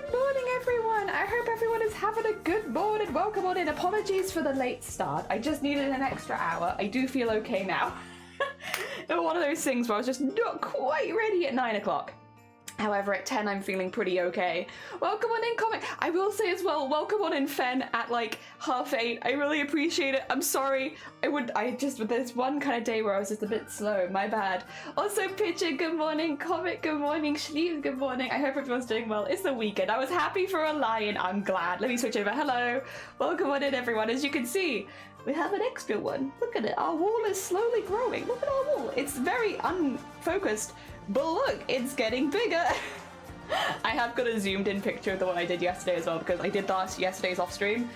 Good morning, everyone. I hope everyone is having a good morning. Welcome on in. Apologies for the late start. I just needed an extra hour. I do feel okay now. One of those things where I was just not quite ready at 9 o'clock. However, at 10, I'm feeling pretty okay. Welcome on in, comment. I will say as well, welcome on in, Fen, at like 8:30. I really appreciate it. I'm sorry. There's one kind of day where I was just a bit slow. My bad. Also, Picture, good morning. Comet, good morning. Shleeve, good morning. I hope everyone's doing well. It's the weekend. I was happy for a lion. I'm glad. Let me switch over. Hello. Welcome on in, everyone. As you can see, we have an extra one. Look at it. Our wall is slowly growing. Look at our wall. It's very unfocused. But look, it's getting bigger. I have got a zoomed in picture of the one I did yesterday as well, because I did yesterday's off stream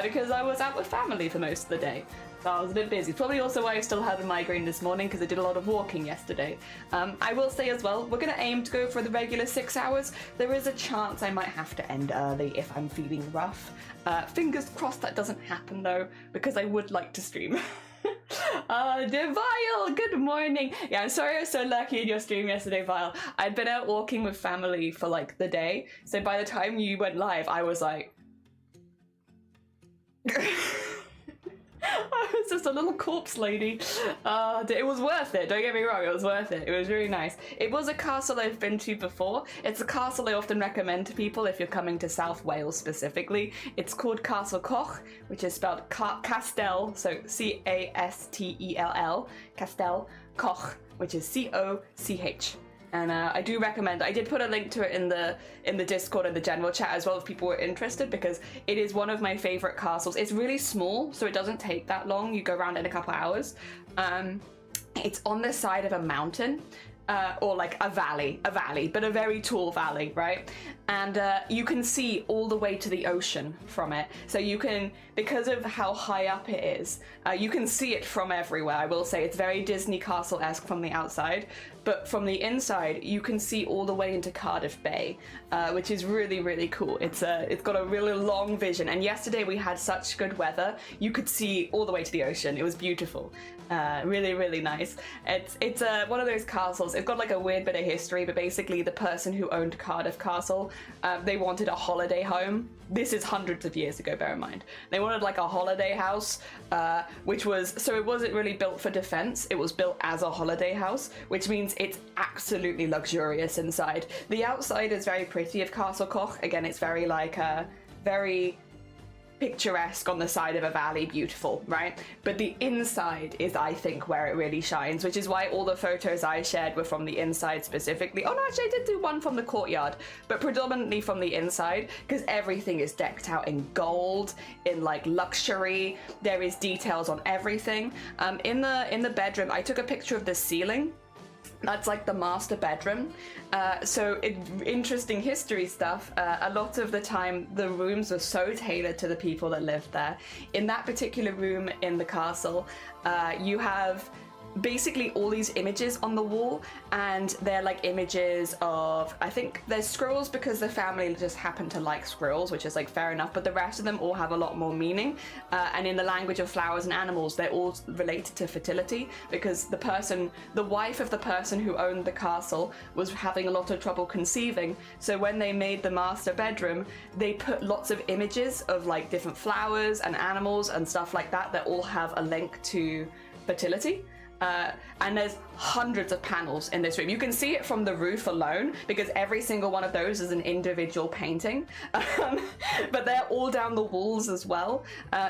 because I was out with family for most of the day. So I was a bit busy. Probably also why I still had a migraine this morning, because I did a lot of walking yesterday. I will say as well, we're going to aim to go for the regular 6 hours. There is a chance I might have to end early if I'm feeling rough. Fingers crossed that doesn't happen though, because I would like to stream. Devile, good morning. Yeah, I'm sorry I was so lucky in your stream yesterday, Vile. I'd been out walking with family for like the day, so by the time you went live, I was like... I was just a little corpse lady. It was worth it, don't get me wrong, it was worth it. It was really nice. It was a castle I've been to before. It's a castle I often recommend to people if you're coming to South Wales specifically. It's called Castle Coch, which is spelled Castell, so C-A-S-T-E-L-L, Castell Coch, which is C-O-C-H. And I do recommend, I did put a link to it in the Discord and the general chat as well if people were interested, because it is one of my favorite castles. It's really small, so it doesn't take that long. You go around in a couple hours. It's on the side of a mountain. Or like a valley, but a very tall valley, right? And you can see all the way to the ocean from it. So you can, because of how high up it is, you can see it from everywhere. I will say it's very Disney Castle-esque from the outside, but from the inside, you can see all the way into Cardiff Bay, which is really, really cool. It's got a really long vision. And yesterday we had such good weather, you could see all the way to the ocean. It was beautiful. Really, really nice. It's one of those castles. It's got like a weird bit of history, but basically the person who owned Cardiff Castle, they wanted a holiday home. This is hundreds of years ago, bear in mind. They wanted like a holiday house, so it wasn't really built for defense. It was built as a holiday house, which means it's absolutely luxurious inside. The outside is very pretty of Castle Coch. Again, it's very like very picturesque on the side of a valley, beautiful, right? But the inside is, I think, where it really shines, which is why all the photos I shared were from the inside specifically. Oh no, actually I did do one from the courtyard, but predominantly from the inside, because everything is decked out in gold, in like luxury. There is details on everything. In the bedroom, I took a picture of the ceiling. That's like the master bedroom. Interesting history stuff. A lot of the time the rooms were so tailored to the people that lived there. In that particular room in the castle, you have basically all these images on the wall, and they're like images of, I think there's squirrels because the family just happen to like squirrels, which is like fair enough, but the rest of them all have a lot more meaning. And in the language of flowers and animals, they're all related to fertility, because the wife of the person who owned the castle was having a lot of trouble conceiving. So when they made the master bedroom, they put lots of images of like different flowers and animals and stuff like that all have a link to fertility. And there's hundreds of panels in this room. You can see it from the roof alone, because every single one of those is an individual painting. But they're all down the walls as well,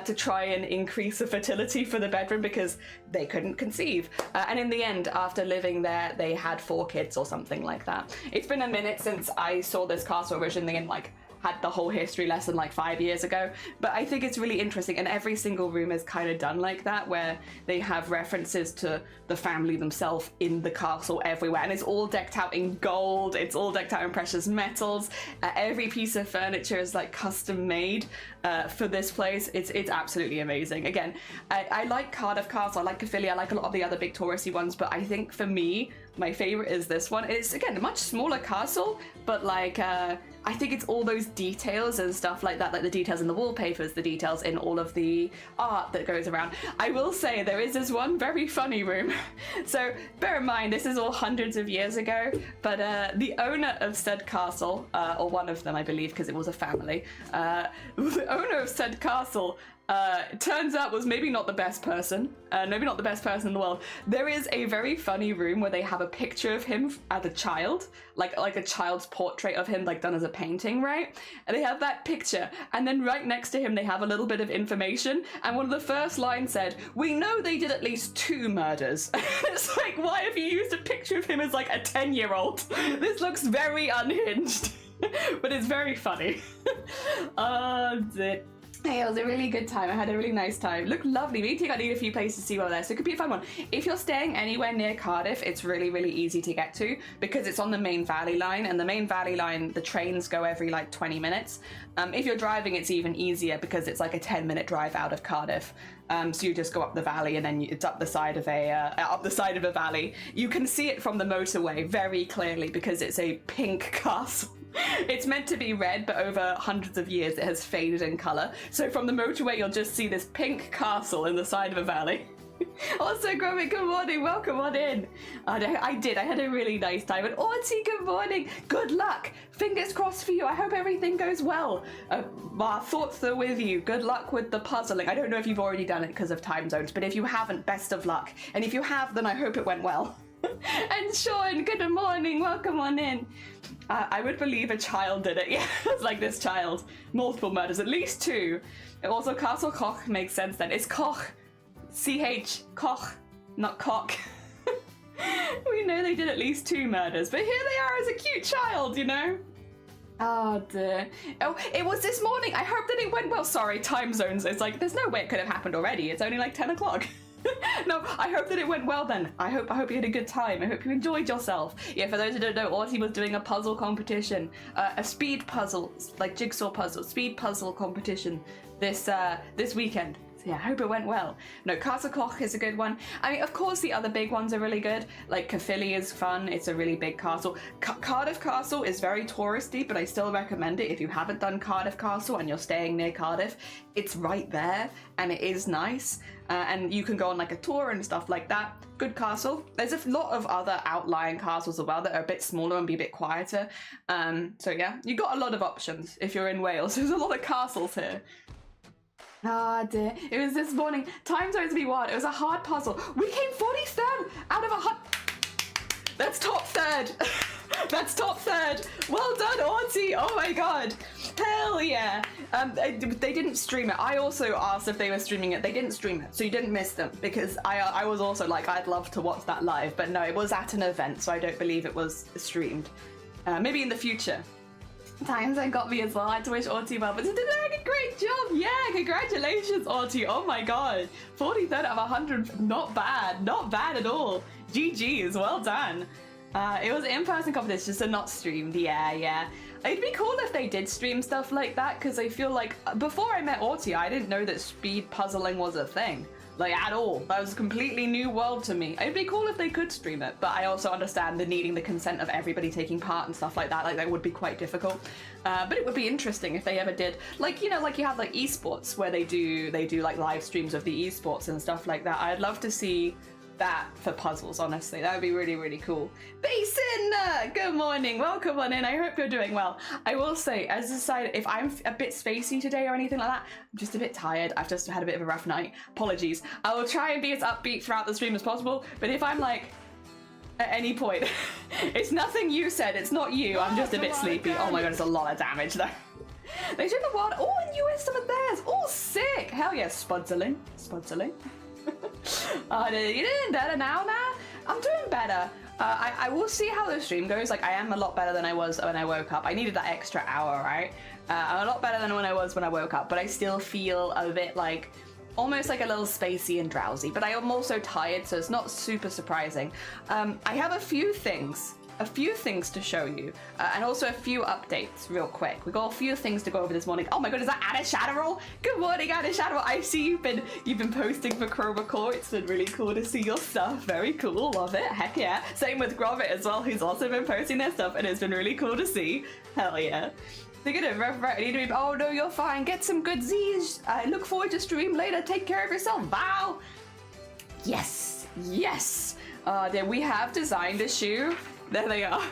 to try and increase the fertility for the bedroom, because they couldn't conceive. And in the end, after living there, they had 4 kids or something like that. It's been a minute since I saw this castle originally, and like had the whole history lesson like 5 years ago, but I think it's really interesting, and every single room is kind of done like that, where they have references to the family themselves in the castle everywhere, and it's all decked out in gold, it's all decked out in precious metals. Every piece of furniture is like custom made for this place. It's absolutely amazing. Again, I like Cardiff Castle, I like Caerphilly, I like a lot of the other big touristy ones, but I think for me, my favorite is this one. It's, again, a much smaller castle, but like I think it's all those details and stuff like that, like the details in the wallpapers, the details in all of the art that goes around. I will say there is this one very funny room. So bear in mind, this is all hundreds of years ago, but the owner of said castle, or one of them, I believe, because it was a family, the owner of said castle turns out was maybe not the best person, maybe not the best person in the world. There is a very funny room where they have a picture of him as a child, like a child's portrait of him, like done as a painting, right? And they have that picture, and then right next to him they have a little bit of information, and one of the first lines said, "We know they did at least 2 murders." It's like, why have you used a picture of him as like a 10-year-old? This looks very unhinged. But it's very funny. Hey, it was a really good time. I had a really nice time. Looked lovely. Me too. I need a few places to see while there, so it could be a fun one. If you're staying anywhere near Cardiff, it's really, really easy to get to because it's on the main Valley line, and the main Valley line, the trains go every like 20 minutes. If you're driving, it's even easier because it's like a 10-minute drive out of Cardiff. So you just go up the valley, and then it's up the side of a valley. You can see it from the motorway very clearly because it's a pink castle. It's meant to be red, but over hundreds of years it has faded in colour. So from the motorway you'll just see this pink castle in the side of a valley. Also, Gromit, good morning, welcome on in. I had a really nice time. And Arty, good morning, good luck, fingers crossed for you. I hope everything goes well. Our thoughts are with you. Good luck with the puzzling. I don't know if you've already done it because of time zones, but if you haven't, best of luck. And if you have, then I hope it went well. And Sean, good morning, welcome on in. I would believe a child did it. Yeah, it's like this child. Multiple murders, at least 2. Also, Castle Koch makes sense then. It's Koch. C-H. Koch, not cock. We know they did at least 2 murders, but here they are as a cute child, you know? Oh dear. Oh, it was this morning. I hope that it went well. Sorry, time zones. It's like, there's no way it could have happened already. It's only like 10 o'clock. No, I hope that it went well then. I hope you had a good time. I hope you enjoyed yourself. Yeah, for those who don't know, Arty was doing a puzzle competition, a speed puzzle, like jigsaw puzzle, speed puzzle competition this weekend. So yeah, I hope it went well. No, Castle Koch is a good one. I mean, of course the other big ones are really good. Like Caerphilly is fun. It's a really big castle. Cardiff Castle is very touristy, but I still recommend it if you haven't done Cardiff Castle and you're staying near Cardiff. It's right there and it is nice. And you can go on like a tour and stuff like that. Good castle. There's a lot of other outlying castles as well that are a bit smaller and be a bit quieter. So yeah, you got a lot of options if you're in Wales. There's a lot of castles here. Ah dear, it was this morning. Time zones be wild. It was a hard puzzle. We came 43rd out of 100. That's top 3rd. That's top 3rd. Well done, Arty. Oh my god. Hell yeah. They didn't stream it. I also asked if they were streaming it. They didn't stream it, so you didn't miss them, because I was also like, I'd love to watch that live, but no, it was at an event, so I don't believe it was streamed. Maybe in the future. Times I got me as well. I had to wish Arty well, but you did a great job. Yeah, congratulations, Arty. Oh my god, 43rd out of 100. Not bad, not bad at all. GG's, well done. It was an in-person competition, so not streamed. Yeah. It'd be cool if they did stream stuff like that, because I feel like before I met Arty, I didn't know that speed puzzling was a thing. Like, at all. That was a completely new world to me. It'd be cool if they could stream it, but I also understand the needing the consent of everybody taking part and stuff like that. Like, that would be quite difficult. But it would be interesting if they ever did. Like, you know, like you have like esports where they do like live streams of the esports and stuff like that. I'd love to see that for puzzles, honestly. That would be really, really cool. Basin! Good morning, welcome on in. I hope you're doing well. I will say, as a side, if I'm a bit spacey today or anything like that, I'm just a bit tired. I've just had a bit of a rough night. Apologies. I will try and be as upbeat throughout the stream as possible, but if I'm like, at any point, it's nothing you said, it's not you, I'm just a bit sleepy. Oh my god, it's a lot of damage though. They took the water. Oh, and you used some of theirs. Oh, sick. Hell yeah, spudzling. You doing better now? I'm doing better. I will see how the stream goes. Like, I am a lot better than I was when I woke up. I needed that extra hour, right? I'm a lot better than when I was when I woke up, but I still feel a bit like, almost like a little spacey and drowsy, but I am also tired, so it's not super surprising. I have a few things a few things to show you, and also a few updates real quick. We got a few things to go over this morning. Oh my god, is that Anna Shadowroll? Good morning, Anna Shadowroll. I see you've been posting for Chroma Core. It's been really cool to see your stuff. Very cool, love it. Heck yeah. Same with Gromit as well, who's also been posting their stuff, and it's been really cool to see. Hell yeah. Look at it, I need to be. Oh no, you're fine. Get some good Z's. I look forward to stream later. Take care of yourself. Wow. Yes, yes. Then we have designed a shoe. There they are.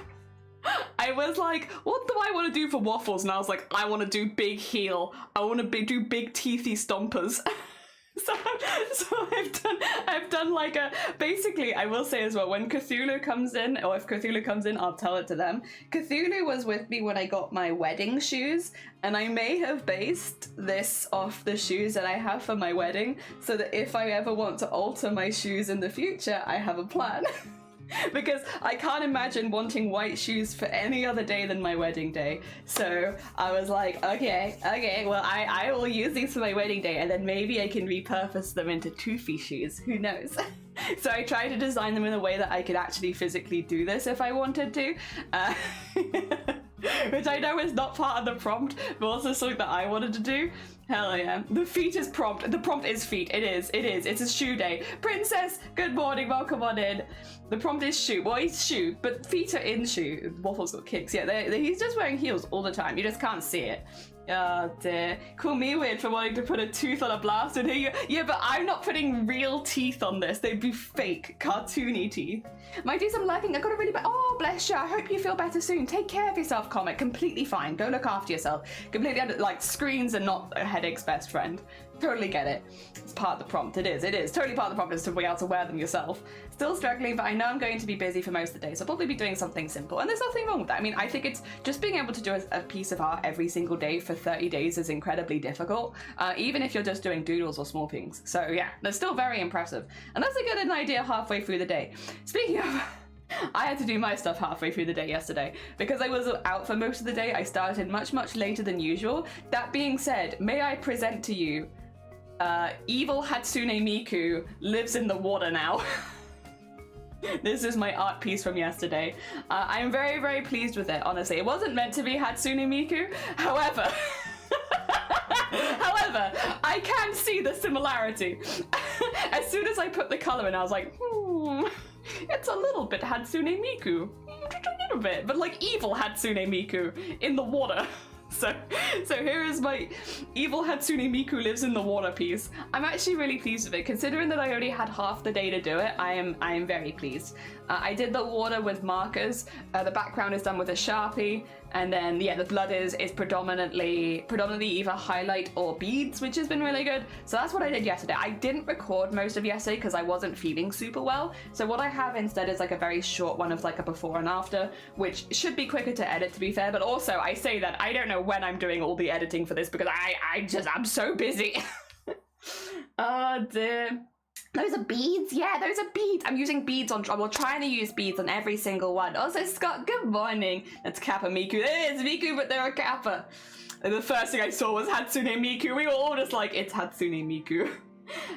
I was like, what do I want to do for waffles? And I was like, I want to do big heel. I want to do big teethy stompers. so I've done like a, basically I will say as well, when Cthulhu comes in, or if Cthulhu comes in, I'll tell it to them. Cthulhu was with me when I got my wedding shoes, and I may have based this off the shoes that I have for my wedding, so that if I ever want to alter my shoes in the future, I have a plan. Because I can't imagine wanting white shoes for any other day than my wedding day. So I was like, okay, well, I will use these for my wedding day, and then maybe I can repurpose them into toothy shoes. Who knows? So I tried to design them in a way that I could actually physically do this if I wanted to. Which I know is not part of the prompt, but also something that I wanted to do. Hell yeah. The feet is prompt. The prompt is feet. It is. It's a shoe day. Princess, good morning. Welcome on in. The prompt is shoe. Well, it's shoe, but feet are in shoe. Waffle's got kicks. Yeah, he's just wearing heels all the time. You just can't see it. Oh dear. Call me weird for wanting to put a tooth on a blaster here. Yeah, but I'm not putting real teeth on this. They'd be fake, cartoony teeth. My dudes, I'm lurking. I got a really bad. Oh, bless you. I hope you feel better soon. Take care of yourself, Comet. Completely fine. Go look after yourself. Completely like screens are not a headache's best friend. Totally get it. It's part of the prompt. It is. Totally part of the prompt is to be able to wear them yourself. Still struggling, but I know I'm going to be busy for most of the day, so I'll probably be doing something simple. And there's nothing wrong with that. I mean, I think it's just being able to do a piece of art every single day for 30 days is incredibly difficult, even if you're just doing doodles or small things. So yeah, that's still very impressive. And that's a good idea halfway through the day. Speaking of... I had to do my stuff halfway through the day yesterday. Because I was out for most of the day, I started much later than usual. That being said, may I present to you evil Hatsune Miku lives in the water now. This is my art piece from yesterday. I'm very pleased with it, honestly. It wasn't meant to be Hatsune Miku, however... However, I can see the similarity. As soon as I put the colour in, I was like, it's a little bit Hatsune Miku. Just a little bit, but like evil Hatsune Miku in the water. So here is my evil Hatsune Miku lives in the water piece. I'm actually really pleased with it, considering that I only had half the day to do it. I am very pleased. I did the water with markers. The background is done with a Sharpie, and then yeah, the blood is predominantly either highlight or beads, which has been really good. So that's what I did yesterday. I didn't record most of yesterday because I wasn't feeling super well. So what I have instead is like a very short one of like a before and after, which should be quicker to edit, to be fair. But also I say that I don't know when I'm doing all the editing for this because I'm so busy. Oh dear. Those are beads? Yeah, those are beads. I'm using beads on, well, trying to use beads on every single one. Also, Scott, good morning. That's Kappa Miku. It is Miku, but they're a Kappa. And the first thing I saw was Hatsune Miku. We were all just like, it's Hatsune Miku.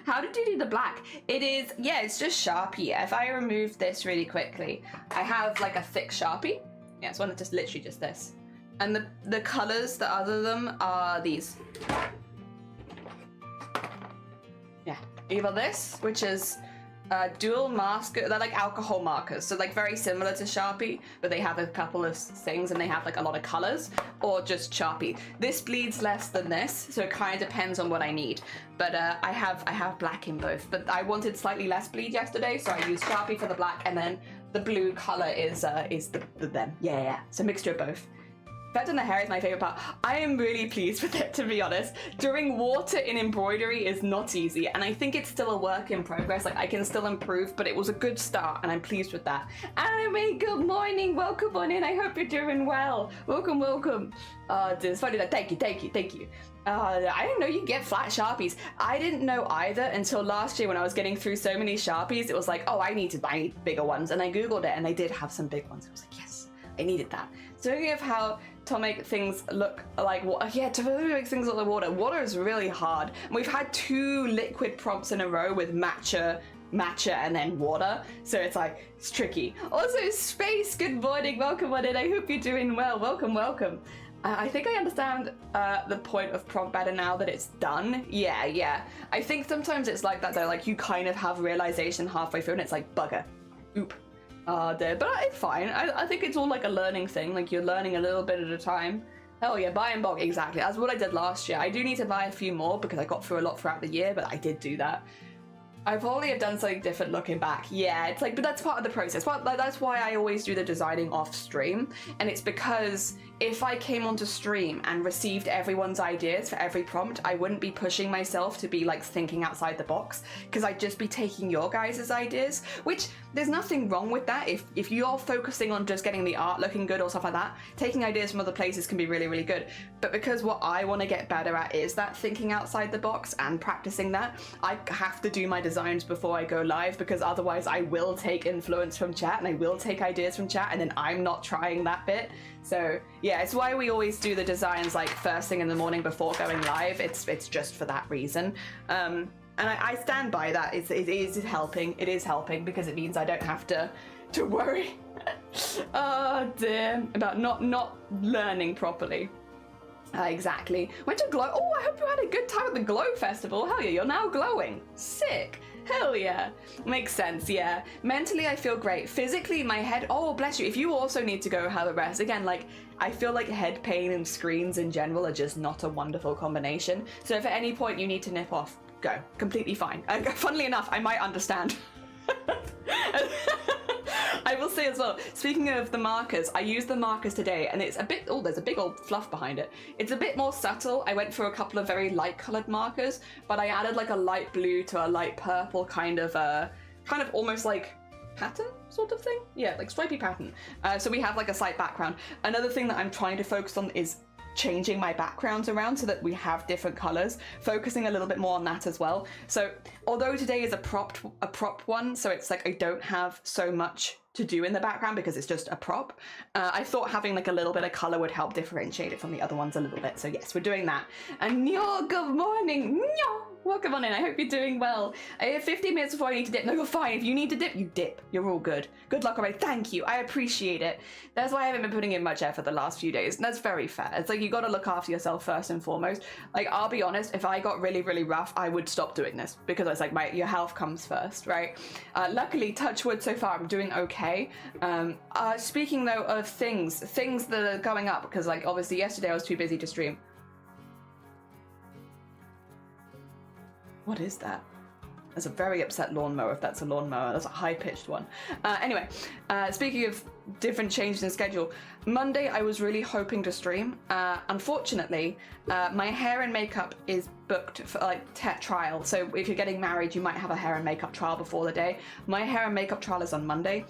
How did you do the black? It is, yeah, it's just Sharpie. If I remove this really quickly, I have like a thick Sharpie. Yeah, it's one that's just literally just this. And the colors that other them are these. Yeah. Either this, which is dual mask, they're like alcohol markers, so like very similar to Sharpie, but they have a couple of things and they have like a lot of colors, or just Sharpie. This bleeds less than this, so it kind of depends on what I need. But I have black in both, but I wanted slightly less bleed yesterday, so I used Sharpie for the black, and then the blue color is the them. Yeah, so mixture of both. Effect on the hair is my favorite part. I am really pleased with it, to be honest. Doing water in embroidery is not easy, and I think it's still a work in progress. Like, I can still improve, but it was a good start, and I'm pleased with that. Anime, good morning. Welcome on in. I hope you're doing well. Welcome. It's funny that. Thank you. I didn't know you get flat Sharpies. I didn't know either until last year when I was getting through so many Sharpies. It was like, oh, I need bigger ones, and I googled it, and they did have some big ones. I was like, yes, I needed that. Speaking of how to make things look like water, yeah, to really make things look like water. Water is really hard. We've had 2 liquid prompts in a row with matcha matcha and then water, so it's like, it's tricky. Also, Space, good morning, welcome on in, I hope you're doing well, welcome. I think I understand the point of prompt better now that it's done. Yeah. I think sometimes it's like that though, like you kind of have realization halfway through and it's like, bugger, oop. But it's fine. I think it's all like a learning thing, like you're learning a little bit at a time. Hell yeah, buy and bulk, exactly. That's what I did last year. I do need to buy a few more because I got through a lot throughout the year, but I did do that. I probably have done something different looking back. Yeah, it's like, but that's part of the process. Well, that's why I always do the designing off stream. And it's because if I came onto stream and received everyone's ideas for every prompt, I wouldn't be pushing myself to be like thinking outside the box, because I'd just be taking your guys' ideas, which there's nothing wrong with that. If you're focusing on just getting the art looking good or stuff like that, taking ideas from other places can be really, really good. But because what I want to get better at is that thinking outside the box and practicing that, I have to do my designs before I go live, because otherwise I will take influence from chat and I will take ideas from chat and then I'm not trying that bit. So yeah, it's why we always do the designs like first thing in the morning before going live. It's just for that reason. And I stand by that. It is helping. It is helping because it means I don't have to worry. Oh dear, about not learning properly. Exactly. Went to Glow. Oh, I hope you had a good time at the Glow Festival. Hell yeah, you're now glowing. Sick. Hell yeah. Makes sense, yeah. Mentally, I feel great. Physically, my head, oh, bless you. If you also need to go have a rest, again, like, I feel like head pain and screens in general are just not a wonderful combination. So if at any point you need to nip off, go. Completely fine. Funnily enough, I might understand. I will say as well, speaking of the markers, I used the markers today and it's a bit, oh, there's a big old fluff behind it. It's a bit more subtle. I went for a couple of very light colored markers, but I added like a light blue to a light purple kind of almost like pattern sort of thing. Yeah, like stripy pattern. So we have like a slight background. Another thing that I'm trying to focus on is changing my backgrounds around so that we have different colors, focusing a little bit more on that as well. So although today is a prop one, so it's like I don't have so much to do in the background because it's just a prop, I thought having like a little bit of color would help differentiate it from the other ones a little bit. So yes, we're doing that. And Nyo, good morning. Nyo, welcome on in. I hope you're doing well. I have 15 minutes before I need to dip. No, you're fine. If you need to dip, you dip. You're all good. Good luck, alright. Thank you. I appreciate it. That's why I haven't been putting in much effort the last few days. And that's very fair. It's like you got to look after yourself first and foremost. Like, I'll be honest, if I got really, really rough, I would stop doing this because it's like your health comes first, right? Luckily, touch wood, so far I'm doing okay. Speaking though of things that are going up, because like obviously yesterday I was too busy to stream. What is that? That's a very upset lawnmower, if that's a lawnmower. That's a high-pitched one. Anyway, speaking of different changes in schedule, Monday I was really hoping to stream. Unfortunately, my hair and makeup is booked for like trial. So if you're getting married, you might have a hair and makeup trial before the day. My hair and makeup trial is on Monday,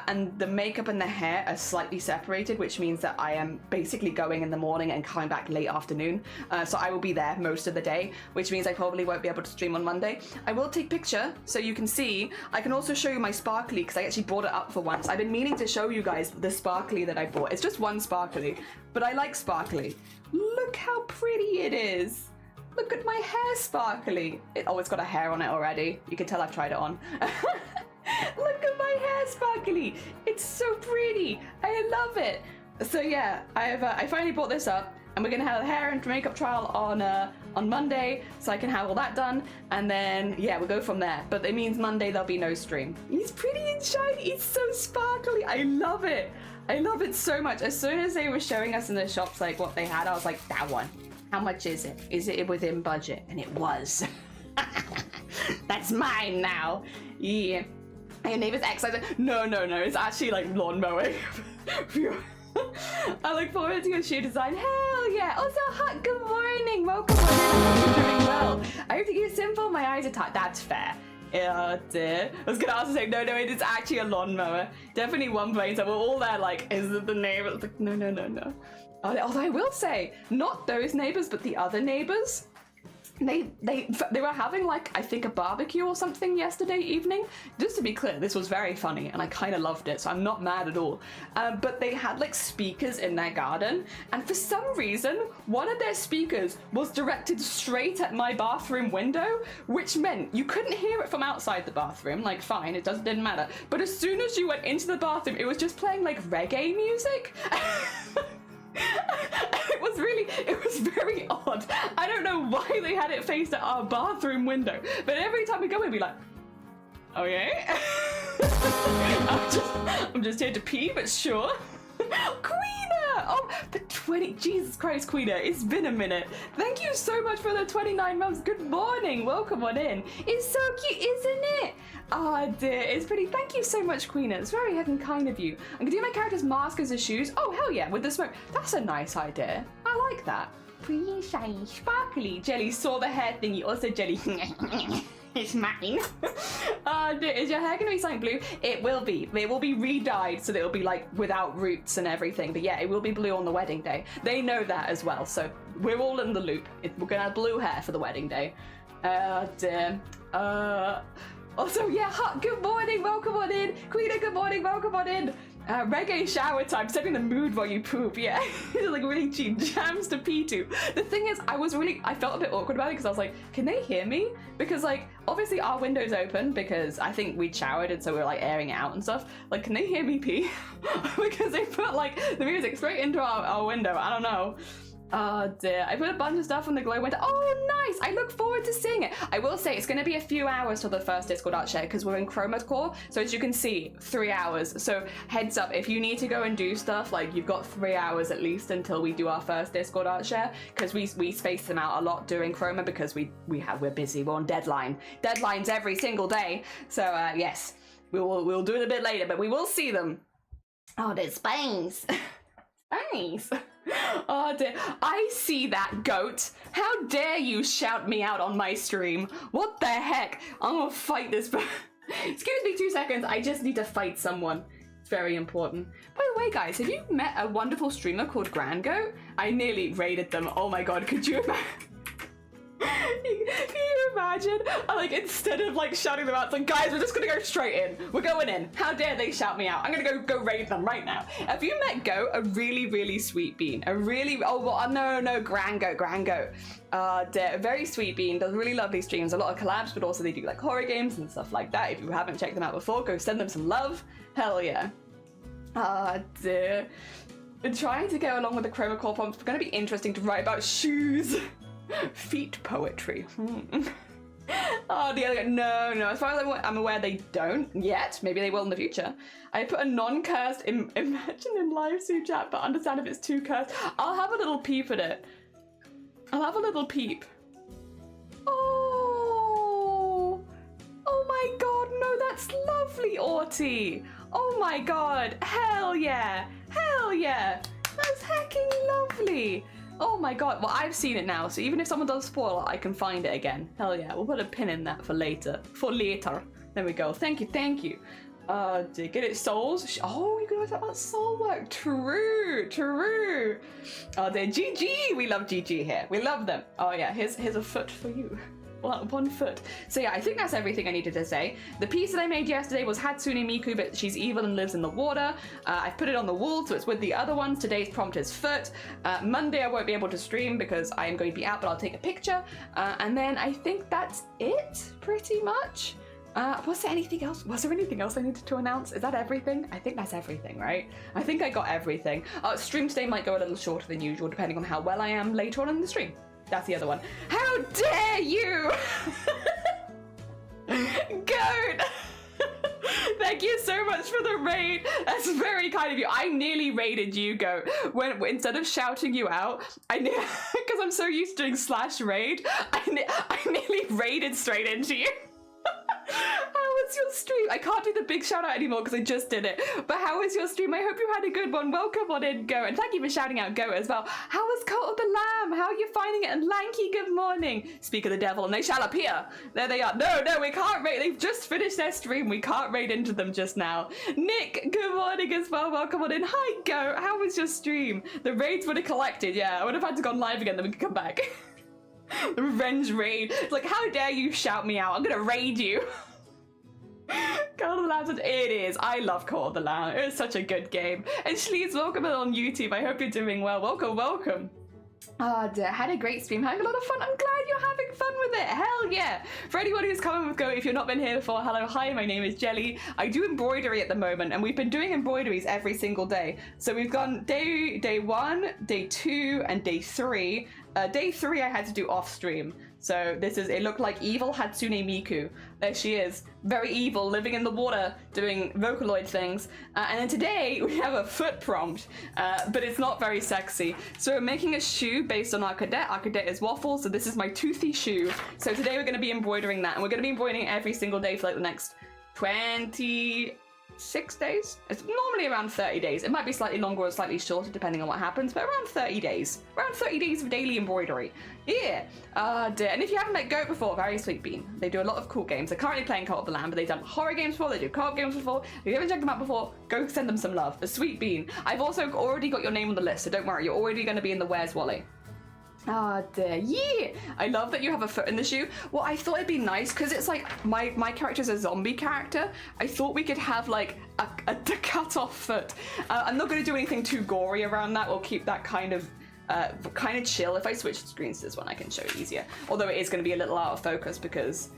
and the makeup and the hair are slightly separated, which means that I am basically going in the morning and coming back late afternoon. So I will be there most of the day, which means I probably won't be able to stream on Monday. I will take picture so you can see. I can also show you my sparkly because I actually brought it up for once. I've been meaning to show you guys the sparkly that I bought. It's just one sparkly, but I like sparkly. Look how pretty it is. Look at my hair sparkly. It's got a hair on it already. You can tell I've tried it on. Look at my hair sparkly. It's so pretty. I love it. So yeah, I finally bought this up, and we're gonna have a hair and makeup trial on Monday, so I can have all that done, and then yeah, we'll go from there. But it means Monday there'll be no stream. He's pretty and shiny. It's so sparkly. I love it. I love it so much. As soon as they were showing us in the shops like what they had, I was like, that one. How much is it? Is it within budget? And it was. That's mine now. Yeah. Your neighbor's exercising. No. It's actually like lawn mowing. I look forward to your shoe design. Hell yeah. Also, hot good morning. Welcome on in. I hope you're doing well. I hope to keep it simple. My eyes are tight. That's fair. Yeah, dear. I was gonna also say, no, it is actually a lawnmower. Definitely one place that we're all there like, is it the neighbor? It's like, no. Although I will say, not those neighbors, but the other neighbors. they were having like, I think, a barbecue or something yesterday evening. Just to be clear, this was very funny and I kind of loved it, so I'm not mad at all. But they had like speakers in their garden, and for some reason one of their speakers was directed straight at my bathroom window, which meant you couldn't hear it from outside the bathroom. Like, fine, didn't matter, but as soon as you went into the bathroom, it was just playing like reggae music. It was very odd. I don't know why they had it faced at our bathroom window, but every time we go in, we'd be like, okay. I'm just here to pee, but sure. Queena! Oh, for 20, Jesus Christ, Queena, it's been a minute. Thank you so much for the 29 months. Good morning, welcome on in. It's so cute, isn't it? Oh dear, it's pretty. Thank you so much, Queena. It's very heckin' kind of you. I'm gonna do my character's mask as his shoes. Oh, hell yeah, with the smoke. That's a nice idea. I like that. Pretty shiny, sparkly. Jelly saw the hair thingy. Also, Jelly. It's mine. Is your hair gonna be something blue? It will be. It will be re-dyed so that it'll be like without roots and everything. But yeah, it will be blue on the wedding day. They know that as well, so we're all in the loop. We're gonna have blue hair for the wedding day. Dear. Also, yeah, good morning, welcome on in. Queena, good morning, welcome on in. Reggae shower time, setting the mood while you poop, yeah. Like really cheap jams to pee to. The thing is, I felt a bit awkward about it because I was like, can they hear me? Because like, obviously our window's open because I think we'd showered and so we were like airing it out and stuff. Like, can they hear me pee? Because they put like the music straight into our window, I don't know. Oh dear, I put a bunch of stuff on the glow window. Oh nice, I look forward to seeing it. I will say it's going to be a few hours till the first Discord art share because we're in chroma core, so as you can see, 3 hours. So heads up, if you need to go and do stuff, like you've got 3 hours at least until we do our first Discord art share, because we space them out a lot during chroma because we're busy, we're on deadlines every single day. So yes, we'll do it a bit later, but we will see them. Oh, there's Spains. Spains. Oh dear, I see that, goat. How dare you shout me out on my stream? What the heck? I'm gonna fight this. Excuse me 2 seconds, I just need to fight someone. It's very important. By the way, guys, have you met a wonderful streamer called Grand Goat? I nearly raided them. Oh my god, could you imagine? Can you imagine? Like, instead of like shouting them out, it's like, guys, we're just gonna go straight in. We're going in. How dare they shout me out? I'm gonna go raid them right now. Have you met Goat? A really sweet bean. A really, oh well, no, Grand Goat. Very sweet bean. Does really lovely streams. A lot of collabs, but also they do like horror games and stuff like that. If you haven't checked them out before, go send them some love. Hell yeah. Dear. Been trying to go along with the chroma core prompts. It's gonna be interesting to write about shoes. Feet poetry. Oh, the other guy. No. As far as I'm aware, they don't yet. Maybe they will in the future. I put a non-cursed imagine in live stream chat, but understand if it's too cursed. I'll have a little peep at it. I'll have a little peep. Oh my god, no, that's lovely, Arty. Oh my god, hell yeah. That's hecking lovely. Oh my god, well I've seen it now, so even if someone does spoil it, I can find it again. Hell yeah, we'll put a pin in that for later. There we go, thank you. Did you get it souls? Oh, you can always talk about soul work. True. Oh, they're GG, we love GG here. We love them. Oh yeah, here's a foot for you. Well, 1 foot. So yeah, I think that's everything I needed to say. The piece that I made yesterday was Hatsune Miku, but she's evil and lives in the water. I've put it on the wall, so it's with the other ones. Today's prompt is foot. Monday I won't be able to stream because I am going to be out, but I'll take a picture. And then I think that's it, pretty much. Was there anything else? Was there anything else I needed to announce? Is that everything? I think that's everything, right? I think I got everything. Stream today might go a little shorter than usual, depending on how well I am later on in the stream. That's the other one. How dare you! Goat! Thank you so much for the raid. That's very kind of you. I nearly raided you, Goat. When instead of shouting you out, because I'm so used to doing /raid, I nearly raided straight into you. How was your stream? I can't do the big shout out anymore because I just did it. But how was your stream? I hope you had a good one. Welcome on in, Go. And thank you for shouting out Go as well. How was Cult of the Lamb? How are you finding it? And Lanky, good morning. Speak of the devil, and they shall appear. There they are. No, we can't raid. They've just finished their stream. We can't raid into them just now. Nick, good morning as well. Welcome on in. Hi, Go. How was your stream? The raids would have collected. Yeah, I would have had to go live again, then we could come back. The revenge raid. It's like, how dare you shout me out? I'm gonna raid you. Call of the Lamb, it is. I love Call of the Lamb. It was such a good game. And Schlees, welcome on YouTube. I hope you're doing well. Welcome, welcome. Oh dear, had a great stream, having a lot of fun. I'm glad you're having fun with it. Hell yeah. For anyone who's coming with Go, if you've not been here before, hello, hi, my name is Jelly. I do embroidery at the moment, and we've been doing embroideries every single day. So we've gone day 1, day 2, and day 3. Day 3 I had to do off stream. So this is, it looked like evil Hatsune Miku. There she is, very evil, living in the water, doing Vocaloid things. And then today we have a foot prompt, but it's not very sexy. So we're making a shoe based on our cadet. Our cadet is Waffle, so this is my toothy shoe. So today we're gonna be embroidering that, and we're gonna be embroidering every single day for like the next 26 days? It's normally around 30 days. It might be slightly longer or slightly shorter depending on what happens, but around 30 days. Around 30 days of daily embroidery. Yeah. Dear. And if you haven't met Goat before, very sweet bean. They do a lot of cool games. They're currently playing Cult of the Lamb, but they've done horror games before, they do co-op games before. If you haven't checked them out before, go send them some love. A sweet bean. I've also already got your name on the list, so don't worry, you're already going to be in the Where's Wally. Ah, dear. Yeah! I love that you have a foot in the shoe. Well, I thought it'd be nice, because it's like, my character's a zombie character. I thought we could have, like, a cut-off foot. I'm not going to do anything too gory around that. We'll keep that kind of chill. If I switch screens to this one, I can show it easier. Although it is going to be a little out of focus, because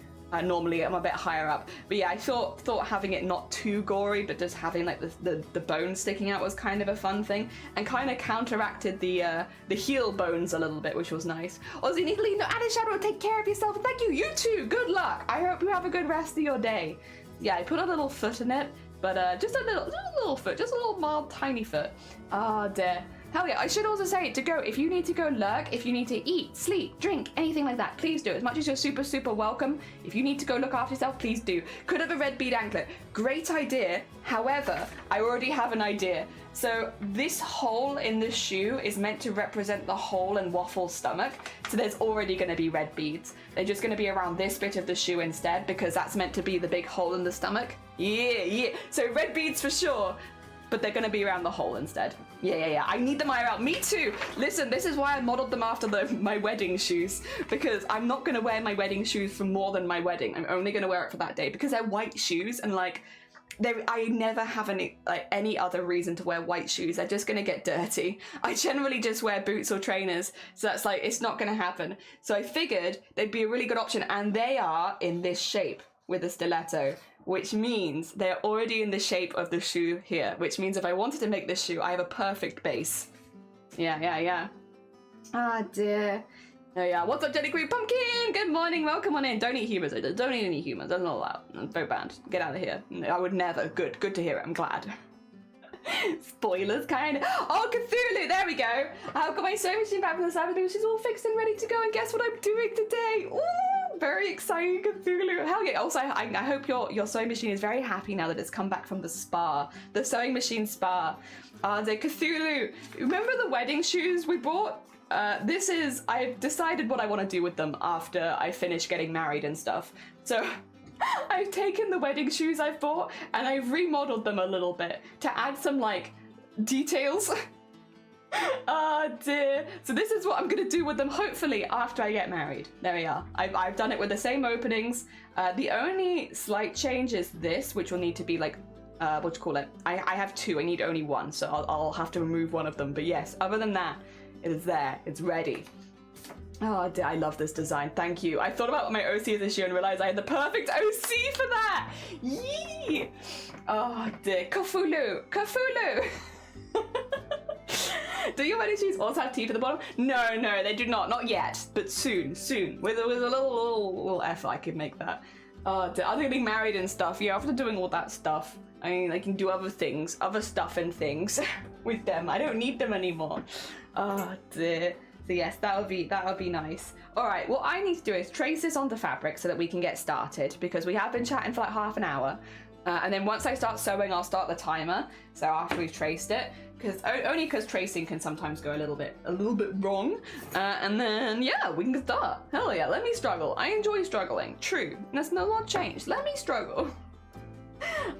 normally I'm a bit higher up. But yeah, I thought having it not too gory, but just having like the bones sticking out was kind of a fun thing, and kind of counteracted the heel bones a little bit, which was nice. Ozzy Neatly, no, add a shadow, take care of yourself, and thank you, you too, good luck. I hope you have a good rest of your day. Yeah, I put a little foot in it, but just a little foot, just a little mild tiny foot. Ah, dear. Hell yeah, I should also say to Go, if you need to go lurk, if you need to eat, sleep, drink, anything like that, please do. As much as you're super, super welcome, if you need to go look after yourself, please do. Could have a red bead anklet. Great idea. However, I already have an idea. So this hole in the shoe is meant to represent the hole in Waffle's stomach. So there's already going to be red beads. They're just going to be around this bit of the shoe instead, because that's meant to be the big hole in the stomach. Yeah. So red beads for sure. But they're going to be around the hole instead. Yeah. I need them IRL. Me too. Listen, this is why I modeled them after my wedding shoes, because I'm not going to wear my wedding shoes for more than my wedding. I'm only going to wear it for that day because they're white shoes, and like, I never have any other reason to wear white shoes. They're just going to get dirty. I generally just wear boots or trainers, so that's like, it's not going to happen. So I figured they'd be a really good option, and they are in this shape with a stiletto, which means they're already in the shape of the shoe here, which means if I wanted to make this shoe, I have a perfect base. Yeah. Ah, dear. Oh yeah, what's up, Jenny Green Pumpkin? Good morning, welcome on in. Don't eat humans, don't eat any humans, that's not allowed. Very banned, get out of here. I would never, good to hear it, I'm glad. Spoilers, kind of. Oh, Cthulhu, there we go. I've got my sewing machine back from the Sabbath, she's all fixed and ready to go, and guess what I'm doing today? Ooh! Very exciting, Cthulhu. Hell yeah. Also, I hope your sewing machine is very happy now that it's come back from the spa. The sewing machine spa. The Cthulhu. Remember the wedding shoes we bought? I've decided what I want to do with them after I finish getting married and stuff. So I've taken the wedding shoes I've bought and I've remodeled them a little bit to add some like details. Oh dear. So this is what I'm gonna do with them hopefully after I get married. There we are. I've done it with the same openings. The only slight change is this, which will need to be like what do you call it? I have two, I need only one, so I'll have to remove one of them. But yes, other than that, it is there, it's ready. Oh dear, I love this design, thank you. I thought about my OC this year and realized I had the perfect OC for that. Yee! Oh dear, Cthulhu. Do your wedding shoes also have teeth at the bottom? No, they do not yet, but soon. With a little effort, I could make that. After getting married and stuff, yeah, after doing all that stuff, I mean, I can do other things, other stuff and things with them. I don't need them anymore. Oh dear. So yes, that'll be nice. All right, what I need to do is trace this onto fabric so that we can get started, because we have been chatting for like half an hour. And then once I start sewing, I'll start the timer. So after we've traced it, only because tracing can sometimes go a little bit wrong. And then yeah, we can start. Hell yeah, let me struggle. I enjoy struggling. True, that's not changed. Let me struggle.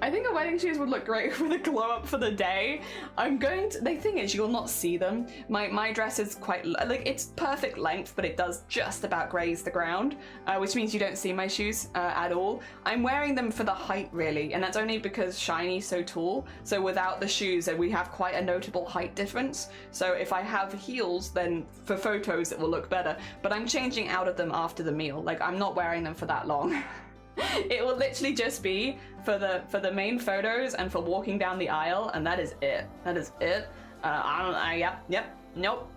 I think the wedding shoes would look great with a glow up for the day. The thing is, you'll not see them. My dress is quite, like, it's perfect length, but it does just about graze the ground, which means you don't see my shoes at all. I'm wearing them for the height, really, and that's only because Shiny's so tall, so without the shoes, we have quite a notable height difference. So if I have heels, then for photos it will look better, but I'm changing out of them after the meal. Like, I'm not wearing them for that long. It will literally just be for the main photos and for walking down the aisle, and that is it. That is it. Nope,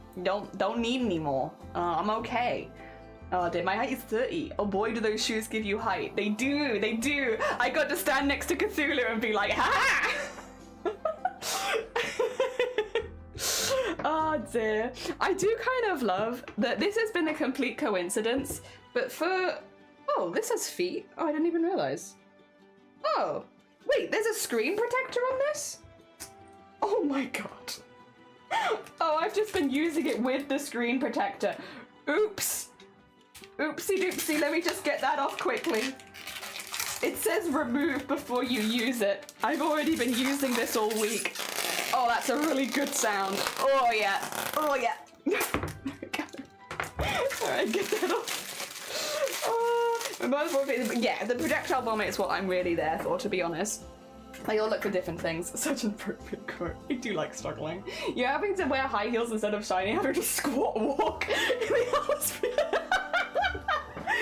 don't need any more. I'm okay. Oh dear, my height is 30. Oh boy, do those shoes give you height. They do, they do. I got to stand next to Cthulhu and be like, ha! Oh dear. I do kind of love that this has been a complete coincidence, but for... Oh, this has feet. Oh, I didn't even realize. Oh, wait, there's a screen protector on this? Oh my god. Oh, I've just been using it with the screen protector. Oops. Oopsie doopsie, let me just get that off quickly. It says remove before you use it. I've already been using this all week. Oh, that's a really good sound. Oh yeah, oh yeah. Alright, get that off. Yeah, the projectile vomit is what I'm really there for, to be honest. They all look for different things. Such an appropriate quote. I do like struggling. You're having to wear high heels instead of shiny, having to squat walk in the atmosphere.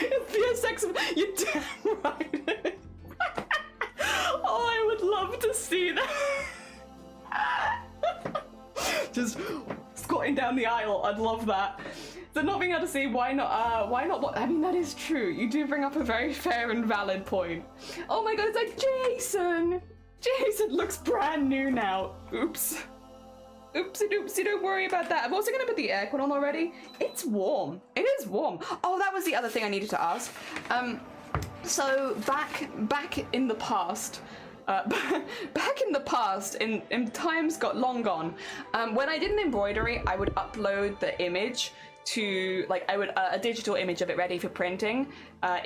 It's the sex of... You're damn right. Oh, I would love to see that. Just squatting down the aisle, I'd love that. So not being able to see, why not what? I mean, that is true. You do bring up a very fair and valid point. Oh my god, it's like Jason! Jason looks brand new now. Oops. Oopsie doopsie, don't worry about that. I'm also gonna put the aircon on already. It's warm. It is warm. Oh, that was the other thing I needed to ask. So back in the past, back in the past, in times got long gone, when I did an embroidery, I would upload the image to, like, I would a digital image of it ready for printing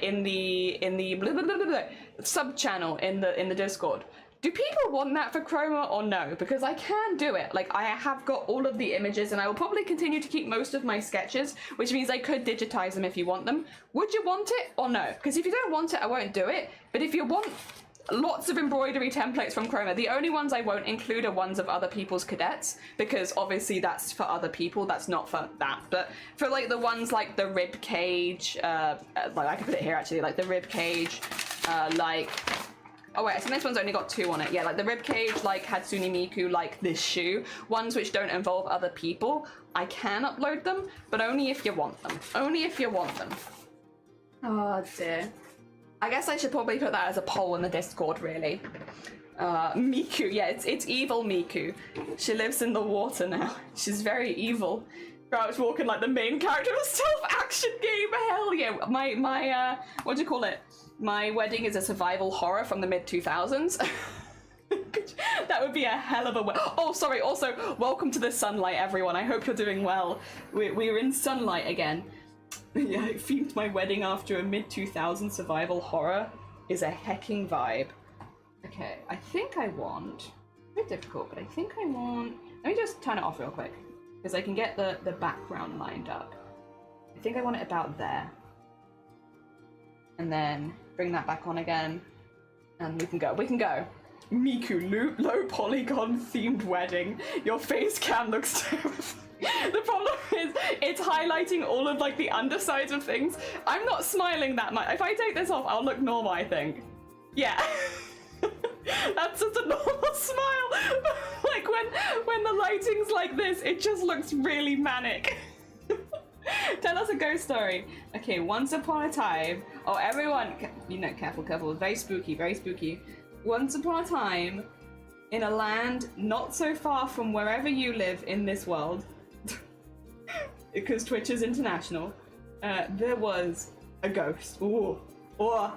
in the blah, blah, blah, blah, blah, sub channel in the Discord. Do people want that for Chroma or no? Because I can do it. Like, I have got all of the images, and I will probably continue to keep most of my sketches, which means I could digitize them if you want them. Would you want it or no? Because if you don't want it, I won't do it. But if you want lots of embroidery templates from Chroma, the only ones I won't include are ones of other people's cadets, because obviously that's for other people, that's not for that. But for, like, the ones like the rib cage, like, I can put it here actually, like the rib cage, like... Oh wait, I think this one's only got 2 on it. Yeah, like the ribcage, like Hatsune Miku, like this shoe. Ones which don't involve other people, I can upload them, but only if you want them. Only if you want them. Oh dear. I guess I should probably put that as a poll in the Discord, really. Miku, yeah, it's evil Miku. She lives in the water now. She's very evil. Crouch walking like the main character of a self-action game. Hell yeah. My what do you call it? My wedding is a survival horror from the mid-2000s. That would be a hell of a... Oh, sorry, also, welcome to the sunlight, everyone. I hope you're doing well. We're in sunlight again. Yeah, I themed my wedding after a mid-2000s survival horror is a hecking vibe. Okay, I think I want... A bit difficult, but I think I want... Let me just turn it off real quick, because I can get the background lined up. I think I want it about there. And then bring that back on again, and we can go. We can go. Miku, low polygon themed wedding. Your face cam looks terrible. The problem is it's highlighting all of, like, the undersides of things. I'm not smiling that much. If I take this off, I'll look normal, I think. Yeah. That's just a normal smile. Like when the lighting's like this, it just looks really manic. Tell us a ghost story. Okay, once upon a time. Oh, everyone, you know, careful, careful. Very spooky, very spooky. Once upon a time, in a land not so far from wherever you live in this world, because Twitch is international, there was a ghost. Ooh, or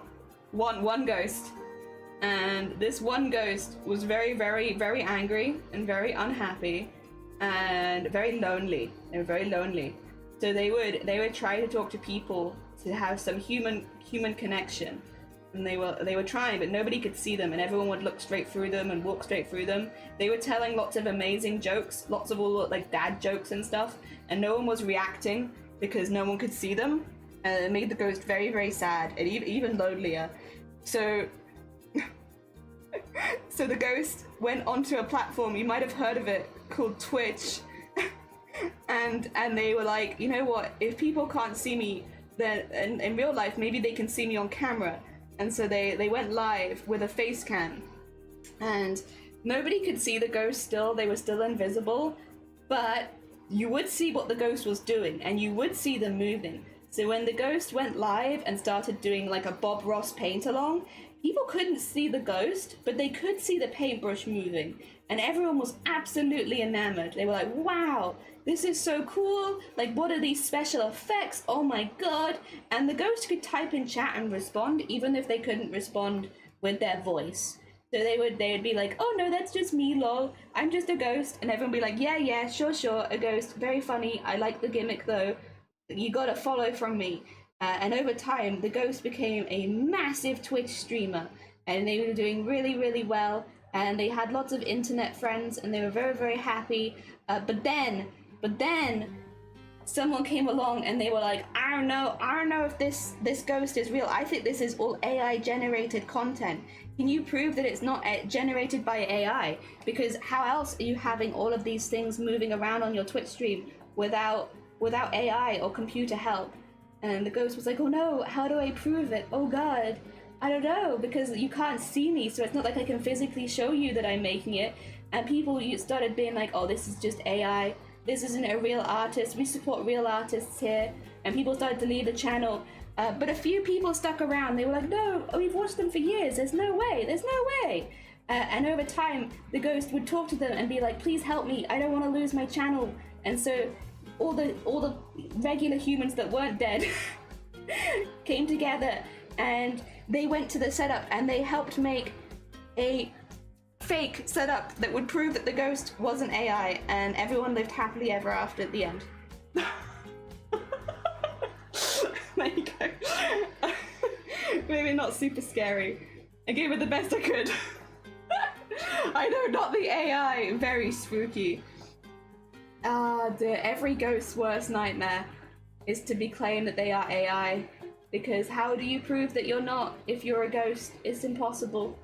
one ghost. And this one ghost was very, very, very angry and very unhappy and very lonely. They were very lonely. So they would try to talk to people to have some human connection. and they were trying, but nobody could see them, and everyone would look straight through them and walk straight through them. They were telling lots of amazing jokes, lots of all like dad jokes and stuff, and no one was reacting because no one could see them, and it made the ghost very, very sad and even lonelier. So so the ghost went onto a platform, you might have heard of it, called Twitch. and they were like, you know what, if people can't see me then in real life, maybe they can see me on camera. And so they went live with a face cam, and nobody could see the ghost still, they were still invisible, but you would see what the ghost was doing, and you would see them moving. So when the ghost went live and started doing like a Bob Ross paint along, people couldn't see the ghost, but they could see the paintbrush moving, and everyone was absolutely enamored. They were like, wow, this is so cool, like what are these special effects, oh my god. And the ghost could type in chat and respond, even if they couldn't respond with their voice. So they would be like, oh no, that's just me, lol, I'm just a ghost. And everyone would be like, yeah, sure, a ghost, very funny, I like the gimmick though, you gotta follow from me. And over time, the ghost became a massive Twitch streamer, and they were doing really, really well, and they had lots of internet friends, and they were very, very happy. But then someone came along and they were like, I don't know if this ghost is real. I think this is all AI generated content. Can you prove that it's not generated by AI? Because how else are you having all of these things moving around on your Twitch stream without AI or computer help? And the ghost was like, oh no, how do I prove it? Oh god, I don't know, because you can't see me, so it's not like I can physically show you that I'm making it. And people started being like, oh, this is just AI, this isn't a real artist, we support real artists here. And people started to leave the channel, but a few people stuck around. They were like, no, we've watched them for years, there's no way. And over time, the ghost would talk to them and be like, please help me, I don't want to lose my channel. And so all the regular humans that weren't dead came together, and they went to the setup and they helped make a fake setup that would prove that the ghost wasn't AI, and everyone lived happily ever after at the end. There you go. Maybe not super scary. I gave it the best I could. I know, not the AI, very spooky. Ah, dear, every ghost's worst nightmare is to be claimed that they are AI, because how do you prove that you're not if you're a ghost? It's impossible.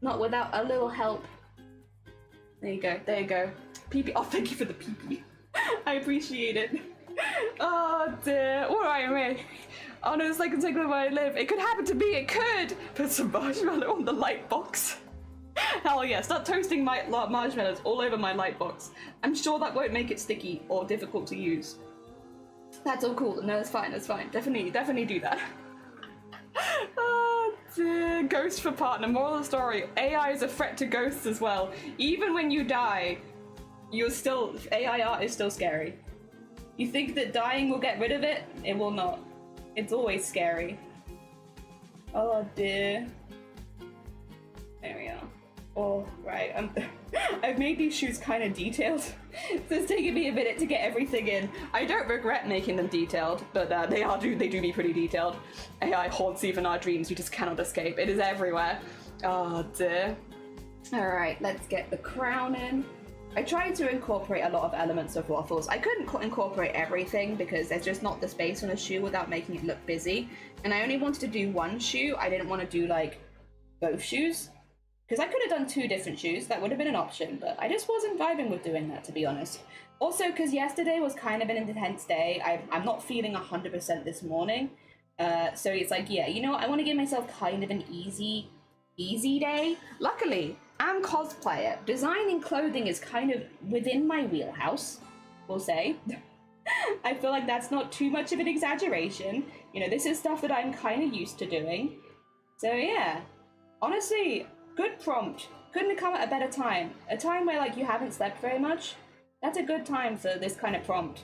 Not without a little help. There you go. PP. Oh, thank you for the PP. I appreciate it. Oh dear, what do I mean? Oh no, it's like where I live. It could happen to me, it could! Put some marshmallow on the light box. Hell yeah, start toasting my marshmallows all over my light box. I'm sure that won't make it sticky or difficult to use. That's all cool. No, that's fine. Definitely do that. Oh dear. Ghost for partner. Moral of the story, AI is a threat to ghosts as well. Even when you die, AI art is still scary. You think that dying will get rid of it? It will not. It's always scary. Oh dear. There we are. Oh, right. I've made these shoes kind of detailed, so it's taken me a minute to get everything in. I don't regret making them detailed, but they do be pretty detailed. AI haunts even our dreams, we just cannot escape. It is everywhere. Oh dear. Alright, let's get the crown in. I tried to incorporate a lot of elements of waffles. I couldn't incorporate everything because there's just not the space on a shoe without making it look busy. And I only wanted to do one shoe. I didn't want to do like both shoes. Because I could have done 2 different shoes, that would have been an option, but I just wasn't vibing with doing that, to be honest. Also, because yesterday was kind of an intense day, I'm not feeling 100% this morning, so it's like, yeah, you know what, I want to give myself kind of an easy day. Luckily, I'm cosplayer. Designing clothing is kind of within my wheelhouse, we'll say. I feel like that's not too much of an exaggeration. You know, this is stuff that I'm kind of used to doing. So yeah, honestly, good prompt. Couldn't have come at a better time. A time where like you haven't slept very much. That's a good time for this kind of prompt.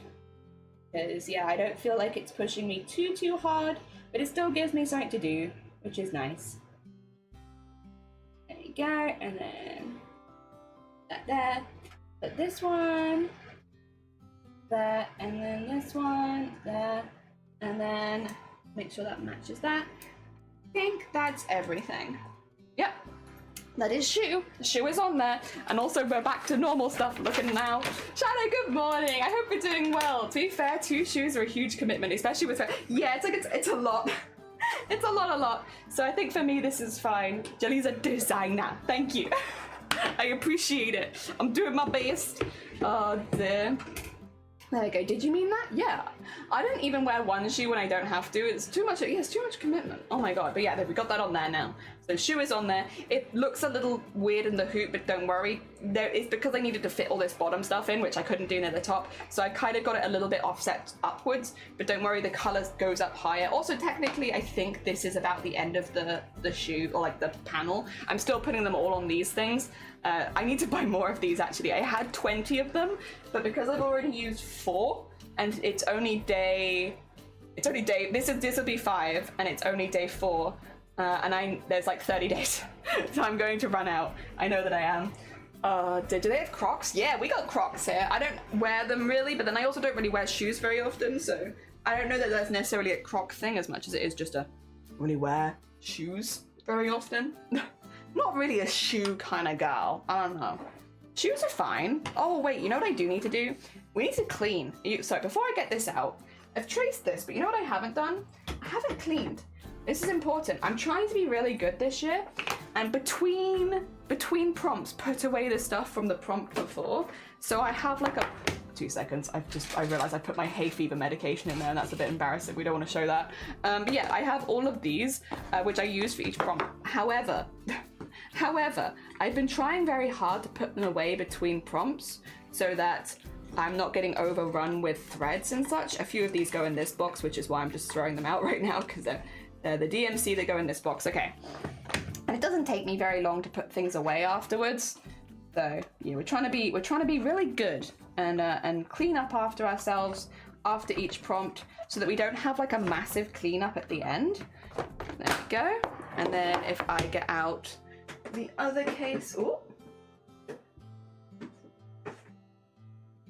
Because yeah, I don't feel like it's pushing me too hard, but it still gives me something to do, which is nice. There you go, and then that there. Put this one there, and then this one there, and then make sure that matches that. think that's everything. Yep. That is Shoe. Shoe is on there. And also we're back to normal stuff looking now. Shadow, good morning. I hope you're doing well. To be fair, 2 shoes are a huge commitment, especially with her. Yeah, it's a lot. It's a lot. So I think for me this is fine. Jelly's a designer. Thank you. I appreciate it. I'm doing my best. Oh dear. There we go. Did you mean that? Yeah. I don't even wear one shoe when I don't have to. It's too much. Yeah, it's too much commitment. Oh my god. But yeah, we got that on there now. So shoe is on there. It looks a little weird in the hoop, but don't worry. It's because I needed to fit all this bottom stuff in, which I couldn't do near the top. So I kind of got it a little bit offset upwards, but don't worry, the color goes up higher. Also, technically, I think this is about the end of the shoe, or like the panel. I'm still putting them all on these things. I need to buy more of these actually. I had 20 of them, but because I've already used 4 and it's only day, this will be 5 and it's only day 4 and there's like 30 days so I'm going to run out. I know that I am. Do they have Crocs? Yeah, we got Crocs here. I don't wear them really, but then I also don't really wear shoes very often, so I don't know that that's necessarily a Croc thing as much as it is just a really wear shoes very often. Not really a shoe kind of gal. I don't know. Shoes are fine. Oh wait, you know what I do need to do? We need to clean. So before I get this out, I've traced this, but you know what I haven't done? I haven't cleaned. This is important. I'm trying to be really good this year, and between prompts, put away the stuff from the prompt before. So I have like a 2 seconds. I realized I put my hay fever medication in there, and that's a bit embarrassing. We don't want to show that. But yeah, I have all of these, which I use for each prompt. However, I've been trying very hard to put them away between prompts so that I'm not getting overrun with threads and such. A few of these go in this box, which is why I'm just throwing them out right now, because they're the DMC that go in this box. Okay. And it doesn't take me very long to put things away afterwards. So yeah, we're trying to be really good and clean up after ourselves after each prompt so that we don't have like a massive cleanup at the end. There we go. And then if I get out the other case, ooh.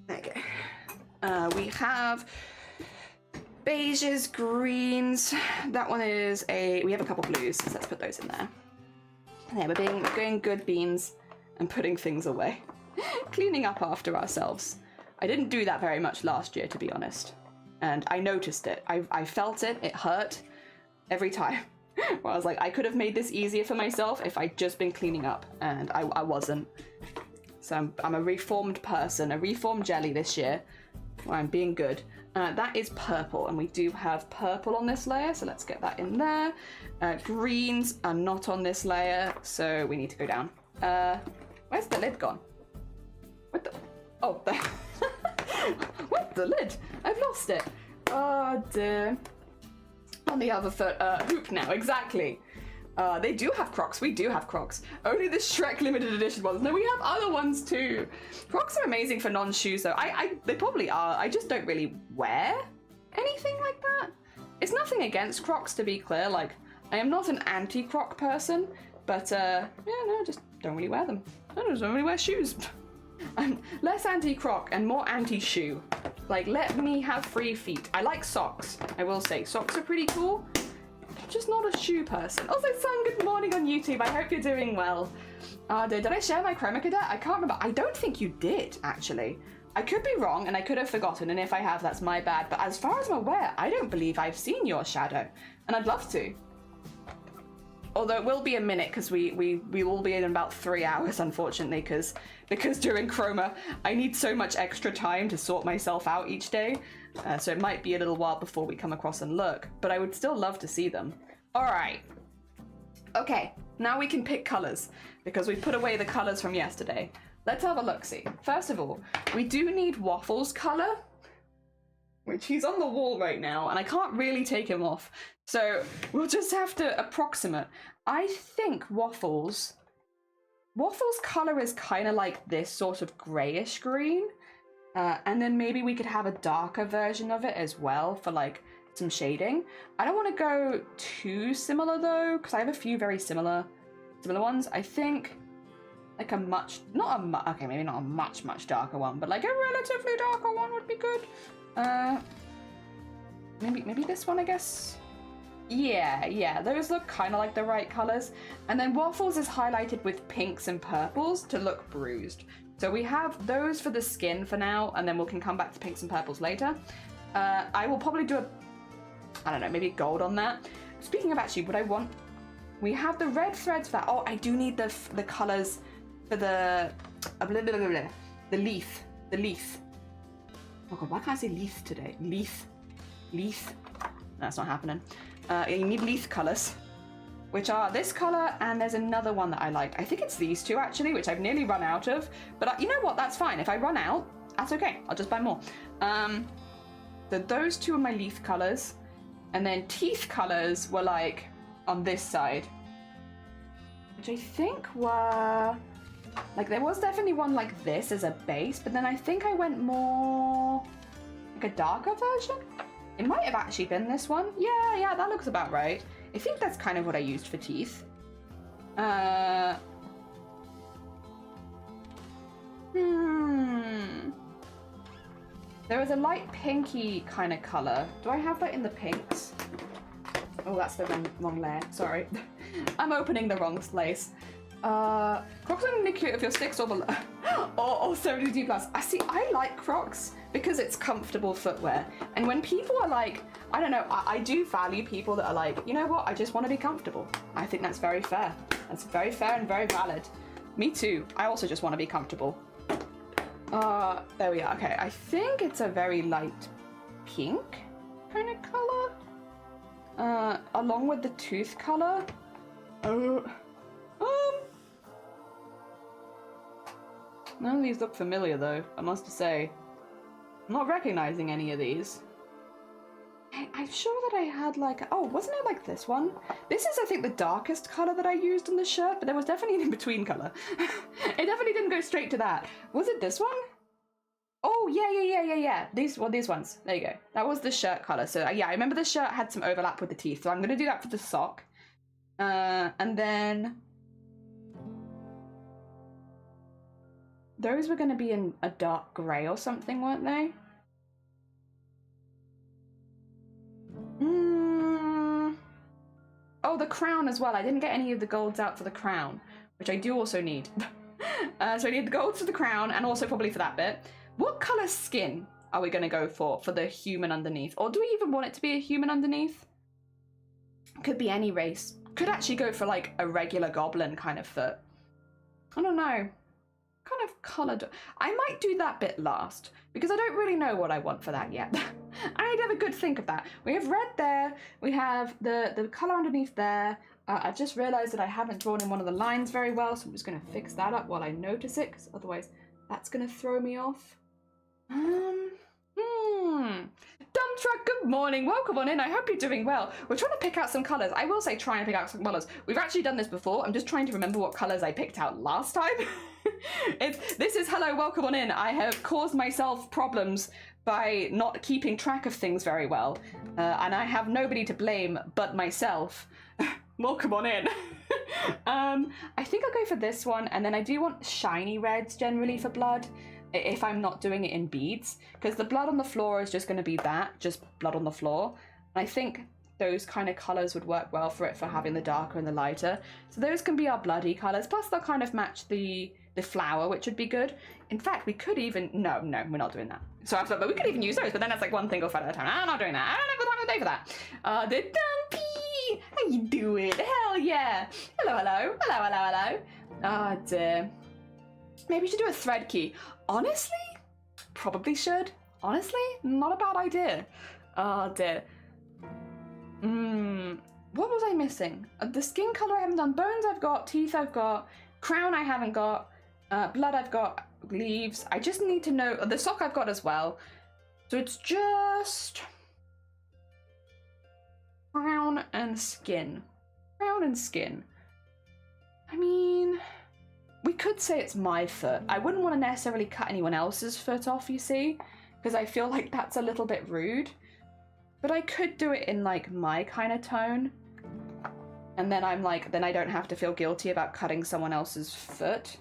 There we go. We have beiges, greens. That one is we have a couple blues, so let's put those in there. Yeah, we're going good beans and putting things away. Cleaning up after ourselves. I didn't do that very much last year, to be honest. And I noticed it. I felt it. It hurt every time. Where I was like, I could have made this easier for myself if I'd just been cleaning up, and I wasn't. So I'm a reformed person, a reformed jelly this year, where I'm being good. That is purple, and we do have purple on this layer, so let's get that in there. Greens are not on this layer, so we need to go down. Where's the lid gone? What the? Oh, there. What the lid? I've lost it. Oh dear. On the other foot, hoop now, exactly. They do have Crocs. We do have Crocs. Only the Shrek limited edition ones. No, we have other ones too. Crocs are amazing for non-shoes though. They probably are. I just don't really wear anything like that. It's nothing against Crocs, to be clear. Like, I am not an anti-Croc person, but yeah, no, I just don't really wear them. I just don't really wear shoes. I'm less anti-Croc and more anti-shoe. Like, let me have free feet. I like socks, I will say. Socks are pretty cool. Just not a shoe person. Also, Sun, good morning on YouTube. I hope you're doing well. Did I share my chroma cadet? I can't remember. I don't think you did, actually. I could be wrong, and I could have forgotten, and if I have, that's my bad. But as far as I'm aware, I don't believe I've seen your shadow, and I'd love to. Although it will be a minute, because we will be in about 3 hours, unfortunately, because during chroma, I need so much extra time to sort myself out each day. So it might be a little while before we come across and look, but I would still love to see them. All right. Okay, now we can pick colors, because we put away the colors from yesterday. Let's have a look-see. First of all, we do need Waffles' color, which he's on the wall right now, and I can't really take him off. So we'll just have to approximate. I think Waffles' color is kind of like this sort of grayish green. And then maybe we could have a darker version of it as well for like some shading. I don't want to go too similar though, because I have a few very similar ones. I think like maybe not a much darker one, but like a relatively darker one would be good. Maybe this one, I guess. Yeah, those look kind of like the right colors. And then Waffles is highlighted with pinks and purples to look bruised. So we have those for the skin for now, and then we can come back to pinks and purples later. I will probably do I don't know, maybe gold on that. Speaking of actually, what I want, we have the red threads for that. Oh, I do need the colors for the leaf. Oh god, why can't I say leaf today? Leaf. That's not happening. You need leaf colors, which are this color, and there's another one that I like. I think it's these two actually, which I've nearly run out of. But you know what? That's fine. If I run out, that's okay. I'll just buy more. Those two are my leaf colors, and then teeth colors were like on this side, which I think were like there was definitely one like this as a base, but then I think I went more like a darker version. It might have actually been this one. Yeah, that looks about right. I think that's kind of what I used for teeth. There was a light pinky kind of color. Do I have that in the pinks? Oh, that's the wrong layer. Sorry. I'm opening the wrong place. Crocs are really cute if you're 6 or below. or 72 plus. I like Crocs because it's comfortable footwear. And when people are like, I don't know, I do value people that are like, you know what, I just want to be comfortable. I think that's very fair. That's very fair and very valid. Me too. I also just want to be comfortable. There we are. Okay, I think it's a very light pink kind of color. Along with the tooth color. None of these look familiar though, I must say. I'm not recognizing any of these. I'm sure that I had like, oh, wasn't it like this one? This is, I think, the darkest color that I used on the shirt, but there was definitely an in-between color. It definitely didn't go straight to that. Was it this one? Oh, yeah. These ones. There you go. That was the shirt color. So yeah, I remember the shirt had some overlap with the teeth, so I'm gonna do that for the sock. And then those were gonna be in a dark gray or something, weren't they? Oh, the crown as well. I didn't get any of the golds out for the crown, which I do also need. So I need the golds for the crown and also probably for that bit. What color skin are we going to go for the human underneath? Or do we even want it to be a human underneath? Could be any race. Could actually go for like a regular goblin kind of foot. I don't know. Kind of color. I might do that bit last because I don't really know what I want for that yet. I need to have a good think of that. We have red there. We have the color underneath there. I've just realized that I haven't drawn in one of the lines very well, so I'm just going to fix that up while I notice it, because otherwise that's going to throw me off. Dump truck, good morning. Welcome on in. I hope you're doing well. We're trying to pick out some colors. I will say try and pick out some colors. We've actually done this before. I'm just trying to remember what colors I picked out last time. This is hello, welcome on in. I have caused myself problems by not keeping track of things very well. And I have nobody to blame but myself. Welcome on in. I think I'll go for this one, and then I do want shiny reds generally for blood if I'm not doing it in beads, because the blood on the floor is just going to be that, just blood on the floor. And I think those kind of colours would work well for it, for having the darker and the lighter. So those can be our bloody colours, plus they'll kind of match the flower, which would be good. In fact, we could even, no, we're not doing that. So I thought, but we could even use those, but then that's like one single photo at a time. I'm not doing that. I don't have the time of the day for that. The dumpy, how you doing? Hell yeah. Hello. Oh dear. Maybe we should do a thread key. Honestly, probably should. Honestly, not a bad idea. Oh dear. What was I missing? The skin color I haven't done. Bones I've got. Teeth I've got. Crown I haven't got. Blood I've got. Leaves. I just need to know. The sock I've got as well. So it's just crown and skin. Crown and skin. I mean, we could say it's my foot. I wouldn't want to necessarily cut anyone else's foot off, you see, because I feel like that's a little bit rude. But I could do it in like my kind of tone. And then I'm like, then I don't have to feel guilty about cutting someone else's foot.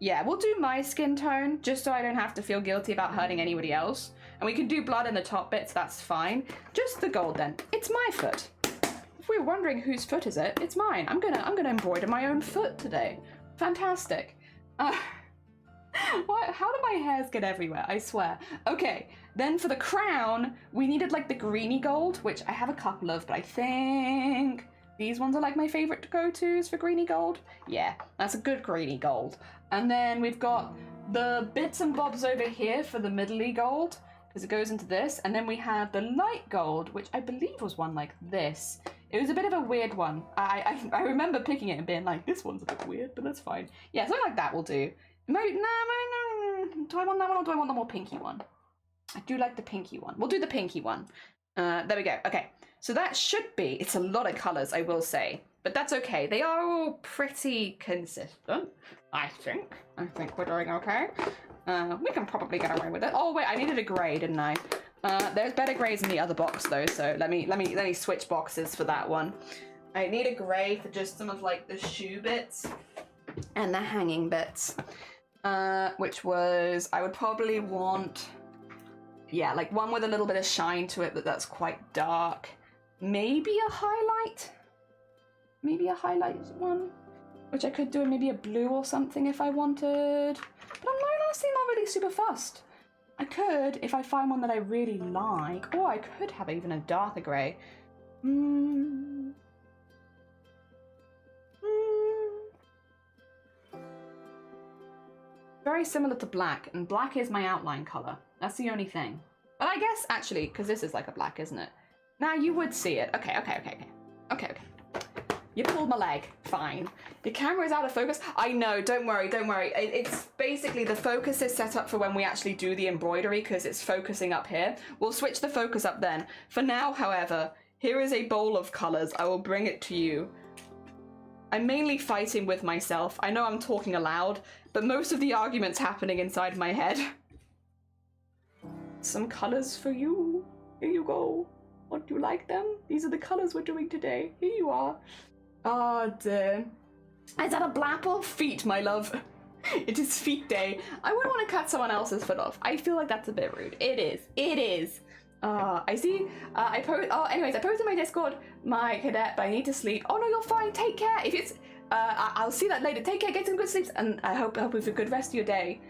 Yeah, we'll do my skin tone, just so I don't have to feel guilty about hurting anybody else. And we can do blood in the top bits, that's fine. Just the gold then. It's my foot. If we were wondering whose foot is it, it's mine. I'm gonna embroider my own foot today. Fantastic. What? How do my hairs get everywhere? I swear. Okay, then for the crown, we needed like the greeny gold, which I have a couple of, but I think these ones are like my favorite go-tos for greeny gold. Yeah, that's a good greeny gold. And then we've got the bits and bobs over here for the middly gold, because it goes into this. And then we have the light gold, which I believe was one like this. It was a bit of a weird one. I remember picking it and being like, this one's a bit weird, but that's fine. Yeah, something like that will do. No. Do I want that one or do I want the more pinky one? I do like the pinky one. We'll do the pinky one. There we go. Okay, so that should be, it's a lot of colours, I will say, but that's okay. They are all pretty consistent, I think. I think we're doing okay. We can probably get away with it. Oh wait, I needed a grey, didn't I? There's better greys in the other box though, so let me switch boxes for that one. I need a grey for just some of like the shoe bits and the hanging bits. Which was, I would probably want, yeah, like one with a little bit of shine to it, but that's quite dark. Maybe a highlight? Maybe a highlight one? Which I could do maybe a blue or something if I wanted. But I'm honestly not really super fussed. I could, if I find one that I really like, or I could have even a darker grey. Very similar to black, and black is my outline colour. That's the only thing. But I guess, actually, because this is like a black, isn't it? Now you would see it. Okay. You pulled my leg. Fine. The camera is out of focus. I know, don't worry. It's basically the focus is set up for when we actually do the embroidery, because it's focusing up here. We'll switch the focus up then. For now, however, here is a bowl of colours. I will bring it to you. I'm mainly fighting with myself. I know I'm talking aloud, but most of the argument's happening inside my head. Some colours for you. Here you go. What, do you like them? These are the colours we're doing today. Here you are. Oh dear. Is that a blapple? Feet, my love. It is feet day. I wouldn't want to cut someone else's foot off. I feel like that's a bit rude. It is. I see. Anyways, I posted in my Discord, my cadet, but I need to sleep. Oh no, you're fine. Take care. If it's, I'll see that later. Take care. Get some good sleep, and I hope you have a good rest of your day.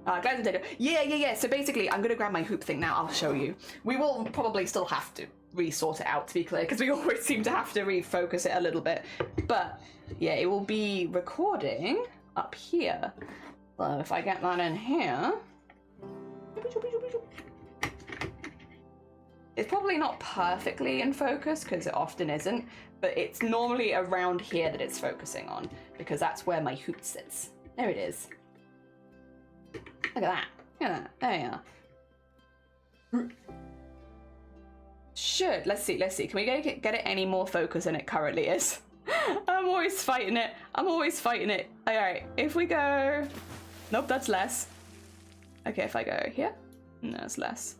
Guys, yeah. So basically, I'm gonna grab my hoop thing now. I'll show you. We will probably still have to re-sort it out, to be clear, because we always seem to have to refocus it a little bit. But yeah, it will be recording up here. So if I get that in here. It's probably not perfectly in focus, because it often isn't, but it's normally around here that it's focusing on, because that's where my hoop sits. There it is. Look at that. There you are. Should. Let's see. Can we get it any more focus than it currently is? I'm always fighting it. Alright, if we go... Nope, that's less. Okay, if I go here? No, it's less.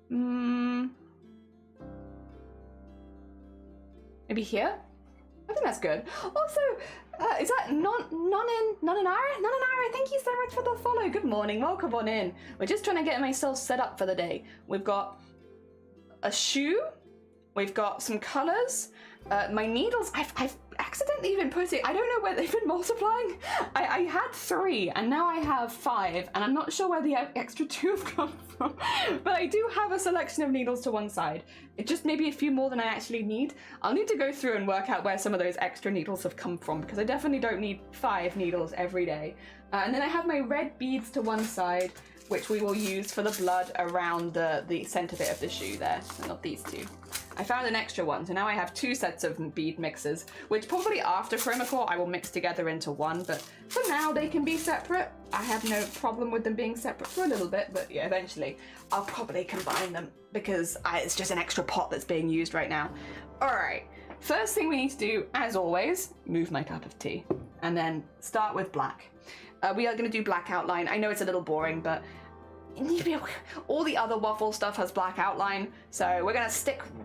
Maybe here? I think that's good. Also, is that Nonanara? Thank you so much for the follow. Good morning, welcome on in. We're just trying to get myself set up for the day. We've got a shoe, we've got some colours, my needles, I've accidentally been putting, I don't know where they've been multiplying. I had 3 and now I have 5, and I'm not sure where the extra 2 have come from, but I do have a selection of needles to one side. It just maybe a few more than I actually need. I'll need to go through and work out where some of those extra needles have come from, because I definitely don't need 5 needles every day. And then I have my red beads to one side, which we will use for the blood around the centre bit of the shoe there, and not these 2. I found an extra one, so now I have 2 sets of bead mixes, which probably after Chromacore I will mix together into one, but for now they can be separate. I have no problem with them being separate for a little bit, but yeah, eventually I'll probably combine them, because it's just an extra pot that's being used right now. Alright, first thing we need to do, as always, move my cup of tea, and then start with black. We are going to do black outline. I know it's a little boring, but all the other waffle stuff has black outline, so we're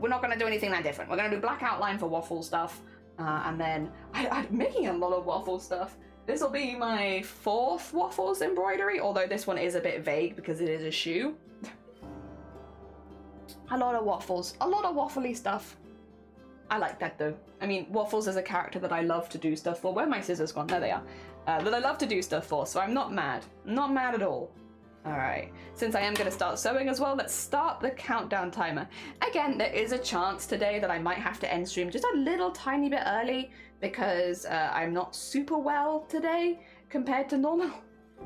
not going to do anything that different. We're going to do black outline for waffle stuff, and then I'm making a lot of waffle stuff. This will be my 4th waffles embroidery, although this one is a bit vague because it is a shoe. A lot of waffles, a lot of waffly stuff. I like that though. I mean, Waffles is a character that I love to do stuff for. Where are my scissors gone? There they are. That I love to do stuff for, so I'm not mad. Not mad at all. Alright, since I am going to start sewing as well, let's start the countdown timer. Again, there is a chance today that I might have to end stream just a little tiny bit early because I'm not super well today compared to normal.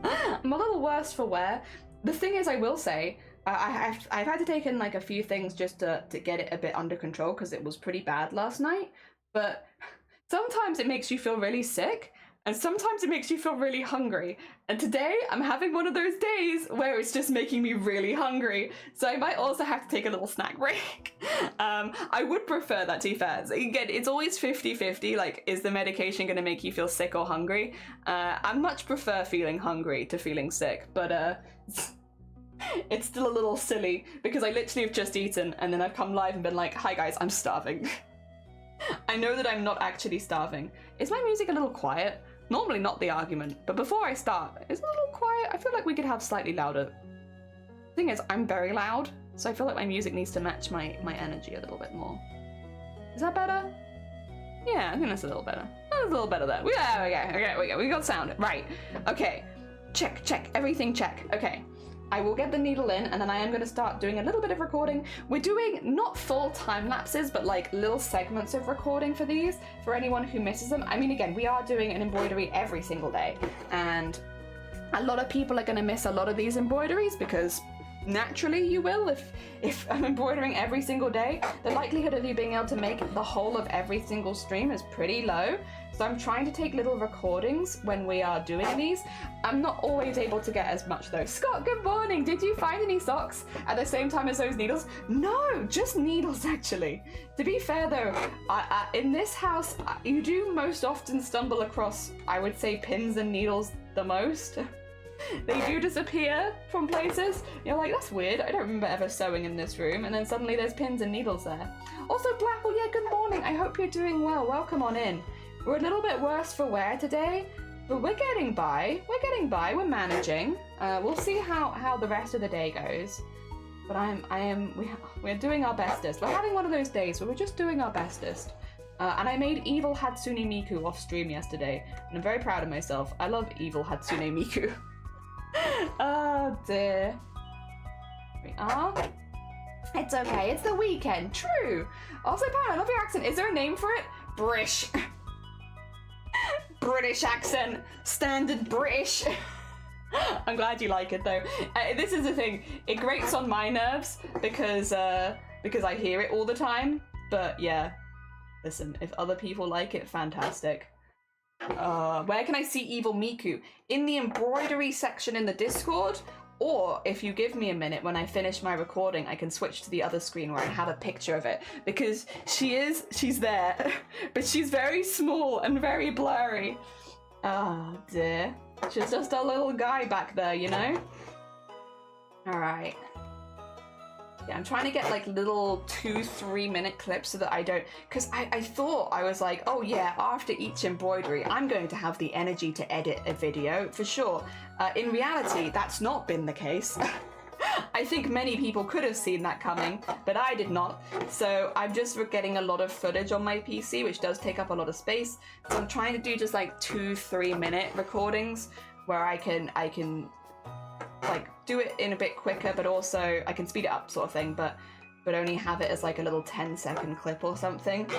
I'm a little worse for wear. The thing is, I will say, I've had to take in like a few things just to get it a bit under control because it was pretty bad last night. But sometimes it makes you feel really sick and sometimes it makes you feel really hungry. And today I'm having one of those days where it's just making me really hungry. So I might also have to take a little snack break. I would prefer that, to be fair. So again, it's always 50-50, like, is the medication going to make you feel sick or hungry? I much prefer feeling hungry to feeling sick, but it's still a little silly because I literally have just eaten and then I've come live and been like, hi guys, I'm starving. I know that I'm not actually starving. Is my music a little quiet? Normally not the argument, but before I start, is it a little quiet? I feel like we could have slightly louder. The thing is, I'm very loud, so I feel like my music needs to match my energy a little bit more. Is that better? Yeah, I think that's a little better. That's a little better there. Yeah, okay, we got sound. Right, okay. Check, everything check. Okay. I will get the needle in and then I am going to start doing a little bit of recording. We're doing not full time lapses, but like little segments of recording for these, for anyone who misses them. I mean, again, we are doing an embroidery every single day and a lot of people are going to miss a lot of these embroideries because naturally you will. If I'm embroidering every single day, the likelihood of you being able to make the whole of every single stream is pretty low. So I'm trying to take little recordings when we are doing these. I'm not always able to get as much though. Scott, good morning. Did you find any socks at the same time as those needles? No, just needles actually. To be fair though, in this house, you do most often stumble across, I would say, pins and needles the most. They do disappear from places. You're like, that's weird. I don't remember ever sewing in this room. And then suddenly there's pins and needles there. Also, Blapple, yeah, good morning. I hope you're doing well. Welcome on in. We're a little bit worse for wear today, but we're getting by. We're managing. We'll see how the rest of the day goes. But we're doing our bestest. We're having one of those days where we're just doing our bestest. And I made Evil Hatsune Miku off stream yesterday, and I'm very proud of myself. I love Evil Hatsune Miku. Oh dear. We are. It's okay. It's the weekend. True. Also, Pam, I love your accent. Is there a name for it? British. British accent. Standard British. I'm glad you like it though. This is the thing. It grates on my nerves because I hear it all the time. But yeah, listen. If other people like it, fantastic. Where can I see Evil Miku? In the embroidery section in the Discord, or if you give me a minute when I finish my recording, I can switch to the other screen where I have a picture of it, because she's there, but she's very small and very blurry. Oh dear. She's just a little guy back there, you know? Alright. Yeah, I'm trying to get like little 2-3 minute clips so that I don't, because I thought, I was like, oh yeah, after each embroidery I'm going to have the energy to edit a video for sure. In reality, that's not been the case. I think many people could have seen that coming, but I did not. So I'm just getting a lot of footage on my PC, which does take up a lot of space. So I'm trying to do just like 2-3 minute recordings where I can like do it in a bit quicker, but also I can speed it up sort of thing, but only have it as like a little 10-second clip or something.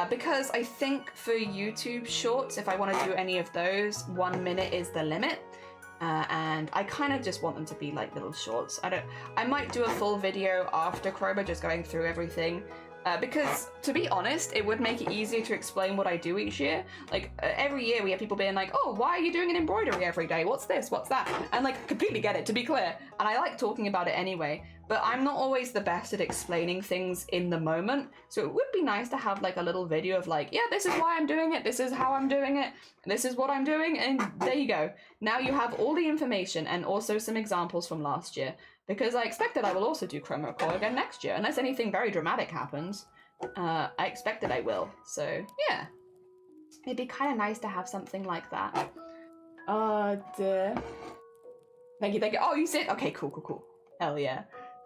Because I think for YouTube shorts, if I want to do any of those, 1 minute is the limit. And I kind of just want them to be like little shorts. I might do a full video after Krober just going through everything. Because, to be honest, it would make it easier to explain what I do each year. Like, every year we have people being like, oh, why are you doing an embroidery every day? What's this? What's that? And, like, completely get it, to be clear. And I like talking about it anyway. But I'm not always the best at explaining things in the moment. So it would be nice to have, like, a little video of, like, yeah, this is why I'm doing it. This is how I'm doing it. This is what I'm doing. And there you go. Now you have all the information and also some examples from last year. Because I expect that I will also do Chroma Core again next year, unless anything very dramatic happens. I expect that I will. So, yeah. It'd be kind of nice to have something like that. Oh dear. Thank you, thank you. Oh, you said, okay, cool, cool, cool. Hell yeah.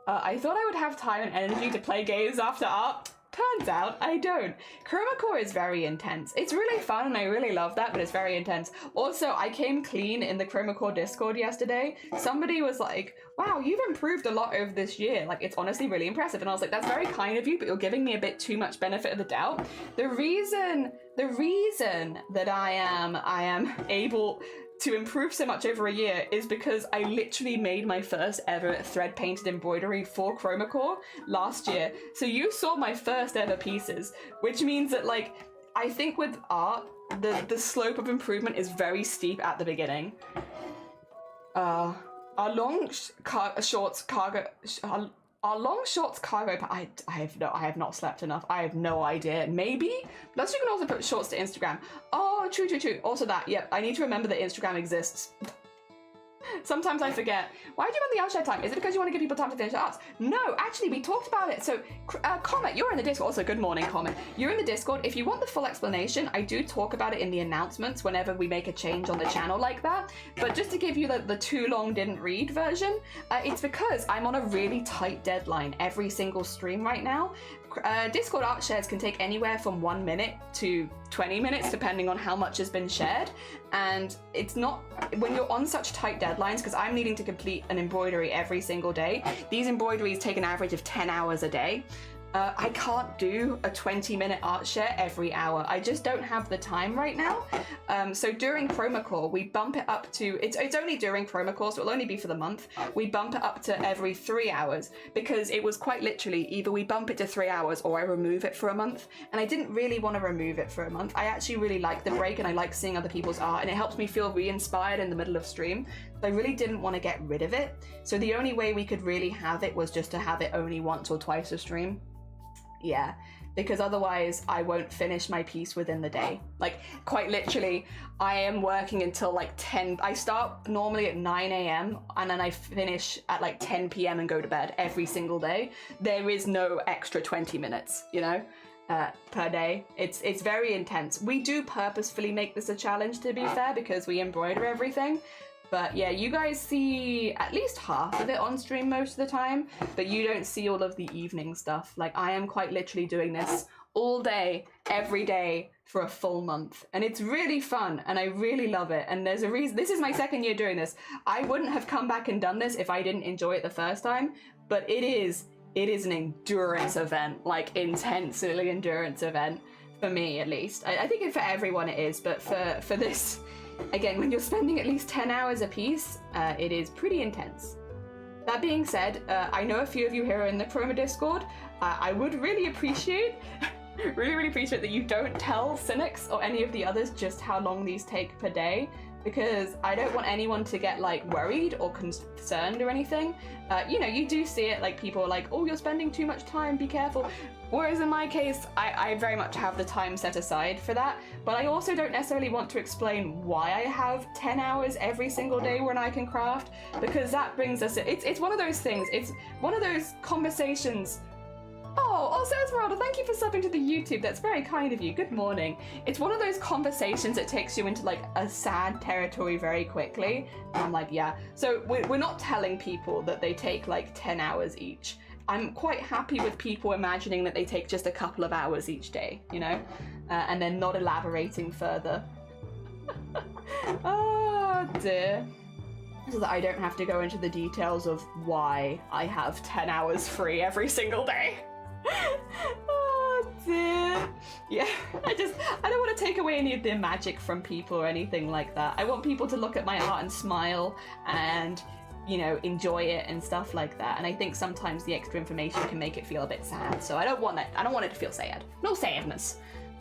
I thought I would have time and energy to play games after art. Turns out I don't. Chroma Core is very intense. It's really fun and I really love that, but it's very intense. Also, I came clean in the Chroma Core Discord yesterday. Somebody was like, wow, you've improved a lot over this year. Like, it's honestly really impressive. And I was like, that's very kind of you, but you're giving me a bit too much benefit of the doubt. The reason that I am able to improve so much over a year is because I literally made my first ever thread painted embroidery for Chroma Core last year. So you saw my first ever pieces, which means that, like, I think with art, the slope of improvement is very steep at the beginning. Our long shorts cargo I have not slept enough. I have no idea. Maybe? Plus you can also put shorts to Instagram. Oh, true. Also that, yep, I need to remember that Instagram exists. Sometimes I forget. Why do you want the art share time? Is it because you want to give people time to finish arts? No, actually, we talked about it. So, Comet, you're in the Discord. Also, good morning, Comet. You're in the Discord. If you want the full explanation, I do talk about it in the announcements whenever we make a change on the channel like that. But just to give you the too long didn't read version, it's because I'm on a really tight deadline every single stream right now. Discord art shares can take anywhere from 1 minute to 20 minutes depending on how much has been shared, and it's not when you're on such tight deadlines, because I'm needing to complete an embroidery every single day. These embroideries take an average of 10 hours a day. I can't do a 20-minute art share every hour. I just don't have the time right now. So during Chroma Core, we bump it up to, it's only during Chroma Core, so it'll only be for the month. We bump it up to every 3 hours because it was quite literally either we bump it to 3 hours or I remove it for a month. And I didn't really want to remove it for a month. I actually really like the break and I like seeing other people's art, and it helps me feel re-inspired in the middle of stream. So I really didn't want to get rid of it. So the only way we could really have it was just to have it only once or twice a stream. Yeah, because otherwise I won't finish my piece within the day. Like, quite literally, I am working until like 10. I start normally at 9 a.m. and then I finish at like 10 p.m. and go to bed every single day. There is no extra 20 minutes, you know, per day. It's very intense. We do purposefully make this a challenge, to be fair, because we embroider everything. But yeah, you guys see at least half of it on stream most of the time, but you don't see all of the evening stuff. Like, I am quite literally doing this all day, every day for a full month. And it's really fun and I really love it. And there's a reason, this is my second year doing this. I wouldn't have come back and done this if I didn't enjoy it the first time, but it is an endurance event, like intensely endurance event for me at least. I think for everyone it is, but for this, again, when you're spending at least 10 hours a piece, it is pretty intense. That being said, I know a few of you here in the Chroma Discord. I would really appreciate that you don't tell Cynics or any of the others just how long these take per day, because I don't want anyone to get like worried or concerned or anything. You know, you do see it, like people are like, oh, you're spending too much time, be careful. Whereas in my case, I very much have the time set aside for that, but I also don't necessarily want to explain why I have 10 hours every single day when I can craft, because that brings us, it's one of those things, it's one of those conversations. Oh, also Esmeralda, thank you for subbing to the YouTube. That's very kind of you. Good morning. It's one of those conversations that takes you into like a sad territory very quickly. And I'm like, yeah. So we're not telling people that they take like 10 hours each. I'm quite happy with people imagining that they take just a couple of hours each day, you know, and then not elaborating further. Oh dear. So that I don't have to go into the details of why I have 10 hours free every single day. Oh dear. Yeah, I don't want to take away any of the magic from people or anything like that. I want people to look at my art and smile and, you know, enjoy it and stuff like that. And I think sometimes the extra information can make it feel a bit sad. So I don't want it to feel sad. No sadness.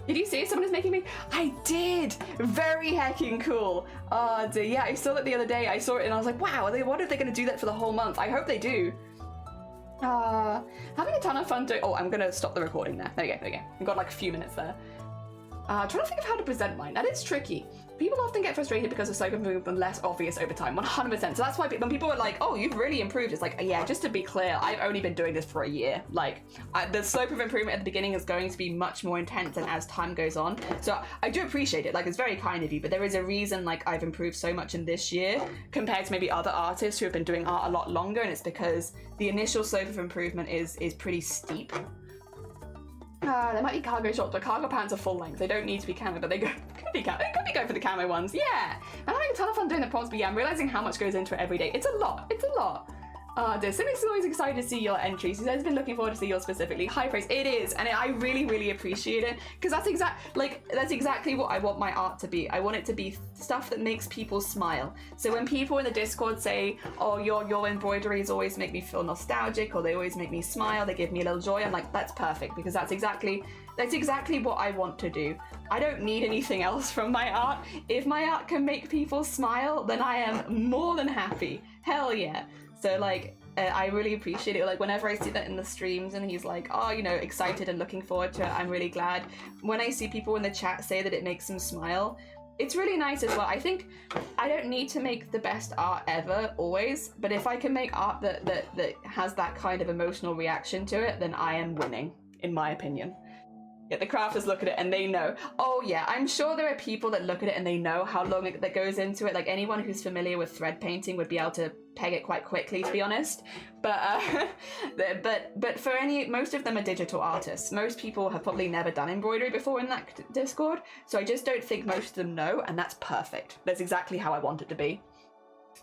Did you see someone is making me? I did! Very heckin' cool. Oh dear, yeah, I saw that the other day. I saw it and I was like, wow, what if they're gonna do that for the whole month? I hope they do. Having a ton of fun doing, oh, I'm gonna stop the recording there. There you go. We've got like a few minutes there. Trying to think of how to present mine. That is tricky. people often get frustrated because the slope of movement less obvious over time, 100%. So that's why when people are like, oh, you've really improved, it's like, yeah, just to be clear, I've only been doing this for a year. Like, the slope of improvement at the beginning is going to be much more intense than as time goes on. So I do appreciate it, like, it's very kind of you, but there is a reason, like, I've improved so much in this year compared to maybe other artists who have been doing art a lot longer, and it's because the initial slope of improvement is pretty steep. There might be cargo shorts, but cargo pants are full length. They don't need to be camo, but they could be going for the camo ones. Yeah, I'm having a ton of fun doing the prompts, but yeah, I'm realizing how much goes into it every day. It's a lot. It's a lot. Cynic's always excited to see your entries. He says he's been looking forward to see yours specifically. High praise. It is, and I really, really appreciate it because that's exactly what I want my art to be. I want it to be stuff that makes people smile. So when people in the Discord say, "Oh, your embroideries always make me feel nostalgic," or "They always make me smile," "They give me a little joy," I'm like, that's perfect because that's exactly what I want to do. I don't need anything else from my art. If my art can make people smile, then I am more than happy. Hell yeah. So like, I really appreciate it. Like whenever I see that in the streams and he's like, oh, you know, excited and looking forward to it, I'm really glad. When I see people in the chat say that it makes them smile, it's really nice as well. I think I don't need to make the best art ever, always, but if I can make art that has that kind of emotional reaction to it, then I am winning, in my opinion. Yeah, the crafters look at it and they know. Oh yeah, I'm sure there are people that look at it and they know how long that goes into it. Like anyone who's familiar with thread painting would be able to peg it quite quickly, to be honest. But for most of them are digital artists. Most people have probably never done embroidery before in that Discord, so I just don't think most of them know, and that's perfect. That's exactly how I want it to be.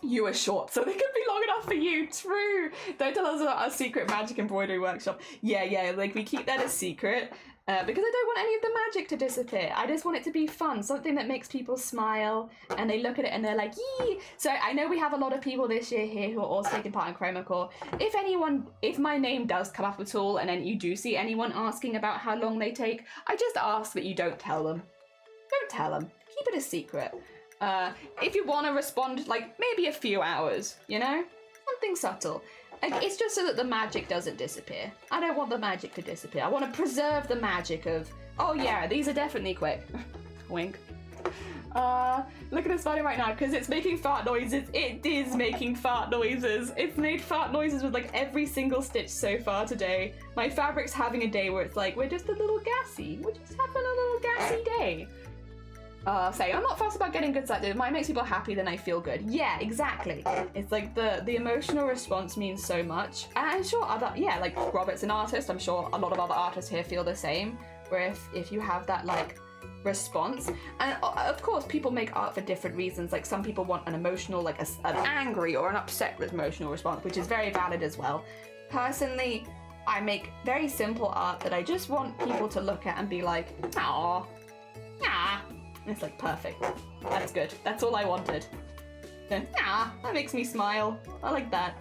You are short, so they could be long enough for you. True. Don't tell us about our secret magic embroidery workshop. Yeah, like we keep that a secret. Because I don't want any of the magic to disappear. I just want it to be fun, something that makes people smile, and they look at it and they're like, yee! So I know we have a lot of people this year here who are also taking part in Chroma Core. If my name does come up at all, and then you do see anyone asking about how long they take, I just ask that you don't tell them. Don't tell them. Keep it a secret. If you want to respond, like, maybe a few hours, you know? Something subtle. Like, it's just so that the magic doesn't disappear. I don't want the magic to disappear. I want to preserve the magic of, oh yeah, these are definitely quick. Wink. Look at this photo right now, because it's making fart noises. It is making fart noises. It's made fart noises with like every single stitch so far today. My fabric's having a day where it's like, we're just a little gassy. We're just having a little gassy day. Say, I'm not fussed about getting good at it. If mine makes people happy, then I feel good. Yeah, exactly. It's like the emotional response means so much. And I'm sure like Robert's an artist. I'm sure a lot of other artists here feel the same. Where if you have that like response, and of course people make art for different reasons. Like some people want an emotional, like an angry or an upset emotional response, which is very valid as well. Personally, I make very simple art that I just want people to look at and be like, aw, yeah. It's like, perfect. That's good. That's all I wanted. Then, that makes me smile. I like that.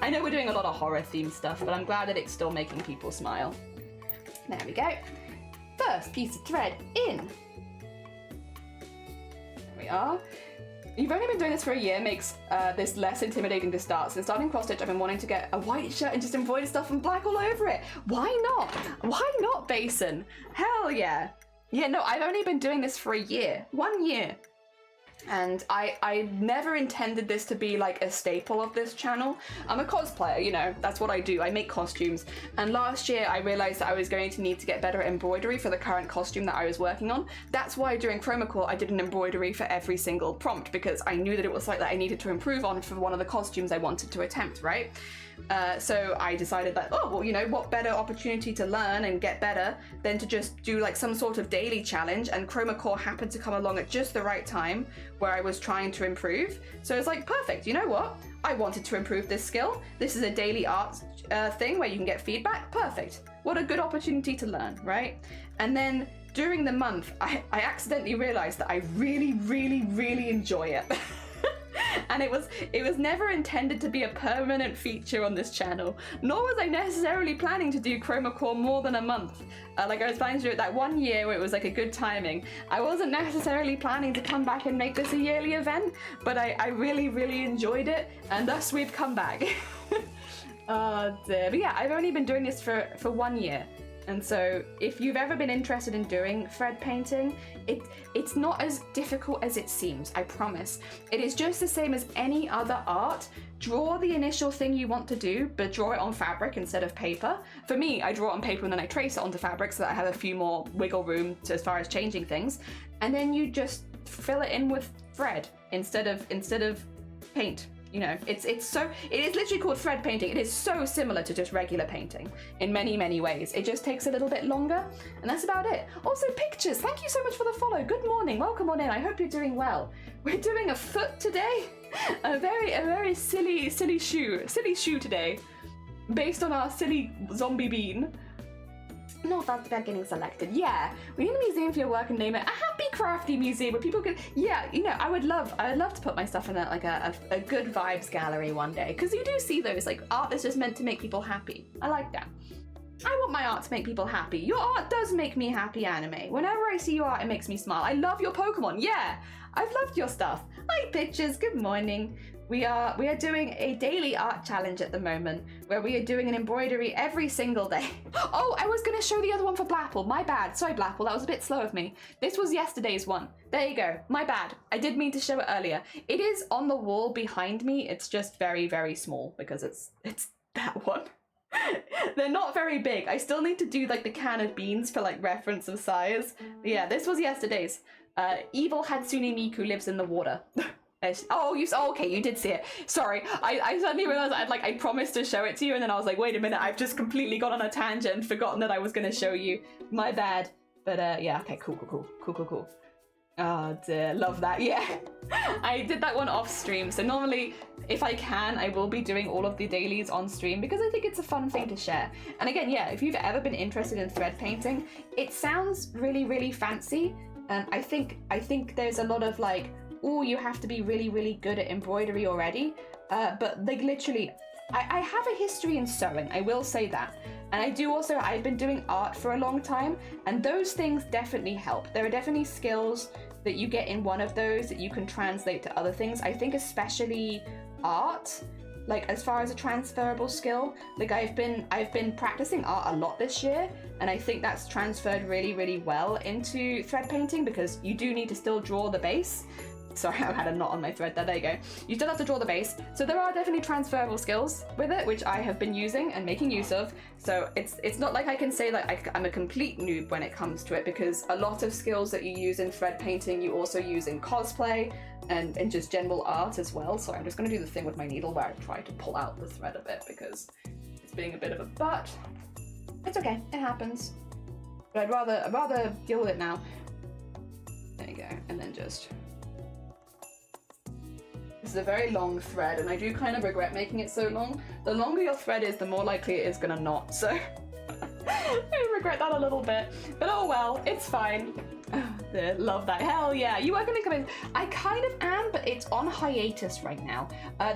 I know we're doing a lot of horror themed stuff, but I'm glad that it's still making people smile. There we go. First piece of thread in. There we are. You've only been doing this for a year, makes this less intimidating to start. Since starting cross stitch, I've been wanting to get a white shirt and just embroider stuff in black all over it. Why not? Why not, Basin? Hell yeah. Yeah, no, I've only been doing this for a year. 1 year. And I never intended this to be like a staple of this channel. I'm a cosplayer, you know, that's what I do. I make costumes. And last year I realized that I was going to need to get better at embroidery for the current costume that I was working on. That's why during Chroma Core I did an embroidery for every single prompt, because I knew that it was like that I needed to improve on for one of the costumes I wanted to attempt, right? So I decided that, oh, well, you know, what better opportunity to learn and get better than to just do like some sort of daily challenge, and Chroma Core happened to come along at just the right time where I was trying to improve. So it's like, perfect, you know what? I wanted to improve this skill. This is a daily art thing where you can get feedback. Perfect. What a good opportunity to learn, right? And then during the month, I accidentally realized that I really, really, really enjoy it. And it was never intended to be a permanent feature on this channel, nor was I necessarily planning to do Chroma Core more than a month. Like I was planning to do it that 1 year where it was like a good timing. I wasn't necessarily planning to come back and make this a yearly event, but I really, really enjoyed it, and thus we've come back. Oh dear. But yeah, I've only been doing this for 1 year. And so if you've ever been interested in doing thread painting, it's not as difficult as it seems, I promise. It is just the same as any other art. Draw the initial thing you want to do, but draw it on fabric instead of paper. For me, I draw it on paper and then I trace it onto fabric so that I have a few more wiggle room as far as changing things. And then you just fill it in with thread instead of paint. You know, it is literally called thread painting. It is so similar to just regular painting in many, many ways. It just takes a little bit longer, and that's about it. Also, pictures. Thank you so much for the follow. Good morning. Welcome on in. I hope you're doing well. We're doing a foot today. A very silly shoe today, based on our silly zombie bean. Not that they're getting selected. Yeah, we need a museum for your work and name it a happy crafty museum where people can. Yeah, you know, I would love to put my stuff in a good vibes gallery one day, because you do see those, like, art is just meant to make people happy. I like that. I want my art to make people happy. Your art does make me happy, anime. Whenever I see your art, it makes me smile. I love your Pokemon. Yeah, I've loved your stuff. Hi, pictures. Good morning. We are doing a daily art challenge at the moment, where we are doing an embroidery every single day. Oh, I was going to show the other one for Blapple. My bad. Sorry, Blapple. That was a bit slow of me. This was yesterday's one. There you go. My bad. I did mean to show it earlier. It is on the wall behind me. It's just very, very small because it's that one. They're not very big. I still need to do like the can of beans for like reference of size. Yeah, this was yesterday's. Evil Hatsune Miku lives in the water. Okay, you did see it. Sorry, I suddenly realized I promised to show it to you, and then I was like, wait a minute, I've just completely gone on a tangent and forgotten that I was going to show you. My bad. But yeah, okay, cool. Oh dear, love that. Yeah, I did that one off stream. So normally, if I can, I will be doing all of the dailies on stream because I think it's a fun thing to share. And again, yeah, if you've ever been interested in thread painting, it sounds really, really fancy. And I think there's a lot of like, oh, you have to be really, really good at embroidery already. But like literally, I have a history in sewing, I will say that. And I've been doing art for a long time, and those things definitely help. There are definitely skills that you get in one of those that you can translate to other things. I think especially art, like as far as a transferable skill, like I've been practicing art a lot this year, and I think that's transferred really, really well into thread painting because you do need to still draw the base. Sorry, I had a knot on my thread there. There you go. You still have to draw the base. So there are definitely transferable skills with it, which I have been using and making use of. So it's not like I can say like I'm a complete noob when it comes to it, because a lot of skills that you use in thread painting, you also use in cosplay and in just general art as well. So I'm just going to do the thing with my needle where I try to pull out the thread a bit because it's being a bit of a butt. It's okay. It happens. But I'd rather deal with it now. There you go. And then just... This is a very long thread, and I do kind of regret making it so long. The longer your thread is, the more likely it is gonna knot, so I regret that a little bit. But oh well, it's fine. Oh, love that. Hell yeah. You are gonna come in. I kind of am, but it's on hiatus right now. I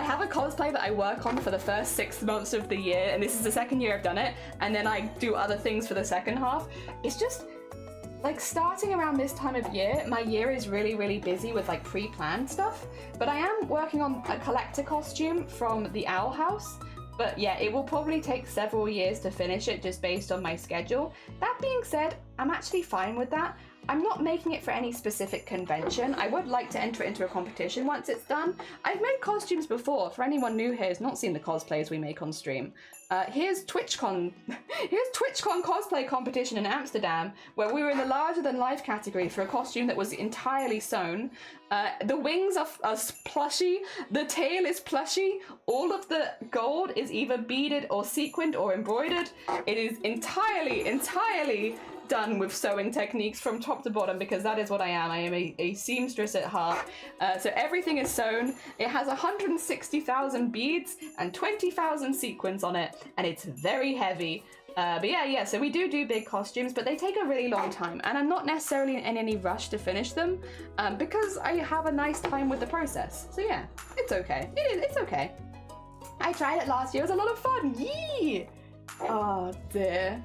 have a cosplay that I work on for the first 6 months of the year, and this is the second year I've done it, and then I do other things for the second half. It's just... like starting around this time of year, my year is really, really busy with like pre-planned stuff, but I am working on a collector costume from the Owl House. But yeah, it will probably take several years to finish it just based on my schedule. That being said, I'm actually fine with that. I'm not making it for any specific convention. I would like to enter it into a competition once it's done. I've made costumes before. For anyone new here who's not seen the cosplays we make on stream, here's TwitchCon. Here's TwitchCon cosplay competition in Amsterdam, where we were in the larger than life category for a costume that was entirely sewn. The wings are plushy, the tail is plushy, all of the gold is either beaded or sequined or embroidered. It is entirely done with sewing techniques from top to bottom, because that is what I am. I am a seamstress at heart. So everything is sewn. It has 160,000 beads and 20,000 sequins on it, and it's very heavy. But yeah, so we do big costumes, but they take a really long time, and I'm not necessarily in any rush to finish them, because I have a nice time with the process. So yeah, it's okay. It's okay. I tried it last year. It was a lot of fun. Yee! Oh dear.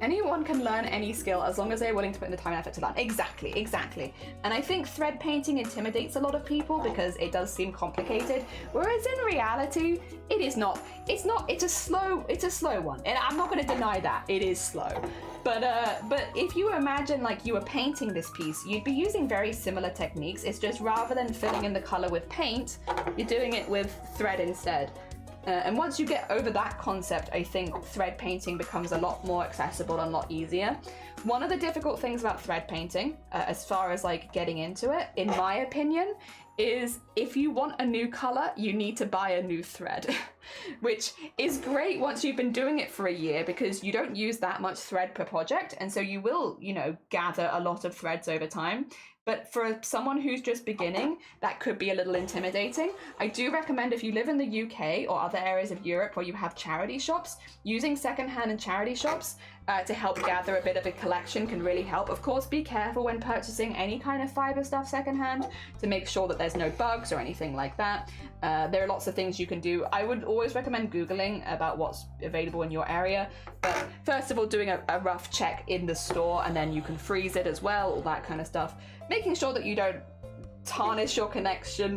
Anyone can learn any skill as long as they're willing to put in the time and effort to learn. Exactly, exactly. And I think thread painting intimidates a lot of people because it does seem complicated, whereas in reality, it is not. It's a slow one. And I'm not going to deny that. It is slow. But if you imagine like you were painting this piece, you'd be using very similar techniques. It's just rather than filling in the color with paint, you're doing it with thread instead. And once you get over that concept, I think thread painting becomes a lot more accessible and a lot easier. One of the difficult things about thread painting, as far as like getting into it, in my opinion, is if you want a new color, you need to buy a new thread, which is great once you've been doing it for a year because you don't use that much thread per project. And so you will, you know, gather a lot of threads over time. But for someone who's just beginning, that could be a little intimidating. I do recommend if you live in the UK or other areas of Europe where you have charity shops, using secondhand and charity shops to help gather a bit of a collection can really help. Of course, be careful when purchasing any kind of fiber stuff secondhand to make sure that there's no bugs or anything like that. There are lots of things you can do. I would always recommend Googling about what's available in your area. But first of all, doing a rough check in the store, and then you can freeze it as well, all that kind of stuff. Making sure that you don't tarnish your collection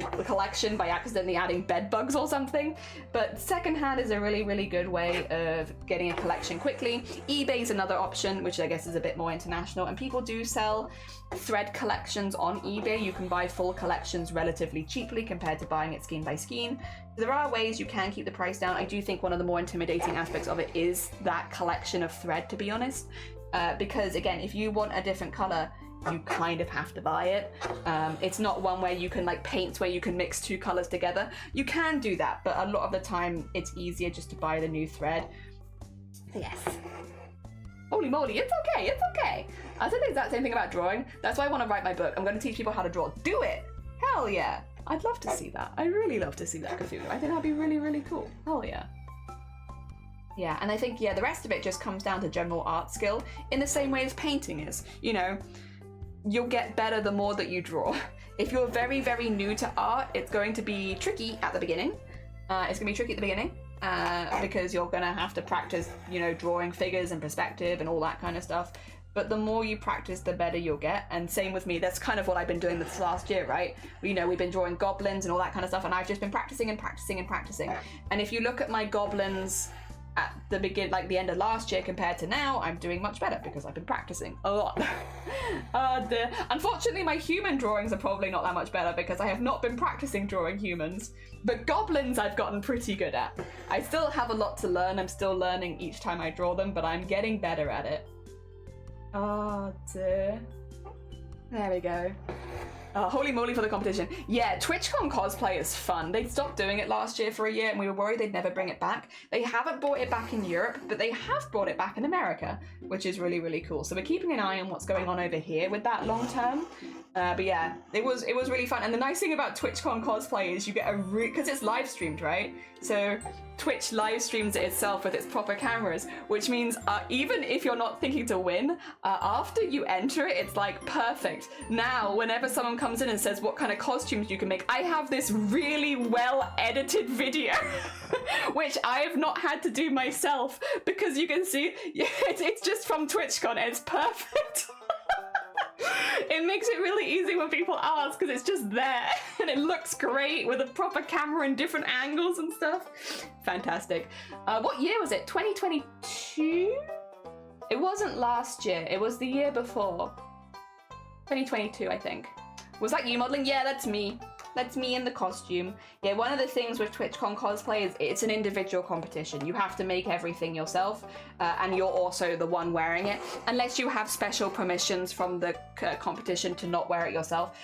by accidentally adding bed bugs or something. But secondhand is a really, really good way of getting a collection quickly. eBay's another option, which I guess is a bit more international, and people do sell thread collections on eBay. You can buy full collections relatively cheaply compared to buying it skein by skein. There are ways you can keep the price down. I do think one of the more intimidating aspects of it is that collection of thread, to be honest, because again, if you want a different color, you kind of have to buy it. It's not one where you can like paint where you can mix two colors together. You can do that, but a lot of the time it's easier just to buy the new thread. Yes. Holy moly, it's okay, it's okay. I said the exact same thing about drawing. That's why I want to write my book. I'm going to teach people how to draw. Do it! Hell yeah. I'd love to see that. I really love to see that, Cthulhu. I think that'd be really, really cool. Hell yeah. Yeah, and I think, yeah, the rest of it just comes down to general art skill in the same way as painting is. You know, you'll get better the more that you draw. If you're very, very new to art, it's going to be tricky at the beginning. Because you're going to have to practice, you know, drawing figures and perspective and all that kind of stuff. But the more you practice, the better you'll get. And same with me. That's kind of what I've been doing this last year, right? You know, we've been drawing goblins and all that kind of stuff, and I've just been practicing and practicing and practicing. And if you look at my goblins at the the end of last year compared to now, I'm doing much better because I've been practicing a lot. Unfortunately, my human drawings are probably not that much better because I have not been practicing drawing humans. But goblins I've gotten pretty good at. I still have a lot to learn. I'm still learning each time I draw them, but I'm getting better at it. Oh dear. There we go. Holy moly for the competition. Yeah, TwitchCon cosplay is fun. They stopped doing it last year for a year and we were worried they'd never bring it back. They haven't brought it back in Europe, but they have brought it back in America, which is really, really cool. So we're keeping an eye on what's going on over here with that long term. But yeah, it was really fun. And the nice thing about TwitchCon cosplay is you get because it's live streamed, right? So Twitch live streams it itself with its proper cameras, which means even if you're not thinking to win, after you enter it, it's like perfect. Now, whenever someone comes in and says what kind of costumes you can make, I have this really well edited video, which I have not had to do myself because you can see it's just from TwitchCon and it's perfect. It makes it really easy when people ask because it's just there and it looks great with a proper camera and different angles and stuff. Fantastic. What year was it? 2022? It wasn't last year. It was the year before. 2022, I think. Was that you modeling? Yeah, that's me. That's me in the costume. Yeah, one of the things with TwitchCon cosplay is it's an individual competition. You have to make everything yourself, and you're also the one wearing it, unless you have special permissions from the competition to not wear it yourself.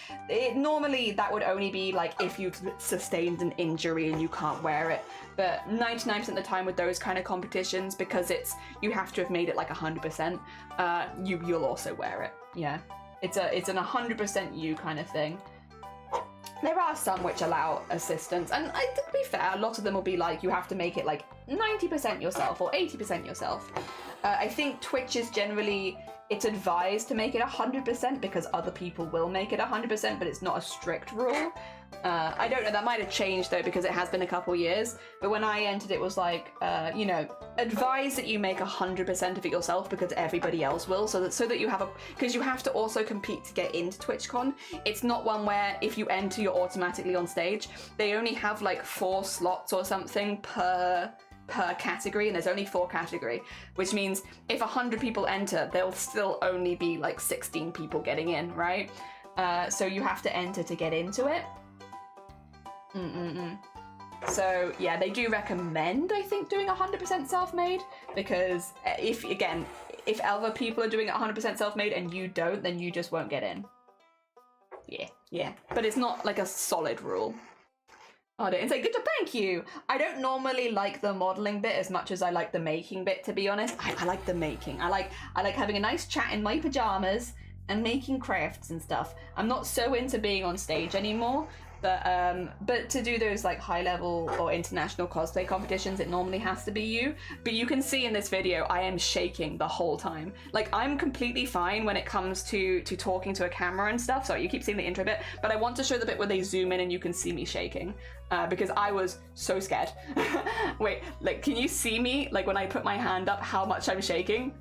Normally, that would only be like if you've sustained an injury and you can't wear it. But 99% of the time with those kind of competitions, because you have to have made it like 100%, you'll also wear it. Yeah, it's an 100% you kind of thing. There are some which allow assistance, and to be fair, a lot of them will be like you have to make it like 90% yourself or 80% yourself. I think Twitch is generally it's advised to make it 100% because other people will make it 100%, but it's not a strict rule. I don't know, that might have changed though because it has been a couple years, but when I entered it was like, you know, advise that you make 100% of it yourself because everybody else will, so that you have a, because you have to also compete to get into TwitchCon. It's not one where if you enter you're automatically on stage. They only have like 4 slots or something per category, and there's only 4 category, which means if 100 people enter, there'll still only be like 16 people getting in, right? So you have to enter to get into it. So yeah, they do recommend, I think, doing 100% self-made, because if other people are doing it 100% self-made and you don't, then you just won't get in. Yeah, but it's not like a solid rule. Oh, it's like, good job, thank you. I don't normally like the modeling bit as much as I like the making bit, to be honest. I like the making. I like having a nice chat in my pajamas and making crafts and stuff. I'm not so into being on stage anymore, but to do those like high level or international cosplay competitions, it normally has to be you. But you can see in this video, I am shaking the whole time. Like, I'm completely fine when it comes to talking to a camera and stuff. Sorry, you keep seeing the intro bit, but I want to show the bit where they zoom in and you can see me shaking. Because I was so scared. Wait, like, can you see me, like, when I put my hand up, how much I'm shaking?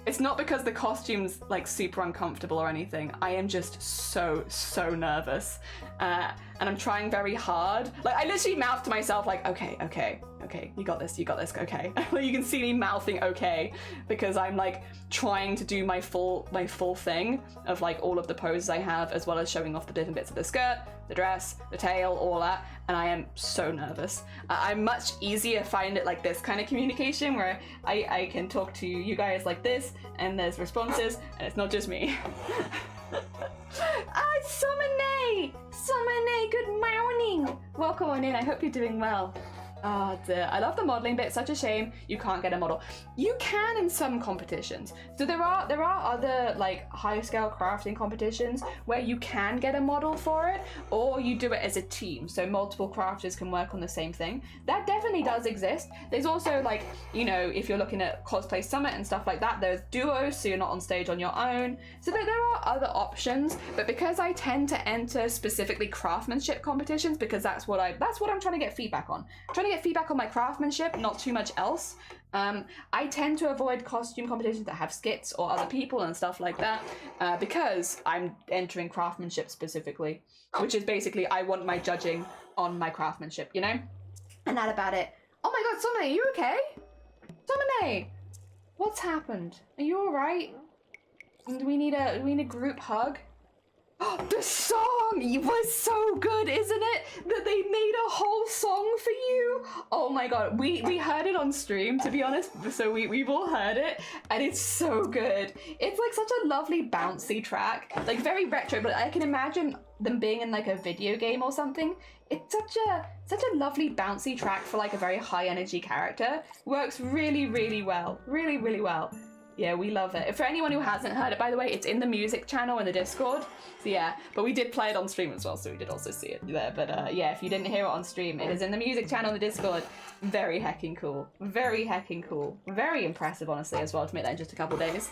It's not because the costume's, like, super uncomfortable or anything. I am just so nervous. And I'm trying very hard. Like, I literally mouthed to myself, like, okay, you got this, okay. You can see me mouthing okay, because I'm, like, trying to do my full thing of, like, all of the poses I have, as well as showing off the different bits of the skirt, the dress, the tail, all that, and I am so nervous. I'm much easier find it like this kind of communication where I can talk to you guys like this, and there's responses, and it's not just me. Summonet, good morning! Welcome on in, I hope you're doing well. Oh dear, I love the modeling bit, such a shame you can't get a model. You can in some competitions. So there are other like high scale crafting competitions where you can get a model for it, or you do it as a team, so multiple crafters can work on the same thing. That definitely does exist. There's also, like, you know, if you're looking at Cosplay Summit and stuff like that, there's duos, so you're not on stage on your own. So there are other options, but because I tend to enter specifically craftsmanship competitions, because that's what I'm trying to get feedback on. I'm trying to get feedback on my craftsmanship, not too much else. I tend to avoid costume competitions that have skits or other people and stuff like that, because I'm entering craftsmanship specifically, which is basically I want my judging on my craftsmanship, you know? And that about it. Oh my god, Summonet, are you okay? Summonet! What's happened? Are you alright? Do we need a group hug? The song was so good, isn't it? That they made a whole song for you. Oh my god, we heard it on stream, to be honest, so we've all heard it, and it's so good. It's like such a lovely bouncy track, like very retro, but I can imagine them being in like a video game or something. It's such a lovely bouncy track for like a very high energy character. Works really well, really well. Yeah, we love it. For anyone who hasn't heard it, by the way, it's in the music channel in the Discord. So yeah, but we did play it on stream as well, so we did also see it there. But yeah, if you didn't hear it on stream, it is in the music channel in the Discord. Very hecking cool. Very hecking cool. Very impressive, honestly, as well, to make that in just a couple days.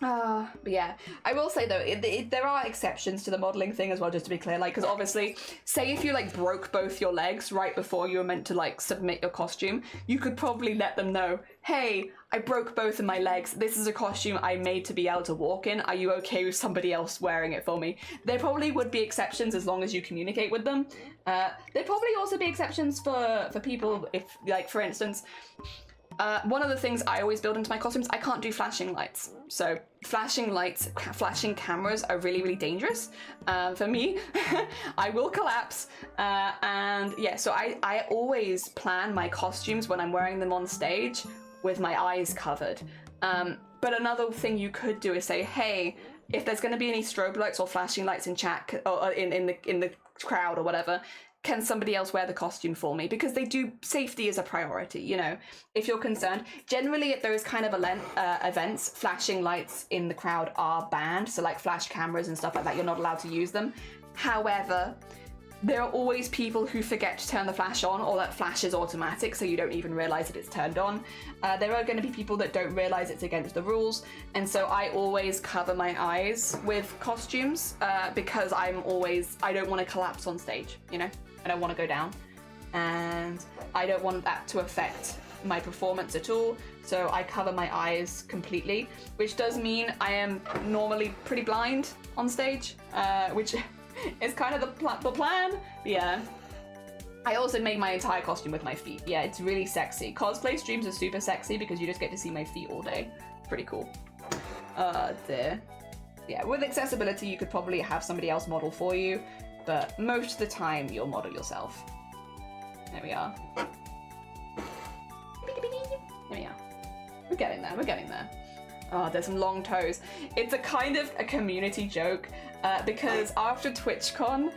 But yeah, I will say though, there are exceptions to the modeling thing as well, just to be clear, like, because obviously, say if you like broke both your legs right before you were meant to like submit your costume, you could probably let them know, hey, I broke both of my legs, this is a costume I made to be able to walk in, are you okay with somebody else wearing it for me? There probably would be exceptions as long as you communicate with them. There'd probably also be exceptions for people if, like, for instance, one of the things I always build into my costumes, I can't do flashing lights. So flashing lights, flashing cameras are really dangerous for me. I will collapse. And yeah, so I always plan my costumes when I'm wearing them on stage with my eyes covered. But another thing you could do is say, hey, if there's going to be any strobe lights or flashing lights in chat or in the crowd or whatever, can somebody else wear the costume for me? Because safety is a priority, you know, if you're concerned. Generally at those kind of events, flashing lights in the crowd are banned. So like flash cameras and stuff like that, you're not allowed to use them. However, there are always people who forget to turn the flash on, or that flash is automatic so you don't even realize that it's turned on. There are going to be people that don't realize it's against the rules, and so I always cover my eyes with costumes because I don't want to collapse on stage, you know? I don't want to go down, and I don't want that to affect my performance at all, so I cover my eyes completely, which does mean I am normally pretty blind on stage, which is kind of the plan. Yeah. I also made my entire costume with my feet. Yeah, it's really sexy. Cosplay streams are super sexy because you just get to see my feet all day. Pretty cool. There. Yeah, with accessibility, you could probably have somebody else model for you, but most of the time, you'll model yourself. There we are. There we are. We're getting there, we're getting there. Oh, there's some long toes. It's a kind of a community joke because after TwitchCon,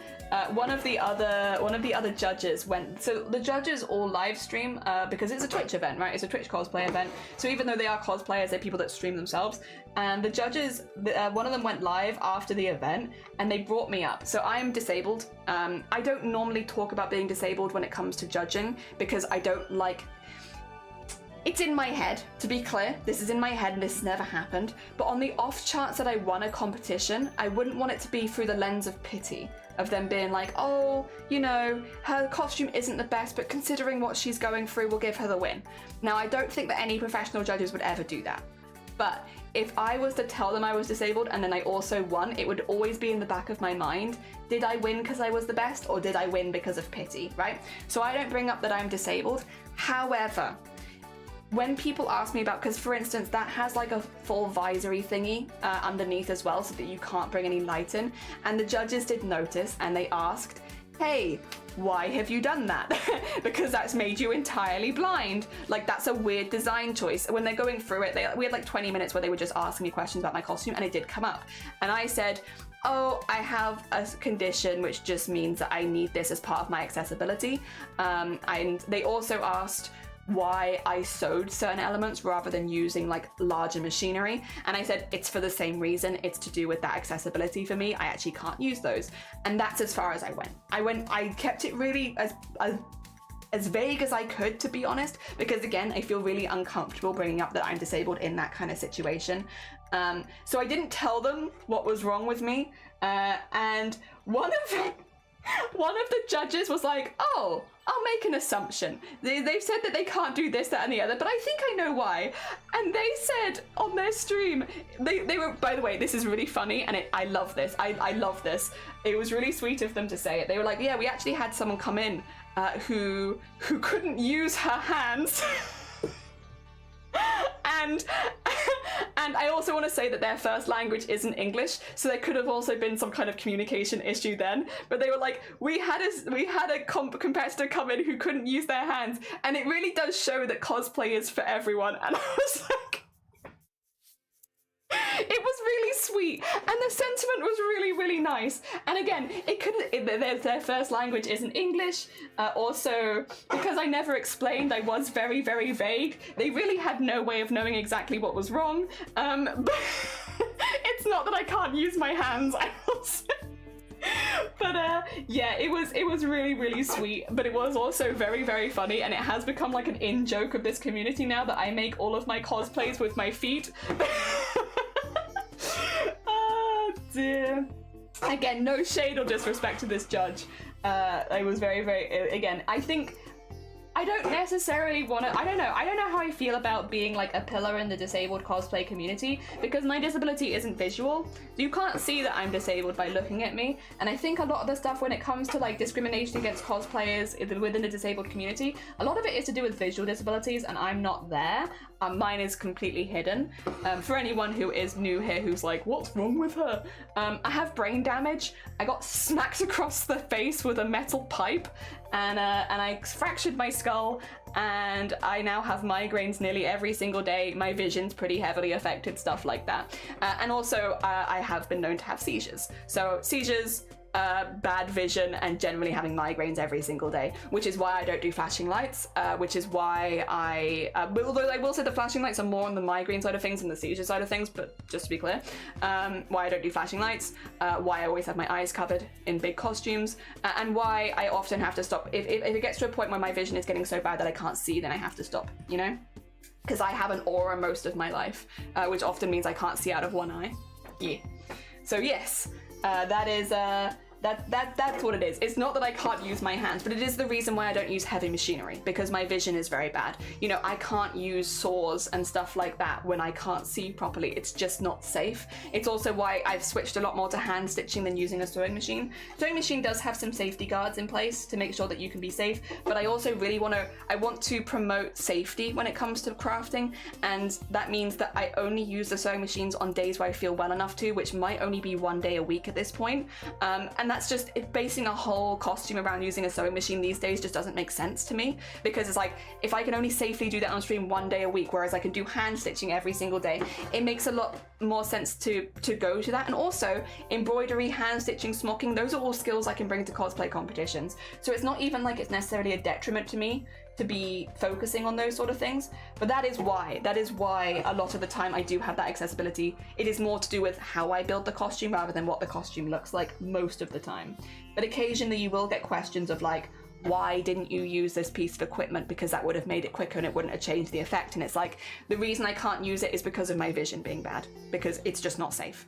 one of the other judges went. So the judges all live stream because it's a Twitch event, right? It's a Twitch cosplay event. So even though they are cosplayers, they're people that stream themselves. And the judges, one of them went live after the event, and they brought me up. So I'm disabled. I don't normally talk about being disabled when it comes to judging because I don't like. It's in my head, to be clear. This is in my head and this has never happened. But on the off chance that I won a competition, I wouldn't want it to be through the lens of pity, of them being like, oh, you know, her costume isn't the best, but considering what she's going through, we'll give her the win. Now, I don't think that any professional judges would ever do that. But if I was to tell them I was disabled and then I also won, it would always be in the back of my mind. Did I win because I was the best, or did I win because of pity, right? So I don't bring up that I'm disabled. However, when people ask me about, because for instance, that has like a full visory thingy underneath as well so that you can't bring any light in. And the judges did notice and they asked, hey, why have you done that? Because that's made you entirely blind. Like, that's a weird design choice. When they're going through it, we had like 20 minutes where they were just asking me questions about my costume, and it did come up. And I said, oh, I have a condition which just means that I need this as part of my accessibility. And they also asked why I sewed certain elements rather than using like larger machinery, and I said it's for the same reason. It's to do with that accessibility for me. I actually can't use those, and that's as far as I went. I kept it really as vague as I could, to be honest, because again, I feel really uncomfortable bringing up that I'm disabled in that kind of situation. So I didn't tell them what was wrong with me, and one of the judges was like, oh, I'll make an assumption. They've said that they can't do this, that, and the other, but I think I know why. And they said on their stream, they were, by the way, this is really funny, and I love this. I love this. It was really sweet of them to say it. They were like, yeah, we actually had someone come in who couldn't use her hands. And I also want to say that their first language isn't English, so there could have also been some kind of communication issue then. But they were like, we had a competitor come in who couldn't use their hands, and it really does show that cosplay is for everyone. And I was like, it was really sweet, and the sentiment was really, really nice. And again, their first language isn't English. Also, because I never explained, I was very, very vague. They really had no way of knowing exactly what was wrong. But it's not that I can't use my hands. I will say. But yeah, it was really, really sweet, but it was also very, very funny, and it has become like an in-joke of this community now that I make all of my cosplays with my feet. Oh dear. Again, no shade or disrespect to this judge. I was very, very, again, I don't necessarily want to, I don't know how I feel about being like a pillar in the disabled cosplay community, because my disability isn't visual. You can't see that I'm disabled by looking at me, and I think a lot of the stuff when it comes to like discrimination against cosplayers within the disabled community, a lot of it is to do with visual disabilities, and I'm not there. Mine is completely hidden. For anyone who is new here who's like, what's wrong with her? I have brain damage. I got smacked across the face with a metal pipe, and I fractured my skull, and I now have migraines nearly every single day. My vision's pretty heavily affected, stuff like that. And also, I have been known to have seizures. So seizures, bad vision and generally having migraines every single day, which is why I don't do flashing lights, which is why although I will say the flashing lights are more on the migraine side of things than the seizure side of things, but just to be clear, why I don't do flashing lights, why I always have my eyes covered in big costumes, and why I often have to stop. If it gets to a point where my vision is getting so bad that I can't see, then I have to stop, you know? Because I have an aura most of my life, which often means I can't see out of one eye. Yeah. So yes, that is that's what it is. It's not that I can't use my hands, but it is the reason why I don't use heavy machinery, because my vision is very bad. You know, I can't use saws and stuff like that when I can't see properly. It's just not safe. It's also why I've switched a lot more to hand stitching than using a sewing machine. Sewing machine does have some safety guards in place to make sure that you can be safe, but I also really want to promote safety when it comes to crafting, and that means that I only use the sewing machines on days where I feel well enough to, which might only be one day a week at this point. And that's just basing a whole costume around using a sewing machine these days just doesn't make sense to me, because it's like, if I can only safely do that on stream one day a week, whereas I can do hand stitching every single day, it makes a lot more sense to go to that. And also embroidery, hand stitching, smocking, those are all skills I can bring to cosplay competitions. So it's not even like it's necessarily a detriment to me to be focusing on those sort of things, but that is why a lot of the time I do have that accessibility. It is more to do with how I build the costume rather than what the costume looks like most of the time. But occasionally you will get questions of like, why didn't you use this piece of equipment, because that would have made it quicker and it wouldn't have changed the effect. And it's like, the reason I can't use it is because of my vision being bad, because it's just not safe.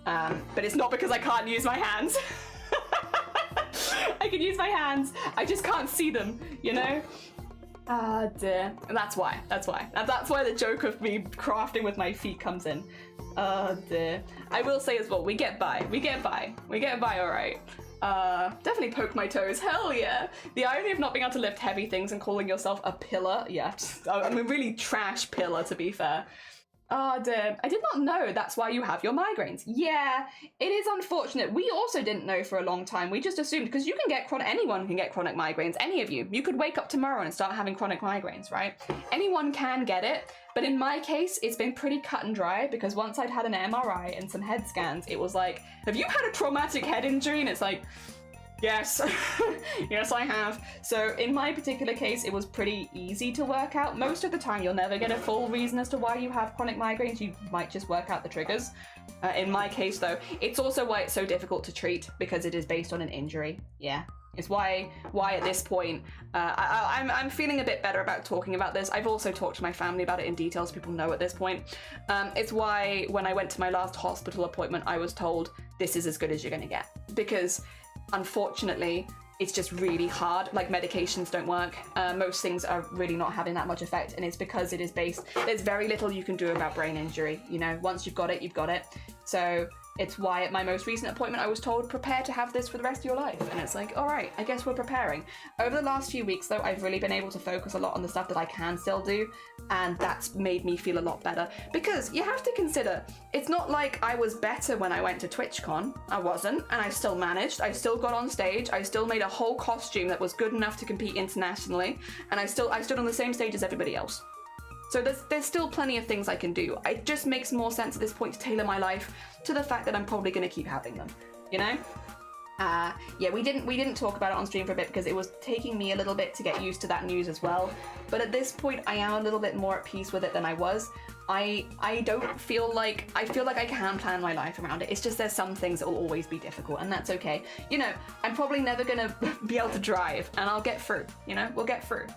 But it's not because I can't use my hands. I can use my hands, I just can't see them, you know? Ah, dear. And that's why. That's why the joke of me crafting with my feet comes in. Oh dear. I will say as well, we get by all right. Definitely poke my toes, hell yeah. The irony of not being able to lift heavy things and calling yourself a pillar, yeah. I'm a really trash pillar, to be fair. Oh dear, I did not know that's why you have your migraines. Yeah, it is unfortunate. We also didn't know for a long time. We just assumed, because you can get anyone can get chronic migraines, any of you. You could wake up tomorrow and start having chronic migraines, right? Anyone can get it, but in my case, it's been pretty cut and dry, because once I'd had an MRI and some head scans, it was like, have you had a traumatic head injury? And it's like, yes, yes I have. So in my particular case, it was pretty easy to work out. Most of the time, you'll never get a full reason as to why you have chronic migraines. You might just work out the triggers. In my case though, it's also why it's so difficult to treat, because it is based on an injury. Yeah. It's why at this point, I'm feeling a bit better about talking about this. I've also talked to my family about it in detail, so people know at this point. It's why when I went to my last hospital appointment, I was told, this is as good as you're gonna get. Because unfortunately, it's just really hard. Like, medications don't work. Most things are really not having that much effect, and it's because it is based, there's very little you can do about brain injury. You know, once you've got it, you've got it. So it's why at my most recent appointment I was told, prepare to have this for the rest of your life. And it's like, all right, I guess we're preparing. Over the last few weeks though, I've really been able to focus a lot on the stuff that I can still do, and that's made me feel a lot better. Because you have to consider, it's not like I was better when I went to TwitchCon. I wasn't, and I still managed. I still got on stage. I still made a whole costume that was good enough to compete internationally, and I stood on the same stage as everybody else. So there's still plenty of things I can do. It just makes more sense at this point to tailor my life to the fact that I'm probably going to keep having them, you know? Yeah, we didn't talk about it on stream for a bit because it was taking me a little bit to get used to that news as well. But at this point, I am a little bit more at peace with it than I was. I don't feel like, I feel like I can plan my life around it. It's just there's some things that will always be difficult, and that's okay. You know, I'm probably never gonna be able to drive, and I'll get through, you know? We'll get through.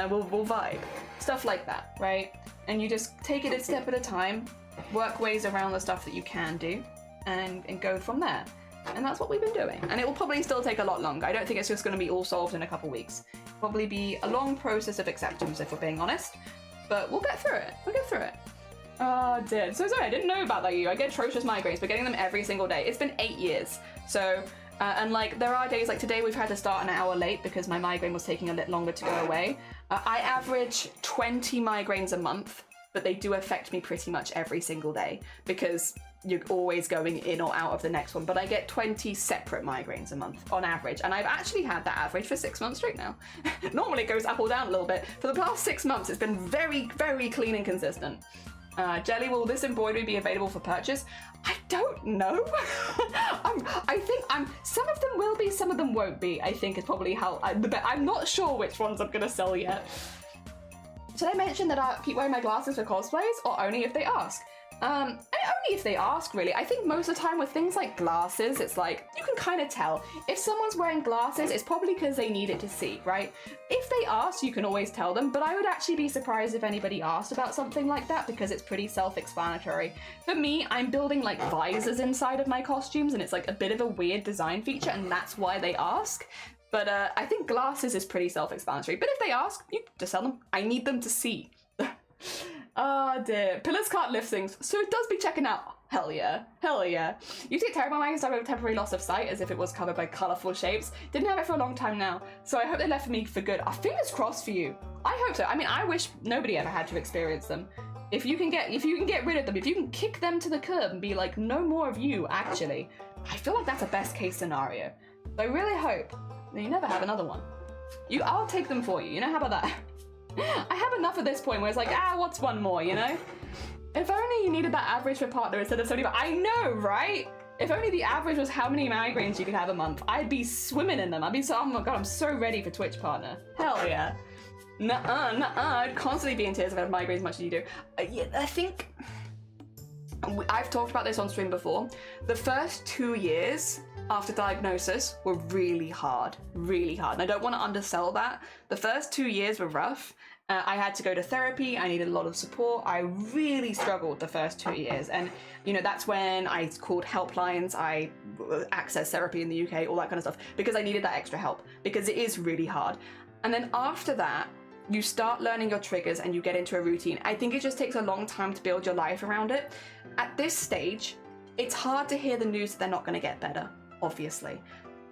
We'll vibe. Stuff like that, right? And you just take it a step at a time, work ways around the stuff that you can do, and go from there. And that's what we've been doing. And it will probably still take a lot longer. I don't think it's just going to be all solved in a couple weeks. Probably be a long process of acceptance, if we're being honest. But we'll get through it. We'll get through it. Oh dear. So sorry, I didn't know about that. I get atrocious migraines, but getting them every single day. It's been 8 years. So, and like, there are days, like today we've had to start an hour late because my migraine was taking a little longer to go away. I average 20 migraines a month, but they do affect me pretty much every single day because you're always going in or out of the next one. But I get 20 separate migraines a month on average, and I've actually had that average for 6 months straight now. Normally it goes up or down a little bit. For the past 6 months, it's been very, very clean and consistent. Jelly, will this embroidery be available for purchase? I don't know. I think some of them will be, some of them won't be. I think is probably how I'm not sure which ones I'm gonna sell yet. Should I mention that I keep wearing my glasses for cosplays, or only if they ask? Only if they ask, really. I think most of the time with things like glasses, it's like, you can kind of tell. If someone's wearing glasses, it's probably because they need it to see, right? If they ask, you can always tell them, but I would actually be surprised if anybody asked about something like that because it's pretty self-explanatory. For me, I'm building like visors inside of my costumes, and it's like a bit of a weird design feature, and that's why they ask. But I think glasses is pretty self-explanatory. But if they ask, you just tell them, I need them to see. Oh dear. Pillars can't lift things, so it does be checking out. Hell yeah. Hell yeah. You take terrible my started with temporary loss of sight as if it was covered by colourful shapes. Didn't have it for a long time now, so I hope they left for me for good. Fingers crossed for you. I hope so. I mean, I wish nobody ever had to experience them. If you can get rid of them, if you can kick them to the curb and be like, no more of you, actually, I feel like that's a best case scenario. So I really hope that you never have another one. I'll take them for you, you know, how about that? I have enough at this point where it's like, what's one more, you know? If only you needed that average for partner instead of 75. I know, right? If only the average was how many migraines you could have a month, I'd be swimming in them. I'd be so, oh my god, I'm so ready for Twitch partner. Hell yeah. Nuh-uh, I'd constantly be in tears if I had migraines as much as you do. Yeah, I think, I've talked about this on stream before. The first 2 years after diagnosis were really hard, and I don't want to undersell that. The first 2 years were rough. I had to go to therapy. I needed a lot of support. I really struggled the first 2 years, and you know, that's when I called helplines. I accessed therapy in the UK, all that kind of stuff, because I needed that extra help, because it is really hard. And then after that, you start learning your triggers and you get into a routine. I think it just takes a long time to build your life around it. At this stage, it's hard to hear the news that they're not going to get better, obviously.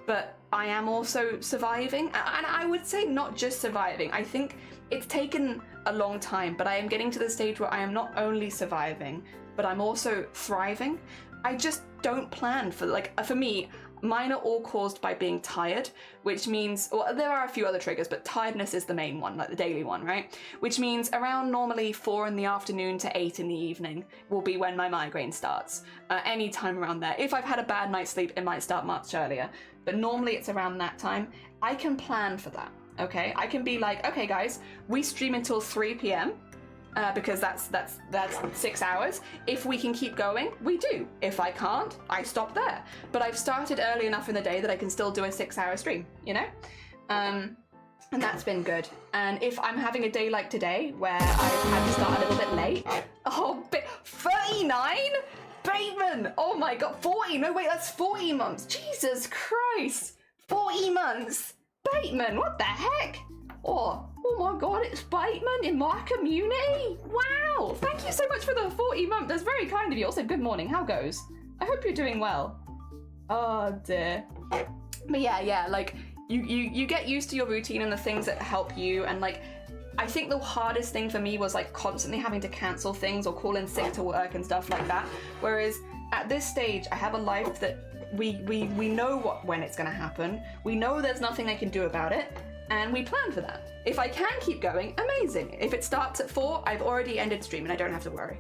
But I am also surviving, and I would say not just surviving. I think it's taken a long time, but I am getting to the stage where I am not only surviving, but I'm also thriving. I just don't plan for, like, for me, mine are all caused by being tired, which means, well, there are a few other triggers, but tiredness is the main one, like the daily one, right? Which means around normally 4 in the afternoon to 8 in the evening will be when my migraine starts. Any time around there. If I've had a bad night's sleep, it might start much earlier, but normally it's around that time. I can plan for that, okay? I can be like, okay guys, we stream until 3 p.m. Because that's 6 hours. If we can keep going, we do. If I can't, I stop there. But I've started early enough in the day that I can still do a 6-hour stream, you know? And that's been good. And if I'm having a day like today, where I've had to start a little bit late, 39? Bateman! Oh my god, 40! No, wait, that's 40 months. Jesus Christ! 40 months! Bateman, what the heck? Oh my god, it's Bateman in my community? Wow! Thank you so much for the 40 month. That's very kind of you. Also, good morning. How goes? I hope you're doing well. Oh dear. But yeah, like, you get used to your routine and the things that help you, and like, I think the hardest thing for me was like constantly having to cancel things or call in sick to work and stuff like that. Whereas at this stage, I have a life that we know when it's gonna happen. We know there's nothing I can do about it. And we plan for that. If I can keep going, amazing. If it starts at 4, I've already ended stream and I don't have to worry.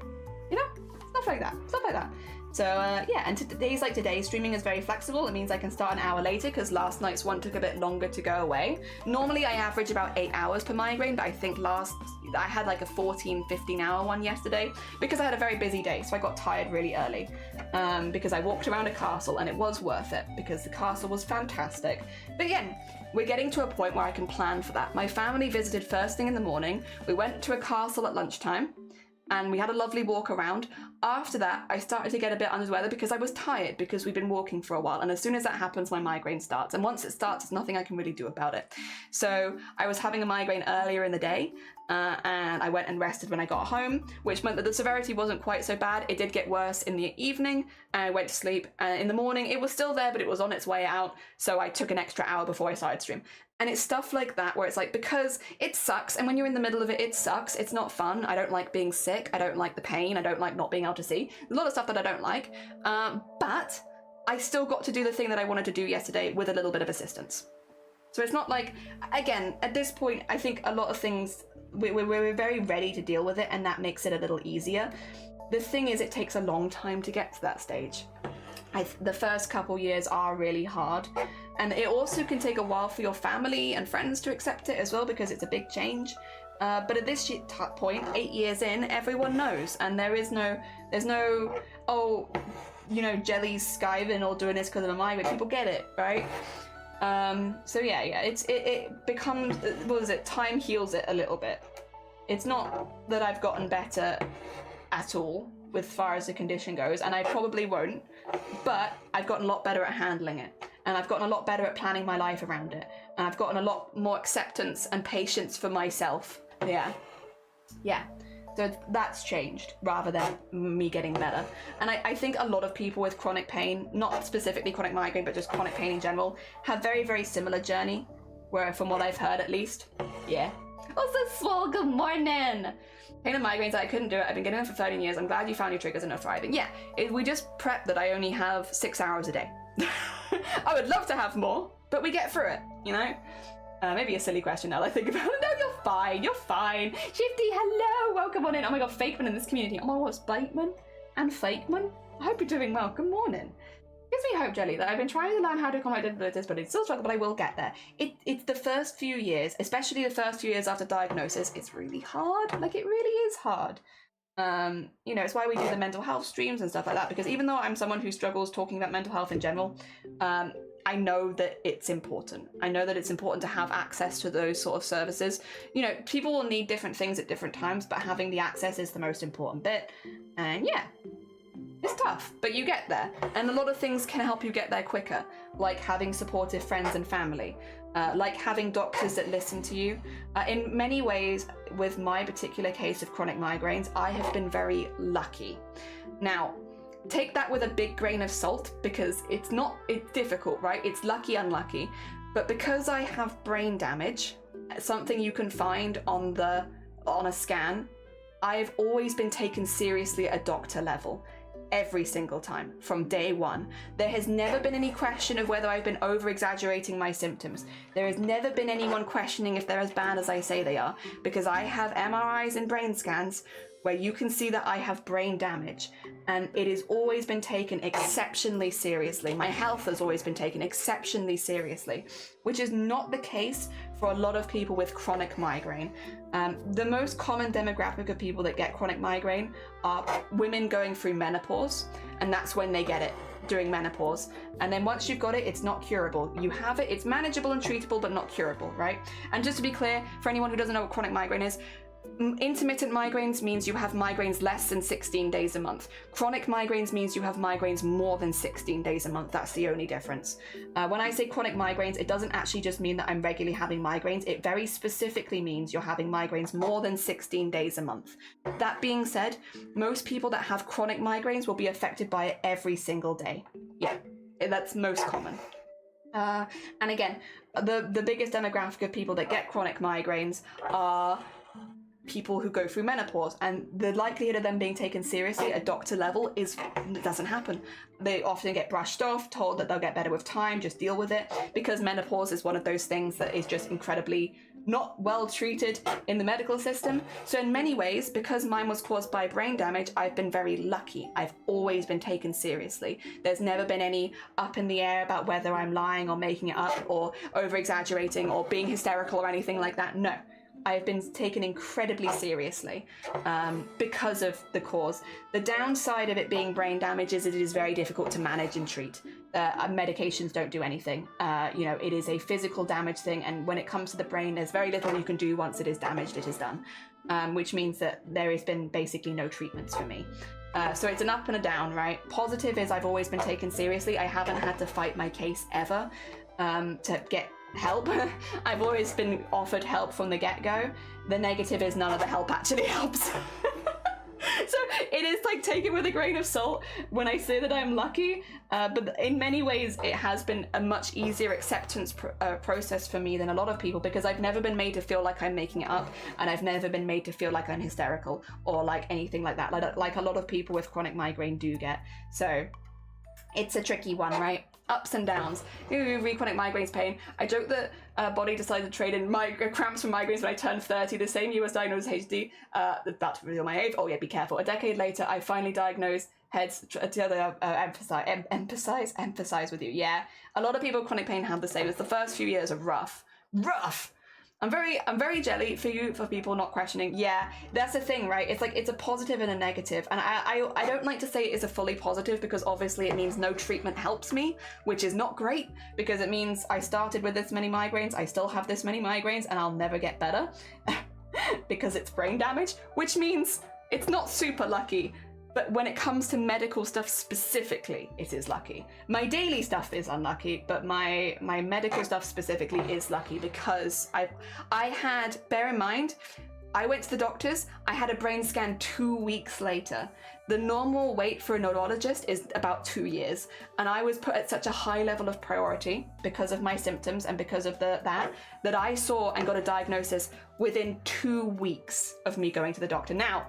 You know? Stuff like that. So yeah, and days like today, streaming is very flexible. It means I can start an hour later because last night's one took a bit longer to go away. Normally I average about 8 hours per migraine, but I think I had like a 14, 15 hour one yesterday because I had a very busy day, so I got tired really early because I walked around a castle, and it was worth it because the castle was fantastic. But again, we're getting to a point where I can plan for that. My family visited first thing in the morning. We went to a castle at lunchtime, and we had a lovely walk around. After that, I started to get a bit under the weather because I was tired because we've been walking for a while, and as soon as that happens, my migraine starts, and once it starts, there's nothing I can really do about it. So I was having a migraine earlier in the day, and I went and rested when I got home, which meant that the severity wasn't quite so bad. It did get worse in the evening, and I went to sleep, and in the morning it was still there, but it was on its way out, so I took an extra hour before I started stream. And it's stuff like that where it's like, because it sucks, and when you're in the middle of it, it sucks. It's not fun. I don't like being sick. I don't like the pain. I don't like not being able to see. A lot of stuff that I don't like. But I still got to do the thing that I wanted to do yesterday with a little bit of assistance. So it's not like, again, at this point, I think a lot of things we're very ready to deal with it, and that makes it a little easier. The thing is, it takes a long time to get to that stage. The first couple years are really hard, and it also can take a while for your family and friends to accept it as well, because it's a big change. But at this point, 8 years in, everyone knows, and there's no, oh, you know, Jelly's skiving or doing this because of a migrant. People get it, right? So yeah, it becomes, what is it? Time heals it a little bit. It's not that I've gotten better at all with far as the condition goes, and I probably won't, but I've gotten a lot better at handling it, and I've gotten a lot better at planning my life around it, and I've gotten a lot more acceptance and patience for myself. Yeah. So that's changed rather than me getting better. And I think a lot of people with chronic pain, not specifically chronic migraine, but just chronic pain in general, have very, very similar journey, where from what I've heard at least. Yeah. Also, Swole, good morning! Pain and migraines, I couldn't do it. I've been getting them for 13 years. I'm glad you found your triggers and are thriving. Yeah, we just prep that I only have 6 hours a day. I would love to have more, but we get through it, you know? Maybe a silly question now that I think about it. No, you're fine, you're fine. Shifty, hello, welcome on in. Oh my god, Fakeman in this community. Oh my god, it's Bateman and Fakeman. I hope you're doing well, good morning. Gives me hope, Jelly, that I've been trying to learn how to combat disabilities, but it's still a struggle, but I will get there. It's the first few years, especially the first few years after diagnosis, it's really hard. Like, it really is hard. You know, it's why we do the mental health streams and stuff like that, because even though I'm someone who struggles talking about mental health in general, I know that it's important. I know that it's important to have access to those sort of services. You know, people will need different things at different times, but having the access is the most important bit. And yeah, it's tough, but you get there. And a lot of things can help you get there quicker, like having supportive friends and family, like having doctors that listen to you. In many ways, with my particular case of chronic migraines, I have been very lucky. Now, take that with a big grain of salt, because it's difficult, right? It's lucky, unlucky. But because I have brain damage, something you can find on a scan, I've always been taken seriously at a doctor level. Every single time, from day one. There has never been any question of whether I've been over-exaggerating my symptoms. There has never been anyone questioning if they're as bad as I say they are, because I have MRIs and brain scans where you can see that I have brain damage, and it has always been taken exceptionally seriously. My health has always been taken exceptionally seriously, which is not the case for a lot of people with chronic migraine. The most common demographic of people that get chronic migraine are women going through menopause, and that's when they get it, during menopause. And then once you've got it, it's not curable. You have it, it's manageable and treatable, but not curable, right? And just to be clear, for anyone who doesn't know what chronic migraine is, intermittent migraines means you have migraines less than 16 days a month. Chronic migraines means you have migraines more than 16 days a month. That's the only difference. When I say chronic migraines, it doesn't actually just mean that I'm regularly having migraines. It very specifically means you're having migraines more than 16 days a month. That being said, most people that have chronic migraines will be affected by it every single day. Yeah, that's most common. And again, the biggest demographic of people that get chronic migraines are people who go through menopause, and the likelihood of them being taken seriously at doctor level doesn't happen. They often get brushed off, told that they'll get better with time, just deal with it, because menopause is one of those things that is just incredibly not well treated in the medical system. So in many ways, because mine was caused by brain damage, I've been very lucky. I've always been taken seriously. There's never been any up in the air about whether I'm lying or making it up or over exaggerating or being hysterical or anything like that. No. I've been taken incredibly seriously because of the cause. The downside of it being brain damage is it is very difficult to manage and treat. Medications don't do anything. You know, it is a physical damage thing, and when it comes to the brain, there's very little you can do. Once it is damaged, it is done, which means that there has been basically no treatments for me. So it's an up and a down, right? Positive is I've always been taken seriously. I haven't had to fight my case ever to get help. I've always been offered help from the get-go. The negative is none of the help actually helps. So it is like taken with a grain of salt when I say that I'm lucky, but in many ways it has been a much easier acceptance process for me than a lot of people, because I've never been made to feel like I'm making it up, and I've never been made to feel like I'm hysterical or like anything like that, like a lot of people with chronic migraine do get. So it's a tricky one, right? ups and downs. Chronic migraines pain. I joke that body decided to trade in cramps from migraines when I turned 30, the same year was diagnosed with HD. About to reveal my age. Oh yeah, be careful. A decade later, I finally diagnosed heads to emphasize with you. Yeah, a lot of people with chronic pain have the same. It's the first few years are rough. I'm very jelly for you for people not questioning. Yeah, that's the thing, right? It's like it's a positive and a negative, and I don't like to say it is a fully positive because obviously it means no treatment helps me, which is not great because it means I started with this many migraines, I still have this many migraines, and I'll never get better because it's brain damage, which means it's not super lucky. But when it comes to medical stuff specifically, it is lucky. My daily stuff is unlucky, but my medical stuff specifically is lucky because I had, bear in mind, I went to the doctors, I had a brain scan 2 weeks later. The normal wait for a neurologist is about 2 years, and I was put at such a high level of priority because of my symptoms and because of that I saw and got a diagnosis within 2 weeks of me going to the doctor. Now,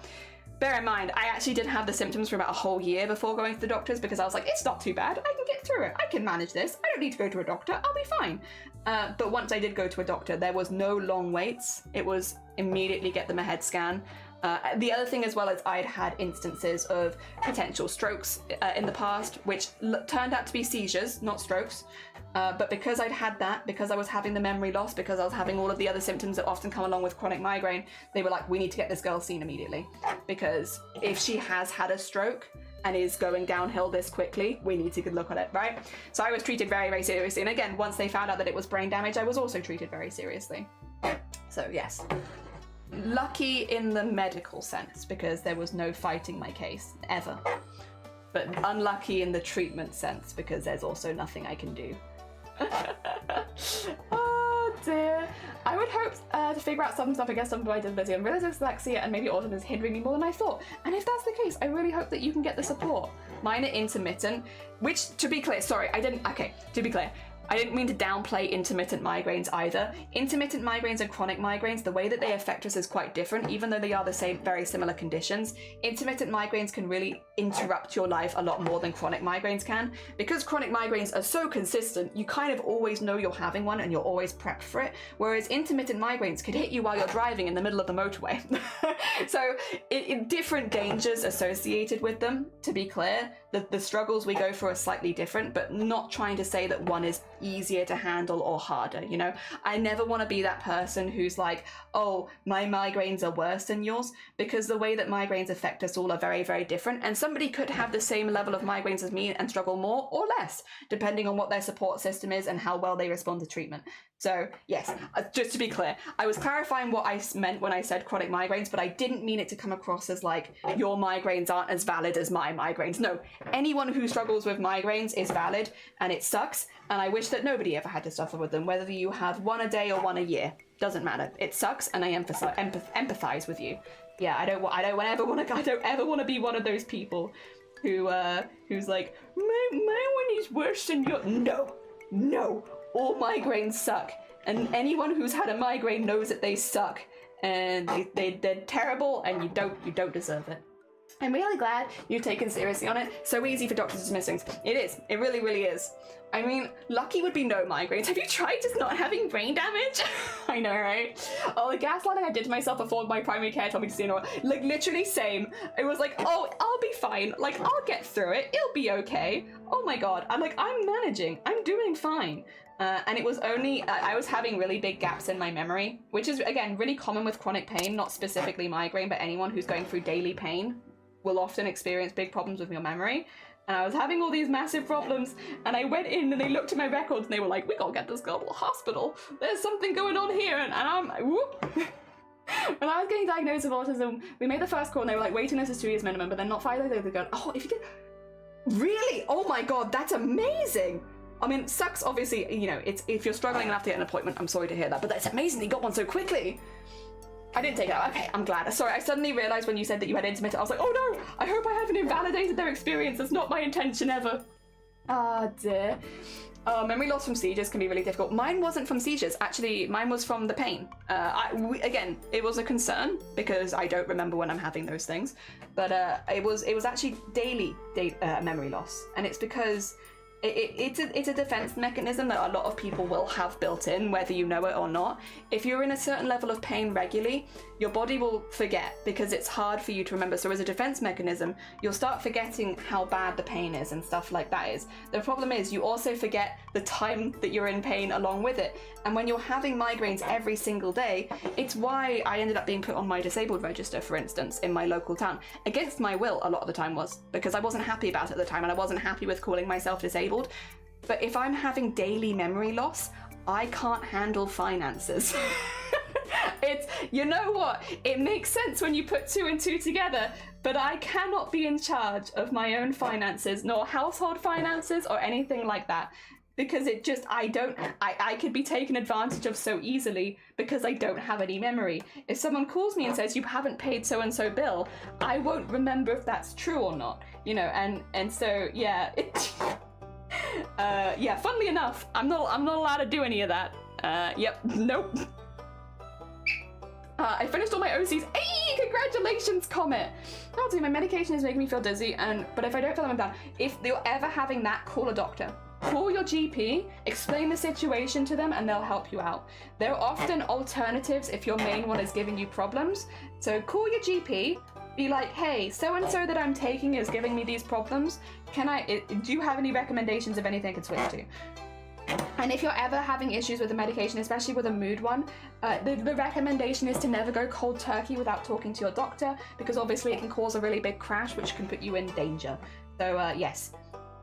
bear in mind, I actually did have the symptoms for about a whole year before going to the doctors because I was like, it's not too bad, I can get through it, I can manage this, I don't need to go to a doctor, I'll be fine. But once I did go to a doctor, there was no long waits. It was immediately get them a head scan. The other thing as well is I'd had instances of potential strokes in the past, which turned out to be seizures, not strokes. But because I'd had that, because I was having the memory loss, because I was having all of the other symptoms that often come along with chronic migraine, they were like, we need to get this girl seen immediately. Because if she has had a stroke and is going downhill this quickly, we need to look at it, right? So I was treated very, very seriously. And again, once they found out that it was brain damage, I was also treated very seriously. So yes. Lucky in the medical sense, because there was no fighting my case, ever. But unlucky in the treatment sense, because there's also nothing I can do. Oh dear. I would hope to figure out some stuff. I guess some of my disability. I'm realizing dyslexia and maybe autism is hindering me more than I thought. And if that's the case, I really hope that you can get the support. Mine are intermittent, which, to be clear, sorry, to be clear, I didn't mean to downplay intermittent migraines either. Intermittent migraines and chronic migraines, the way that they affect us is quite different, even though they are the same, very similar conditions. Intermittent migraines can really interrupt your life a lot more than chronic migraines can. Because chronic migraines are so consistent, you kind of always know you're having one and you're always prepped for it, whereas intermittent migraines could hit you while you're driving in the middle of the motorway. So, different dangers associated with them, to be clear. The struggles we go through are slightly different, but not trying to say that one is easier to handle or harder, you know? I never want to be that person who's like, oh, my migraines are worse than yours, because the way that migraines affect us all are very, very different, and somebody could have the same level of migraines as me and struggle more or less, depending on what their support system is and how well they respond to treatment. So, yes, just to be clear, I was clarifying what I meant when I said chronic migraines, but I didn't mean it to come across as like, your migraines aren't as valid as my migraines. No, anyone who struggles with migraines is valid, and it sucks, and I wish that nobody ever had to suffer with them, whether you have one a day or one a year. Doesn't matter. It sucks, and I empathize with you. Yeah, I don't ever want to be one of those people who's like, my one is worse than yours. No. All migraines suck, and anyone who's had a migraine knows that they suck, and they're terrible, and you don't deserve it. I'm really glad you've taken seriously on it. So easy for doctors to dismiss things. It is. It really, really is. I mean, lucky would be no migraines. Have you tried just not having brain damage? I know, right? Oh, the gaslighting I did to myself before my primary care told me to see no, like literally same. It was like, oh, I'll be fine. Like, I'll get through it. It'll be okay. Oh my God. I'm managing. I'm doing fine. And it was only, I was having really big gaps in my memory, which is, again, really common with chronic pain, not specifically migraine, but anyone who's going through daily pain will often experience big problems with your memory. And I was having all these massive problems, and I went in and they looked at my records and they were like, we gotta get this girl to the hospital. There's something going on here. And I'm like, whoop. When I was getting diagnosed with autism, we made the first call and they were like, waiting list is 2 years minimum, but then not 5 days, they go, oh, if you get, really? Oh my God, that's amazing. I mean, it sucks, obviously, you know, it's if you're struggling enough to get an appointment, I'm sorry to hear that, but that's amazing, you got one so quickly. I didn't take it out. Okay, I'm glad. Sorry, I suddenly realised when you said that you had intermittent, I was like, oh no, I hope I haven't invalidated their experience. That's not my intention ever. Ah, dear. Memory loss from seizures can be really difficult. Mine wasn't from seizures. Actually, mine was from the pain. Again, it was a concern because I don't remember when I'm having those things. But it was actually daily memory loss. And it's because It's a defense mechanism that a lot of people will have built in, whether you know it or not. If you're in a certain level of pain regularly, your body will forget because it's hard for you to remember. So as a defense mechanism, you'll start forgetting how bad the pain is and stuff like that is. The problem is you also forget the time that you're in pain along with it. And when you're having migraines every single day, it's why I ended up being put on my disabled register, for instance, in my local town. Against my will, a lot of the time was, because I wasn't happy about it at the time and I wasn't happy with calling myself disabled. But if I'm having daily memory loss, I can't handle finances. You know what? It makes sense when you put 2 and 2 together, but I cannot be in charge of my own finances, nor household finances or anything like that. Because I could be taken advantage of so easily because I don't have any memory. If someone calls me and says you haven't paid so-and-so bill, I won't remember if that's true or not, you know, and so, yeah. Yeah, funnily enough, I'm not allowed to do any of that. Yep, nope. I finished all my OCs. Hey, congratulations, Comet. Oh, dude, my medication is making me feel dizzy, but if I don't feel them, I'm done. If you're ever having that, call a doctor. Call your GP, explain the situation to them, and they'll help you out. There are often alternatives if your main one is giving you problems. So call your GP, be like, hey, so-and-so that I'm taking is giving me these problems. Do you have any recommendations of anything I can switch to? And if you're ever having issues with the medication, especially with a mood one, the recommendation is to never go cold turkey without talking to your doctor, because obviously it can cause a really big crash, which can put you in danger. So yes.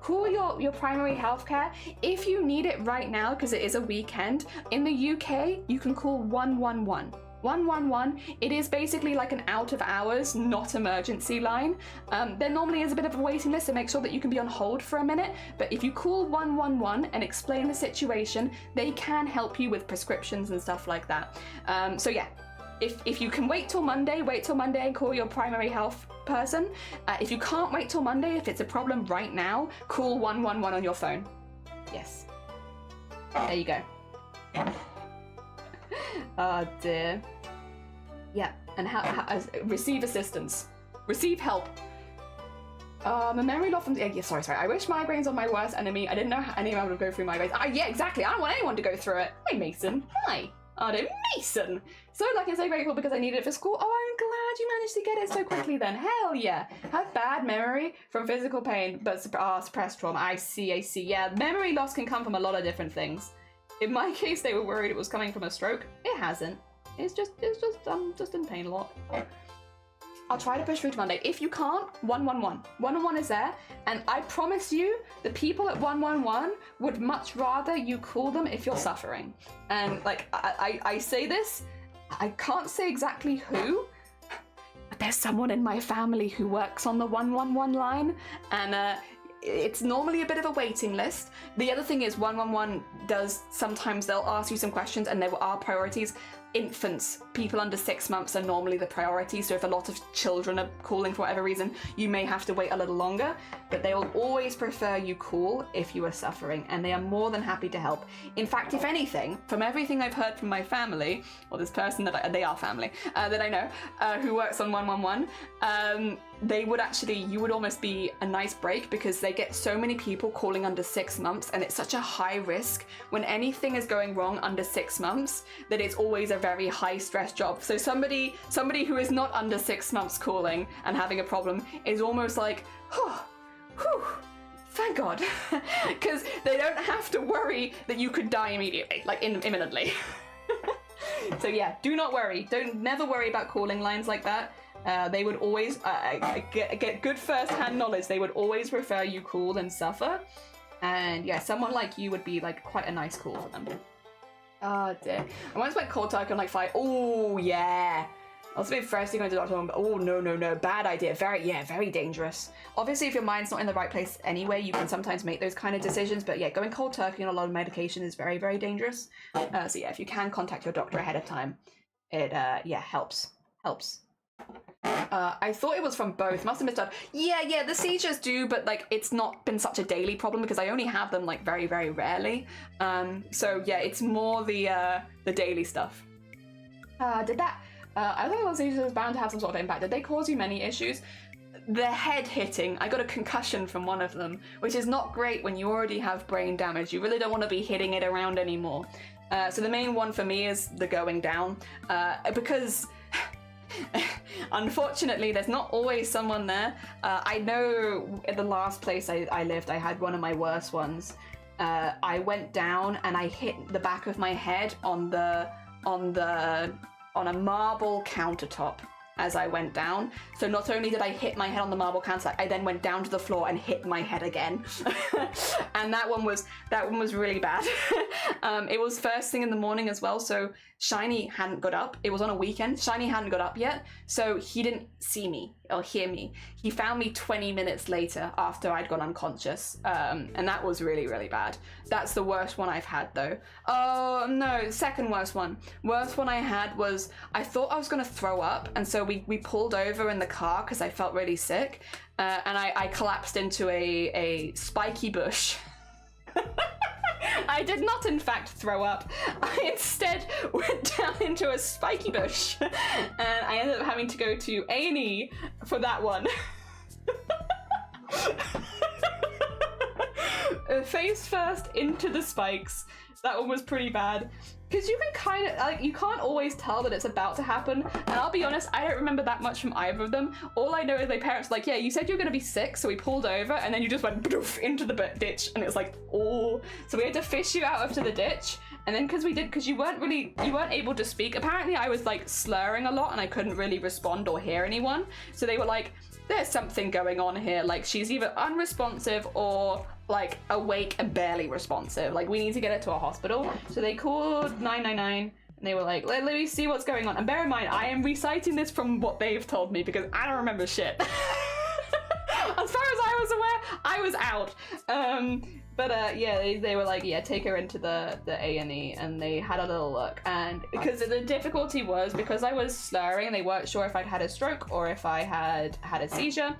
Call your primary healthcare. If you need it right now, because it is a weekend, in the UK, you can call 111. 111, it is basically like an out of hours, not emergency line. There normally is a bit of a waiting list, so make sure that you can be on hold for a minute. But if you call 111 and explain the situation, they can help you with prescriptions and stuff like that. So yeah, if you can wait till Monday and call your primary health person. If you can't wait till Monday, if it's a problem right now, call 111 on your phone. Yes. There you go. Oh dear. Yeah, and receive assistance. Receive help. A memory loss from... Yeah, sorry. I wish migraines are my worst enemy. I didn't know how anyone would go through migraines. Yeah, exactly. I don't want anyone to go through it. Hi, Mason. Hi. Arty, Mason. So lucky and so grateful because I needed it for school. Oh, I'm glad you managed to get it so quickly then. Hell yeah. Have bad memory from physical pain, but suppressed trauma. I see. Yeah, memory loss can come from a lot of different things. In my case, they were worried it was coming from a stroke. It hasn't. It's just I'm just in pain a lot. I'll try to push through to Monday. If you can't, 111. 111 is there, and I promise you, the people at 111 would much rather you call them if you're suffering. And like I say this, I can't say exactly who, but there's someone in my family who works on the 111 line, and it's normally a bit of a waiting list. The other thing is 111 sometimes they'll ask you some questions and there are priorities. Infants, people under 6 months are normally the priority, so if a lot of children are calling for whatever reason, you may have to wait a little longer, but they will always prefer you call if you are suffering, and they are more than happy to help. In fact, if anything, from everything I've heard from my family, or this person that they are family, that I know, who works on 111, you would almost be a nice break because they get so many people calling under 6 months, and it's such a high risk when anything is going wrong under 6 months that it's always a very high stress job. So somebody who is not under 6 months calling and having a problem is almost like, whew, thank God, because they don't have to worry that you could die immediately, like imminently. So yeah, do not worry. Never worry about calling lines like that. They would always get good first-hand knowledge. They would always prefer you call than suffer. And yeah, someone like you would be like quite a nice call for them. Oh dear. I once went cold turkey on like 5. Oh yeah. I was a bit thirsty going to the doctor. Oh no, bad idea. Very dangerous. Obviously, if your mind's not in the right place anyway, you can sometimes make those kind of decisions. But yeah, going cold turkey on a lot of medication is very, very dangerous. So yeah, if you can contact your doctor ahead of time, it helps. I thought it was from both. Must have missed out. Yeah, the seizures do, but like it's not been such a daily problem because I only have them like very, very rarely. So yeah, it's more the daily stuff. I think those seizures was bound to have some sort of impact. Did they cause you many issues? the head hitting, I got a concussion from one of them, which is not great when you already have brain damage. You really don't want to be hitting it around anymore. So the main one for me is the going down, because unfortunately there's not always someone there. I know at the last place I lived, I had one of my worst ones. I went down and I hit the back of my head on a marble countertop as I went down. So not only did I hit my head on the marble countertop, I then went down to the floor and hit my head again. And that one was really bad. It was first thing in the morning as well, so Shiny hadn't got up. It was on a weekend. Shiny hadn't got up yet, so he didn't see me or hear me. He found me 20 minutes later after I'd gone unconscious, and that was really, really bad. That's the worst one I've had though. Oh no, second worst one. Worst one I had was, I thought I was gonna throw up, and so we pulled over in the car because I felt really sick, and I collapsed into a spiky bush. I did not, in fact, throw up. I instead went down into a spiky bush, and I ended up having to go to A&E for that one. Face first into the spikes. That one was pretty bad. Because you can kind of, like, you can't always tell that it's about to happen. And I'll be honest, I don't remember that much from either of them. All I know is my parents were like, yeah, you said you were going to be sick, so we pulled over, and then you just went into the ditch, and it was like, oh. So we had to fish you out of the ditch, and then because you weren't able to speak. Apparently I was like slurring a lot, and I couldn't really respond or hear anyone. So they were like, there's something going on here. Like, she's either unresponsive or like awake and barely responsive. Like, we need to get her to a hospital. So they called 999 and they were like, let me see what's going on. And bear in mind, I am reciting this from what they've told me because I don't remember shit. As far as I was aware, I was out. Yeah, they were like, yeah, take her into the A&E, and they had a little look. And because the difficulty was, because I was slurring, they weren't sure if I'd had a stroke or if I had had a seizure.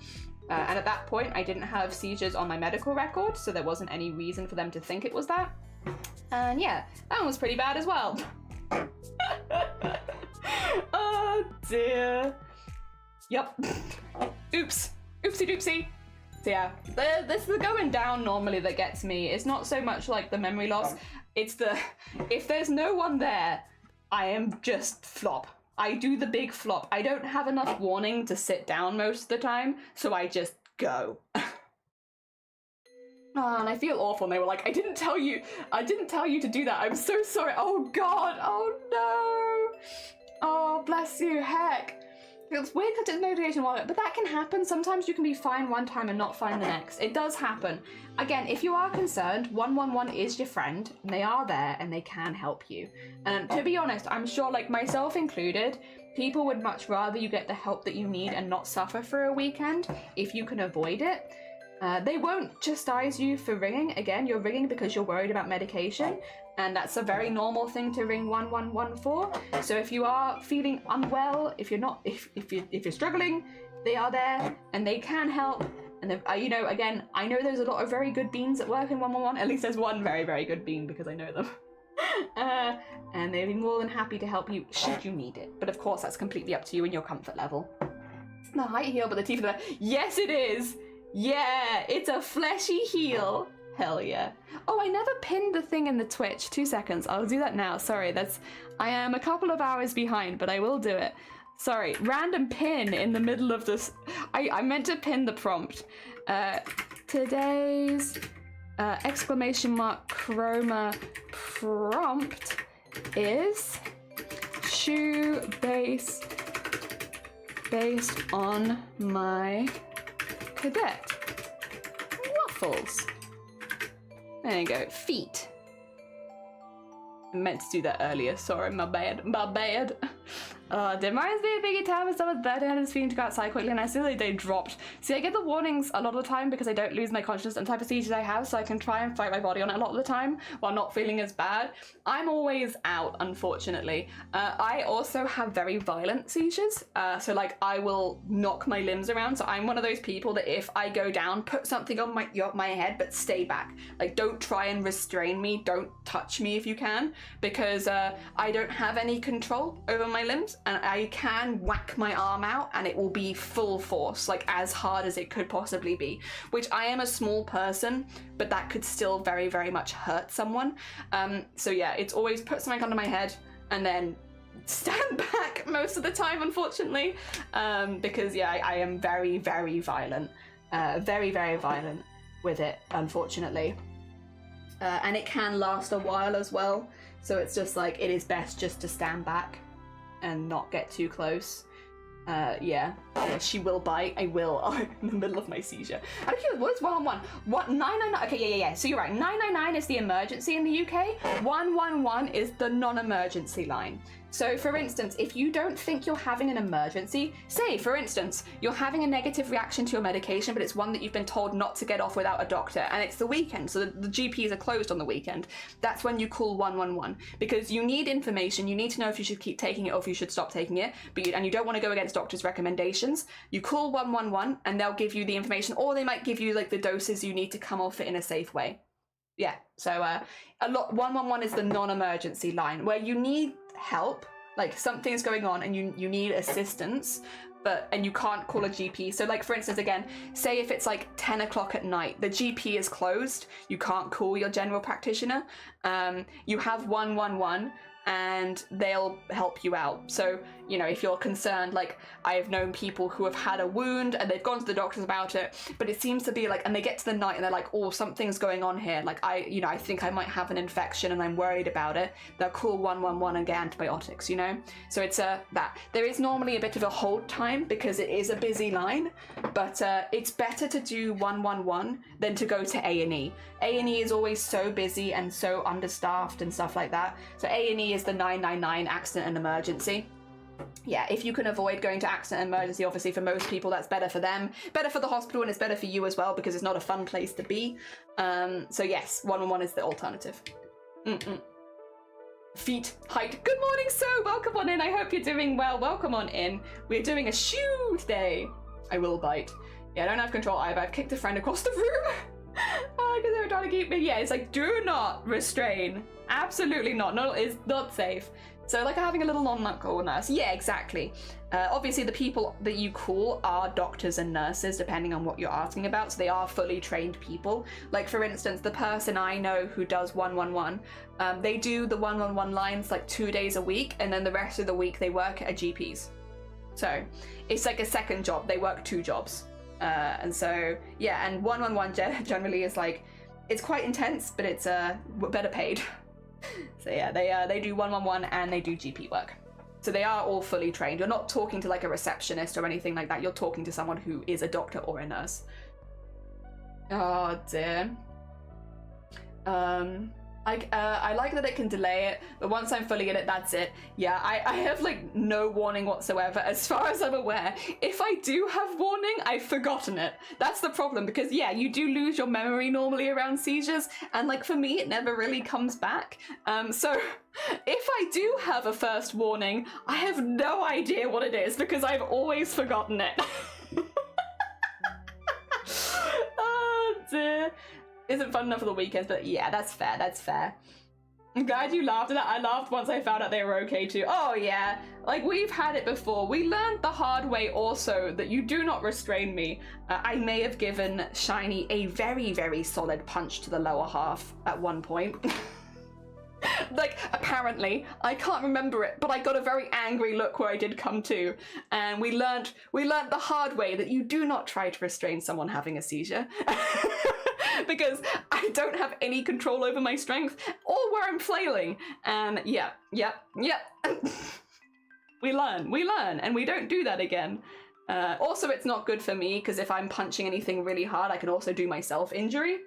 And at that point, I didn't have seizures on my medical record, so there wasn't any reason for them to think it was that. And yeah, that one was pretty bad as well. Oh dear. Yep. Oops. Oopsie doopsie. So yeah, this is the going down normally that gets me. It's not so much like the memory loss. It's the, if there's no one there, I am just flop. I do the big flop. I don't have enough warning to sit down most of the time, so I just go. Oh, and I feel awful. And they were like, I didn't tell you to do that. I'm so sorry. Oh God. Oh no. Oh, bless you. Heck. It's weird because it's motivation wallet, but that can happen. Sometimes you can be fine one time and not fine the next. It does happen. Again, if you are concerned, 111 is your friend, and they are there and they can help you. And to be honest, I'm sure, like myself included, people would much rather you get the help that you need and not suffer for a weekend if you can avoid it. They won't chastise you for ringing. Again, you're ringing because you're worried about medication, and that's a very normal thing to ring 111 for. So if you are feeling unwell, if you're struggling, they are there and they can help. And you know, again, I know there's a lot of very good beans that work in 111. At least there's one very, very good bean because I know them. And they'd be more than happy to help you should you need it. But of course, that's completely up to you and your comfort level. It's not a height heel, but the teeth are there. Yes, it is. Yeah, it's a fleshy heel. Hell yeah. Oh, I never pinned the thing in the Twitch. 2 seconds. I'll do that now. Sorry, I am a couple of hours behind, but I will do it. Sorry, random pin in the middle of this. I meant to pin the prompt. Today's exclamation mark chroma prompt is shoe base based on my cadet waffles. There you go. Feet. I meant to do that earlier. Sorry, my bad. My bad. It reminds me of biggie time and someone's birthday and I was feeling to go outside quickly and I see the day dropped. See, I get the warnings a lot of the time because I don't lose my consciousness and the type of seizures I have, so I can try and fight my body on it a lot of the time while not feeling as bad. I'm always out, unfortunately. I also have very violent seizures, so like I will knock my limbs around. So I'm one of those people that if I go down, put something on my head, but stay back. Like, don't try and restrain me. Don't touch me if you can, because I don't have any control over my limbs. closed, and I can whack my arm out and it will be full force, like as hard as it could possibly be, which I am a small person, but that could still very, very much hurt someone. So yeah, it's always put something under my head and then stand back most of the time, unfortunately, because yeah, I am very, very violent, very, very violent with it, unfortunately. And it can last a while as well, so it's just like, it is best just to stand back and not get too close. Yeah, she will bite. I will. In the middle of my seizure. I'm curious, what is 111? What, 999? Okay, yeah. So you're right. 999 is the emergency in the UK. 111 is the non-emergency line. So for instance, if you don't think you're having an emergency, say for instance, you're having a negative reaction to your medication, but it's one that you've been told not to get off without a doctor, and it's the weekend, so the GPs are closed on the weekend, that's when you call 111, because you need information, you need to know if you should keep taking it or if you should stop taking it, and you don't want to go against doctors' recommendations. You call 111 and they'll give you the information, or they might give you like the doses you need to come off it in a safe way. Yeah, so 111 is the non-emergency line, where you need help, like something's going on and you need assistance, and you can't call a GP. So like, for instance, again, say if it's like 10 o'clock at night, the GP is closed, you can't call your general practitioner, you have 111 and they'll help you out. So, you know, if you're concerned, like I have known people who have had a wound and they've gone to the doctors about it, but it seems to be like, and they get to the night and they're like, oh, something's going on here. Like I think I might have an infection and I'm worried about it. They'll call 111 and get antibiotics, you know? So it's that. There is normally a bit of a hold time because it is a busy line, but it's better to do 111 than to go to A&E. A&E is always so busy and so understaffed and stuff like that. So A&E is the 999 accident and emergency. Yeah, if you can avoid going to accident and emergency, obviously for most people that's better for them, better for the hospital, and it's better for you as well because it's not a fun place to be. So yes, 111 is the alternative. Feet, height. Good morning, So. Welcome on in. I hope you're doing well. Welcome on in. We're doing a shoe today. I will bite. Yeah, I don't have control either. I've kicked a friend across the room. Because they were trying to keep me. Yeah, it's like, do not restrain. Absolutely not. No, it's not safe. So like having a little non-medical nurse. Yeah, exactly. Obviously the people that you call are doctors and nurses, depending on what you're asking about. So they are fully trained people. Like for instance, the person I know who does 111, they do the 111 lines like 2 days a week, and then the rest of the week they work at a GP's. So it's like a second job. They work 2 jobs. And so, yeah, and 111 generally is like, it's quite intense, but it's better paid. So yeah, they do 111 and they do GP work. So they are all fully trained. You're not talking to like a receptionist or anything like that. You're talking to someone who is a doctor or a nurse. Oh dear. I like that it can delay it, but once I'm fully in it, that's it. Yeah, I have like no warning whatsoever as far as I'm aware. If I do have warning, I've forgotten it. That's the problem, because yeah, you do lose your memory normally around seizures, and like for me, it never really comes back. So if I do have a first warning, I have no idea what it is because I've always forgotten it. Oh dear. Isn't fun enough for the weekends, but yeah, that's fair, that's fair. I'm glad you laughed at that. I laughed once I found out they were okay too. Oh yeah, like we've had it before. We learned the hard way also that you do not restrain me. I may have given Shiny a very, very solid punch to the lower half at one point. Like, apparently, I can't remember it, but I got a very angry look where I did come to, and we learnt the hard way that you do not try to restrain someone having a seizure. Because I don't have any control over my strength or where I'm flailing. And yeah. We learn, and we don't do that again. Also, it's not good for me, because if I'm punching anything really hard, I can also do myself injury.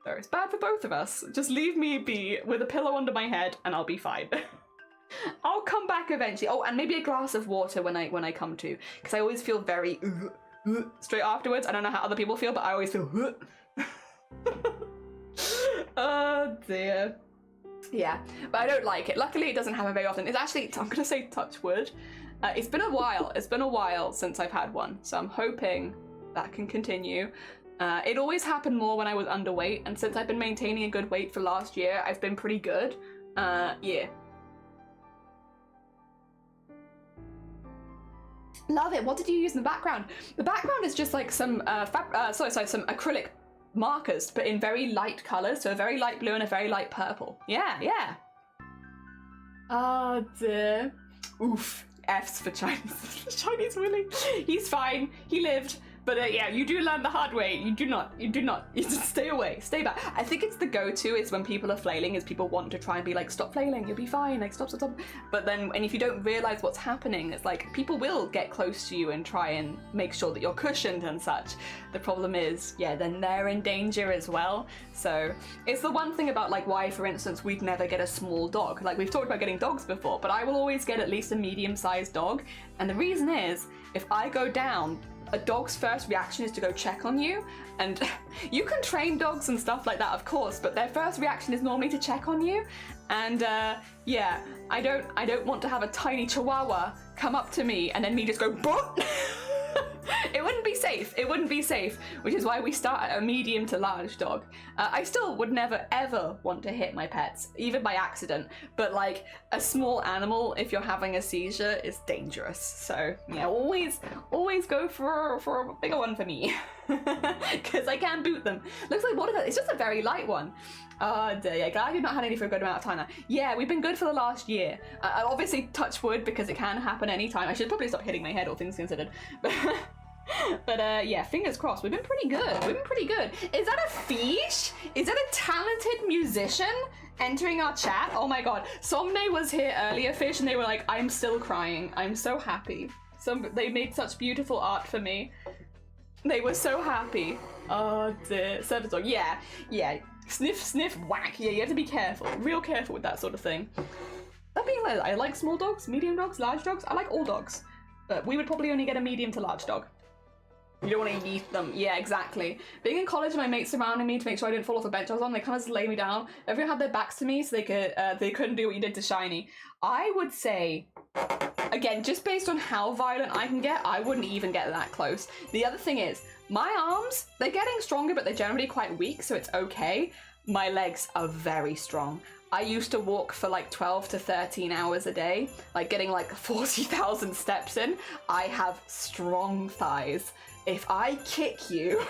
So it's bad for both of us. Just leave me be with a pillow under my head and I'll be fine. I'll come back eventually. Oh, and maybe a glass of water when I come to, because I always feel very straight afterwards. I don't know how other people feel, but I always feel oh dear. Yeah, but I don't like it. Luckily it doesn't happen very often. It's actually, I'm gonna say touch wood. It's been a while since I've had one, so I'm hoping that can continue. It always happened more when I was underweight, and since I've been maintaining a good weight for last year, I've been pretty good. Yeah. Love it. What did you use in the background? The background is just like some some acrylic markers, but in very light colors. So a very light blue and a very light purple. Yeah, yeah. Oh dear. Oof. F's for Chinese. Chinese Willy. He's fine. He lived. But yeah, you do learn the hard way. You do not. You just stay away. Stay back. I think it's the go-to is when people are flailing, is people want to try and be like, stop flailing, you'll be fine, like stop. But then, and if you don't realize what's happening, it's like people will get close to you and try and make sure that you're cushioned and such. The problem is, yeah, then they're in danger as well. So it's the one thing about like why, for instance, we'd never get a small dog. Like we've talked about getting dogs before, but I will always get at least a medium-sized dog. And the reason is, if I go down, a dog's first reaction is to go check on you, and you can train dogs and stuff like that, of course, but their first reaction is normally to check on you. And yeah, I don't want to have a tiny chihuahua come up to me and then me just go boop. It wouldn't be safe. It wouldn't be safe, which is why we start at a medium to large dog. I still would never ever want to hit my pets, even by accident, but like a small animal, if you're having a seizure, is dangerous. So yeah, always go for a bigger one for me, because I can't boot them. Looks like what is it? It's just a very light one. Oh dear, yeah, glad you've not had any for a good amount of time now. Yeah, we've been good for the last year. I obviously touch wood because it can happen anytime. I should probably stop hitting my head, all things considered. But yeah, fingers crossed. We've been pretty good. We've been pretty good. Is that a fish? Is that a talented musician entering our chat? Oh my god. Somne was here earlier, Fish, and they were like, I'm still crying. I'm so happy. They made such beautiful art for me. They were so happy. Oh dear. Service dog. Yeah, yeah. Sniff, sniff, whack. Yeah, you have to be careful. Real careful with that sort of thing. That being said, I like small dogs, medium dogs, large dogs. I like all dogs. But we would probably only get a medium to large dog. You don't want to eat them. Yeah, exactly. Being in college, my mates surrounding me to make sure I didn't fall off the bench I was on, they kind of just lay me down. Everyone had their backs to me so they couldn't do what you did to Shiny. I would say, again, just based on how violent I can get, I wouldn't even get that close. The other thing is, my arms, they're getting stronger, but they're generally quite weak, so it's okay. My legs are very strong. I used to walk for like 12 to 13 hours a day, like getting like 40,000 steps in. I have strong thighs. If I kick you,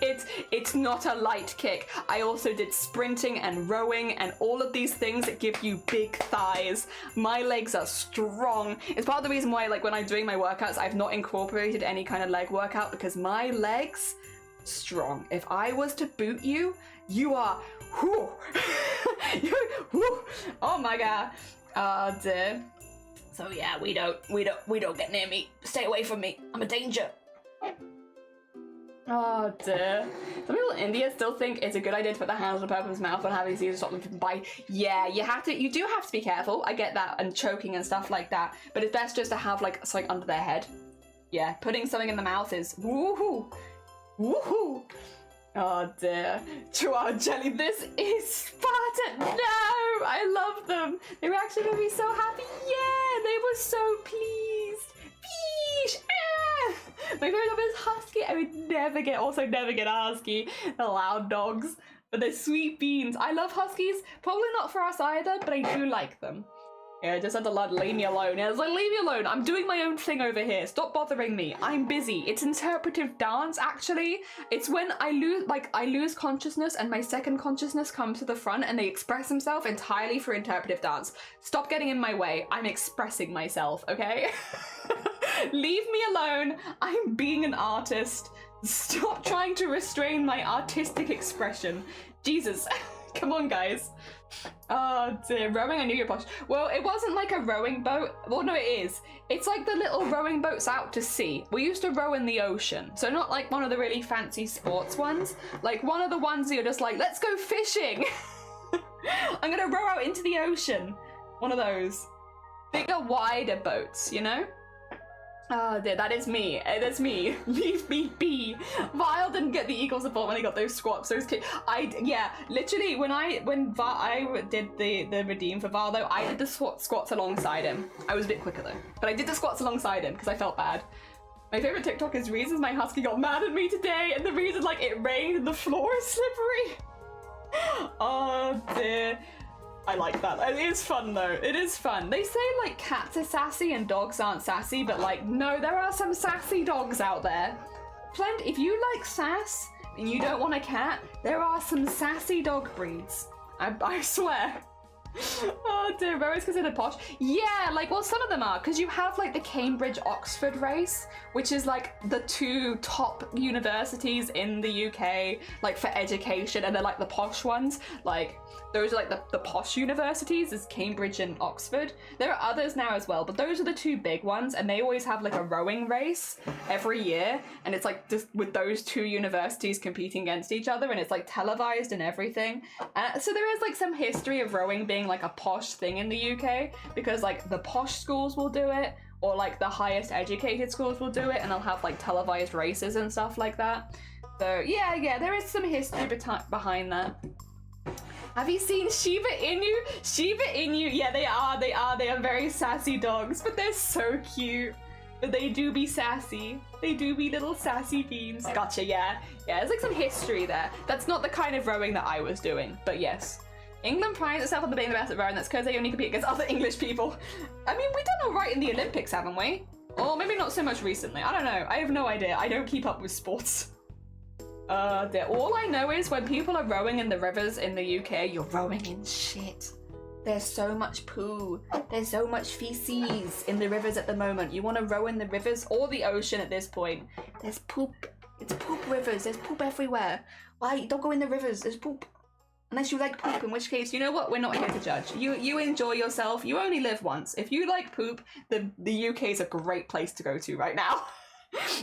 it's not a light kick. I also did sprinting and rowing and all of these things that give you big thighs. My legs are strong. It's part of the reason why, like, when I'm doing my workouts, I've not incorporated any kind of leg workout, because my legs, strong. If I was to boot you, you are, whoo, whoo. Oh my god. Oh dear. So yeah, we don't get near me. Stay away from me. I'm a danger. Oh dear. Some people in India still think it's a good idea to put their hands on the person's mouth when having seizures to stop them from biting. Yeah, you do have to be careful. I get that, and choking and stuff like that. But it's best just to have like something under their head. Yeah, putting something in the mouth is woohoo, woohoo. Oh dear. Chihuahua jelly, this is Spartan. No, I love them. They were actually going to be so happy. Yeah, they were so pleased. Peesh. Ah. My favorite dog is husky. I would never get a husky. They're loud dogs, but they're sweet beans. I love huskies. Probably not for us either, but I do like them. Yeah, I just had to leave me alone. Yeah, I was like, leave me alone. I'm doing my own thing over here. Stop bothering me. I'm busy. It's interpretive dance, actually. It's when I lose consciousness and my second consciousness comes to the front and they express themselves entirely for interpretive dance. Stop getting in my way. I'm expressing myself, okay? Leave me alone. I'm being an artist. Stop trying to restrain my artistic expression. Jesus. Come on, guys. Oh dear, rowing, I knew you're posh. Well, it wasn't like a rowing boat. Well, no, it is. It's like the little rowing boats out to sea. We used to row in the ocean. So not like one of the really fancy sports ones. Like one of the ones you're just like, let's go fishing. I'm gonna row out into the ocean. One of those. Bigger, wider boats, you know? Oh dear, that is me. That's me. Leave me be. Vile didn't get the equal support when he got those squats. Those kids. Yeah, literally when I did the redeem for Val though, I did the squats alongside him. I was a bit quicker though, but I did the squats alongside him because I felt bad. My favorite TikTok is reasons my husky got mad at me today, and the reason like it rained and the floor is slippery. Oh dear. I like that. It is fun though. It is fun. They say like cats are sassy and dogs aren't sassy, but like no, there are some sassy dogs out there. Plenty. If you like sass and you don't want a cat, there are some sassy dog breeds. I swear. Oh dear, where is considered posh? Yeah, like, well, some of them are, because you have like the Cambridge-Oxford race, which is like the two top universities in the UK, like for education, and they're like the posh ones. Like, those are like the posh universities, is Cambridge and Oxford. There are others now as well, but those are the two big ones, and they always have like a rowing race every year, and it's like just with those two universities competing against each other, and it's like televised and everything. So there is like some history of rowing being like a posh thing in the UK, because like the posh schools will do it, or like the highest educated schools will do it, and they'll have like televised races and stuff like that. So yeah, there is some history behind that. Have you seen Shiba Inu? Shiba Inu, yeah, they are very sassy dogs, but they're so cute. But they do be sassy. They do be little sassy beans. Gotcha, yeah, there's like some history there. That's not the kind of rowing that I was doing, but yes. England prides itself on being the best at rowing. That's because they only compete against other English people. I mean, we've done all right in the Olympics, haven't we? Or maybe not so much recently. I don't know. I have no idea. I don't keep up with sports. All I know is when people are rowing in the rivers in the UK, you're rowing in shit. There's so much poo. There's so much feces in the rivers at the moment. You want to row in the rivers or the ocean at this point. There's poop. It's poop rivers. There's poop everywhere. Why? Don't go in the rivers. There's poop. Unless you like poop, in which case, you know what? We're not here to judge. You enjoy yourself. You only live once. If you like poop, the UK is a great place to go to right now.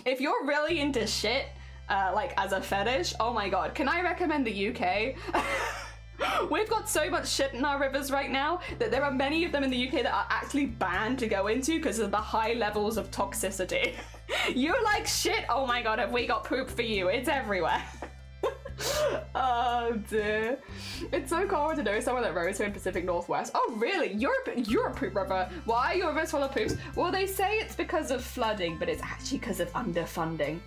If you're really into shit, like as a fetish, oh my god, can I recommend the UK? We've got so much shit in our rivers right now that there are many of them in the UK that are actually banned to go into because of the high levels of toxicity. You like shit? Oh my god, have we got poop for you? It's everywhere. Oh dear. It's so common to know someone that rows here in Pacific Northwest. Oh really? You're a poop river. Why are your rivers full of poops? Well, they say it's because of flooding, but it's actually because of underfunding.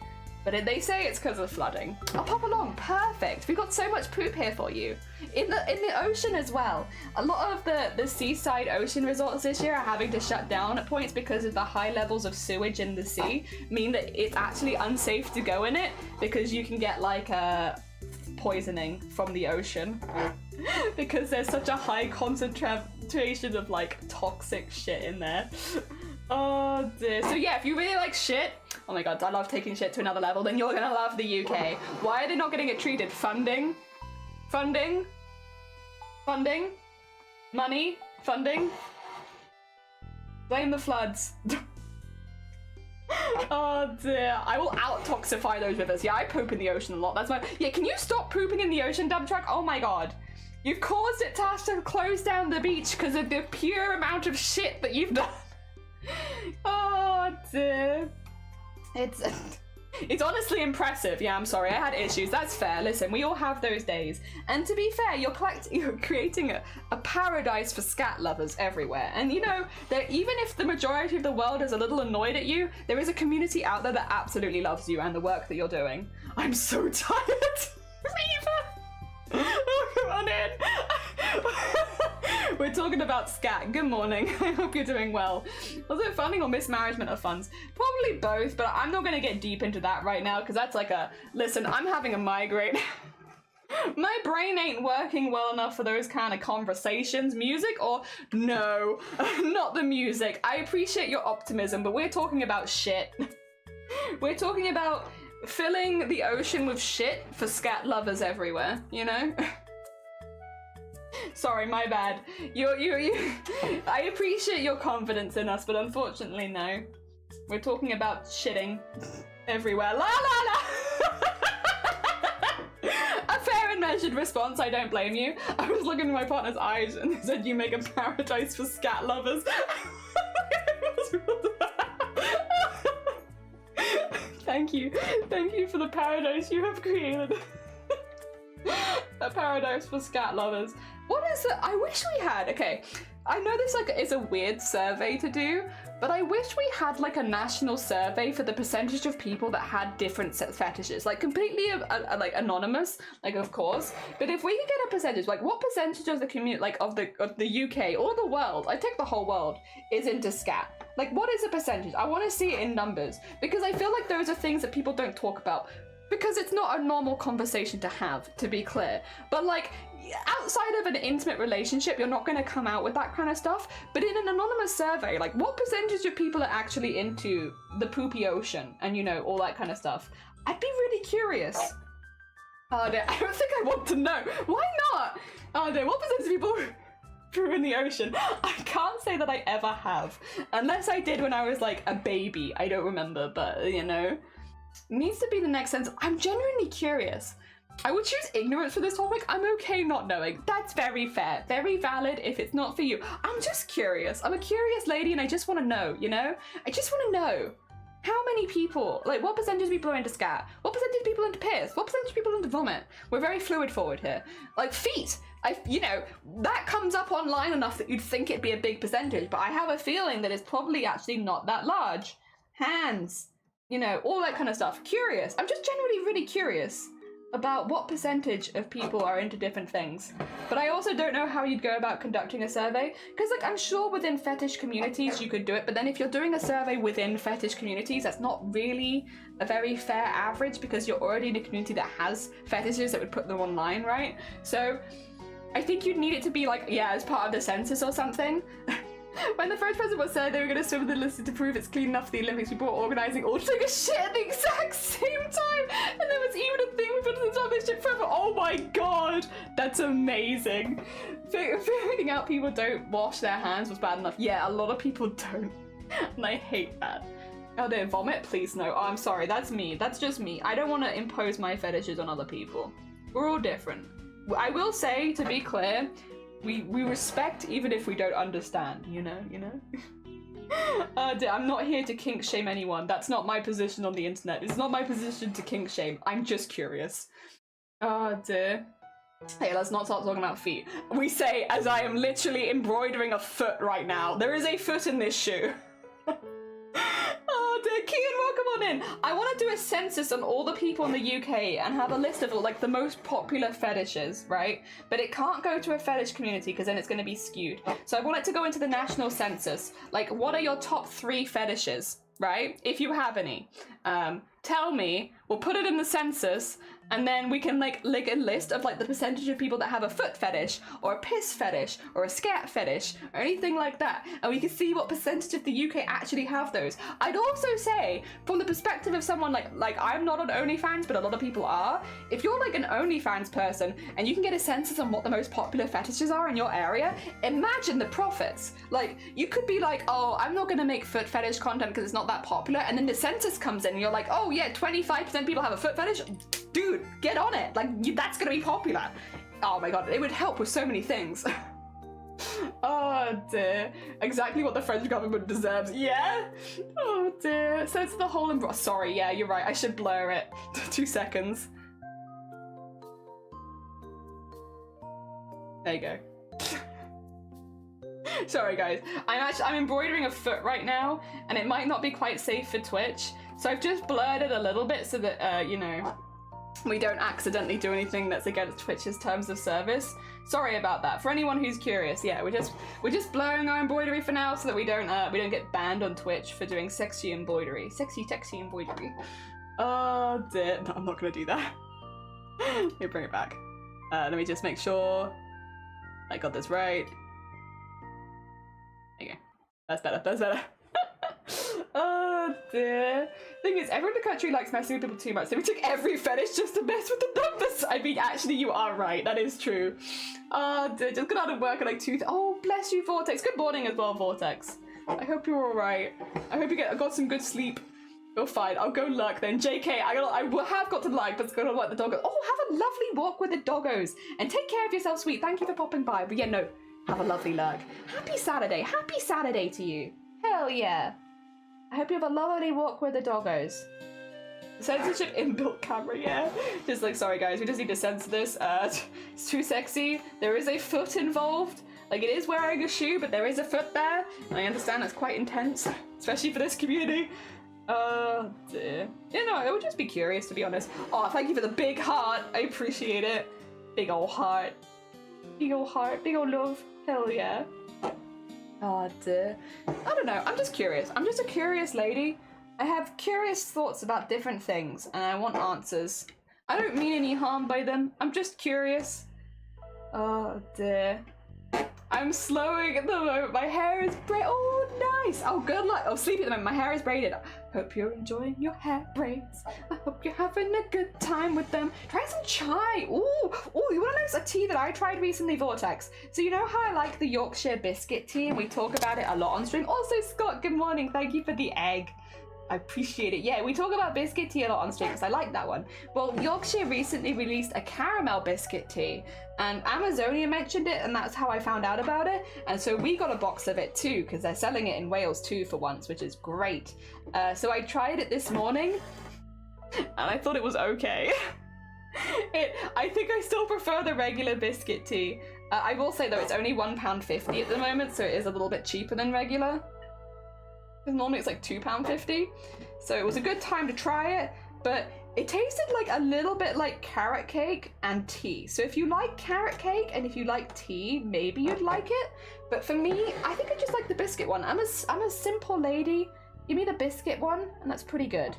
But they say it's because of flooding. I'll pop along. Perfect. We've got so much poop here for you. In the ocean as well. A lot of the seaside ocean resorts this year are having to shut down at points because of the high levels of sewage in the sea, mean that it's actually unsafe to go in it because you can get like poisoning from the ocean because there's such a high concentration of like toxic shit in there. Oh dear. So yeah, if you really like shit, oh my god, I love taking shit to another level, then you're gonna love the UK. Why are they not getting it treated? Funding? Funding? Funding? Money? Funding? Blame the floods. Oh dear. I will out-toxify those rivers. Yeah, I poop in the ocean a lot. That's why. Yeah, can you stop pooping in the ocean, dump truck? Oh my god. You've caused it to have to close down the beach because of the pure amount of shit that you've done. Oh dear. It's honestly impressive. Yeah, I'm sorry, I had issues. That's fair. Listen, we all have those days. And to be fair, you're creating a paradise for scat lovers everywhere. And you know, even if the majority of the world is a little annoyed at you, there is a community out there that absolutely loves you and the work that you're doing. I'm so tired. Reaver! Oh, come on in. We're talking about scat. Good morning. I hope you're doing well. Was it funding or mismanagement of funds? Probably both, but I'm not going to get deep into that right now because that's like listen, I'm having a migraine. My brain ain't working well enough for those kind of conversations. Music or no, not the music. I appreciate your optimism, but we're talking about shit. We're talking about filling the ocean with shit for scat lovers everywhere, you know? Sorry, my bad. I appreciate your confidence in us, but unfortunately, no. We're talking about shitting everywhere. La la la! A fair and measured response, I don't blame you. I was looking in my partner's eyes and they said you make a paradise for scat lovers. Thank you. Thank you for the paradise you have created. A paradise for scat lovers. What is it? I wish we had. Okay, I know this is a weird survey to do, but I wish we had like a national survey for the percentage of people that had different fetishes, like completely like anonymous, like of course. But if we could get a percentage, like what percentage of the community, like of the UK or the world, I take the whole world, is into scat? Like what is the percentage? I want to see it in numbers, because I feel like those are things that people don't talk about, because it's not a normal conversation to have, to be clear. But like outside of an intimate relationship, you're not going to come out with that kind of stuff. But in an anonymous survey, like what percentage of people are actually into the poopy ocean and, you know, all that kind of stuff? I'd be really curious. Oh dear, I don't think I want to know. Why not? Oh dear, what percentage of people poo in the ocean? I can't say that I ever have, unless I did when I was like a baby. I don't remember, but you know, needs to be the next sentence. I'm genuinely curious. I would choose ignorance for this topic. I'm okay not knowing. That's very fair, very valid if it's not for you. I'm just curious. I'm a curious lady and I just want to know, you know? I just want to know how many people, like what percentage of people are into scat? What percentage of people into piss? What percentage of people into vomit? We're very fluid forward here. Like feet, you know, that comes up online enough that you'd think it'd be a big percentage, but I have a feeling that it's probably actually not that large. Hands, you know, all that kind of stuff. Curious. I'm just genuinely really curious about what percentage of people are into different things. But I also don't know how you'd go about conducting a survey, because like I'm sure within fetish communities you could do it, but then if you're doing a survey within fetish communities, that's not really a very fair average, because you're already in a community that has fetishes that would put them online, right? So I think you'd need it to be like, yeah, as part of the census or something. When the French president said they were going to swim with the list to prove it's clean enough for the Olympics, people were organising all to take a shit at the exact same time, and there was even a thing we put on the top of this shit forever. Oh my god, that's amazing. Figuring out people don't wash their hands was bad enough. Yeah, a lot of people don't, and I hate that. Oh, they vomit? Please no. Oh, I'm sorry, that's me. That's just me. I don't want to impose my fetishes on other people. We're all different. I will say, to be clear, we respect even if we don't understand, you know? I'm not here to kink shame anyone. That's not my position on the internet. It's not my position to kink shame. I'm just curious. Oh dear. Hey, let's not start talking about feet. We say as I am literally embroidering a foot right now. There is a foot in this shoe. Oh dear, Kian, welcome on in. I want to do a census on all the people in the UK and have a list of like the most popular fetishes, right? But it can't go to a fetish community because then it's going to be skewed. So I want it to go into the national census. Like, what are your top 3 fetishes, right? If you have any. Tell me, we'll put it in the census, and then we can like a list of like the percentage of people that have a foot fetish or a piss fetish or a scat fetish or anything like that, and we can see what percentage of the UK actually have those. I'd also say, from the perspective of someone like I'm not on OnlyFans, but a lot of people are. If you're like an OnlyFans person and you can get a census on what the most popular fetishes are in your area, imagine the profits. Like, you could be like, oh, I'm not gonna make foot fetish content because it's not that popular, and then the census comes in and you're like, oh yeah, 25% of people have a foot fetish. Dude, get on it. Like, that's gonna be popular. Oh my god, it would help with so many things. Oh dear. Exactly what the French government deserves. Yeah? Oh dear. So it's the whole sorry, yeah, you're right. I should blur it. 2 seconds. There you go. Sorry guys. I'm embroidering a foot right now, and it might not be quite safe for Twitch. So I've just blurred it a little bit so that, you know, we don't accidentally do anything that's against Twitch's terms of service. Sorry about that. For anyone who's curious, yeah, we're just blurring our embroidery for now so that we don't get banned on Twitch for doing sexy embroidery. Sexy embroidery. Oh dear. No, I'm not gonna do that. Let me bring it back. Let me just make sure I got this right. There you go. That's better. That's better. Oh dear. Thing is, everyone in the country likes messing with people too much, so we took every fetish just to mess with the numbers. I mean, actually, you are right. That is true. Oh dear. Just got out of work at like 2. Oh, bless you, Vortex. Good morning as well, Vortex. I hope you're all right. I hope you got some good sleep. You're fine. I'll go lurk then. JK, I have got to lurk, but it's gonna let the doggos. Oh, have a lovely walk with the doggos, and take care of yourself, sweet. Thank you for popping by. But yeah, no, have a lovely lurk. Happy Saturday. Happy Saturday to you. Hell yeah. I hope you have a lovely walk with the doggos. Censorship inbuilt camera, yeah. Just like, sorry guys, we just need to censor this. It's too sexy. There is a foot involved. Like, it is wearing a shoe, but there is a foot there. And I understand that's quite intense, especially for this community. Oh dear. Yeah, no, I would just be curious, to be honest. Oh, thank you for the big heart. I appreciate it. Big old heart. Big old heart. Big old love. Hell yeah. Oh dear. I don't know. I'm just curious. I'm just a curious lady. I have curious thoughts about different things, and I want answers. I don't mean any harm by them. I'm just curious. Oh dear. I'm slowing at the moment. My hair is braided. Oh, nice. Oh, good luck. Oh, sleepy at the moment. My hair is braided. Hope you're enjoying your hair braids. I hope you're having a good time with them. Try some chai. Ooh, you want to know a tea that I tried recently, Vortex? So you know how I like the Yorkshire biscuit tea, and we talk about it a lot on stream? Also, Scott, good morning. Thank you for the egg. I appreciate it. Yeah, we talk about biscuit tea a lot on stream because I like that one. Well, Yorkshire recently released a caramel biscuit tea, and Amazonia mentioned it, and that's how I found out about it. And so we got a box of it too, because they're selling it in Wales too for once, which is great. So I tried it this morning, and I thought it was okay. I think I still prefer the regular biscuit tea. I will say though, it's only £1.50 at the moment, so it is a little bit cheaper than regular. Normally it's like £2.50, so it was a good time to try it, but it tasted like a little bit like carrot cake and tea. So if you like carrot cake and if you like tea, maybe you'd like it. But for me, I think I just like the biscuit one. I'm a simple lady. Give me the biscuit one, and that's pretty good.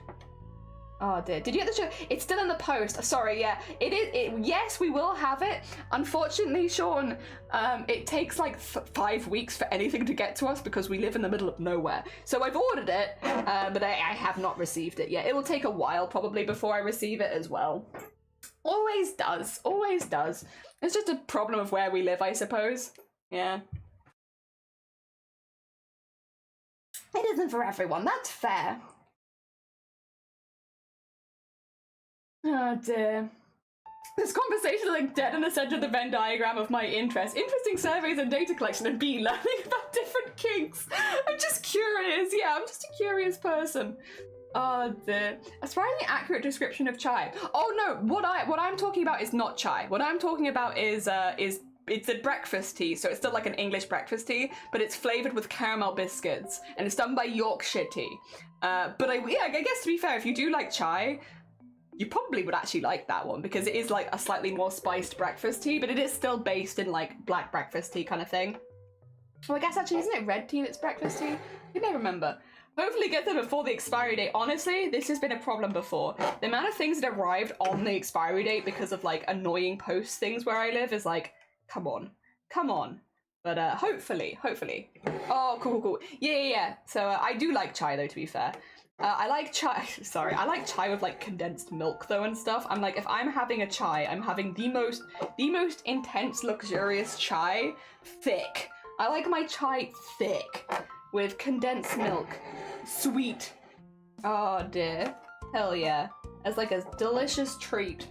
Oh dear. Did you get the show? It's still in the post. Sorry, yeah. It is. Yes, we will have it. Unfortunately, Sean, it takes like 5 weeks for anything to get to us because we live in the middle of nowhere. So I've ordered it, but I have not received it yet. It will take a while probably before I receive it as well. Always does. Always does. It's just a problem of where we live, I suppose. Yeah. It isn't for everyone. That's fair. Oh dear. This conversation is like dead in the center of the Venn diagram of my interest. Interesting surveys and data collection, and B, learning about different kinks. I'm just curious. Yeah, I'm just a curious person. Oh dear. A surprisingly accurate description of chai. Oh no, what I'm talking about is not chai. What I'm talking about is it's a breakfast tea, so it's still like an English breakfast tea, but it's flavored with caramel biscuits, and it's done by Yorkshire Tea. But I guess to be fair, if you do like chai, you probably would actually like that one because it is like a slightly more spiced breakfast tea, but it is still based in like black breakfast tea kind of thing. Oh, I guess actually, isn't it red tea that's breakfast tea? I don't remember. Hopefully get them before the expiry date. Honestly, this has been a problem before. The amount of things that arrived on the expiry date because of like annoying post things where I live is like, come on. But hopefully. Oh, cool. Yeah. So I do like chai though, to be fair. I like chai, I like chai with like condensed milk though and stuff. I'm like, if I'm having a chai, I'm having the most intense, luxurious chai, thick. I like my chai thick, with condensed milk, sweet. Oh dear, hell yeah. As like a delicious treat.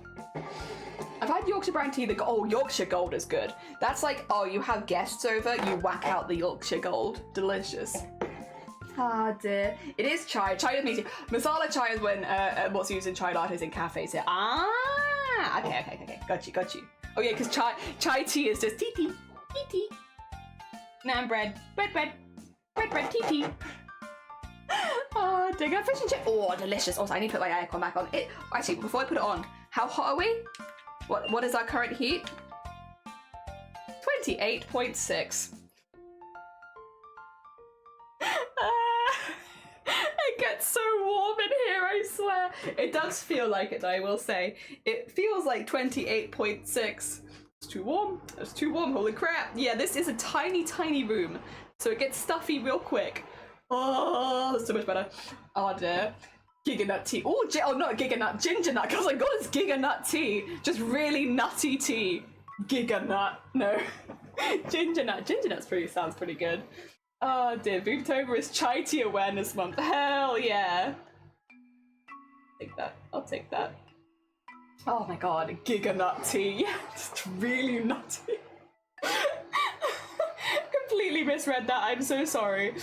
I've had Yorkshire brown tea, Yorkshire Gold is good. That's like, you have guests over, you whack out the Yorkshire Gold. Delicious. Ah dear. It is chai. Chai with me too. Masala chai is when what's used in chai lattes in cafes here. Okay. Got you. Oh yeah, because chai tea is just tea. Naan bread, tea. Oh, dig a fish and chip. Oh, delicious. Also, I need to put my aircon back on. Actually, before I put it on, how hot are we? What is our current heat? 28.6. It gets so warm in here, I swear. It does feel like it, I will say. It feels like 28.6. It's too warm. It's too warm, holy crap. Yeah, this is a tiny room, so it gets stuffy real quick. Oh, that's so much better. Oh dear. Giga nut tea. Oh, not giga nut, ginger nut. Because I got this giga nut tea. Just really nutty tea. Giga nut. No. Ginger nut. Ginger nut sounds pretty good. Oh dear, Booktober is Chai Tea Awareness Month. Hell yeah. I'll take that. Oh my god, giga nut tea. Yeah, just really nutty. Completely misread that, I'm so sorry.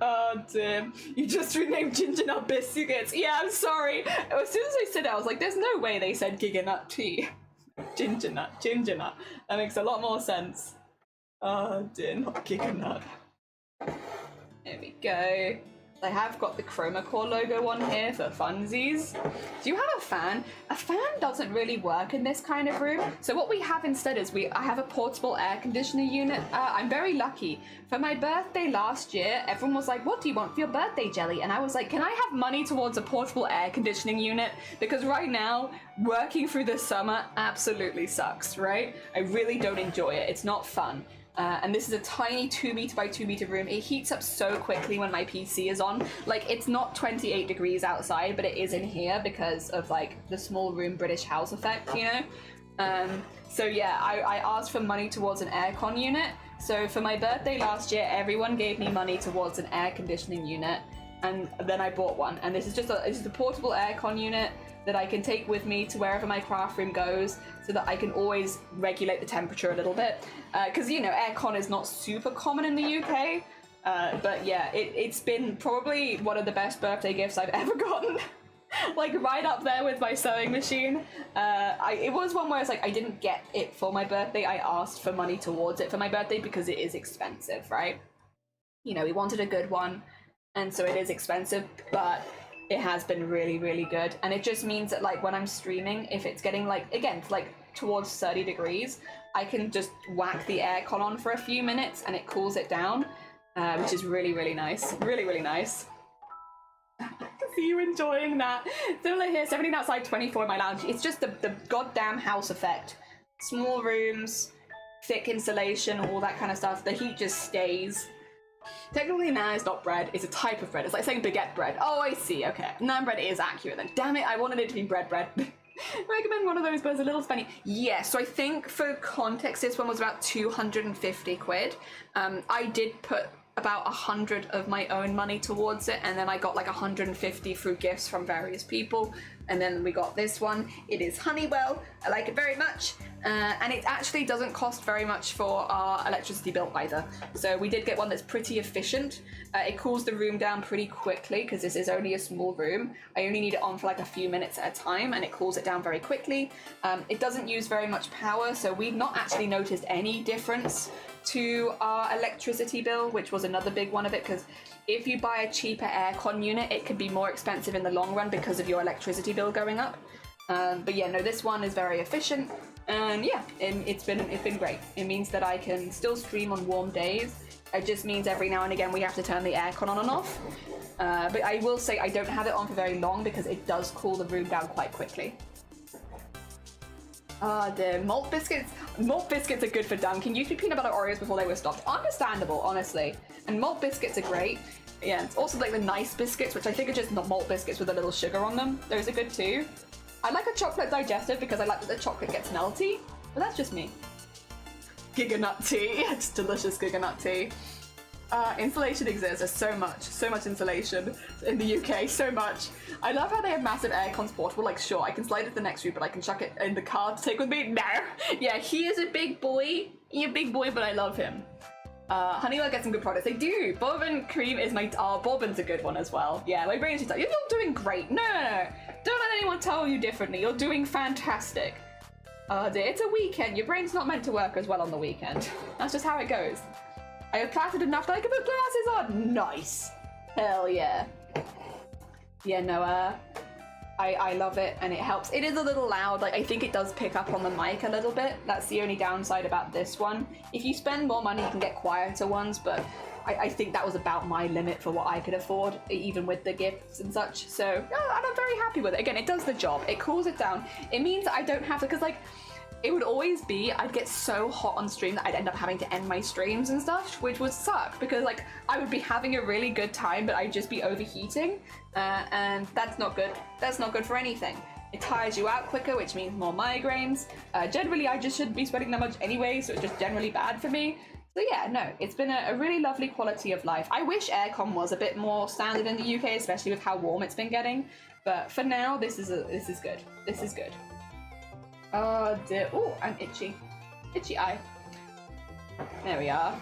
Oh dear. You just renamed ginger nut biscuits. Yeah, I'm sorry. As soon as I said it, I was like, there's no way they said giga nut tea. Ginger nut. That makes a lot more sense. Oh dear, not kicking up. There we go. I have got the Chroma Core logo on here for funsies. Do you have a fan? A fan doesn't really work in this kind of room. So what we have instead is I have a portable air conditioner unit. I'm very lucky. For my birthday last year, everyone was like, what do you want for your birthday, Jelly? And I was like, can I have money towards a portable air conditioning unit? Because right now, working through the summer absolutely sucks, right? I really don't enjoy it. It's not fun. And this is a tiny 2 meter by 2 meter room. It heats up so quickly when my PC is on. Like, it's not 28 degrees outside, but it is in here because of, like, the small room British house effect, you know? So yeah, I asked for money towards an aircon unit. So for my birthday last year, everyone gave me money towards an air conditioning unit. And then I bought one. And this is just a portable aircon unit that I can take with me to wherever my craft room goes, so that I can always regulate the temperature a little bit. Because, you know, aircon is not super common in the UK, but yeah, it's been probably one of the best birthday gifts I've ever gotten. Like, right up there with my sewing machine. It was one where it's like, I didn't get it for my birthday, I asked for money towards it for my birthday because it is expensive, right? You know, we wanted a good one, and so it is expensive, but it has been really, really good. And it just means that, like, when I'm streaming, if it's getting, like, again, like, towards 30 degrees, I can just whack the aircon on for a few minutes and it cools it down, which is really, really nice. Really, really nice. See you enjoying that. Similar here, 17 outside, 24 in my lounge. It's just the goddamn house effect. Small rooms, thick insulation, all that kind of stuff. The heat just stays. Technically, naan is not bread, it's a type of bread. It's like saying baguette bread. Oh, I see, okay. Naan bread is accurate then. Damn it, I wanted it to be bread. Recommend one of those, but it's a little funny. Yeah, so I think for context, this one was about 250 quid. I did put about 100 of my own money towards it, and then I got like 150 through gifts from various people. And then we got this one. It is Honeywell. I like it very much. And it actually doesn't cost very much for our electricity bill either. So we did get one that's pretty efficient. It cools the room down pretty quickly because this is only a small room. I only need it on for like a few minutes at a time and it cools it down very quickly. It doesn't use very much power, so we've not actually noticed any difference to our electricity bill, which was another big one of it, because if you buy a cheaper aircon unit, it can be more expensive in the long run because of your electricity bill going up. But yeah, no, this one is very efficient, and yeah, it's been great. It means that I can still stream on warm days. It just means every now and again we have to turn the aircon on and off. But I will say I don't have it on for very long because it does cool the room down quite quickly. The malt biscuits. Malt biscuits are good for dunking. Used to be peanut butter Oreos before they were stopped. Understandable, honestly. And malt biscuits are great. Yeah, it's also like the nice biscuits, which I think are just not malt biscuits with a little sugar on them. Those are good too. I like a chocolate digestive because I like that the chocolate gets melty, but that's just me. Giga nut tea. It's delicious giga nut tea. Insulation exists. There's so much insulation in the UK, so much. I love how they have massive aircons portable. Like, sure, I can slide it to the next room, but I can chuck it in the car to take with me. No! Yeah, he is a big boy. He's a big boy, but I love him. Honeywell gets some good products. They do. Bourbon cream is my... Bourbon's a good one as well. Yeah, my brain's just like, you're doing great. No. Don't let anyone tell you differently. You're doing fantastic. Dear, it's a weekend. Your brain's not meant to work as well on the weekend. That's just how it goes. I have plaited enough that I can put glasses on. Nice. Hell yeah. Yeah, no, I love it and it helps. It is a little loud. Like, I think it does pick up on the mic a little bit. That's the only downside about this one. If you spend more money, you can get quieter ones, but I think that was about my limit for what I could afford, even with the gifts and such. So, and I'm very happy with it. Again, it does the job. It cools it down. It means that I don't have to, because like, it would always be, I'd get so hot on stream that I'd end up having to end my streams and stuff, which would suck because like I would be having a really good time, but I'd just be overheating, and that's not good. That's not good for anything. It tires you out quicker, which means more migraines. Generally, I just shouldn't be sweating that much anyway, so it's just generally bad for me. So yeah, no, it's been a really lovely quality of life. I wish aircon was a bit more standard in the UK, especially with how warm it's been getting. But for now, this is good. This is good. Oh dear. Oh, I'm itchy. Itchy eye. There we are.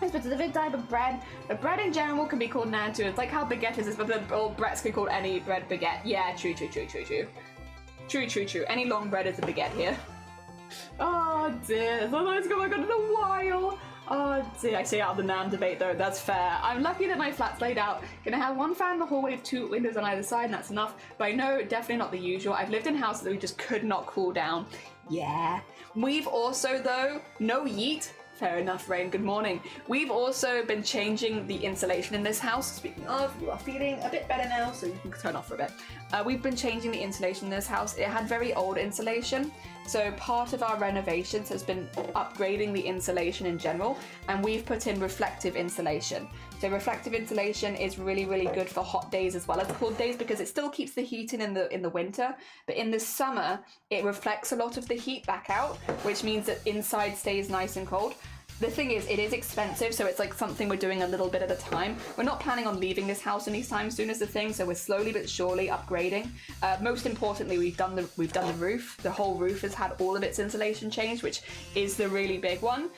It's a specific type of bread. The bread in general can be called naan too. It's like how baguette is, but the breads can be called any bread baguette. Yeah, true. True. Any long bread is a baguette here. Oh dear, it's not going on in a while. Oh dear, I stay out of the NAM debate though, that's fair. I'm lucky that my flat's laid out. Gonna have one fan in the hallway with 2 windows on either side, and that's enough. But I know definitely not the usual. I've lived in houses that we just could not cool down. Yeah. We've also though, no yeet. Fair enough, Rain, good morning. We've also been changing the insulation in this house. Speaking of, you are feeling a bit better now, so you can turn off for a bit. We've been changing the insulation in this house. It had very old insulation, so part of our renovations has been upgrading the insulation in general, and we've put in reflective insulation. So reflective insulation is really, really good for hot days as well as cold days because it still keeps the heat in the winter, but in the summer it reflects a lot of the heat back out, which means that inside stays nice and cold. The thing is, it is expensive, so it's like something we're doing a little bit at a time. We're not planning on leaving this house anytime soon is the thing, so we're slowly but surely upgrading. Most importantly, we've done the roof. The whole roof has had all of its insulation changed, which is the really big one.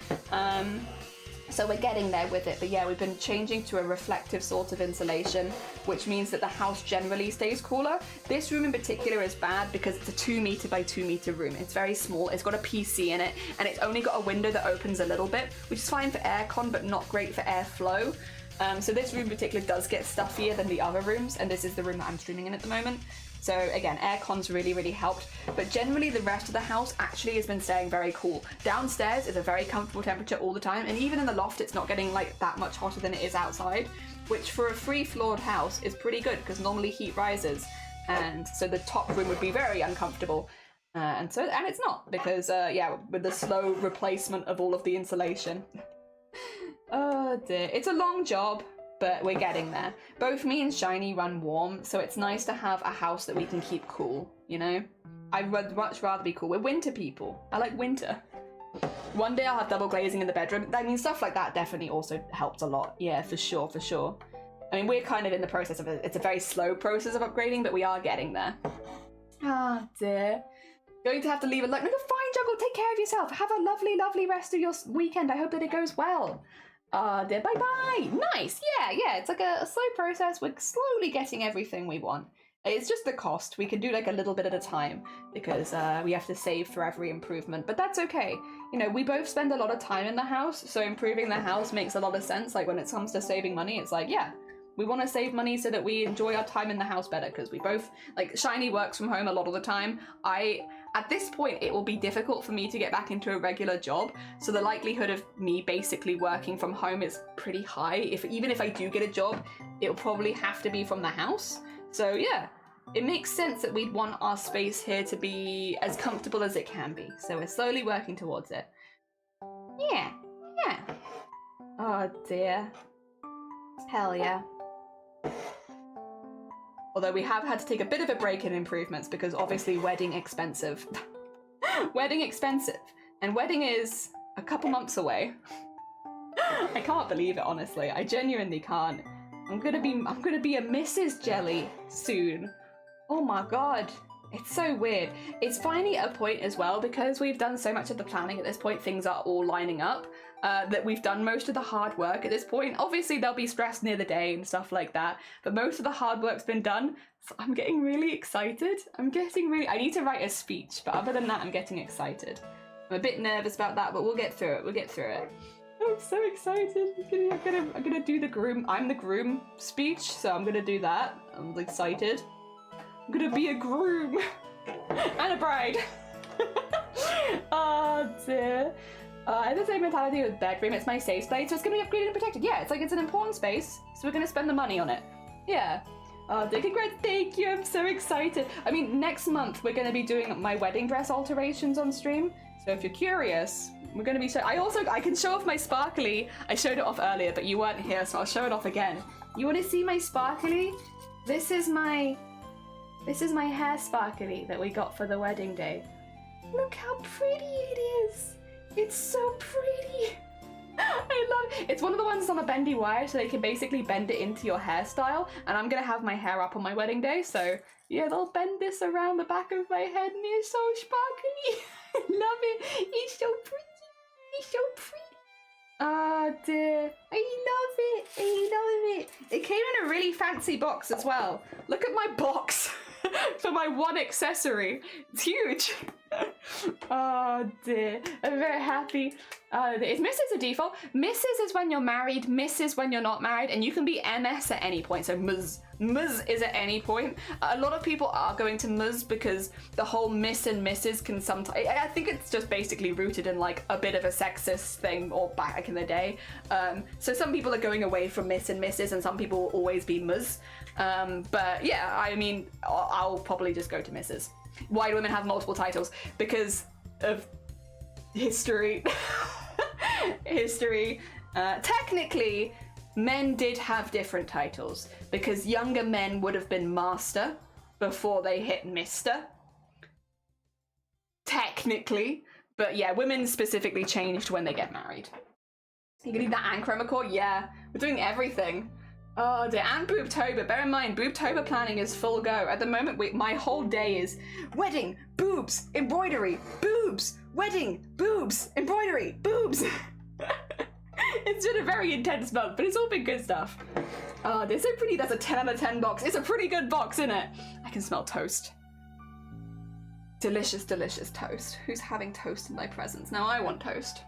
So we're getting there with it, but yeah, we've been changing to a reflective sort of insulation, which means that the house generally stays cooler. This room in particular is bad because it's a 2 meter by 2 meter room. It's very small, it's got a PC in it, and it's only got a window that opens a little bit, which is fine for aircon, but not great for airflow. So this room in particular does get stuffier than the other rooms, and this is the room that I'm streaming in at the moment. So again, aircon's really, really helped, but generally the rest of the house actually has been staying very cool. Downstairs is a very comfortable temperature all the time, and even in the loft it's not getting like that much hotter than it is outside, which for a free-floored house is pretty good because normally heat rises, and so the top room would be very uncomfortable. And it's not because yeah, with the slow replacement of all of the insulation. Oh dear, it's a long job, but we're getting there. Both me and Shiny run warm, so it's nice to have a house that we can keep cool, you know? I'd much rather be cool. We're winter people. I like winter. One day I'll have double glazing in the bedroom. I mean, stuff like that definitely also helps a lot. Yeah, for sure, for sure. I mean, we're kind of in the process of it. It's a very slow process of upgrading, but we are getting there. Ah, dear. Going to have to leave it. Like, no, fine, Juggle. Take care of yourself. Have a lovely, lovely rest of your weekend. I hope that it goes well. Dear, bye-bye. Nice. Yeah. It's like a slow process. We're slowly getting everything we want. It's just the cost. We can do like a little bit at a time because we have to save for every improvement, but that's okay. You know, we both spend a lot of time in the house, so improving the house makes a lot of sense. Like when it comes to saving money, it's like, yeah, we want to save money so that we enjoy our time in the house better because we both, like, Shiny works from home a lot of the time. At this point, it will be difficult for me to get back into a regular job, so the likelihood of me basically working from home is pretty high. Even if I do get a job, it'll probably have to be from the house. So yeah, it makes sense that we'd want our space here to be as comfortable as it can be. So we're slowly working towards it. Yeah. Oh dear. Hell yeah. Although we have had to take a bit of a break in improvements because obviously wedding expensive. Wedding expensive. And wedding is a couple months away. I can't believe it, honestly. I genuinely can't. I'm gonna be a Mrs. Jelly soon. Oh my god. It's so weird. It's finally at a point as well, because we've done so much of the planning at this point, things are all lining up, that we've done most of the hard work at this point. Obviously there'll be stress near the day and stuff like that, but most of the hard work's been done, so I'm getting really excited. I need to write a speech, but other than that, I'm getting excited. I'm a bit nervous about that, but we'll get through it. I'm so excited. I'm gonna do the groom. I'm the groom speech, so I'm gonna do that. I'm excited. I'm gonna be a groom and a bride. Oh dear. I have the same mentality with bedroom. It's my safe space, so it's gonna be upgraded and protected. Yeah, it's like it's an important space, so we're gonna spend the money on it. Yeah. Congrats, thank you. I'm so excited. I mean, next month we're gonna be doing my wedding dress alterations on stream. So if you're curious, we're gonna be I can show off my sparkly. I showed it off earlier, but you weren't here, so I'll show it off again. You wanna see my sparkly? This is my hair sparkly that we got for the wedding day. Look how pretty it is. It's so pretty. I love it. It's one of the ones that's on a bendy wire, so they can basically bend it into your hairstyle. And I'm gonna have my hair up on my wedding day, so yeah, they'll bend this around the back of my head, and it's so sparkly. I love it. It's so pretty. Oh dear. I love it. It came in a really fancy box as well. Look at my box for my one accessory. It's huge. Oh dear, I'm very happy. Is Mrs. a default? Mrs. is when you're married, Mrs. when you're not married, and you can be MS at any point, so Ms. Ms is at any point. A lot of people are going to Ms because the whole Miss and Mrs. can sometimes, I think it's just basically rooted in like a bit of a sexist thing or back in the day. So some people are going away from Miss and Mrs. and some people will always be Ms. But yeah, I mean, I'll probably just go to Mrs. Why do women have multiple titles? Because of history. History. Technically, men did have different titles because younger men would have been master before they hit mister. Technically. But yeah, women specifically changed when they get married. You can leave that and chroma yeah, we're doing everything. Oh dear, and Boobtober. Bear in mind, Boobtober planning is full go. At the moment, my whole day is wedding, boobs, embroidery, boobs, wedding, boobs, embroidery, boobs. It's been a very intense month, but it's all been good stuff. Oh, they're so pretty. That's a 10 out of 10 box. It's a pretty good box, isn't it? I can smell toast. Delicious, delicious toast. Who's having toast in my presence? Now I want toast.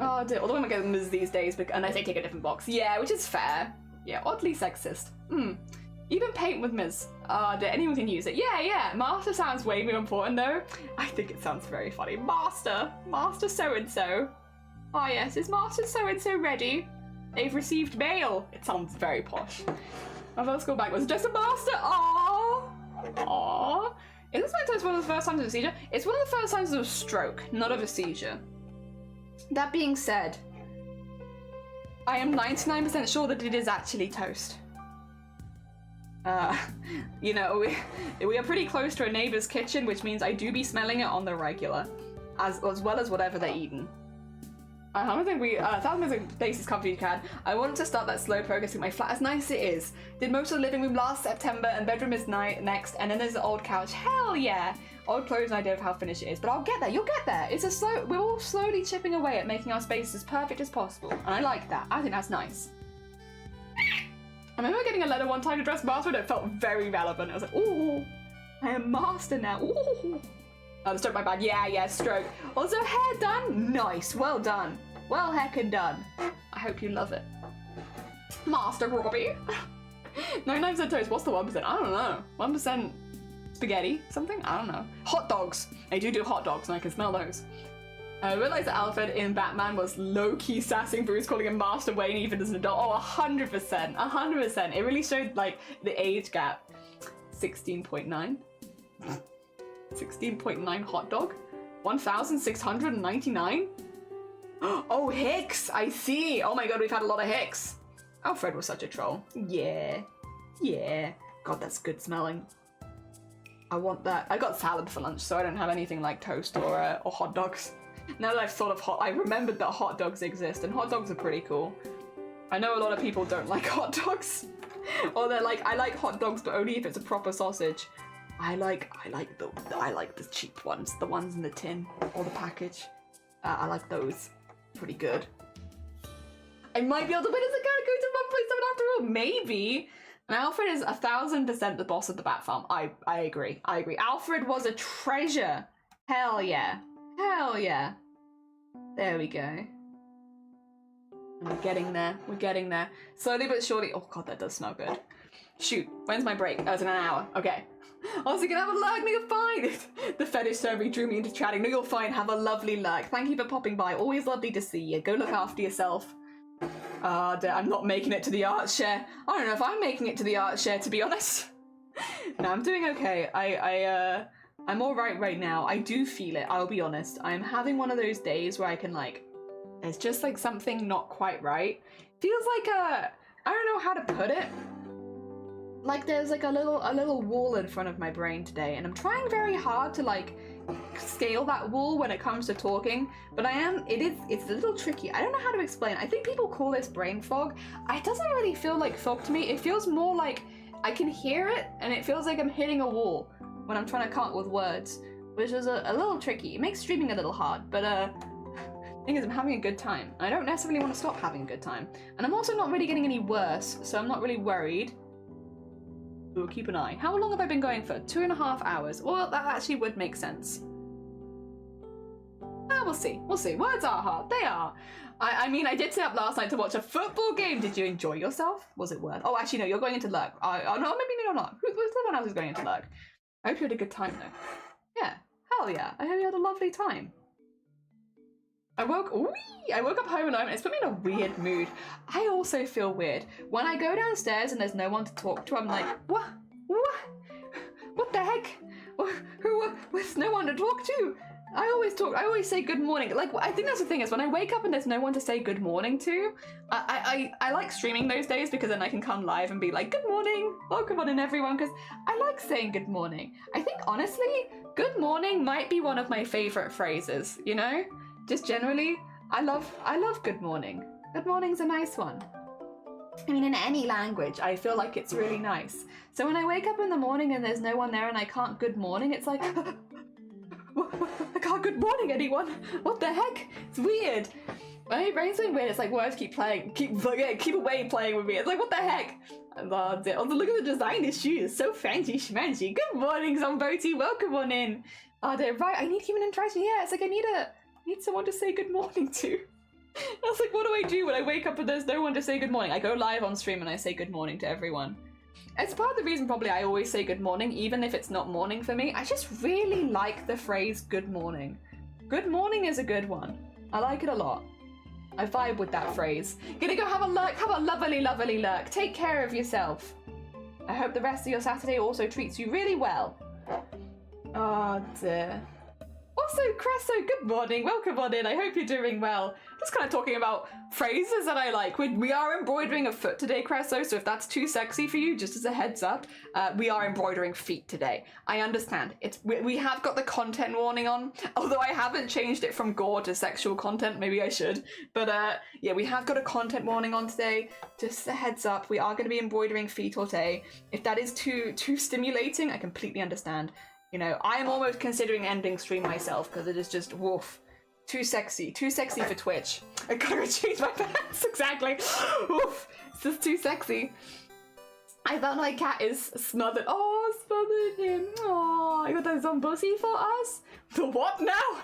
Oh dear, although I'm getting Ms. these days, and I say take a different box. Yeah, which is fair. Yeah, oddly sexist. Even paint with Ms. Anyone can use it. Yeah, master sounds way more important though. I think it sounds very funny. Master so-and-so. Oh yes, is master so-and-so ready? They've received mail. It sounds very posh. My first call back was just a master. Aww. It looks like it's one of the first signs of a seizure. It's one of the first signs of a stroke, not of a seizure. That being said, I am 99% sure that it is actually toast. You know, we are pretty close to a neighbor's kitchen, which means I do be smelling it on the regular, as well as whatever they're eating. I don't think thousand places comfy you can. I wanted to start that slow progress in my flat, as nice it is. Did most of the living room last September, and bedroom is next, and then there's the old couch. Hell yeah! Old clothes, an idea of how finished it is, but I'll get there. You'll get there. We're all slowly chipping away at making our space as perfect as possible, and I like that. I think that's nice. I remember getting a letter one time to dress master, and it felt very relevant. I was like, ooh, I am master now. Ooh. Oh, the stroke my bad. Yeah, stroke. Also, hair done. Nice. Well done. Well heckin' done. I hope you love it. Master Robbie. 99% toast. What's the 1%? I don't know. 1% spaghetti? Something? I don't know. Hot dogs. I do hot dogs, and I can smell those. I realized that Alfred in Batman was low-key sassing Bruce, calling him Master Wayne even as an adult. Oh, 100%. 100%. It really showed, like, the age gap. 16.9. 16.9 hot dog? 1,699? Oh, Hicks! I see! Oh my god, we've had a lot of Hicks. Alfred was such a troll. Yeah. God, that's good smelling. I want that. I got salad for lunch, so I don't have anything like toast or hot dogs. Now that I've thought of I remembered that hot dogs exist, and hot dogs are pretty cool. I know a lot of people don't like hot dogs. Or they're like, I like hot dogs, but only if it's a proper sausage. I like the cheap ones, the ones in the tin or the package. I like those. Pretty good. I might be able to win as a character to 1.7 after all. Maybe. And Alfred is 1,000% the boss of the Bat Farm. I agree. Alfred was a treasure. Hell yeah. There we go. And we're getting there. Slowly but surely. Oh god, that does smell good. Shoot, when's my break? Oh, it's in an hour. Okay. I was thinking, have a lurk, no, you're fine. The fetish survey drew me into chatting. No, you're fine. Have a lovely lurk. Thank you for popping by. Always lovely to see you. Go look after yourself. I'm not making it to the art share. I don't know if I'm making it to the art share, to be honest. No, I'm doing okay. I'm alright right now. I do feel it, I'll be honest. I'm having one of those days where I can, like, there's just, like, something not quite right. Feels like I don't know how to put it. Like, there's, like, a little wall in front of my brain today, and I'm trying very hard to, like, scale that wall when it comes to talking, but it's a little tricky. I don't know how to explain. I think people call this brain fog. It doesn't really feel like fog to me. It feels more like I can hear it, and it feels like I'm hitting a wall when I'm trying to come up with words, which is a little tricky. It makes streaming a little hard, but the thing is, I'm having a good time. I don't necessarily want to stop having a good time, and I'm also not really getting any worse, so I'm not really worried. Ooh, keep an eye. How long have I been going for? 2.5 hours. Well, that actually would make sense. We'll see. We'll see. Words are hard. They are. I mean, I did stay up last night to watch a football game. Did you enjoy yourself? Was it worth? Oh, actually, no. You're going into Lurk. Oh no, maybe not. Who's someone else is going into Lurk? I hope you had a good time though. Yeah. Hell yeah. I hope you had a lovely time. I woke up home alone and it's put me in a weird mood. I also feel weird. When I go downstairs and there's no one to talk to, I'm like, what the heck? With no one to talk to? I always say good morning. Like, I think that's the thing is when I wake up and there's no one to say good morning to, I like streaming those days because then I can come live and be like, good morning, welcome on in everyone, because I like saying good morning. I think honestly, good morning might be one of my favorite phrases, you know? Just generally, I love good morning. Good morning's a nice one. I mean, in any language, I feel like it's really nice. So when I wake up in the morning and there's no one there and I can't good morning, it's like, I can't good morning anyone. What the heck? It's weird. My brain's doing weird. It's like words keep away playing with me. It's like, what the heck? Oh, look at the design of his shoes. So fancy schmancy. Good morning, Zomboti. Welcome on in. Oh, they're right. I need human interaction. Yeah, it's like I need someone to say good morning to. I was like, what do I do when I wake up and there's no one to say good morning? I go live on stream and I say good morning to everyone. It's part of the reason probably I always say good morning, even if it's not morning for me. I just really like the phrase good morning. Good morning is a good one. I like it a lot. I vibe with that phrase. Gonna go have a lurk. Have a lovely, lovely lurk. Take care of yourself. I hope the rest of your Saturday also treats you really well. Oh dear. Also, Cresso, good morning. Welcome on in. I hope you're doing well. Just kind of talking about phrases that I like. We are embroidering a foot today, Cresso, so if that's too sexy for you, just as a heads up, we are embroidering feet today. I understand. We have got the content warning on, although I haven't changed it from gore to sexual content. Maybe I should. But yeah, we have got a content warning on today. Just a heads up, we are going to be embroidering feet all day. If that is too stimulating, I completely understand. You know, I am almost considering ending stream myself because it is just, woof, too sexy for Twitch. I gotta change my pants, exactly. Woof, it's just too sexy. I thought my cat is smothered. Oh, smothered him. Oh, I got a Zombosi for us. The what now?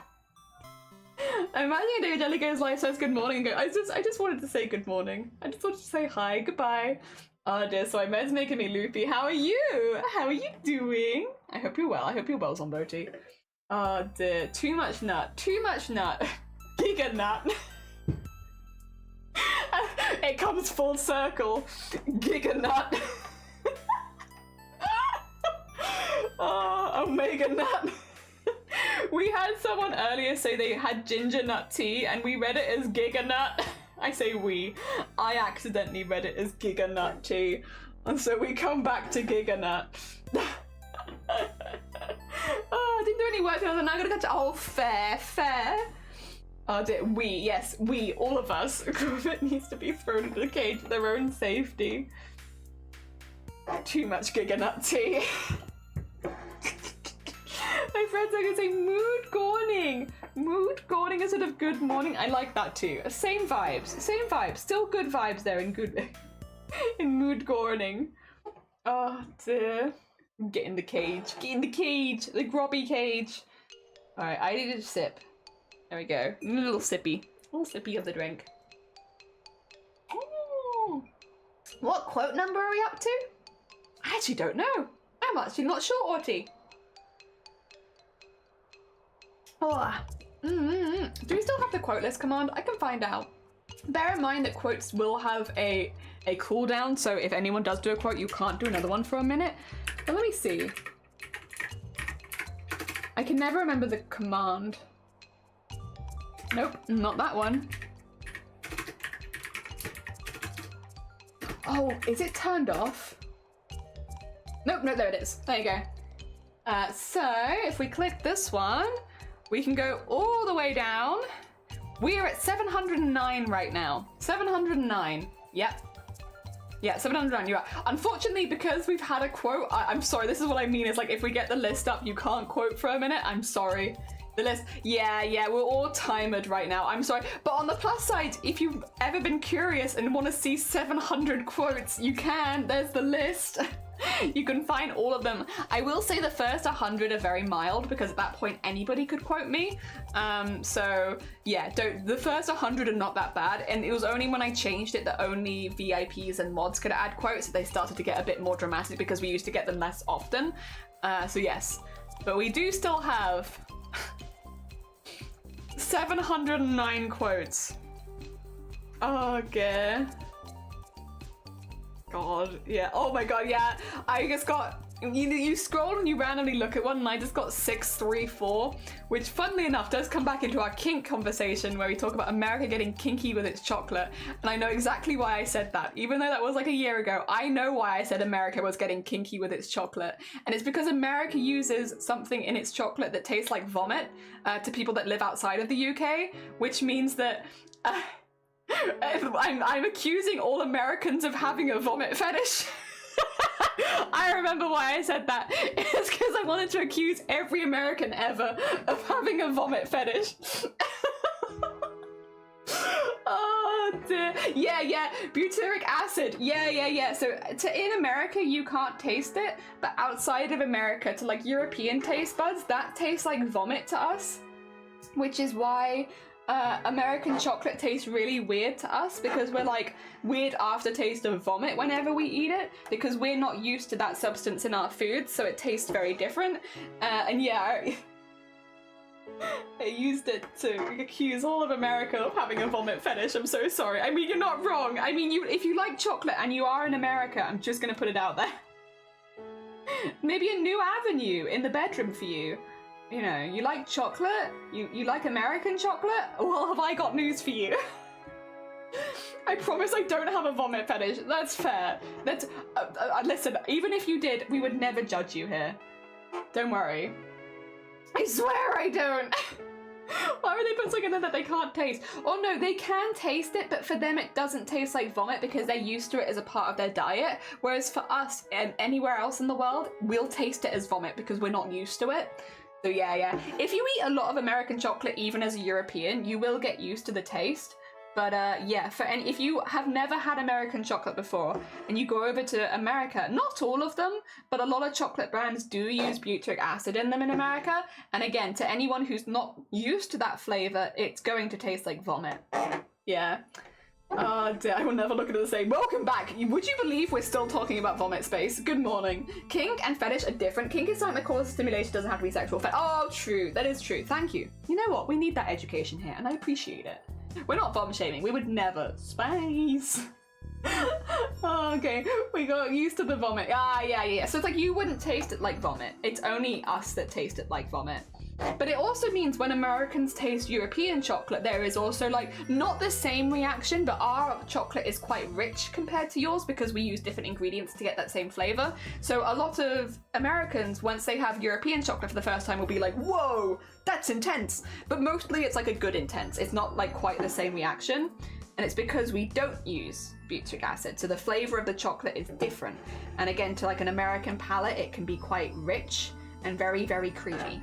Imagine David Jellygo's live says good morning and go, I just wanted to say good morning. I just wanted to say hi, goodbye. Oh dear, so my med's making me loopy. How are you? How are you doing? I hope you're well. I hope you're well, Zomboti. Oh dear, too much nut. Too much nut. Giga nut. It comes full circle. Giga nut. Oh, omega nut. We had someone earlier say they had ginger nut tea and we read it as giga nut. I say we. I accidentally read it as Giga Nut tea. And so we come back to Giga Nut. Oh, I didn't do any work. I'm now gonna catch. Oh, fair. Oh, yes, we, all of us. It needs to be thrown into the cage for their own safety. Too much Giga Nut tea. My friends are gonna say mood gorning. Mood gorning instead of good morning. I like that too. Same vibes. Still good vibes there in good in mood gorning. Oh dear. Get in the cage. The grubby cage. Alright, I need a sip. There we go. A little sippy of the drink. Ooh. What quote number are we up to? I actually don't know. I'm actually not sure, Arty. Oh. Do we still have the quote list command? I can find out. Bear in mind that quotes will have a cooldown, so if anyone does do a quote, you can't do another one for a minute. But let me see. I can never remember the command. Nope, not that one. Oh, is it turned off? Nope, no, there it is. There you go. So, if we click this one, we can go all the way down. We are at 709 right now. 709. Yep. Yeah, 709, you're right. Unfortunately, because we've had a quote, I'm sorry, this is what I mean. It's like, if we get the list up, you can't quote for a minute. I'm sorry. The list, yeah, we're all timed right now. I'm sorry. But on the plus side, if you've ever been curious and want to see 700 quotes, you can. There's the list. You can find all of them. I will say the first 100 are very mild because at that point anybody could quote me. So yeah, the first 100 are not that bad. And it was only when I changed it that only VIPs and mods could add quotes that they started to get a bit more dramatic because we used to get them less often. So yes, but we do still have 709 quotes. Okay. God, yeah. Oh my god, yeah. I just got, you scroll and you randomly look at one and I just got 634, which funnily enough does come back into our kink conversation where we talk about America getting kinky with its chocolate. And I know exactly why I said that. Even though that was like a year ago, I know why I said America was getting kinky with its chocolate. And it's because America uses something in its chocolate that tastes like vomit to people that live outside of the UK, which means that I'm accusing all Americans of having a vomit fetish. I remember why I said that. It's because I wanted to accuse every American ever of having a vomit fetish. Oh dear. Yeah, butyric acid. Yeah. So in America you can't taste it, but outside of America, to like European taste buds, that tastes like vomit to us, which is why American chocolate tastes really weird to us, because we're like weird aftertaste of vomit whenever we eat it, because we're not used to that substance in our food, so it tastes very different. And yeah, I used it to accuse all of America of having a vomit fetish. I'm so sorry. I mean, you're not wrong. I mean, if you like chocolate and you are in America, I'm just gonna put it out there. Maybe a new avenue in the bedroom for you. You know, you like chocolate? You like American chocolate? Well, have I got news for you? I promise I don't have a vomit fetish. That's fair. That's listen, even if you did, we would never judge you here. Don't worry. I swear I don't. Why would they put something in there that they can't taste? Oh no, they can taste it, but for them it doesn't taste like vomit because they're used to it as a part of their diet. Whereas for us and anywhere else in the world, we'll taste it as vomit because we're not used to it. So yeah. If you eat a lot of American chocolate, even as a European, you will get used to the taste. But yeah, if you have never had American chocolate before and you go over to America, not all of them, but a lot of chocolate brands do use butyric acid in them in America. And again, to anyone who's not used to that flavor, it's going to taste like vomit. Yeah. Oh dear, I will never look at it the same. Welcome back. Would you believe we're still talking about vomit space? Good morning. Kink and fetish are different. Kink is something that causes stimulation, doesn't have to be sexual. Oh, true. That is true. Thank you. You know what? We need that education here, and I appreciate it. We're not vom shaming. We would never. Space. Oh, okay, we got used to the vomit. Yeah. So it's like you wouldn't taste it like vomit. It's only us that taste it like vomit. But it also means when Americans taste European chocolate, there is also like not the same reaction, but our chocolate is quite rich compared to yours because we use different ingredients to get that same flavor. So a lot of Americans, once they have European chocolate for the first time, will be like, whoa, that's intense. But mostly it's like a good intense. It's not like quite the same reaction. And it's because we don't use butyric acid. So the flavor of the chocolate is different. And again, to like an American palate, it can be quite rich and very, very creamy.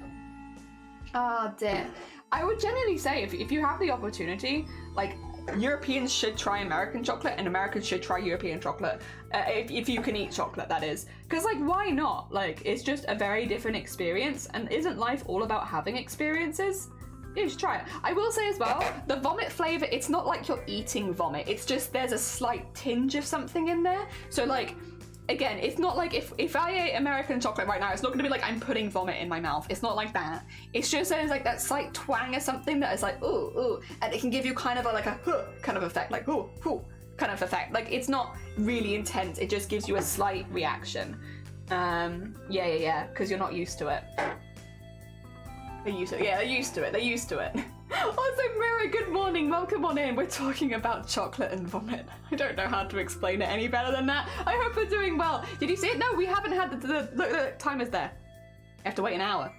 Oh dear. I would generally say if you have the opportunity, like Europeans should try American chocolate and Americans should try European chocolate. If you can eat chocolate, that is. Because like, why not? Like, it's just a very different experience. And isn't life all about having experiences? You should try it. I will say as well, the vomit flavor, it's not like you're eating vomit. It's just there's a slight tinge of something in there. So like, again, it's not like if I ate American chocolate right now, it's not going to be like I'm putting vomit in my mouth. It's not like that. It's just there's like that slight twang or something that is like, ooh, and it can give you kind of a kind of effect, like ooh, kind of effect. Like it's not really intense. It just gives you a slight reaction. Yeah, because you're not used to it. They're used to it. Yeah, they're used to it. Also, Mira, good morning. Welcome on in. We're talking about chocolate and vomit. I don't know how to explain it any better than that. I hope we're doing well. Did you see it? No, we haven't had the timer's there. You have to wait an hour.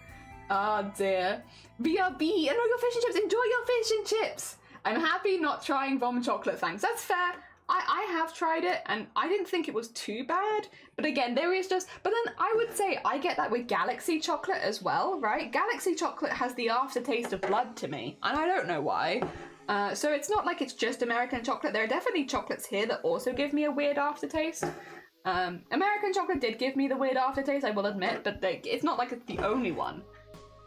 Oh dear. BRB, and all your fish and chips. Enjoy your fish and chips. I'm happy not trying vom chocolate, thanks. That's fair. I have tried it and I didn't think it was too bad. But again, there is just, but then I would say I get that with Galaxy chocolate as well, right? Galaxy chocolate has the aftertaste of blood to me, and I don't know why. So it's not like it's just American chocolate. There are definitely chocolates here that also give me a weird aftertaste. American chocolate did give me the weird aftertaste, I will admit, but it's not like it's the only one.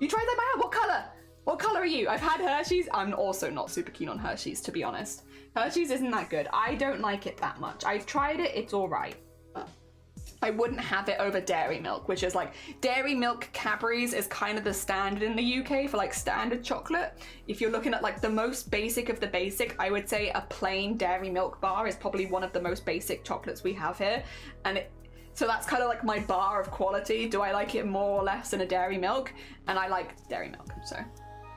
You tried that by hand? What color? What color are you? I've had Hershey's. I'm also not super keen on Hershey's, to be honest. Hershey's isn't that good. I don't like it that much. I've tried it, it's all right. I wouldn't have it over dairy milk, which is like, dairy milk Cadbury's is kind of the standard in the UK for like standard chocolate. If you're looking at like the most basic of the basic, I would say a plain dairy milk bar is probably one of the most basic chocolates we have here. And so that's kind of like my bar of quality. Do I like it more or less than a dairy milk? And I like dairy milk, so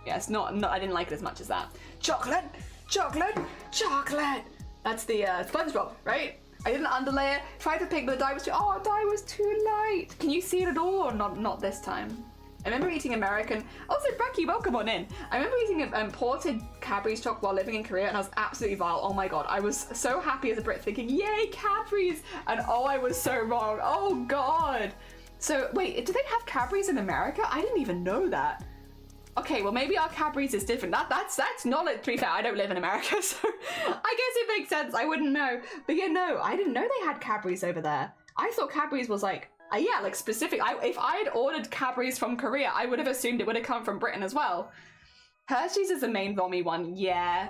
yeah, it's not I didn't like it as much as that. Chocolate, chocolate, chocolate. That's the SpongeBob, right? I didn't underlay it, tried to pick, but the dye was too light. Can you see it at all, or not this time? I remember eating American, also Becky, welcome on in. I remember eating imported Cadbury's chocolate while living in Korea, and I was absolutely vile. Oh my god, I was so happy as a Brit thinking, yay, Cadbury's, and oh, I was so wrong. Oh god. So wait, do they have Cadbury's in America? I didn't even know that. Okay, well maybe our Cadbury's is different. That's knowledge. To be fair, I don't live in America, so I guess it makes sense. I wouldn't know. But yeah, no, I didn't know they had Cadbury's over there. I thought Cadbury's was like, yeah, like specific. If I had ordered Cadbury's from Korea, I would have assumed it would have come from Britain as well. Hershey's is the main Vomi one, yeah.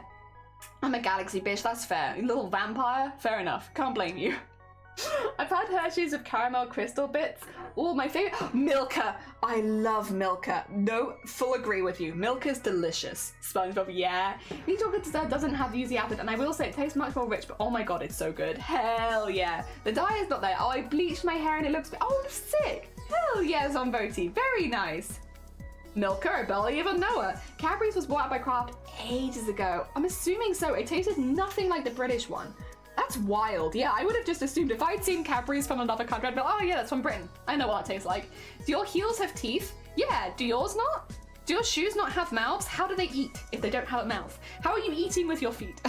I'm a Galaxy bitch, that's fair. You little vampire, fair enough. Can't blame you. I've had Hershey's with caramel crystal bits. Oh, my favorite, Milka. I love Milka. No, full agree with you. Milka's delicious. SpongeBob, yeah. Each chocolate dessert doesn't have easy acid, and I will say it tastes much more rich, but oh my god, it's so good. Hell yeah. The dye is not there. Oh, I bleached my hair and it looks, oh, sick. Hell yeah, Zomboti. Very nice. Milka, I barely even know her. Cadbury's was bought out by Kraft ages ago. I'm assuming so. It tasted nothing like the British one. That's wild. Yeah, I would have just assumed if I'd seen Cadbury's from another country, I'd be like, oh yeah, that's from Britain. I know what that tastes like. Do your heels have teeth? Yeah, do yours not? Do your shoes not have mouths? How do they eat if they don't have a mouth? How are you eating with your feet?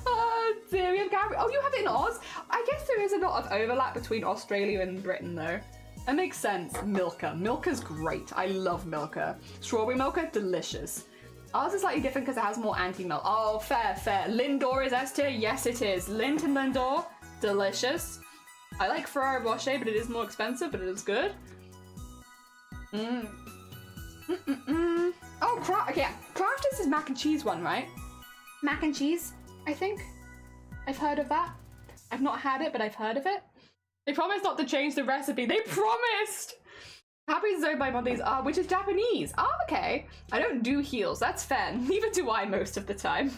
Oh dear, we have Cadbury. Oh, you have it in Oz? I guess there is a lot of overlap between Australia and Britain though. That makes sense. Milka. Milka's great. I love Milka. Strawberry Milka, delicious. Ours is slightly different because it has more anti-melt. Oh, fair, fair. Lindor is S tier? Yes, it is. Lindt and Lindor, delicious. I like Ferrero Rocher, but it is more expensive, but it is good. Oh, okay, Kraft is his mac and cheese one, right? Mac and cheese, I think. I've heard of that. I've not had it, but I've heard of it. They promised not to change the recipe. They promised! Cadbury's is owned by Mondelez, which is Japanese. Oh, okay. I don't do heels, that's fair. Neither do I most of the time.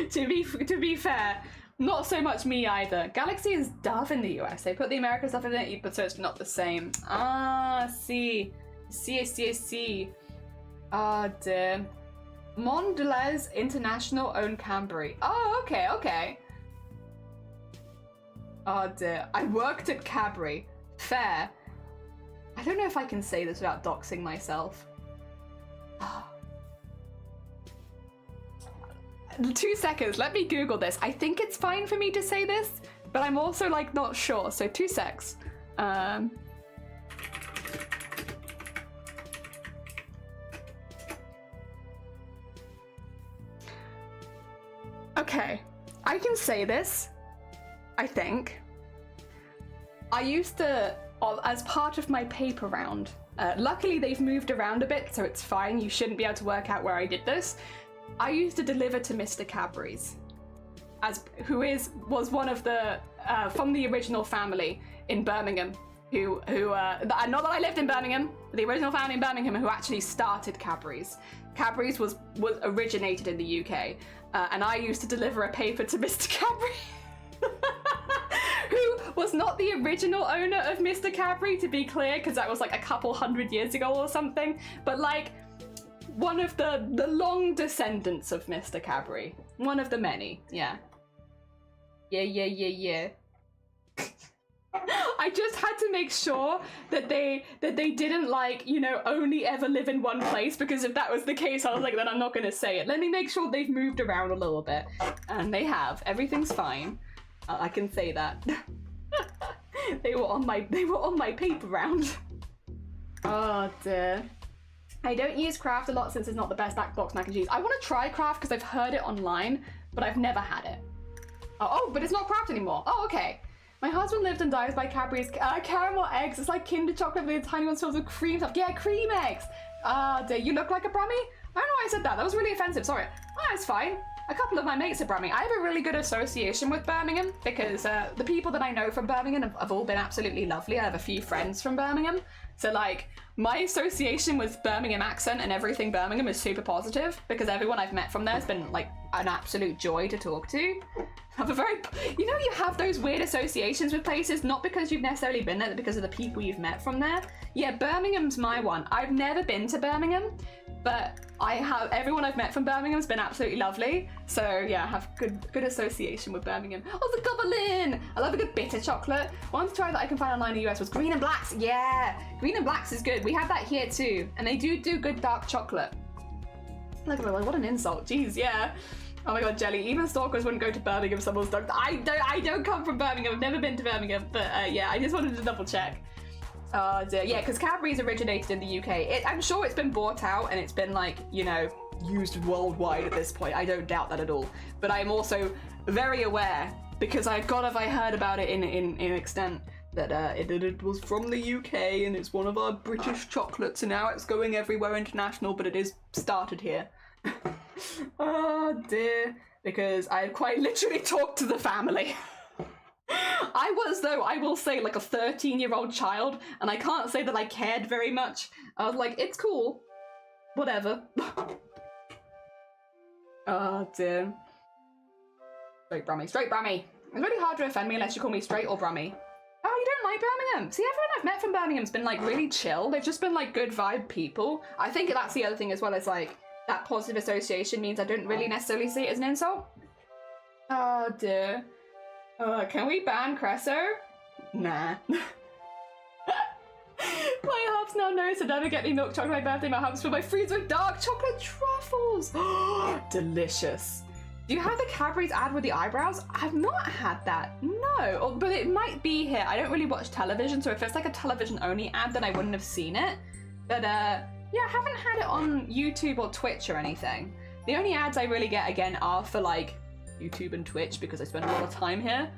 to be fair, not so much me either. Galaxy is Dove in the US. They put the American stuff in it, but so it's not the same. Ah, see. See. Ah, dear. Mondelez International owned Cadbury. Oh, okay. Oh dear. I worked at Cadbury. Fair. I don't know if I can say this without doxing myself. 2 seconds, let me Google this. I think it's fine for me to say this, but I'm also like not sure, so 2 secs. Okay, I can say this, I think. I used to, as part of my paper round, luckily they've moved around a bit, so it's fine. You shouldn't be able to work out where I did this. I used to deliver to Mr. Cadbury's, who was one of the from the original family in Birmingham. Not that I lived in Birmingham, but the original family in Birmingham who actually started Cadbury's. Cadbury's was originated in the UK, and I used to deliver a paper to Mr. Cadbury. Who was not the original owner of Mr. Cadbury, to be clear, because that was like a couple hundred years ago or something, but like one of the long descendants of Mr. Cadbury. One of the many, yeah. Yeah. I just had to make sure that they didn't, like, you know, only ever live in one place, because if that was the case, I was like, then I'm not gonna say it. Let me make sure they've moved around a little bit. And they have. Everything's fine. I can say that. They were on my paper round. Oh dear. I don't use Kraft a lot since it's not the best back box mac and cheese. I want to try Kraft because I've heard it online, but I've never had it. Oh, but it's not Kraft anymore. Oh, okay. My husband lived and dies by Cadbury's caramel eggs. It's like Kinder chocolate with tiny ones filled with cream stuff. Yeah, cream eggs. Dear, you look like a Brummie? I don't know why I said that. That was really offensive. Sorry. Oh, it's fine. A couple of my mates are Brummie. I have a really good association with Birmingham because the people that I know from Birmingham have all been absolutely lovely. I have a few friends from Birmingham. So like my association with Birmingham accent and everything Birmingham is super positive because everyone I've met from there has been like an absolute joy to talk to. I have a very, you know, you have those weird associations with places, not because you've necessarily been there, but because of the people you've met from there. Yeah, Birmingham's my one. I've never been to Birmingham, but everyone I've met from Birmingham's been absolutely lovely. So yeah, I have good association with Birmingham. Oh, the Goblin! I love a good bitter chocolate. One to try that I can find online in the US was Green and Blacks. Yeah, Green and Blacks is good. We have that here too, and they do good dark chocolate. Look at what an insult. Jeez, yeah. Oh my god, Jelly. Even stalkers wouldn't go to Birmingham if someone's dog. I don't come from Birmingham. I've never been to Birmingham, but yeah, I just wanted to double check. Oh dear, yeah, because Cadbury's originated in the UK. I'm sure it's been bought out and it's been like, you know, used worldwide at this point. I don't doubt that at all. But I'm also very aware, because I heard about it in extent, that it was from the UK and it's one of our British chocolates and now it's going everywhere international, but it is started here. Oh dear, because I've quite literally talked to the family. I was, though, I will say, like a 13-year-old child, and I can't say that I cared very much. I was like, it's cool. Whatever. Oh dear. Straight Brummie. Straight Brummie. It's really hard to offend me unless you call me straight or Brummie. Oh, you don't like Birmingham? See, everyone I've met from Birmingham's been like really chill. They've just been like good vibe people. I think that's the other thing as well, is like that positive association means I don't really necessarily see it as an insult. Oh dear. Can we ban Cresso? Nah. My hubs now knows to never get me milk chocolate my birthday. My hubs for my freezer with dark chocolate truffles. Delicious. Do you have the Cadbury's ad with the eyebrows? I've not had that. No, but it might be here. I don't really watch television, so if it's like a television only ad, then I wouldn't have seen it. But yeah, I haven't had it on YouTube or Twitch or anything. The only ads I really get, again, are for like YouTube and Twitch because I spend a lot of time here.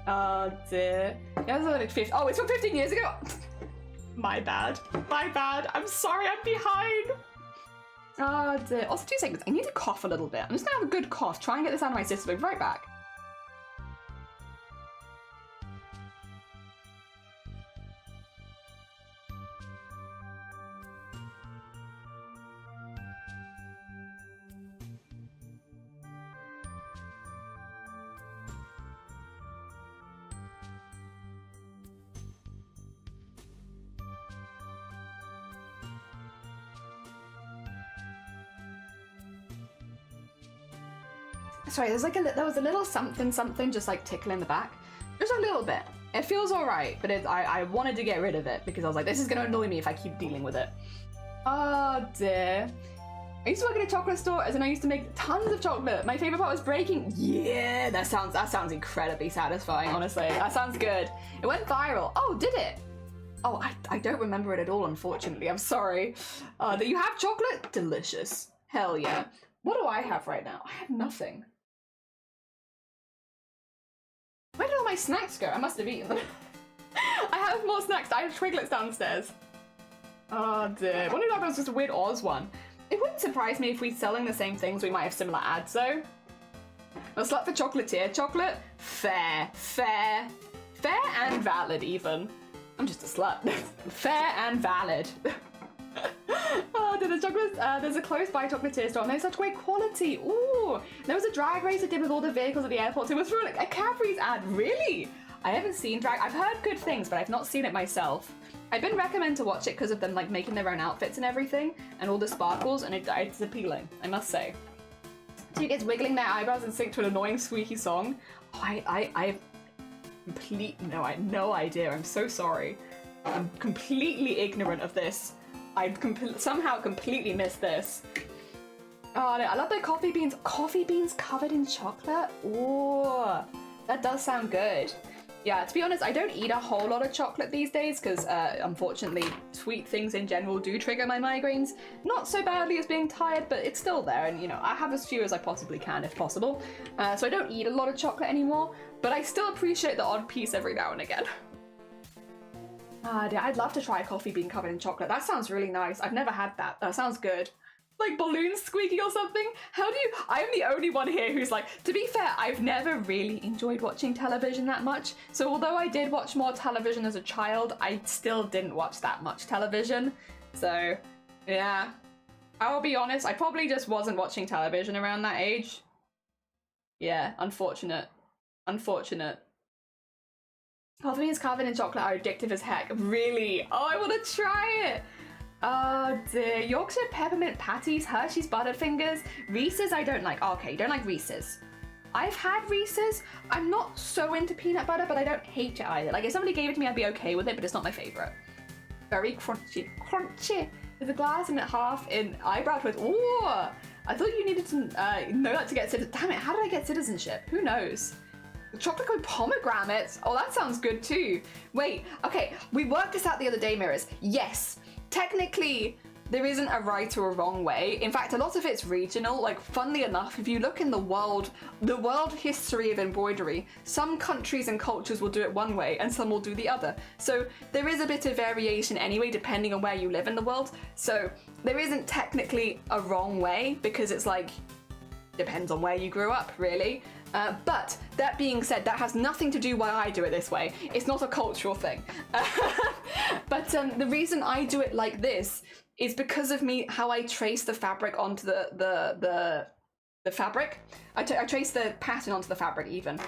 Oh dear. Yeah, like 50. Oh, it's from 15 years ago. My bad. My bad. I'm sorry, I'm behind. Oh dear. Also, 2 seconds. I need to cough a little bit. I'm just gonna have a good cough. Try and get this out of my system. I'll be right back. Sorry, there was a little something just like tickling the back. Just a little bit. It feels alright, but I wanted to get rid of it because I was like, this is gonna annoy me if I keep dealing with it. Oh dear. I used to work at a chocolate store and I used to make tons of chocolate. My favorite part was breaking. Yeah, that sounds incredibly satisfying, honestly. That sounds good. It went viral. Oh, did it? Oh, I don't remember it at all, unfortunately. I'm sorry. Do you have chocolate? Delicious. Hell yeah. What do I have right now? I have nothing. Where did all my snacks go? I must have eaten them. I have more snacks. I have Twiglets downstairs. Oh dear. What if that was just a weird Oz one? It wouldn't surprise me if we're selling the same things. We might have similar ads though. A slut for chocolatier chocolate? Fair. Fair. Fair and valid even. I'm just a slut. Fair and valid. Oh, there's a close by chocolatier store and they're such great quality. Ooh, there was a drag race I did with all the vehicles at the airport. So it was for like a Cadbury's ad. Really? I haven't seen drag. I've heard good things, but I've not seen it myself. I've been recommended to watch it because of them like making their own outfits and everything and all the sparkles, and it's appealing, I must say. Two kids wiggling their eyebrows in sync to an annoying squeaky song. Oh, I have no idea. I'm so sorry. I'm completely ignorant of this. I somehow completely missed this. Oh, no, I love their coffee beans. Coffee beans covered in chocolate? Ooh, that does sound good. Yeah, to be honest, I don't eat a whole lot of chocolate these days because, unfortunately, sweet things in general do trigger my migraines. Not so badly as being tired, but it's still there, and, you know, I have as few as I possibly can if possible. So I don't eat a lot of chocolate anymore, but I still appreciate the odd piece every now and again. I'd love to try a coffee bean covered in chocolate. That sounds really nice. I've never had that. That sounds good. Like balloons squeaking or something? How do you... I'm the only one here who's like... To be fair, I've never really enjoyed watching television that much. So although I did watch more television as a child, I still didn't watch that much television. So, yeah. I'll be honest, I probably just wasn't watching television around that age. Yeah, unfortunate. Unfortunate. Coffee beans covered in chocolate are addictive as heck. Really? Oh, I want to try it! Oh dear. Yorkshire peppermint patties, Hershey's Butterfingers, Reese's I don't like. Oh, okay, you don't like Reese's. I've had Reese's. I'm not so into peanut butter, but I don't hate it either. Like if somebody gave it to me, I'd be okay with it, but it's not my favorite. Very crunchy. Crunchy! With a glass and a half in eyebrow twist. Ooh! I thought you needed to know that to get citizenship. Damn it, how did I get citizenship? Who knows? Chocolate covered pomegranates? Oh, that sounds good too. Wait, okay, we worked this out the other day, Mirrors. Yes. Technically, there isn't a right or a wrong way. In fact, a lot of it's regional. Like, funnily enough, if you look in the world history of embroidery, some countries and cultures will do it one way and some will do the other. So there is a bit of variation anyway, depending on where you live in the world. So there isn't technically a wrong way because it's like, depends on where you grew up, really. But that being said, that has nothing to do why I do it this way. It's not a cultural thing. But the reason I do it like this is because of how I trace the fabric onto the fabric. I trace the pattern onto the fabric even.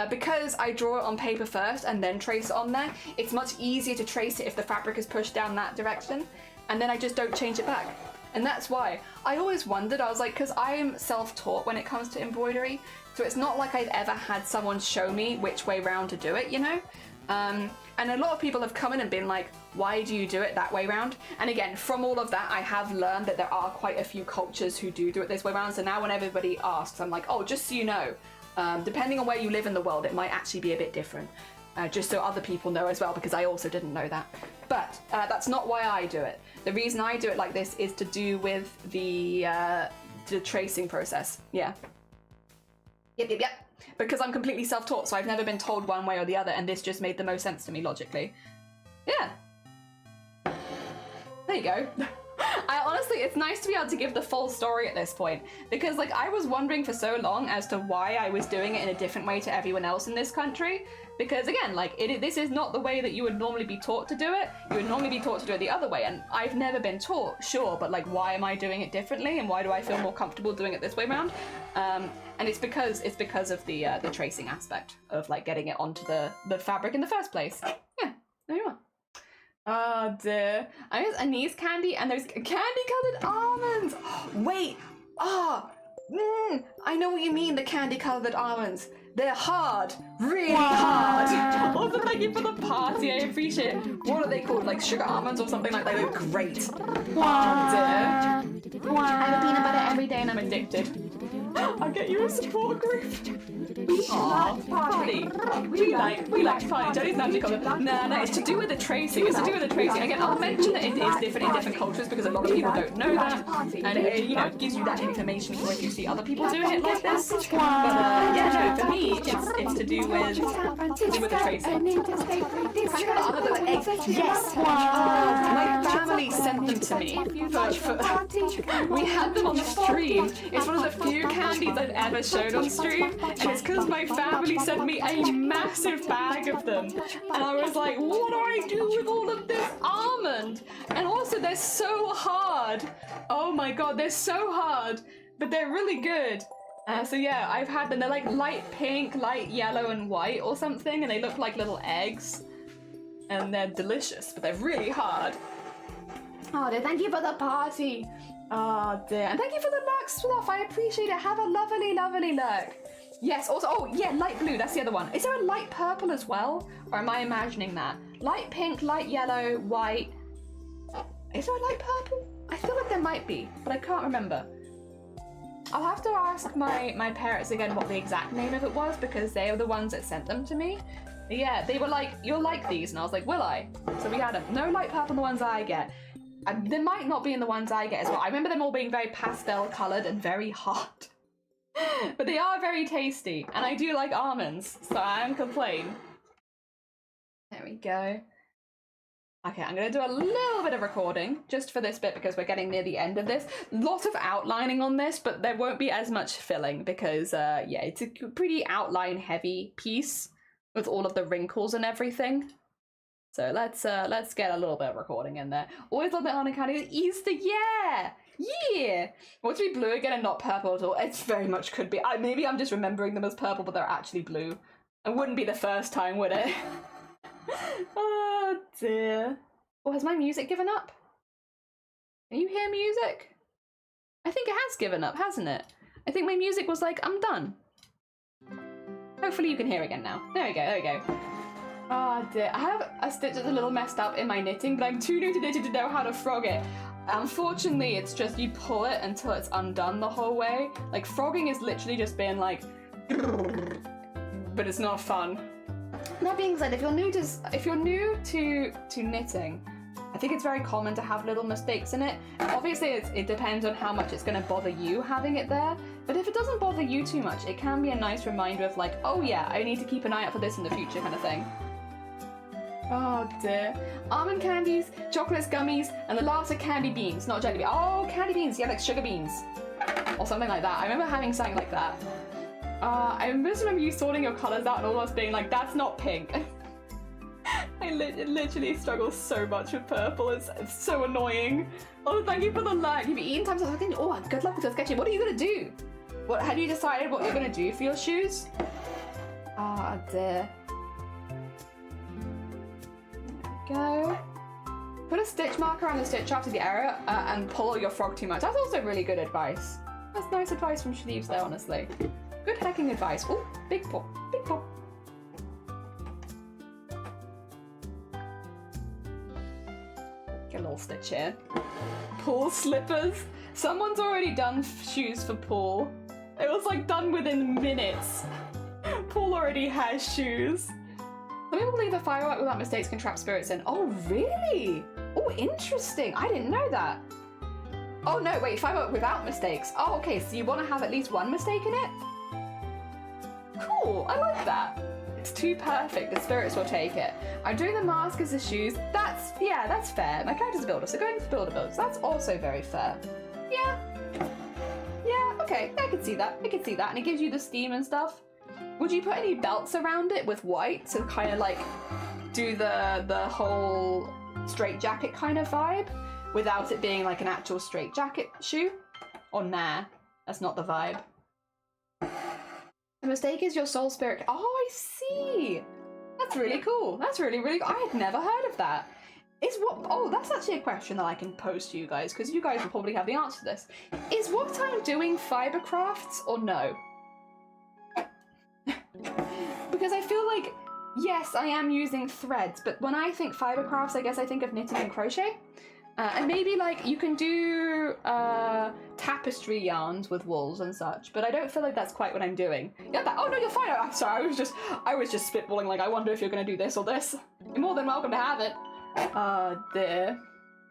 Because I draw it on paper first and then trace it on there, it's much easier to trace it if the fabric is pushed down that direction. And then I just don't change it back. And that's why. I always wondered, I was like, because I'm self-taught when it comes to embroidery, so it's not like I've ever had someone show me which way round to do it, you know? And a lot of people have come in and been like, why do you do it that way round? And again, from all of that, I have learned that there are quite a few cultures who do it this way round, so now when everybody asks, I'm like, oh, just so you know, depending on where you live in the world, it might actually be a bit different. Just so other people know as well, because I also didn't know that. But that's not why I do it. The reason I do it like this is to do with the tracing process. Yeah. Yep. Because I'm completely self-taught, so I've never been told one way or the other, and this just made the most sense to me logically. Yeah. There you go. Honestly, it's nice to be able to give the full story at this point, because like I was wondering for so long as to why I was doing it in a different way to everyone else in this country, because again, like this is not the way that you would normally be taught to do it. You would normally be taught to do it the other way, and I've never been taught, sure, but like why am I doing it differently, and why do I feel more comfortable doing it this way around? And it's because of the tracing aspect of like getting it onto the fabric in the first place. Yeah, there you are. Oh dear. I guess anise candy and there's candy-coloured almonds! Wait! I know what you mean, the candy-coloured almonds. They're hard. Really hard. Also, thank you for the party, I appreciate it. What are they called? Like sugar almonds or something like that? They look great. Oh dear. I have a peanut butter every day and I'm addicted. I'll get you a support group. Aww, party. We like party. Johnny's magic on it. No, it's to do with the tracing. It's to do with the tracing. Again, I'll mention that it is different in different cultures because a lot of people don't know that, and it gives you that information for when you see other people doing it like this. But yeah, no, for me, it's to do with the tracing. Yes. My family sent them to me. We had them on the stream. It's one of the few candies I've ever showed on stream, and it's because my family sent me a massive bag of them, and I was like, what do I do with all of this almond? And also they're so hard. Oh my god, they're so hard, but they're really good. So yeah, I've had them. They're like light pink, light yellow and white or something, and they look like little eggs, and they're delicious, but they're really hard. Oh dear, thank you for the party. Oh dear, and thank you for the lurk sloth, I appreciate it. Have a lovely, lovely lurk. Yes, also, oh yeah, light blue, that's the other one. Is there a light purple as well? Or am I imagining that? Light pink, light yellow, white. Is there a light purple? I feel like there might be, but I can't remember. I'll have to ask my parents again what the exact name of it was, because they are the ones that sent them to me. Yeah, they were like, you'll like these, and I was like, will I? So we had them. No light purple in the ones I get. And they might not be in the ones I get as well. I remember them all being very pastel coloured and very hot. But they are very tasty, and I do like almonds, so I am complain. There we go. Okay, I'm going to do a little bit of recording just for this bit because we're getting near the end of this. Lots of outlining on this, but there won't be as much filling because, yeah, it's a pretty outline-heavy piece with all of the wrinkles and everything. So let's get a little bit of recording in there. Always love the Arty candy. Easter, yeah! Yeah! Want to be blue again and not purple at all? It very much could be. Maybe I'm just remembering them as purple, but they're actually blue. It wouldn't be the first time, would it? Oh dear. Oh, has my music given up? Can you hear music? I think it has given up, hasn't it? I think my music was like, I'm done. Hopefully you can hear again now. There we go, there we go. Oh dear. I have a stitch that's a little messed up in my knitting, but I'm too new to knitting to know how to frog it. Unfortunately, it's just you pull it until it's undone the whole way. Like, frogging is literally just being like, but it's not fun. That being said, if you're new to knitting, I think it's very common to have little mistakes in it. Obviously, it depends on how much it's going to bother you having it there. But if it doesn't bother you too much, it can be a nice reminder of like, oh yeah, I need to keep an eye out for this in the future kind of thing. Oh dear. Almond candies, chocolates, gummies, and the last are candy beans, not jelly beans. Oh, candy beans, yeah, like sugar beans. Or something like that. I remember having something like that. I just remember you sorting your colours out and almost being like, that's not pink. I literally struggle so much with purple, it's so annoying. Oh, thank you for the like. You've eaten time, so I was thinking, oh, good luck with the sketching. What are you going to do? What, have you decided what you're going to do for your shoes? Ah, dear. Go. Put a stitch marker around the stitch after the error and pull your frog too much. That's also really good advice. That's nice advice from Sleeves there, honestly. Good hacking advice. Oh, big pop, big pop. Get a little stitch here. Paul slippers. Someone's already done shoes for Paul. It was like done within minutes. Paul already has shoes. Some people believe that firework without mistakes can trap spirits in. Oh, really? Oh, interesting. I didn't know that. Oh, no, wait, firework without mistakes. Oh, okay, so you want to have at least one mistake in it? Cool, I like that. It's too perfect, the spirits will take it. I'm doing the mask as the shoes. That's fair. My character's a builder, so going for builder builds. That's also very fair. Yeah, okay, I can see that. And it gives you the steam and stuff. Would you put any belts around it with white to kind of like do the whole straight jacket kind of vibe without it being like an actual straight jacket shoe? Or nah, that's not the vibe. The mistake is your soul spirit. Oh, I see. That's really cool. That's really, really cool. I had never heard of that. Oh, that's actually a question that I can pose to you guys because you guys will probably have the answer to this. Is what I'm doing fiber crafts or no? Because I feel like, yes, I am using threads, but when I think fiber crafts, I guess I think of knitting and crochet. And maybe like you can do tapestry yarns with wools and such, but I don't feel like that's quite what I'm doing. Yeah, oh no, you're fine. I'm sorry, I was just spitballing like, I wonder if you're gonna do this or this. You're more than welcome to have it. Oh dear.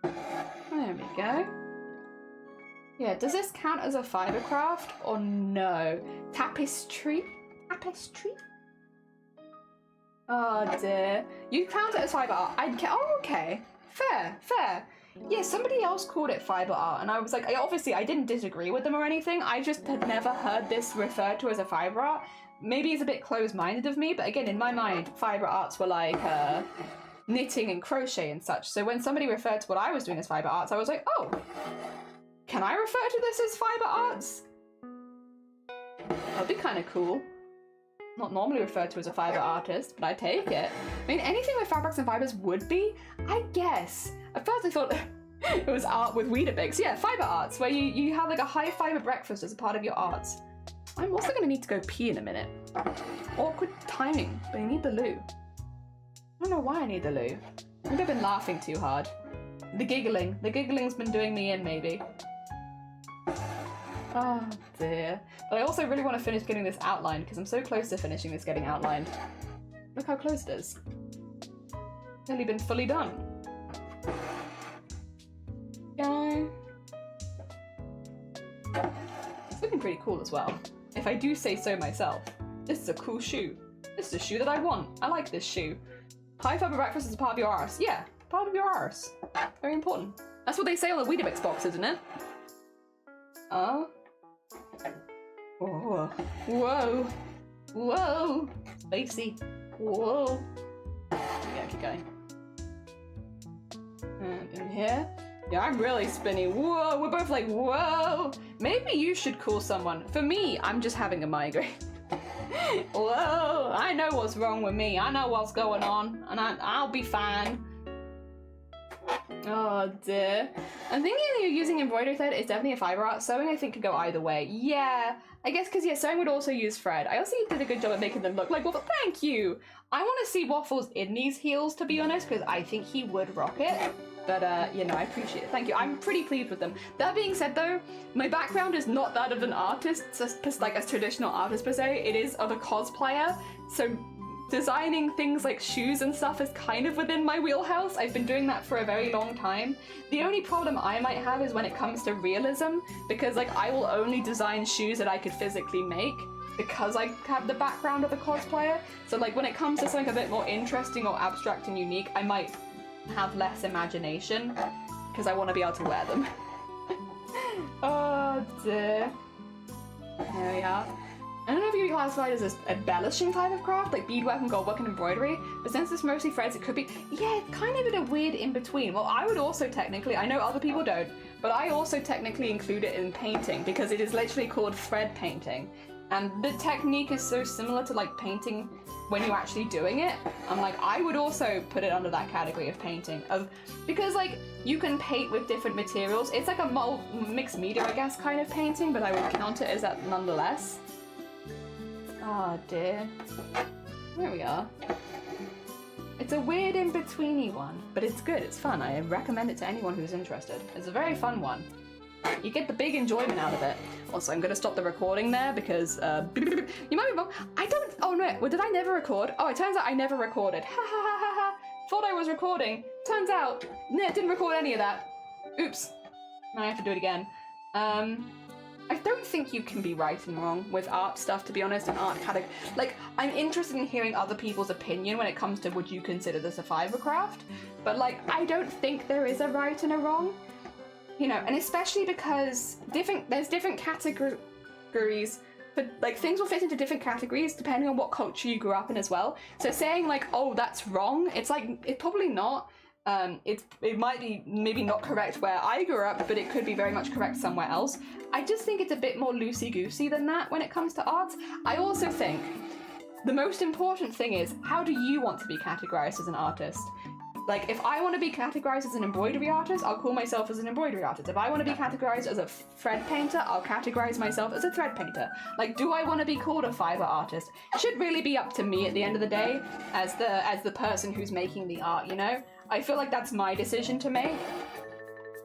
There we go. Yeah, does this count as a fiber craft or no? Tapestry? Tapestry? Oh dear. You count it as fiber art. Oh, okay. Fair. Yeah, somebody else called it fiber art, and I was like, obviously I didn't disagree with them or anything, I just had never heard this referred to as a fiber art. Maybe it's a bit closed-minded of me, but again, in my mind, fiber arts were like knitting and crochet and such, so when somebody referred to what I was doing as fiber arts, I was like, oh, can I refer to this as fiber arts? That'd be kind of cool. Not normally referred to as a fiber artist, but I take it. I mean, anything with fabrics and fibers would be, I guess. At first I thought it was art with Weetabix. Yeah, fiber arts, where you have like a high fiber breakfast as a part of your arts. I'm also gonna need to go pee in a minute. Awkward timing, but I need the loo. I don't know why I need the loo. I think I've been laughing too hard. The giggling's been doing me in maybe. Oh dear. But I also really want to finish getting this outlined because I'm so close to finishing this getting outlined. Look how close it is. It's only been fully done. Yeah. It's looking pretty cool as well, if I do say so myself. This is a cool shoe. This is a shoe that I want. I like this shoe. High fiber breakfast is part of your arse. Yeah, part of your arse. Very important. That's what they say on the Weetabix box, isn't it? Oh. Whoa. Whoa. Whoa. Spacey. Whoa. Yeah, keep going. And in here. Yeah, I'm really spinny. Whoa, we're both like, whoa. Maybe you should call someone. For me, I'm just having a migraine. Whoa, I know what's wrong with me. I know what's going on, and I'll be fine. Oh dear. I'm thinking you're using embroidery thread. It's definitely a fiber art. Sewing, I think, could go either way. Yeah, I guess because, yeah, sewing would also use thread. I also think you did a good job at making them look like Waffle. Thank you. I want to see Waffles in these heels, to be honest, because I think he would rock it. But, you know, I appreciate it. Thank you. I'm pretty pleased with them. That being said, though, my background is not that of an artist, just like a traditional artist per se. It is of a cosplayer. So designing things like shoes and stuff is kind of within my wheelhouse. I've been doing that for a very long time. The only problem I might have is when it comes to realism, because, like, I will only design shoes that I could physically make because I have the background of a cosplayer. So, like, when it comes to something a bit more interesting or abstract and unique, I might have less imagination because I want to be able to wear them. Oh dear. There we are. I don't know if you classify it as a embellishing type of craft, like beadwork and goldwork and embroidery, but since it's mostly threads, it could be, yeah, kind of in a weird in-between. Well, I would also technically, I know other people don't, but I also technically include it in painting because it is literally called thread painting. And the technique is so similar to, like, painting when you're actually doing it. I'm like, I would also put it under that category of painting, because, like, you can paint with different materials. It's like a mixed media, I guess, kind of painting, but I would count it as that nonetheless. Oh dear. There we are. It's a weird in-betweeny one, but it's good, it's fun. I recommend it to anyone who's interested. It's a very fun one. You get the big enjoyment out of it. Also, I'm going to stop the recording there because you might be wrong. Oh no, well, did I never record? Oh, it turns out I never recorded. Ha ha ha ha ha. Thought I was recording. Turns out, no, didn't record any of that. Oops. Now I have to do it again. I don't think you can be right and wrong with art stuff, to be honest, and art category. Like, I'm interested in hearing other people's opinion when it comes to would you consider this a fiber craft, but, like, I don't think there is a right and a wrong. You know, and especially because there's different categories, but, like, things will fit into different categories depending on what culture you grew up in as well. So saying, like, oh, that's wrong, it's like, it's probably not. It might be maybe not correct where I grew up, but it could be very much correct somewhere else. I just think it's a bit more loosey-goosey than that when it comes to art. I also think the most important thing is, how do you want to be categorized as an artist? Like, if I want to be categorized as an embroidery artist, I'll call myself as an embroidery artist. If I want to be categorized as a thread painter, I'll categorize myself as a thread painter. Like, do I want to be called a fiber artist? It should really be up to me at the end of the day, as the person who's making the art, you know? I feel like that's my decision to make.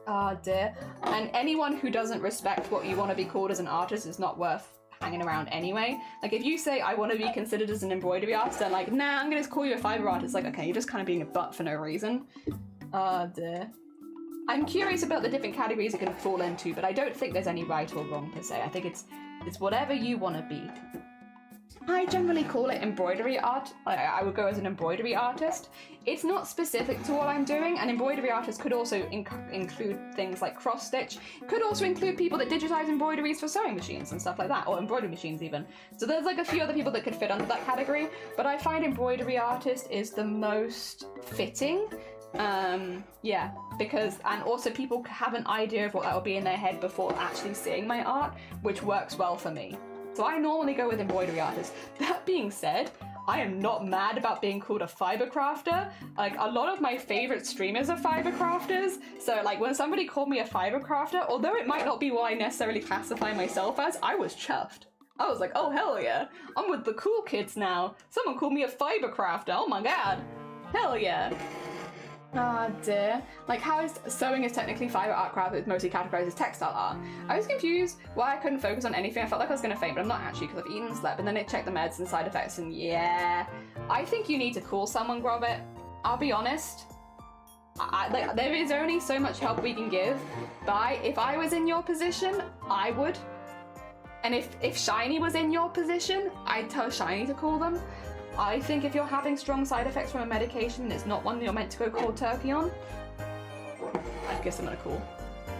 Ah, dear. And anyone who doesn't respect what you want to be called as an artist is not worth hanging around anyway. Like, if you say, I want to be considered as an embroidery artist, they're like, nah, I'm gonna call you a fiber artist. Like, okay, you're just kind of being a butt for no reason. Ah, dear. I'm curious about the different categories it can fall into, but I don't think there's any right or wrong per se. I think it's whatever you want to be. I generally call it embroidery art. I would go as an embroidery artist. It's not specific to what I'm doing. An embroidery artist could also include things like cross stitch. Could also include people that digitize embroideries for sewing machines and stuff like that, or embroidery machines even. So there's like a few other people that could fit under that category, but I find embroidery artist is the most fitting. Yeah, because, and also people have an idea of what that will be in their head before actually seeing my art, which works well for me. So I normally go with embroidery artist. That being said, I am not mad about being called a fiber crafter. Like, a lot of my favorite streamers are fiber crafters. So, like, when somebody called me a fiber crafter, although it might not be what I necessarily classify myself as, I was chuffed. I was like, oh, hell yeah. I'm with the cool kids now. Someone called me a fiber crafter. Oh my god. Hell yeah. Ah, dear. Like, how is sewing is technically fiber art craft, it's mostly categorized as textile art. I was confused why I couldn't focus on anything. I felt like I was going to faint, but I'm not actually because I've eaten and slept. And then it checked the meds and side effects, and yeah. I think you need to call someone, Grobit. I'll be honest. Like, there is only so much help we can give, but if I was in your position, I would. And if Shiny was in your position, I'd tell Shiny to call them. I think if you're having strong side effects from a medication and it's not one that you're meant to go cold turkey on, I'd guess I'm gonna call.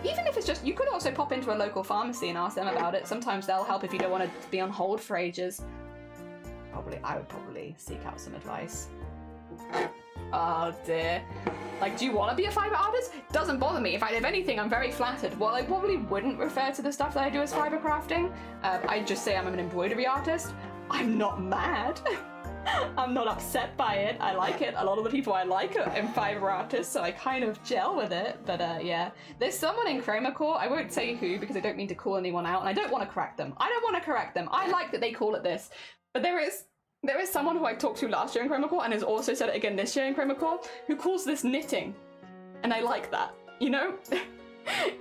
Even if it's just, you could also pop into a local pharmacy and ask them about it. Sometimes they'll help if you don't want to be on hold for ages. I would probably seek out some advice. Oh dear. Like, do you want to be a fiber artist? Doesn't bother me. If anything, I'm very flattered. Well, I probably wouldn't refer to the stuff that I do as fiber crafting. I'd just say I'm an embroidery artist. I'm not mad. I'm not upset by it. I like it. A lot of the people I like are fiber artists, so I kind of gel with it. But yeah, there's someone in Chroma Core. I won't say who because I don't mean to call anyone out, and I don't want to correct them. I don't want to correct them. I like that they call it this. But there is someone who I talked to last year in Chroma Core and has also said it again this year in Chroma Core, who calls this knitting. And I like that, you know?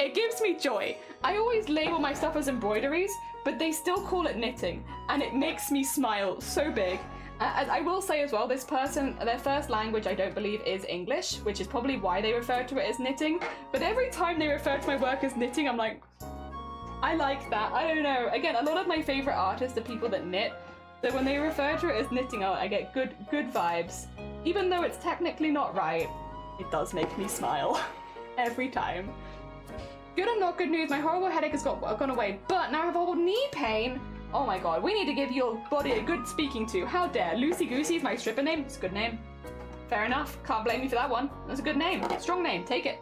It gives me joy. I always label my stuff as embroideries, but they still call it knitting, and it makes me smile so big. I will say as well, this person, their first language I don't believe is English, which is probably why they refer to it as knitting. But every time they refer to my work as knitting, I'm like, I like that. I don't know. Again, a lot of my favorite artists are people that knit. So when they refer to it as knitting art, I get good vibes. Even though it's technically not right, it does make me smile. Every time. Good and not good news, my horrible headache has gone away, but now I have horrible knee pain. Oh my god, we need to give your body a good speaking to. How dare. Lucy Goosey is my stripper name. It's a good name. Fair enough. Can't blame me for that one. That's a good name. Strong name. Take it.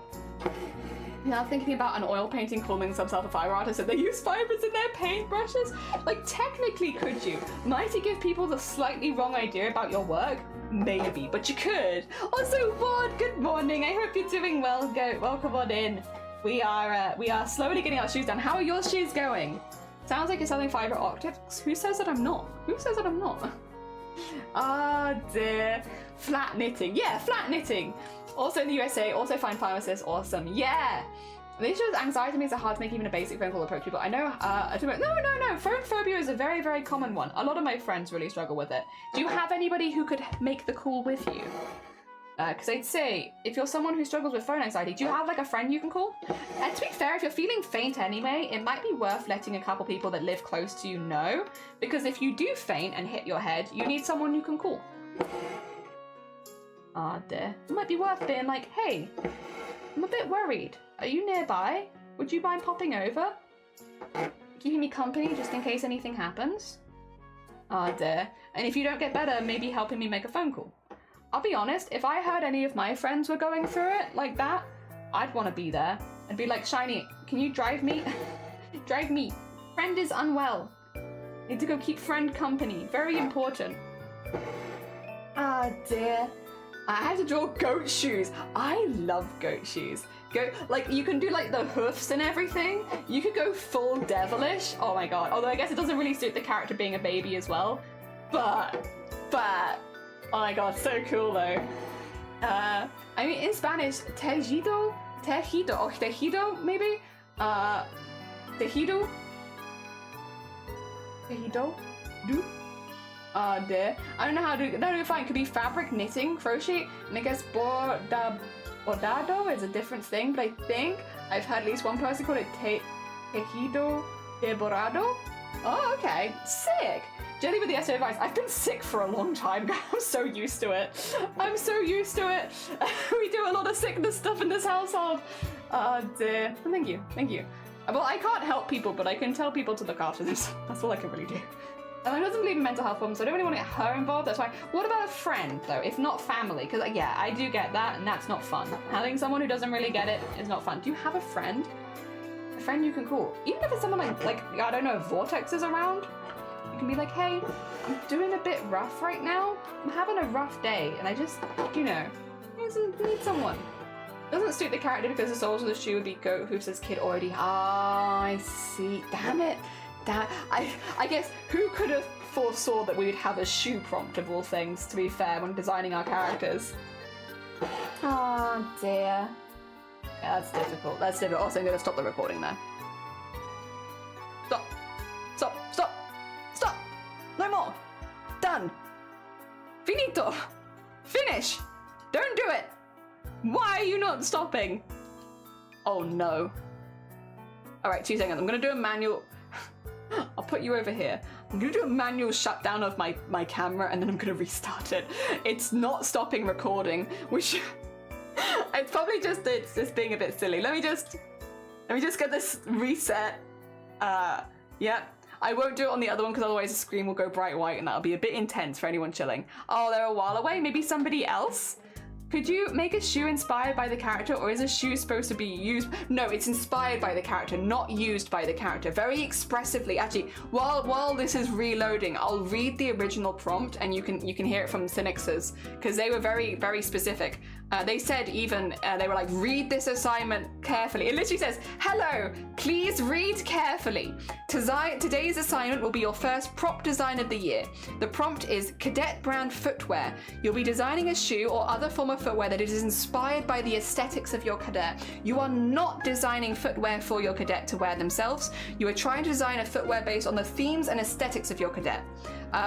Now thinking about an oil painting calling themselves a fiber artist and they use fibers in their paintbrushes? Like, technically, could you? Might it give people the slightly wrong idea about your work? Maybe, but you could. Also, Ward, good morning. I hope you're doing well, Goat. Welcome on in. We are slowly getting our shoes done. How are your shoes going? Sounds like you're selling fiber optics. Who says that I'm not? Who says that I'm not? Ah, dear. Flat knitting. Yeah, flat knitting. Also in the USA, also find pharmacists awesome. Yeah! The issue with anxiety makes it hard to make even a basic phone call approach people. I know, no. Phone phobia is a very, very common one. A lot of my friends really struggle with it. Do you have anybody who could make the call with you? Because I'd say, if you're someone who struggles with phone anxiety, do you have like a friend you can call? And to be fair, if you're feeling faint anyway, it might be worth letting a couple people that live close to you know. Because if you do faint and hit your head, you need someone you can call. Ah, dear. It might be worth being like, hey, I'm a bit worried. Are you nearby? Would you mind popping over? Keeping me company just in case anything happens? Ah, dear. And if you don't get better, maybe helping me make a phone call. I'll be honest, if I heard any of my friends were going through it like that, I'd want to be there. I'd be like, Shiny, can you drive me? Drive me. Friend is unwell. Need to go keep friend company. Very important. Ah, dear. I had to draw goat shoes. I love goat shoes. Like, you can do like the hoofs and everything. You could go full devilish. Oh my god. Although I guess it doesn't really suit the character being a baby as well. But, oh my god, so cool though. I mean, in Spanish, tejido, or tejido, maybe? Tejido? Tejido? Do? There. I don't know how to, no, fine, it could be fabric, knitting, crochet, and I guess bordado is a different thing, but I think I've heard at least one person call it tejido de borado. Oh, okay. Sick! Jelly with the SO advice. I've been sick for a long time. I'm so used to it. I'm so used to it. We do a lot of sickness stuff in this household. Oh dear. Thank you. Thank you. Well, I can't help people, but I can tell people to look after this. That's all I can really do. And I doesn't believe in mental health problems, so I don't really want to get her involved. That's why. What about a friend, though? If not family? Because, yeah, I do get that, and that's not fun. Having someone who doesn't really get it is not fun. Do you have a friend? A friend you can call? Even if it's someone like I don't know, Vortex is around? You can be like, hey, I'm doing a bit rough right now. I'm having a rough day, and I just, you know, need someone. Doesn't suit the character because the soles of the shoe would be goat hoofs as kid already. Ah, I see. Damn it. I guess who could have foresaw that we would have a shoe prompt of all things, to be fair, when designing our characters. Oh dear. Yeah, that's difficult. That's difficult. Also, I'm going to stop the recording there. Stop. Stop. Stop. Stop. No more. Done. Finito. Finish. Don't do it. Why are you not stopping? Oh no. All right, 2 seconds. I'm going to do a manual... I'll put you over here. I'm going to do a manual shutdown of my camera and then I'm going to restart it. It's not stopping recording, which... It's probably just it's just being a bit silly. Let me just get this reset. Yeah. I won't do it on the other one because otherwise the screen will go bright white and that'll be a bit intense for anyone chilling. Oh, they're a while away. Maybe somebody else? Could you make a shoe inspired by the character, or is a shoe supposed to be used? No, it's inspired by the character, not used by the character. Very expressively. Actually, while this is reloading, I'll read the original prompt and you can hear it from Cynix's, because they were very, very specific. They said even, they were like, read this assignment carefully. It literally says, hello, please read carefully. Today's assignment will be your first prop design of the year. The prompt is cadet brand footwear. You'll be designing a shoe or other form of footwear that is inspired by the aesthetics of your cadet. You are not designing footwear for your cadet to wear themselves. You are trying to design a footwear based on the themes and aesthetics of your cadet.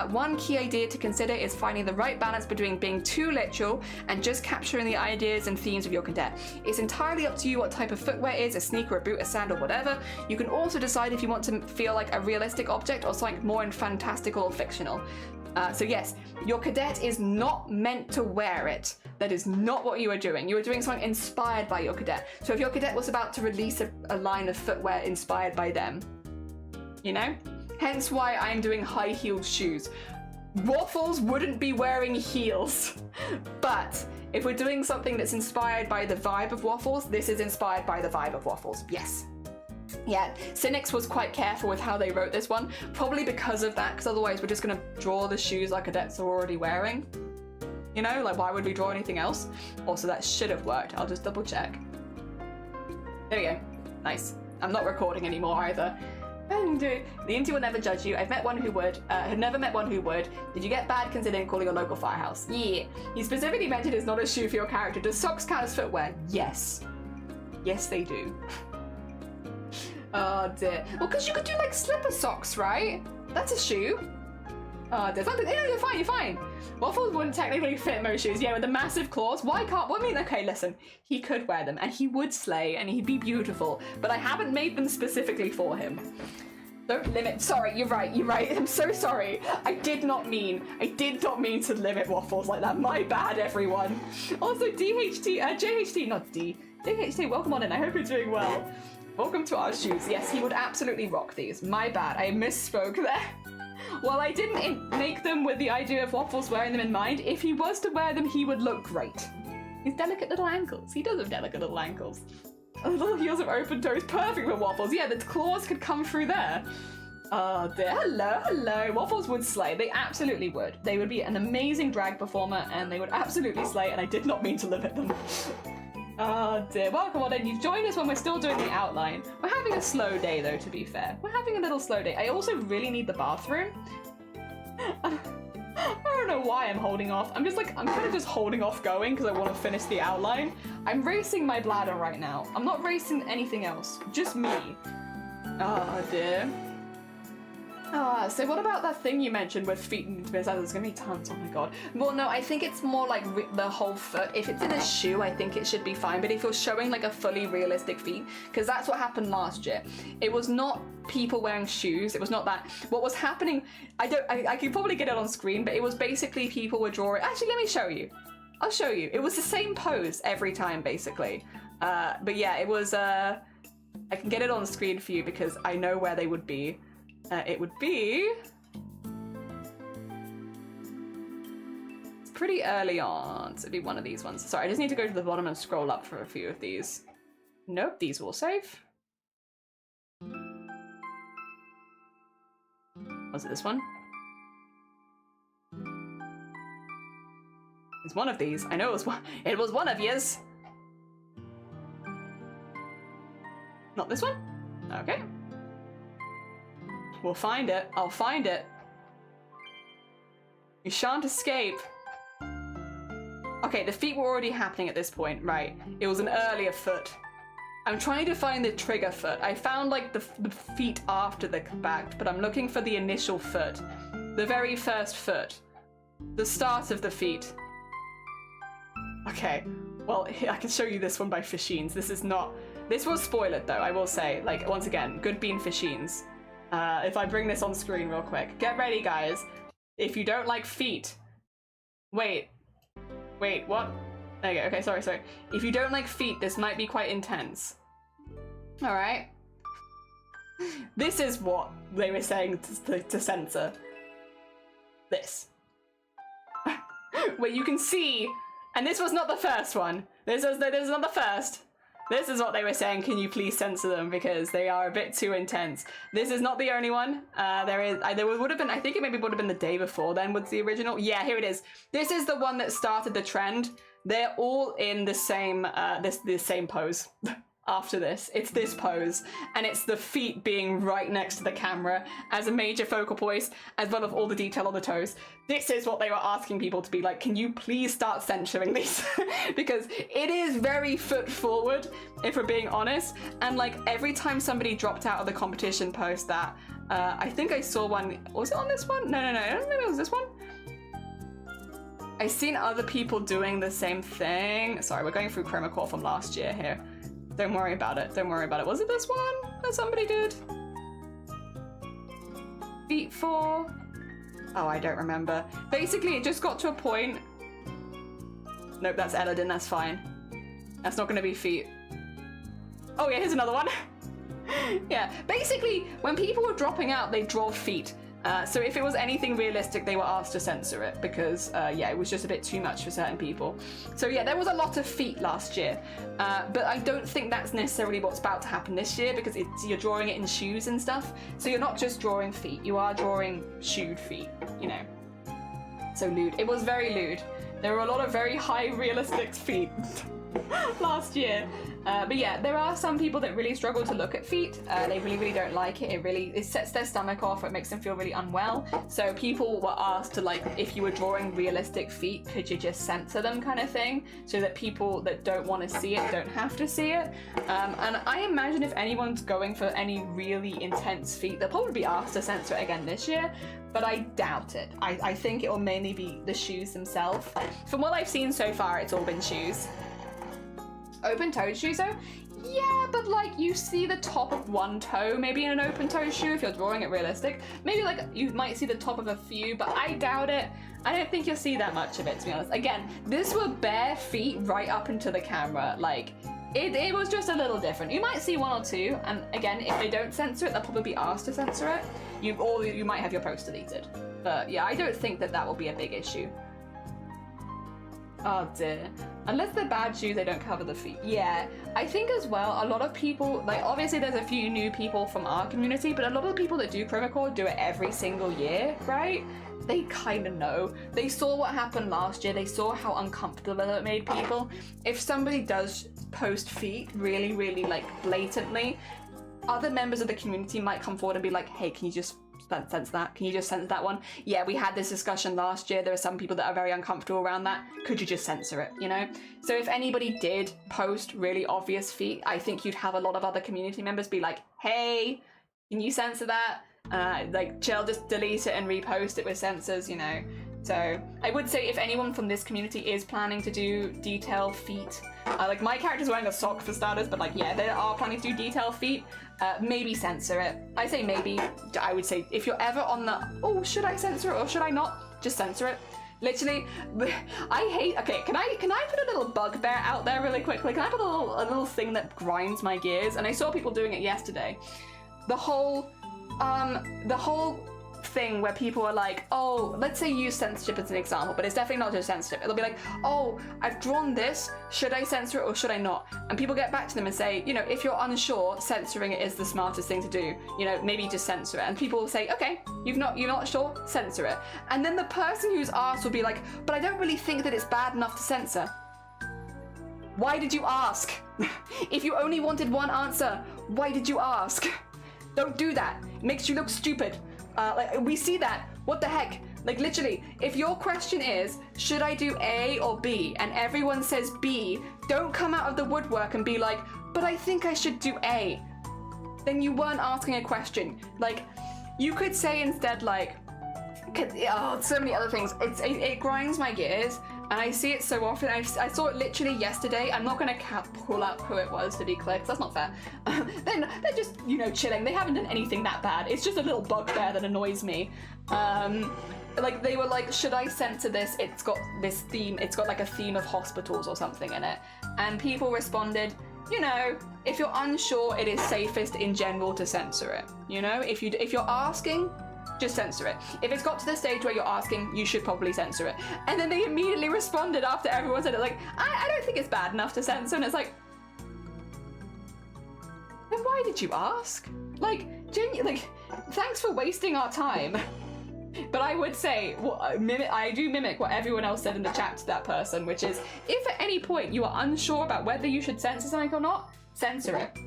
One key idea to consider is finding the right balance between being too literal and just capturing the ideas and themes of your cadet. It's entirely up to you what type of footwear is, a sneaker, a boot, a sandal, whatever. You can also decide if you want to feel like a realistic object or something more fantastical or fictional. So yes, your cadet is not meant to wear it. That is not what you are doing. You are doing something inspired by your cadet. So if your cadet was about to release a line of footwear inspired by them, you know? Hence why I'm doing high-heeled shoes. Waffles wouldn't be wearing heels. But if we're doing something that's inspired by the vibe of Waffles, this is inspired by the vibe of Waffles. Yes. Yeah, Cynix was quite careful with how they wrote this one, probably because of that, because otherwise we're just going to draw the shoes our cadets are already wearing. You know, like why would we draw anything else? Also, that should have worked. I'll just double check. There we go. Nice. I'm not recording anymore either. The Inti will never judge you. I've met one who would. Had never met one who would. Did you get bad considering calling a local firehouse? Yeah. You specifically mentioned it's not a shoe for your character. Does socks count as footwear? Yes. Yes, they do. Oh dear. Well, because you could do like slipper socks, right? That's a shoe. Oh dear. No, you're fine, you're fine. Waffles wouldn't technically fit most shoes. Yeah, with the massive claws. Why can't... Well, I mean, okay, listen. He could wear them and he would slay and he'd be beautiful. But I haven't made them specifically for him. Don't limit... Sorry, you're right, you're right. I'm so sorry. I did not mean to limit Waffles like that. My bad, everyone. Also, JHT, not D. JHT, welcome on in. I hope you're doing well. Welcome to our shoes. Yes, he would absolutely rock these. My bad, I misspoke there. Well, I didn't make them with the idea of Waffles wearing them in mind. If he was to wear them, he would look great. His delicate little ankles. He does have delicate little ankles. Little heels of open toes, perfect for Waffles. Yeah, the claws could come through there. Oh dear. Hello, hello. Waffles would slay. They absolutely would. They would be an amazing drag performer and they would absolutely slay, and I did not mean to limit them. Oh dear. Welcome on in. You've joined us when we're still doing the outline. We're having a slow day though, to be fair. We're having a little slow day. I also really need the bathroom. I don't know why I'm holding off. I'm kind of just holding off going because I want to finish the outline. I'm racing my bladder right now. I'm not racing anything else. Just me. Oh dear. So what about that thing you mentioned with feet and there's gonna be tons, oh my god. Well, no, I think it's more like the whole foot. If it's in a shoe, I think it should be fine, but if you're showing like a fully realistic feet, because that's what happened last year. It was not people wearing shoes, it was not that. What was happening, I could probably get it on screen, but it was basically people were drawing, actually let me show you. I'll show you. It was the same pose every time, basically. But yeah, it was, I can get it on screen for you because I know where they would be. It would be... It's pretty early on, so it'd be one of these ones. Sorry, I just need to go to the bottom and scroll up for a few of these. Nope, these will save. Was it this one? It's one of these. I know it was one. It was one of yours. Not this one? Okay. We'll find it. I'll find it. You shan't escape. Okay, the feet were already happening at this point, right? It was an earlier foot. I'm trying to find the trigger foot. I found like the feet after the back, but I'm looking for the initial foot. The very first foot. The start of the feet. Okay, well, I can show you this one by Fashines. This will spoil it though, I will say. Like, once again, good bean Fashines. If I bring this on screen real quick. Get ready, guys. If you don't like feet... Wait, what? There you go, okay, sorry. If you don't like feet, this might be quite intense. Alright. This is what they were saying to censor. This. Where you can see, and this was not the first one. This is not the first. This is what they were saying, can you please censor them because they are a bit too intense. This is not the only one. There would have been, I think it maybe would have been the day before then was the original. Yeah, here it is. This is the one that started the trend. They're all in the same, the same pose. After this, it's this pose, and it's the feet being right next to the camera as a major focal point, as well as all the detail on the toes. This is what they were asking people to be like, can you please start censoring these? Because it is very foot forward, if we're being honest, and like every time somebody dropped out of the competition post that, I think I saw one, was it on this one? No, I don't think it was this one. I've seen other people doing the same thing. Sorry, we're going through chroma core from last year here. Don't worry about it. Was it this one that somebody did? Feet 4? Oh, I don't remember. Basically, it just got to a point. Nope, that's Eladin, that's fine. That's not gonna be feet. Oh yeah, here's another one. Yeah, basically, when people were dropping out, they draw feet. So if it was anything realistic, they were asked to censor it because, yeah, it was just a bit too much for certain people. So yeah, there was a lot of feet last year, but I don't think that's necessarily what's about to happen this year because you're drawing it in shoes and stuff. So you're not just drawing feet, you are drawing shoed feet, you know. So lewd. It was very lewd. There were a lot of very high realistic feet last year. But yeah, there are some people that really struggle to look at feet. They really don't like it. It sets their stomach off. It makes them feel really unwell. So people were asked to, like, if you were drawing realistic feet, could you just censor them kind of thing? So that people that don't want to see it don't have to see it. And I imagine if anyone's going for any really intense feet, they'll probably be asked to censor it again this year. But I doubt it. I think it will mainly be the shoes themselves. From what I've seen so far, it's all been shoes. Open-toed shoes though? Yeah, but like you see the top of one toe maybe in an open-toed shoe if you're drawing it realistic. Maybe like you might see the top of a few, but I doubt it. I don't think you'll see that much of it, to be honest. Again, this were bare feet right up into the camera. Like, it was just a little different. You might see one or two, and again, if they don't censor it, they'll probably be asked to censor it. Or you might have your post deleted. But yeah, I don't think that will be a big issue. Oh dear. Unless they're bad shoes, they don't cover the feet. Yeah, I think as well, a lot of people, like obviously there's a few new people from our community, but a lot of the people that do chroma core do it every single year, right? They kind of know. They saw what happened last year. They saw how uncomfortable it made people. If somebody does post feet really like blatantly, other members of the community might come forward and be like, hey, can you just sense that? Can you just censor that one? Yeah, we had this discussion last year. There are some people that are very uncomfortable around that. Could you just censor it, you know? So if anybody did post really obvious feet, I think you'd have a lot of other community members be like, hey, can you censor that? Like, chill, just delete it and repost it with censors, you know? So I would say if anyone from this community is planning to do detail feet, like my character's wearing a sock for starters, but like, yeah, they are planning to do detail feet, maybe censor it. I say maybe. I would say if you're ever on the, oh, should I censor it or should I not? Just censor it. Literally, I hate, okay, can I put a little bugbear out there really quickly? Can I put a little thing that grinds my gears? And I saw people doing it yesterday. The whole thing where people are like, oh, let's say use censorship as an example, but it's definitely not just censorship. It'll be like, oh, I've drawn this, should I censor it or should I not? And people get back to them and say, you know, if you're unsure, censoring it is the smartest thing to do. You know, maybe just censor it. And people will say, okay, you're not sure, censor it. And then the person who's asked will be like, but I don't really think that it's bad enough to censor. Why did you ask? If you only wanted one answer, why did you ask? Don't do that. It makes you look stupid. Like, we see that. What the heck? Like literally, if your question is, should I do A or B? And everyone says B, don't come out of the woodwork and be like, but I think I should do A. Then you weren't asking a question. Like, you could say instead like, so many other things. It grinds my gears, and I see it so often. I saw it literally yesterday. I'm not gonna pull out who it was to be clear, because that's not fair. They're just, you know, chilling. They haven't done anything that bad. It's just a little bugbear that annoys me. Like they were like, should I censor this? It's got this theme. It's got like a theme of hospitals or something in it. And people responded, you know, if you're unsure, it is safest in general to censor it. You know, if you're asking, just censor it. If it's got to the stage where you're asking, you should probably censor it. And then they immediately responded after everyone said it, like, I don't think it's bad enough to censor. And it's like, then why did you ask? Like, like, thanks for wasting our time. But I would say, I do mimic what everyone else said in the chat to that person, which is, if at any point you are unsure about whether you should censor something or not, censor it.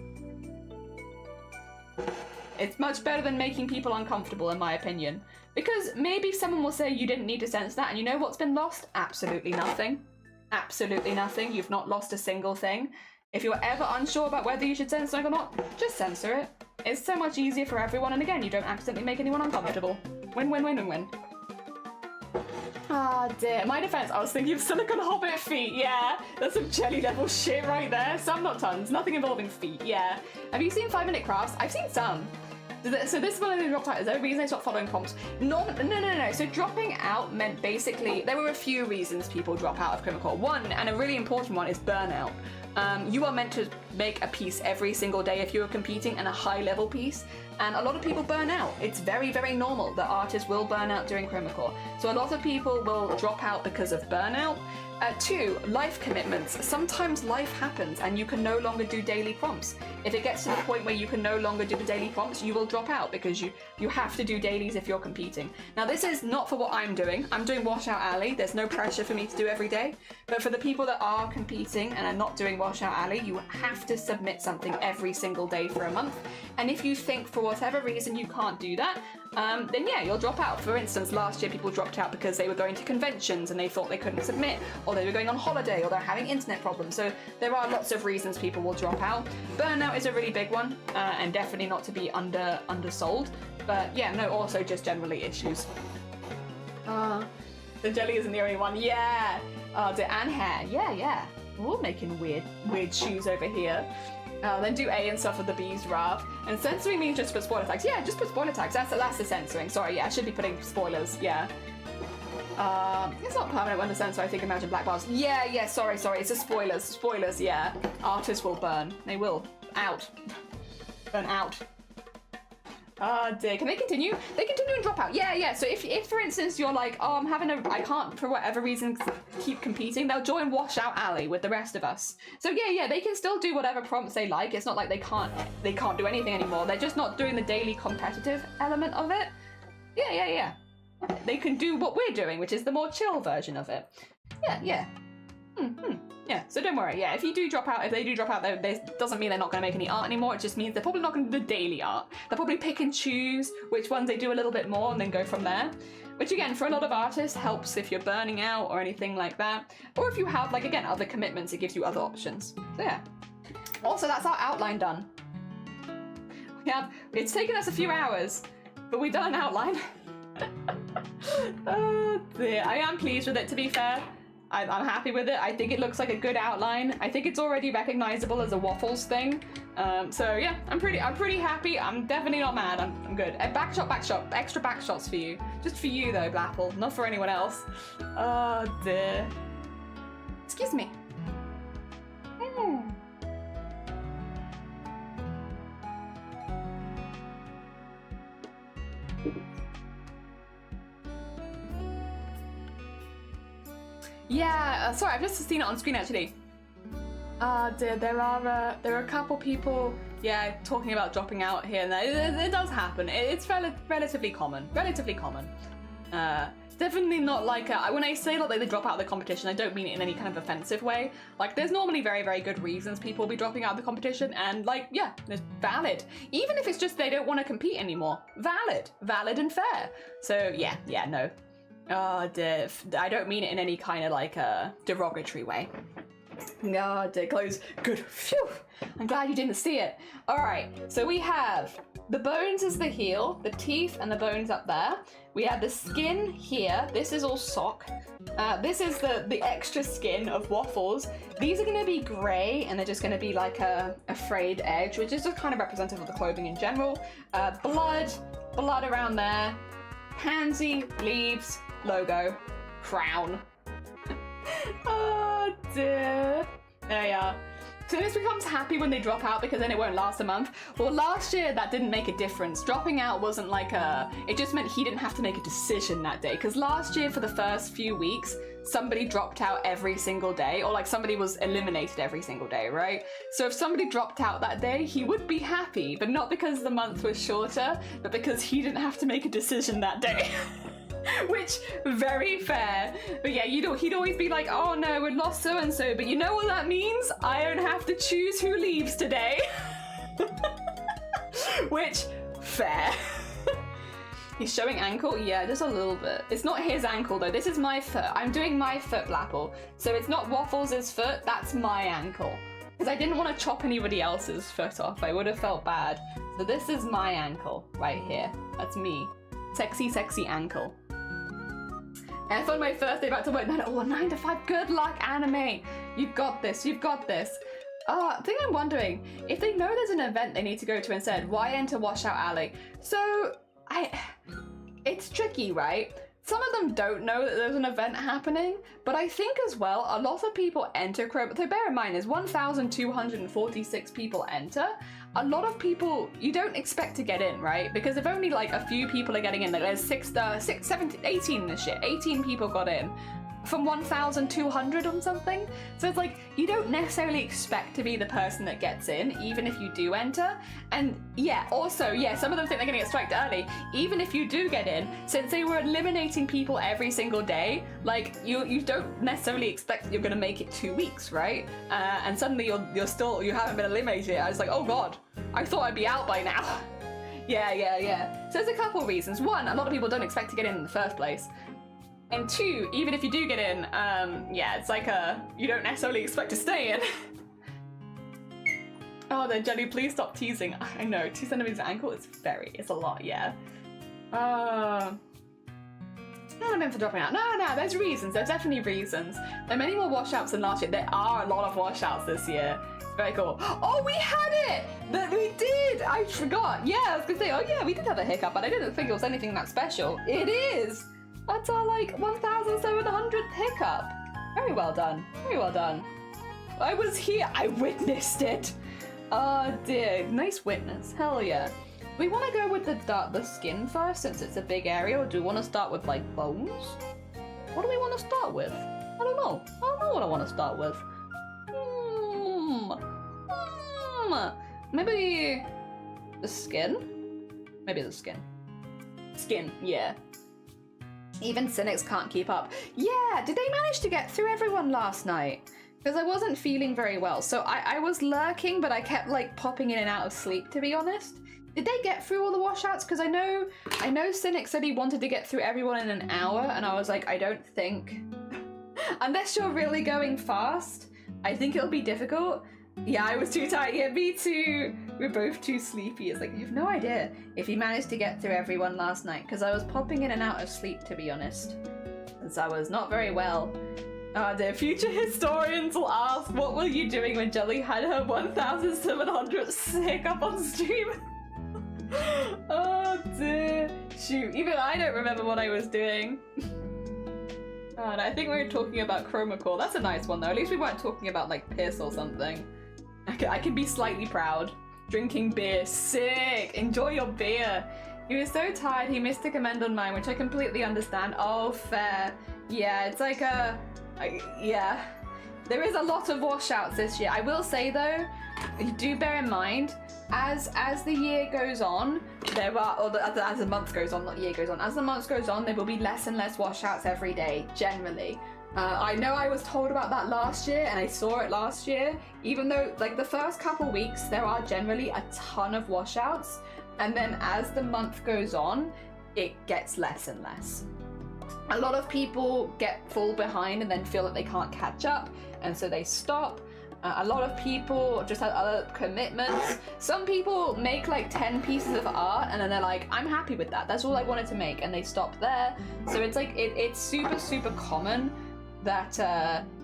It's much better than making people uncomfortable, in my opinion. Because maybe someone will say you didn't need to censor that, and you know what's been lost? Absolutely nothing. Absolutely nothing. You've not lost a single thing. If you're ever unsure about whether you should censor something or not, just censor it. It's so much easier for everyone, and again, you don't accidentally make anyone uncomfortable. Win, win, win, win, win. Ah, dear. In my defense, I was thinking of silicone hobbit feet. Yeah, that's some jelly devil shit right there. Some, not tons. Nothing involving feet. Yeah. Have you seen 5 Minute Crafts? I've seen some. So this is when they dropped out. Is there a reason they stopped following prompts? No. So dropping out meant basically, there were a few reasons people drop out of Critical. One, and a really important one, is burnout. You are meant to make a piece every single day if you're competing, and a high level piece. And a lot of people burn out. It's very, very normal that artists will burn out during Critical. So a lot of people will drop out because of burnout. 2, life commitments. Sometimes life happens and you can no longer do daily prompts. If it gets to the point where you can no longer do the daily prompts, you will drop out because you have to do dailies if you're competing. Now this is not for what I'm doing. I'm doing Washout Alley. There's no pressure for me to do every day. But for the people that are competing and are not doing Washout Alley, you have to submit something every single day for a month. And if you think for whatever reason you can't do that, then yeah, you'll drop out. For instance, last year people dropped out because they were going to conventions and they thought they couldn't submit, or they were going on holiday, or they're having internet problems. So there are lots of reasons people will drop out. Burnout is a really big one, and definitely not to be undersold. But yeah, no, also just generally issues. The jelly isn't the only one. Yeah. And hair. Yeah. We're all making weird shoes over here. Then do A and stuff with the B's Rav. And censoring means just put spoiler tags. Yeah, just put spoiler tags. That's the censoring. Sorry, yeah, I should be putting spoilers. Yeah. It's not permanent when the censor, I think. Imagine black bars. Yeah. Sorry. It's a spoilers. Spoilers. Yeah. Artists will burn. They will out. Burn out. Dear. Can they continue? They continue and drop out. Yeah. So if for instance you're like, oh, I can't for whatever reason keep competing, they'll join Washout Alley with the rest of us. So yeah, they can still do whatever prompts they like. It's not like they can't do anything anymore. They're just not doing the daily competitive element of it. Yeah. They can do what we're doing, which is the more chill version of it. Yeah. Yeah, so don't worry. Yeah, if they do drop out, that doesn't mean they're not going to make any art anymore. It just means they're probably not going to do daily art. They'll probably pick and choose which ones they do a little bit more and then go from there. Which again, for a lot of artists, helps if you're burning out or anything like that. Or if you have, like, again, other commitments, it gives you other options. So yeah. Also, that's our outline done. It's taken us a few hours, but we've done an outline. Oh dear. I am pleased with it, to be fair. I'm happy with it. I think it looks like a good outline. I think it's already recognizable as a waffles thing. So yeah, I'm pretty happy. I'm definitely not mad. I'm good. A back shot, extra back shots for you. Just for you though, Blapple, not for anyone else. Oh dear. Excuse me. Yeah, sorry, I've just seen it on screen actually. Dear, there are a couple people, yeah, talking about dropping out here and there. It does happen. It's relatively common. Definitely not like when I say that they drop out of the competition, I don't mean it in any kind of offensive way. Like, there's normally very, very good reasons people will be dropping out of the competition, and like, yeah, it's valid. Even if it's just they don't want to compete anymore, valid and fair. So yeah, no. Oh, dear. I don't mean it in any kind of like derogatory way. Oh, dear. Close. Good. Phew. I'm glad you didn't see it. All right. So we have the bones is the heel, the teeth and the bones up there. We have the skin here. This is all sock. This is the extra skin of Waffles. These are going to be grey and they're just going to be like a frayed edge, which is just kind of representative of the clothing in general. Blood around there. Pansy, leaves, logo, crown. Oh dear. There you are. So this becomes happy when they drop out because then it won't last a month. Well, last year that didn't make a difference. Dropping out wasn't like it just meant he didn't have to make a decision that day. Because last year for the first few weeks, somebody dropped out every single day, or like somebody was eliminated every single day, right? So if somebody dropped out that day, he would be happy, but not because the month was shorter, but because he didn't have to make a decision that day. Which, very fair. But yeah, he'd always be like, oh no, we lost so-and-so, but you know what that means? I don't have to choose who leaves today. Which, fair. He's showing ankle? Yeah, just a little bit. It's not his ankle though, this is my foot. I'm doing my foot, Blapple. So it's not Waffles' foot, that's my ankle. Because I didn't want to chop anybody else's foot off, I would have felt bad. So this is my ankle, right here. That's me. Sexy, sexy ankle. And I thought my first day back to work, 9 to 5, good luck, anime. You've got this, you've got this. I think I'm wondering, if they know there's an event they need to go to instead, why enter Washout Alley? So, it's tricky, right? Some of them don't know that there's an event happening, but I think as well, a lot of people enter Chrome. So bear in mind, there's 1,246 people enter. A lot of people, you don't expect to get in, right? Because if only like a few people are getting in, like there's 18 this year, 18 people got in from 1,200 on something. So it's like, you don't necessarily expect to be the person that gets in, even if you do enter. And yeah, also, yeah, some of them think they're gonna get striked early. Even if you do get in, since they were eliminating people every single day, like you don't necessarily expect that you're gonna make it 2 weeks, right? And suddenly you haven't been eliminated yet. I was like, oh God, I thought I'd be out by now. Yeah. So there's a couple of reasons. One, a lot of people don't expect to get in the first place. And two, even if you do get in, yeah, it's like you don't necessarily expect to stay in. Oh, then Jenny, please stop teasing. I know, 2 centimeters ankle is it's a lot, yeah. Not a been for dropping out. No, there's reasons. There's definitely reasons. There are many more washouts than last year. There are a lot of washouts this year. It's very cool. Oh, we had it! We did! I forgot. Yeah, I was gonna say, oh yeah, we did have a hiccup, but I didn't think it was anything that special. It is! That's our like 1,700th hiccup. Very well done. Very well done. I was here. I witnessed it. Oh dear. Nice witness. Hell yeah. Do we want to go with the skin first since it's a big area, or do we want to start with like bones? What do we want to start with? I don't know. I don't know what I want to start with. Maybe the skin? Maybe the skin. Skin, yeah. Even cynics can't keep up. Yeah, did they manage to get through everyone last night? Because I wasn't feeling very well. So I was lurking, but I kept like popping in and out of sleep, to be honest. Did they get through all the washouts? Because I know Cynic said he wanted to get through everyone in an hour, and I was like, I don't think. Unless you're really going fast, I think it'll be difficult. Yeah, I was too tired. Yeah, me too. We're both too sleepy. It's like, I have no idea if he managed to get through everyone last night, because I was popping in and out of sleep, to be honest, since I was not very well. The future historians will ask, what were you doing when Jelly had her 1,700th hiccup on stream? Oh dear. Shoot, even I don't remember what I was doing. And I think we were talking about Chroma Core. That's a nice one though. At least we weren't talking about like piss or something. I can be slightly proud. Drinking beer, sick! Enjoy your beer! He was so tired he missed a comment on mine, which I completely understand. Oh, fair. Yeah, it's like yeah. There is a lot of washouts this year. I will say though, do bear in mind, as the year goes on, as the month goes on, not year goes on, as the month goes on, there will be less and less washouts every day, generally. I know I was told about that last year, and I saw it last year, even though, like, the first couple weeks, there are generally a ton of washouts, and then as the month goes on, it gets less and less. A lot of people fall behind and then feel that they can't catch up, and so they stop. A lot of people just have other commitments. Some people make like 10 pieces of art and then they're like, I'm happy with that. That's all I wanted to make, and they stop there. So it's like it's super common that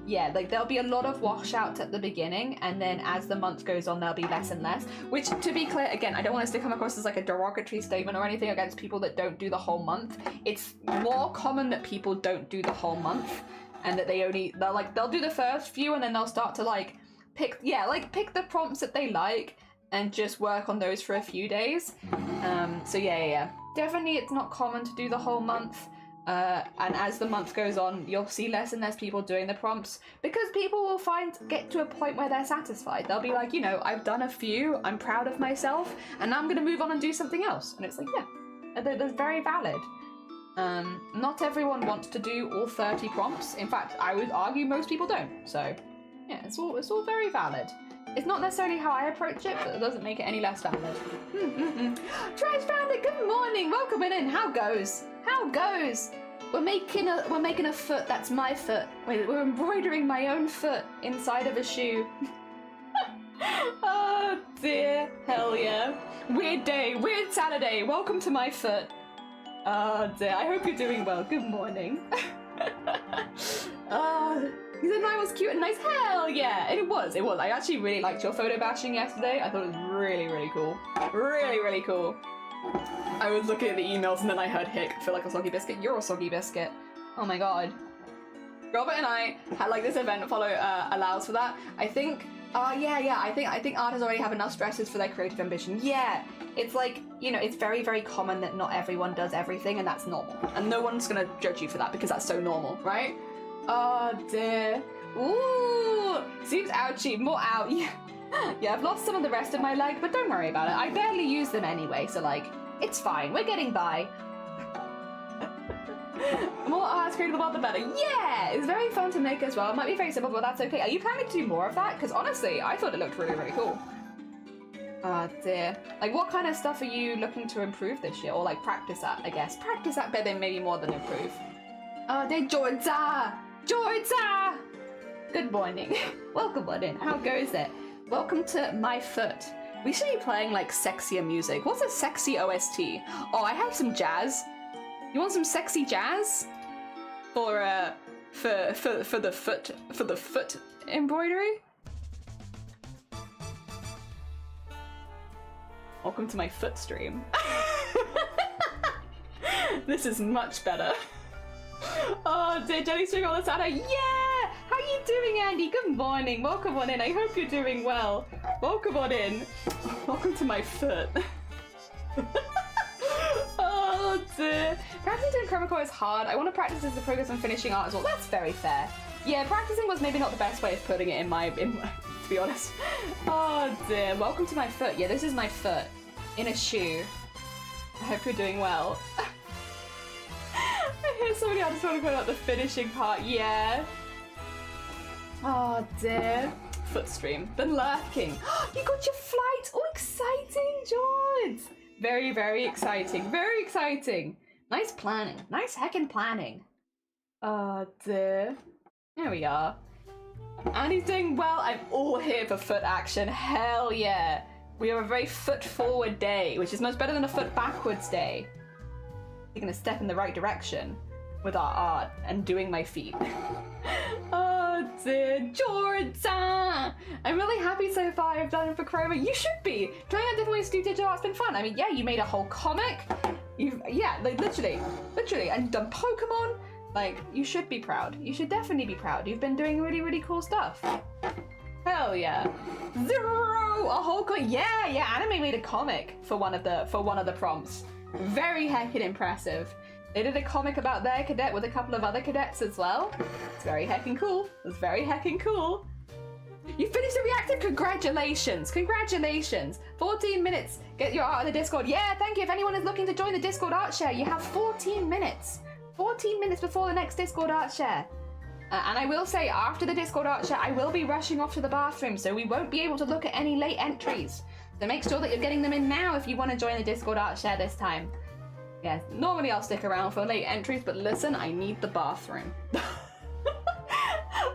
yeah, like there'll be a lot of washouts at the beginning, and then as the month goes on, there'll be less and less. Which, to be clear, again, I don't want this to come across as like a derogatory statement or anything against people that don't do the whole month. It's more common that people don't do the whole month, and that they'll do the first few, and then they'll start to like pick the prompts that they like and just work on those for a few days. So yeah. Definitely, it's not common to do the whole month. And as the month goes on, you'll see less and less people doing the prompts, because people will get to a point where they're satisfied. They'll be like, you know, I've done a few, I'm proud of myself, and now I'm going to move on and do something else. And it's like, yeah, that's very valid. Not everyone wants to do all 30 prompts. In fact, I would argue most people don't. So yeah, it's all very valid. It's not necessarily how I approach it, but it doesn't make it any less valid. Trash Bandit, good morning, welcome in. How goes? We're making a foot. That's my foot. We're embroidering my own foot inside of a shoe. Oh dear, hell yeah. Weird day, weird Saturday. Welcome to my foot. Oh dear, I hope you're doing well. Good morning. He said mine was cute and nice. Hell yeah, it was. I actually really liked your photo bashing yesterday. I thought it was really cool. Really cool. I was looking at the emails and then I heard Hick feel like a soggy biscuit. You're a soggy biscuit. Oh my god. Robert and I had like this event follow allows for that. I think I think artists already have enough stresses for their creative ambition. Yeah. It's like, you know, it's very common that not everyone does everything, and that's normal. And no one's gonna judge you for that because that's so normal, right? Oh dear. Ooh, seems ouchy. More out. Yeah, I've lost some of the rest of my leg, but don't worry about it. I barely use them anyway, so like, it's fine. We're getting by. The more arts created, the more the better. Yeah, it's very fun to make as well. It might be very simple, but that's okay. Are you planning to do more of that? Because honestly, I thought it looked really cool. Oh dear. Like, what kind of stuff are you looking to improve this year? Or like practice at, I guess. Practice at better, maybe more than improve. Oh dear, Georgia! Good morning. Welcome on in. How goes it? Welcome to my foot. We should be playing like sexier music. What's a sexy OST? Oh, I have some jazz. You want some sexy jazz? For the foot embroidery? Welcome to my foot stream. This is much better. Oh, did Jenny stream all the Saturday? Yeah! How you doing, Andy? Good morning. Welcome on in. I hope you're doing well. Welcome on in. Welcome to my foot. Oh dear. Practicing doing chroma core is hard. I want to practice as the progress on finishing art as well. That's very fair. Yeah, practicing was maybe not the best way of putting it in my to be honest. Oh dear. Welcome to my foot. Yeah, this is my foot in a shoe. I hope you're doing well. I hear somebody else want to go about the finishing part. Yeah. Oh dear. Foot stream. Been lurking. You got your flight. Oh, exciting, George. Very exciting. Very exciting. Nice planning. Nice heckin' planning. Oh dear. There we are. And he's doing well. I'm all here for foot action. Hell yeah. We have a very foot forward day, which is much better than a foot backwards day. Taking a step in the right direction with our art and doing my feet. Oh dear, Jordan! I'm really happy so far I've done it for Chroma. You should be! Trying out different ways to do digital art's been fun. I mean, yeah, you made a whole comic. Like literally, and done Pokemon. Like, you should be proud. You should definitely be proud. You've been doing really cool stuff. Hell yeah. Zero! A whole yeah, Anime made a comic for one of the prompts. Very heckin' impressive. They did a comic about their cadet with a couple of other cadets as well. It's very heckin' cool. It's very heckin' cool. You finished the reactor? Congratulations. 14 minutes. Get your art on the Discord. Yeah, thank you. If anyone is looking to join the Discord art share, you have 14 minutes. 14 minutes before the next Discord art share. And I will say, after the Discord art share, I will be rushing off to the bathroom, so we won't be able to look at any late entries. So make sure that you're getting them in now if you want to join the Discord art share this time. Yes, normally I'll stick around for late entries, but listen, I need the bathroom.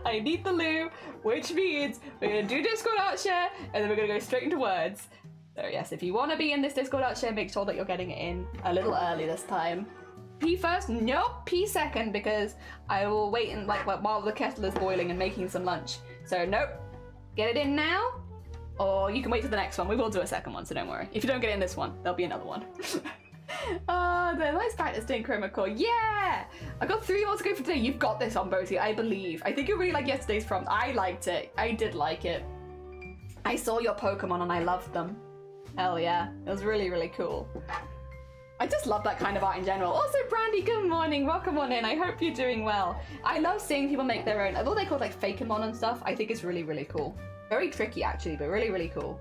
I need the loo, which means we're gonna do Discord Art Share, and then we're gonna go straight into words. So yes, if you want to be in this Discord Art Share, make sure that you're getting it in a little early this time. Pee first? Nope, pee second, because I will wait and like while the kettle is boiling and making some lunch. So nope, get it in now, or you can wait till the next one. We will do a second one, so don't worry. If you don't get it in this one, there'll be another one. The nice practice doing chroma core. Yeah! I got 3 more to go for today. You've got this on Boaty, I believe. I think you really like yesterday's prompt. I liked it. I did like it. I saw your Pokemon and I loved them. Hell yeah. It was really, really cool. I just love that kind of art in general. Also, Brandy, good morning. Welcome on in. I hope you're doing well. I love seeing people make their own, although they call it like Fakemon and stuff, I think it's really, really cool. Very tricky actually, but really, really cool.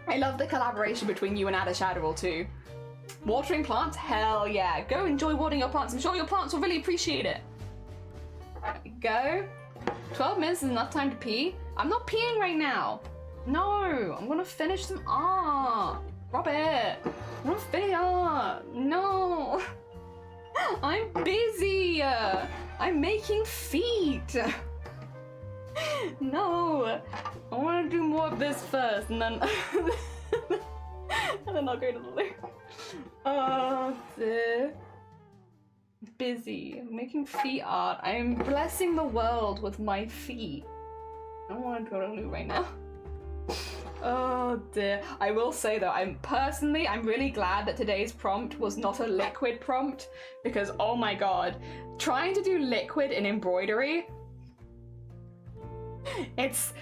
I love the collaboration between you and Ada Shadowall too. Watering plants? Hell yeah. Go enjoy watering your plants. I'm sure your plants will really appreciate it. There we go. 12 minutes is enough time to pee. I'm not peeing right now. No, I'm gonna finish some art. Robert, I'm gonna finish art. No. I'm busy. I'm making feet. No, I want to do more of this first, and then and then I'll go to the loo. Oh, dear. Busy making feet art. I am blessing the world with my feet. I don't want to go to the loo right now. Oh dear. I will say though, I'm really glad that today's prompt was not a liquid prompt, because oh my god, trying to do liquid in embroidery, it's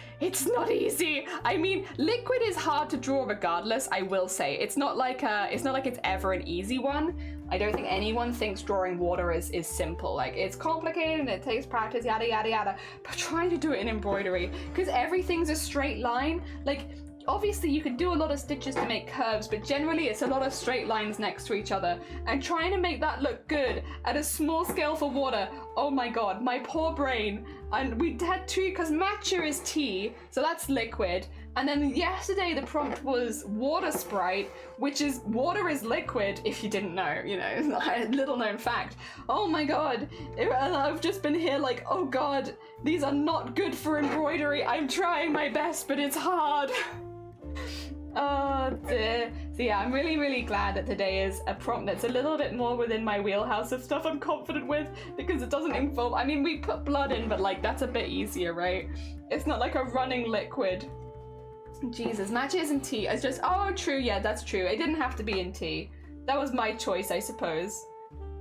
not easy. I mean, liquid is hard to draw regardless, I will say. It's not like it's ever an easy one. I don't think anyone thinks drawing water is simple. Like, it's complicated and it takes practice, yada yada yada. But trying to do it in embroidery, because everything's a straight line, like obviously you can do a lot of stitches to make curves, but generally it's a lot of straight lines next to each other. And trying to make that look good at a small scale for water, oh my god, my poor brain. And we had 2, because matcha is tea, so that's liquid. And then yesterday the prompt was water sprite, which is water is liquid, if you didn't know, you know, little known fact. Oh my god, and I've just been here like, oh god, these are not good for embroidery. I'm trying my best, but it's hard. Oh dear. So yeah, I'm really, really glad that today is a prompt that's a little bit more within my wheelhouse of stuff I'm confident with, because it doesn't involve, I mean, we put blood in, but like, that's a bit easier, right? It's not like a running liquid. Jesus, matcha isn't tea. It's just, oh, true, yeah, that's true. It didn't have to be in tea. That was my choice, I suppose.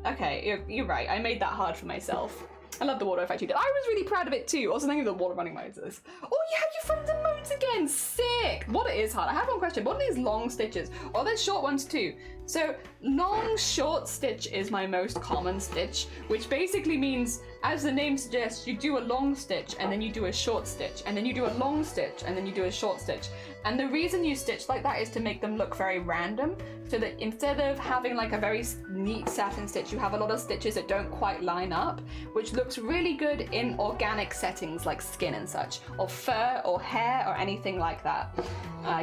Okay, you're right. I made that hard for myself. I love the water effect you did. I was really proud of it too. Also, thank you for the water running modes. Oh, you have your friends and modes again. Sick. Water is hard. I have one question. What are these long stitches? Or there's short ones too. So long short stitch is my most common stitch, which basically means, as the name suggests, you do a long stitch and then you do a short stitch and then you do a long stitch and then you do a short stitch. And the reason you stitch like that is to make them look very random, so that instead of having like a very neat satin stitch, you have a lot of stitches that don't quite line up, which looks really good in organic settings like skin and such, or fur or hair or anything like that.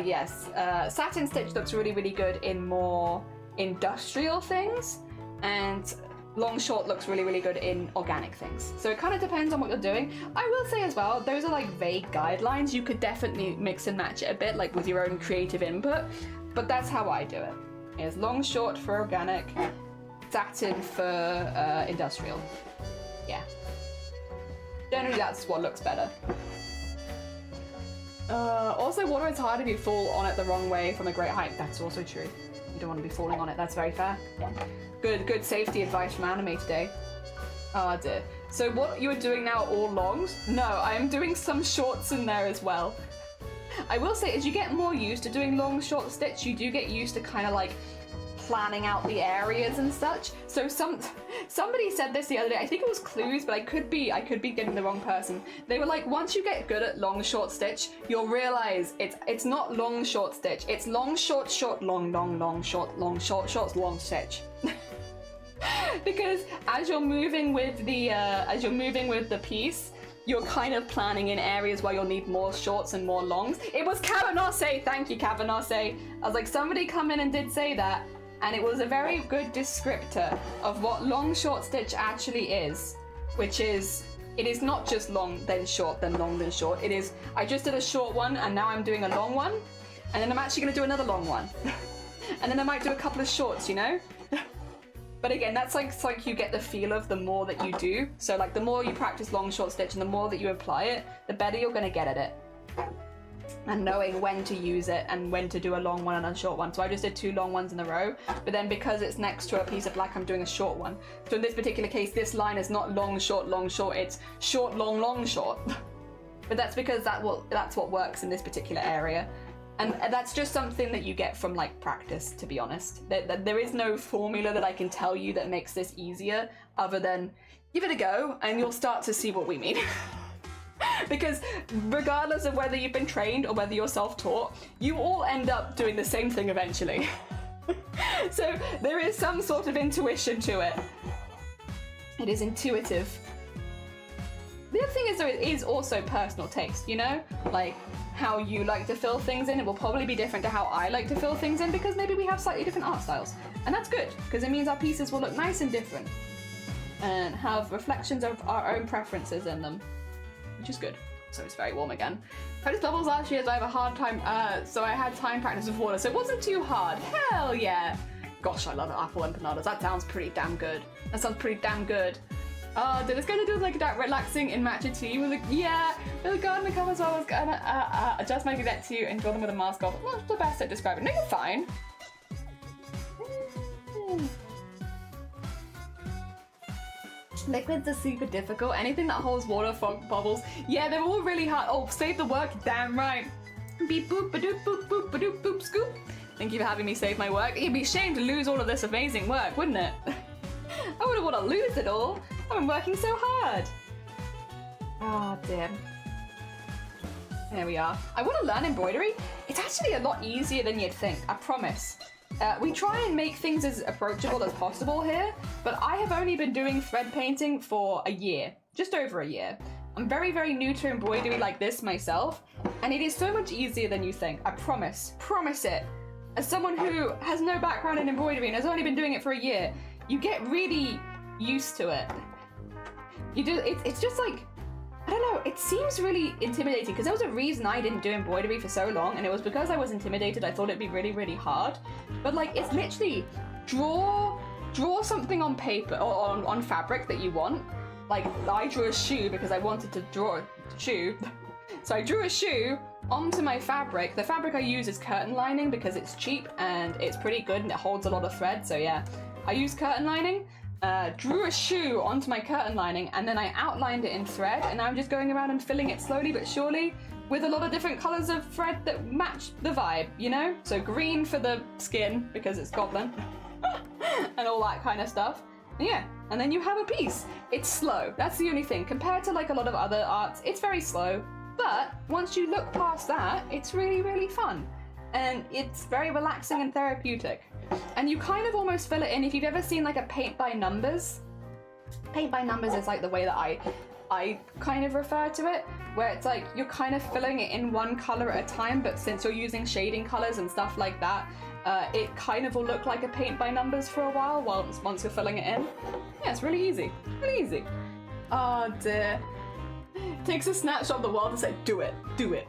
Yes, satin stitch looks really, really good in more industrial things, and long short looks really, really good in organic things. So it kind of depends on what you're doing. I will say as well, those are like vague guidelines. You could definitely mix and match it a bit, like with your own creative input, but that's how I do it. It's long short for organic, satin for industrial. Yeah. Generally that's what looks better. Also, water is hard if you fall on it the wrong way from a great height. That's also true. You don't want to be falling on it. That's very fair. Yeah. Good safety advice from Anime today. Oh dear. So what you are doing now are all longs? No, I am doing some shorts in there as well. I will say, as you get more used to doing long short stitch, you do get used to kind of like planning out the areas and such. So somebody said this the other day, I think it was Clues, but I could be getting the wrong person. They were like, once you get good at long short stitch, you'll realize it's not long short stitch, it's long short short long short long short short long stitch. Because as you're moving with the piece, you're kind of planning in areas where you'll need more shorts and more longs. It was Cavanose, thank you Cavanose. I was like, somebody come in and did say that. and it was a very good descriptor of what long short stitch actually is, which is, it is not just long then short then long then short. It is, I just did a short one and now I'm doing a long one, and then I'm actually going to do another long one. And then I might do a couple of shorts, you know? But again, that's like, it's like you get the feel of the more that you do. So like the more you practice long short stitch and the more that you apply it, the better you're going to get at it. And knowing when to use it and when to do a long one and a short one. So I just did 2 long ones in a row, but then because it's next to a piece of black, I'm doing a short one. So in this particular case, this line is not long, short, it's short, long, short. But that's because that's what works in this particular area. And that's just something that you get from like practice, to be honest. There is no formula that I can tell you that makes this easier other than give it a go and you'll start to see what we mean. Because regardless of whether you've been trained or whether you're self-taught, you all end up doing the same thing eventually. So there is some sort of intuition to it. It is intuitive. The other thing is, though, it is also personal taste, you know? Like, how you like to fill things in, it will probably be different to how I like to fill things in, because maybe we have slightly different art styles. And that's good, because it means our pieces will look nice and different. And have reflections of our own preferences in them. Which is good. So it's very warm again. I just doubles last year, so I have a hard time, so I had time practice with water, so it wasn't too hard. Hell yeah! Gosh, I love apple empanadas. That sounds pretty damn good. That sounds pretty damn good. Oh, dude, it's gonna do like that relaxing in matcha tea with a, yeah, with a garden cover, so I was gonna adjust my gazette to you and draw them with a mask off. Not the best at describing. No, you're fine. Liquids are super difficult. Anything that holds water, fog, bubbles. Yeah, they're all really hard. Oh, save the work. Damn right. Beep boop ba doop boop boop ba doop boop scoop. Thank you for having me save my work. It'd be a shame to lose all of this amazing work, wouldn't it? I wouldn't want to lose it all. I've been working so hard. Oh, dear. There we are. I want to learn embroidery. It's actually a lot easier than you'd think, I promise. We try and make things as approachable as possible here, but I have only been doing thread painting for a year, just over a year. I'm very, very new to embroidery like this myself, and it is so much easier than you think, I promise it. As someone who has no background in embroidery and has only been doing it for a year, you get really used to it. You do, it's just like, I don't know, it seems really intimidating, because there was a reason I didn't do embroidery for so long, and it was because I was intimidated. I thought it'd be really, really hard. But like, it's literally draw something on paper or on fabric that you want. Like, I drew a shoe because I wanted to draw a shoe. So I drew a shoe onto my fabric. The fabric I use is curtain lining because it's cheap and it's pretty good and it holds a lot of thread. So yeah, I use curtain lining. Drew a shoe onto my curtain lining, and then I outlined it in thread, and now I'm just going around and filling it slowly but surely with a lot of different colours of thread that match the vibe, you know? So green for the skin, because it's goblin, and all that kind of stuff. And yeah, and then you have a piece. It's slow, that's the only thing. Compared to like a lot of other arts, it's very slow, but once you look past that, it's really, really fun. And it's very relaxing and therapeutic. And you kind of almost fill it in. If you've ever seen like a paint by numbers. Paint by numbers is like the way that I kind of refer to it, where it's like you're kind of filling it in one color at a time, but since you're using shading colors and stuff like that, it kind of will look like a paint by numbers for a while once you're filling it in. Yeah, it's really easy. Really easy. Oh dear. Takes a snapshot of the world and said, do it, do it.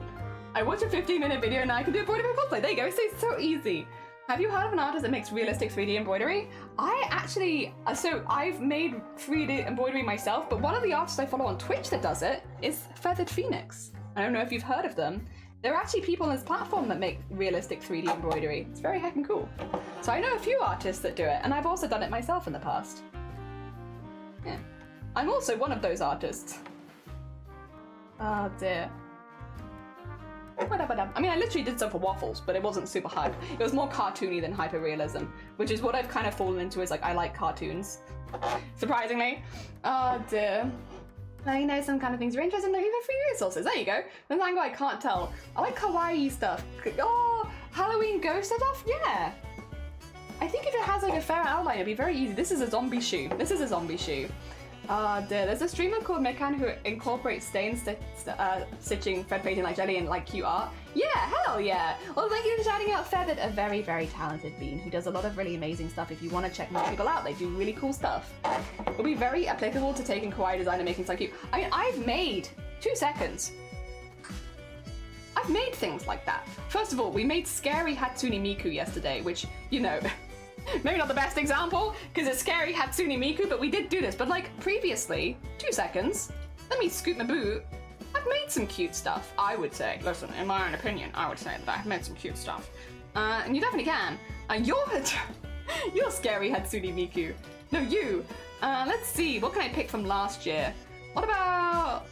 I watched a 15-minute video and now I can do embroidery cosplay. There you go, it's so easy. Have you heard of an artist that makes realistic 3D embroidery? I actually, so I've made 3D embroidery myself, but one of the artists I follow on Twitch that does it is Feathered Phoenix. I don't know if you've heard of them. There are actually people on this platform that make realistic 3D embroidery. It's very heckin' cool. So I know a few artists that do it, and I've also done it myself in the past. Yeah. I'm also one of those artists. Oh dear. I mean, I literally did some for waffles, but it wasn't super hype. It was more cartoony than hyper-realism, which is what I've kind of fallen into, is like, I like cartoons. Surprisingly. Oh dear. Now you know some kind of things you're interested in looking for free resources. There you go. The Mango I can't tell. I like kawaii stuff. Oh, Halloween ghost stuff? Yeah. I think if it has like a fair outline, it'd be very easy. This is a zombie shoe. This is a zombie shoe. Oh dear, there's a streamer called Mekan who incorporates stitching, thread painting like jelly and like cute art. Yeah, hell yeah! Well, thank you for shouting out Feathered, a very, very talented bean who does a lot of really amazing stuff. If you want to check more people out, they do really cool stuff. It'll be very applicable to taking kawaii design and making something cute. I mean, I've made 2 seconds. I've made things like that. First of all, we made Scary Hatsune Miku yesterday, which, you know, maybe not the best example, because it's Scary Hatsune Miku, but we did do this. But like previously, 2 seconds, let me scoot my boot. I've made some cute stuff, I would say. Listen, in my own opinion, I would say that I've made some cute stuff. And you definitely can. You're Scary Hatsune Miku. No, you. Let's see, what can I pick from last year? What about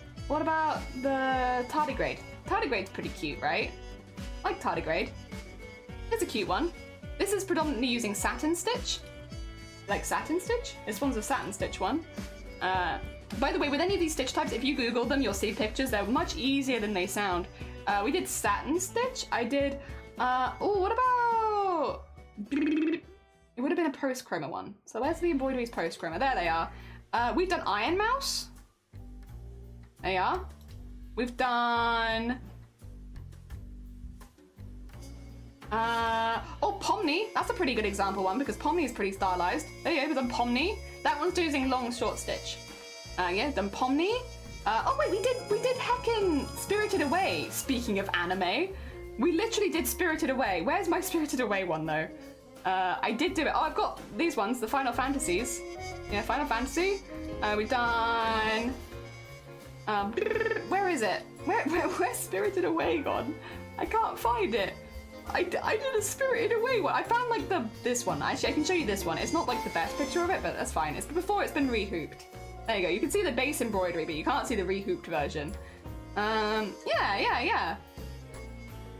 the tardigrade? Tardigrade's pretty cute, right? I like tardigrade. It's a cute one. This is predominantly using satin stitch. Like satin stitch? This one's a satin stitch one. By the way, with any of these stitch types, if you Google them, you'll see pictures. They're much easier than they sound. We did satin stitch. I did, what about... It would have been a post-chroma one. So where's the embroideries post-chroma? There they are. We've done Iron Mouse. There you are. We've done... Pomni. That's a pretty good example one because Pomni is pretty stylized. There you go, we've done Pomni. That one's using long short stitch. Yeah, done Pomni. Oh wait, we did heckin' Spirited Away. Speaking of anime, we literally did Spirited Away. Where's my Spirited Away one though? I did do it. Oh, I've got these ones, the Final Fantasies. Yeah, Final Fantasy. We've done... where is it? Where's Spirited Away gone? I can't find it. I did a Spirited Away one. I found like this one. Actually, I can show you this one. It's not like the best picture of it, but that's fine. It's before it's been rehooped. There you go. You can see the base embroidery, but you can't see the rehooped version. Yeah.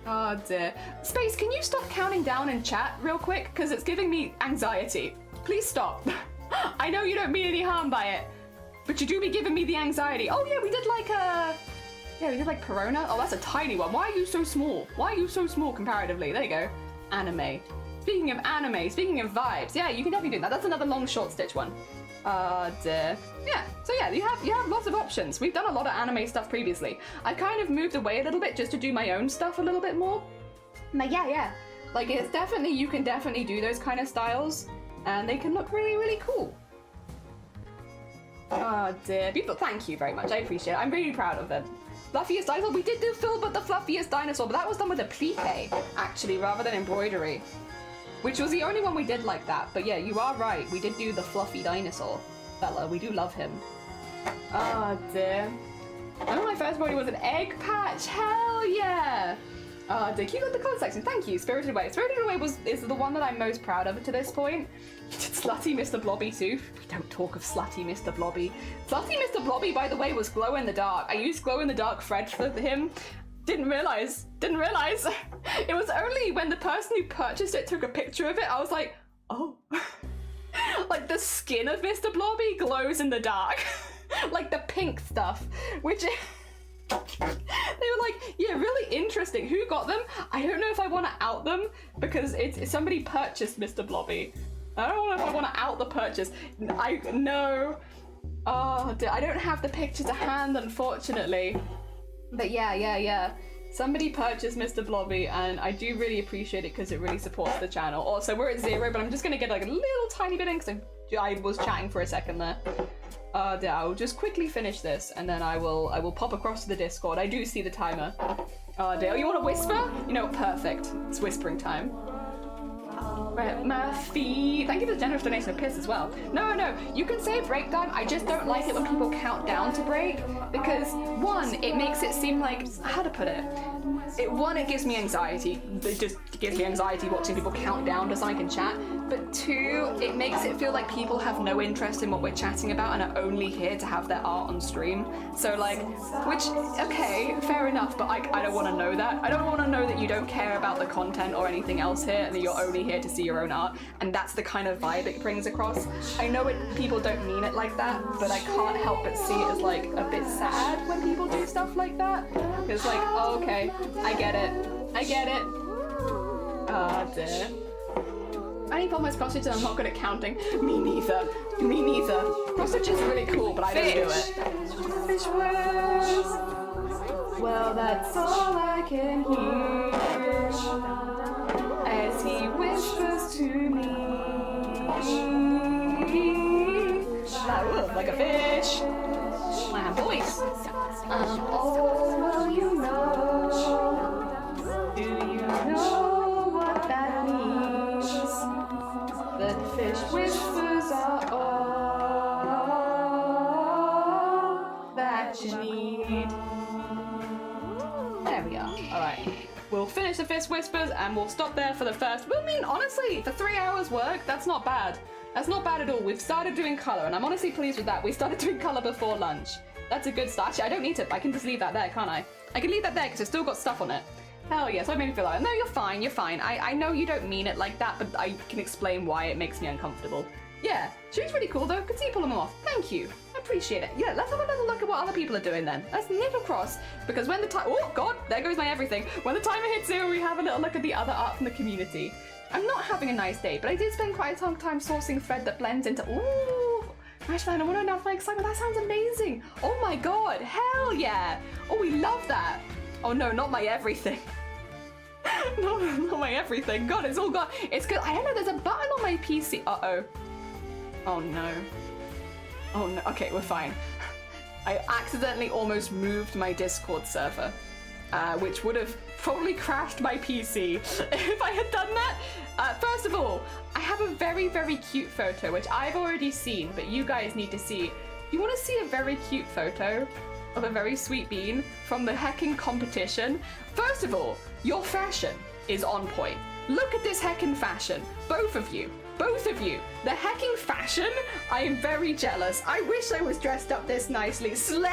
Oh dear. Space, can you stop counting down in chat real quick? Because it's giving me anxiety. Please stop. I know you don't mean any harm by it, but you do be giving me the anxiety. Oh yeah, we did like Perona. Oh, that's a tiny one. Why are you so small? Why are you so small comparatively? There you go. Anime. Speaking of anime, speaking of vibes, yeah, you can definitely do that. That's another long short stitch one. Dear. Yeah, so yeah, you have lots of options. We've done a lot of anime stuff previously. I kind of moved away a little bit just to do my own stuff a little bit more. But yeah. Like, it's definitely, you can definitely do those kind of styles, and they can look really, really cool. Oh dear. Beautiful. Thank you very much. I appreciate it. I'm really proud of them. Fluffiest dinosaur. We did do Phil, but the fluffiest dinosaur, but that was done with a plique, actually, rather than embroidery. Which was the only one we did like that. But yeah, you are right. We did do the fluffy dinosaur fella. We do love him. Oh dear. I remember my first embroidery was an egg patch. Hell yeah. Oh dear. Keep got the colour section. Thank you. Spirited Away. Spirited Away is the one that I'm most proud of to this point. You did Slutty Mr. Blobby too. We don't talk of Slutty Mr. Blobby. Slutty Mr. Blobby, by the way, was glow in the dark. I used glow in the dark thread for him. Didn't realize. It was only when the person who purchased it took a picture of it, I was like, oh. Like the skin of Mr. Blobby glows in the dark. Like the pink stuff, which they were like, yeah, really interesting. Who got them? I don't know if I want to out them because it's somebody purchased Mr. Blobby. I don't know if I want to out the purchase. No. Oh, I don't have the picture to hand, unfortunately. But yeah. Somebody purchased Mr. Blobby, and I do really appreciate it because it really supports the channel. Also, we're at 0, but I'm just going to get like a little tiny bit in because I was chatting for a second there. I'll just quickly finish this, and then I will pop across to the Discord. I do see the timer. Oh dear, you want to whisper? You know, perfect. It's whispering time. Murphy, thank you for the generous donation of piss as well. No, you can say break time. I just don't like it when people count down to break because one, it makes it seem like, how to put it? It gives me anxiety. It just gives me anxiety watching people count down to something in chat. But two, it makes it feel like people have no interest in what we're chatting about and are only here to have their art on stream. So like, which, okay, fair enough, but I don't want to know that. I don't want to know that you don't care about the content or anything else here and that you're only here to see your own art. And that's the kind of vibe it brings across. I know people don't mean it like that, but I can't help but see it as like a bit sad when people do stuff like that. It's like, oh, okay, I get it. Oh dear. I need almost cross stitches. I'm not good at counting. Me neither. Me neither. Cross stitch is really cool, but I don't do it. Fish words. Well, that's all I can hear as he whispers to me. Like a fish. My voice. Oh, well, you know. Do you know what that means? The fish whispers are all that you need. There we are. Alright. We'll finish the fish whispers and we'll stop there for the first. I mean, honestly, for 3 hours work, that's not bad. That's not bad at all. We've started doing colour, and I'm honestly pleased with that. We started doing colour before lunch. That's a good start. Actually, I don't need to. I can just leave that there, can't I? I can leave that there because it's still got stuff on it. Hell yeah, so it made me feel like, no, you're fine, you're fine. I know you don't mean it like that, but I can explain why it makes me uncomfortable. Yeah, she's really cool though. Good to see you pulling them off. Thank you. I appreciate it. Yeah, let's have a little look at what other people are doing then. Let's nip across, because when the time, oh god, there goes my everything. When the timer hits 0, we have a little look at the other art from the community. I'm not having a nice day, but I did spend quite a long time sourcing thread that blends into, ooh, Ashland, I want to announce my excitement. That sounds amazing. Oh my god, hell yeah. Oh, we love that. Oh no, not my everything. No, not my everything. God, it's all gone. It's good. I don't know, there's a button on my PC. Uh-oh. Oh no. Oh no, okay, we're fine. I accidentally almost moved my Discord server, which would have probably crashed my PC if I had done that. First of all, I have a very, very cute photo, which I've already seen, but you guys need to see. You want to see a very cute photo of a very sweet bean from the heckin' competition? First of all, your fashion is on point. Look at this heckin' fashion. Both of you. Both of you. The heckin' fashion, I am very jealous. I wish I was dressed up this nicely. Slay!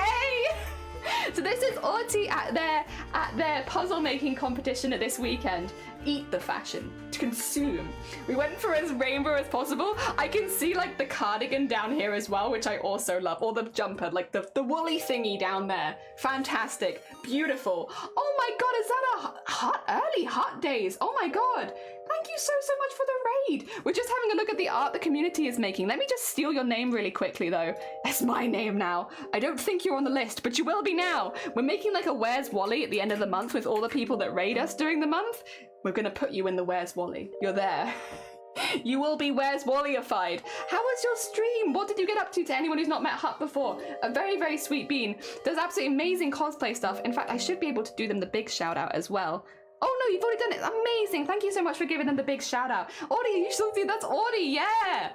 So this is Arty at their puzzle making competition at this weekend. Eat the fashion, consume. We went for as rainbow as possible. I can see like the cardigan down here as well, which I also love, or the jumper, like the woolly thingy down there. Fantastic, beautiful. Oh my god, is that a early hot days? Oh my god. Thank you so much for the raid. We're just having a look at the art the community is making. Let me just steal your name really quickly though. That's my name now. I don't think you're on the list, but you will be now. We're making like a Where's Wally at the end of the month with all the people that raid us during the month. We're gonna put you in the Where's Wally. You're there. You will be Where's Wally-ified. How was your stream? What did you get up to anyone who's not met Hut before? A very, very sweet bean. Does absolutely amazing cosplay stuff. In fact, I should be able to do them the big shout out as well. Oh no, you've already done it. Amazing. Thank you so much for giving them the big shout out. Audie, you should see that's Audie. Yeah.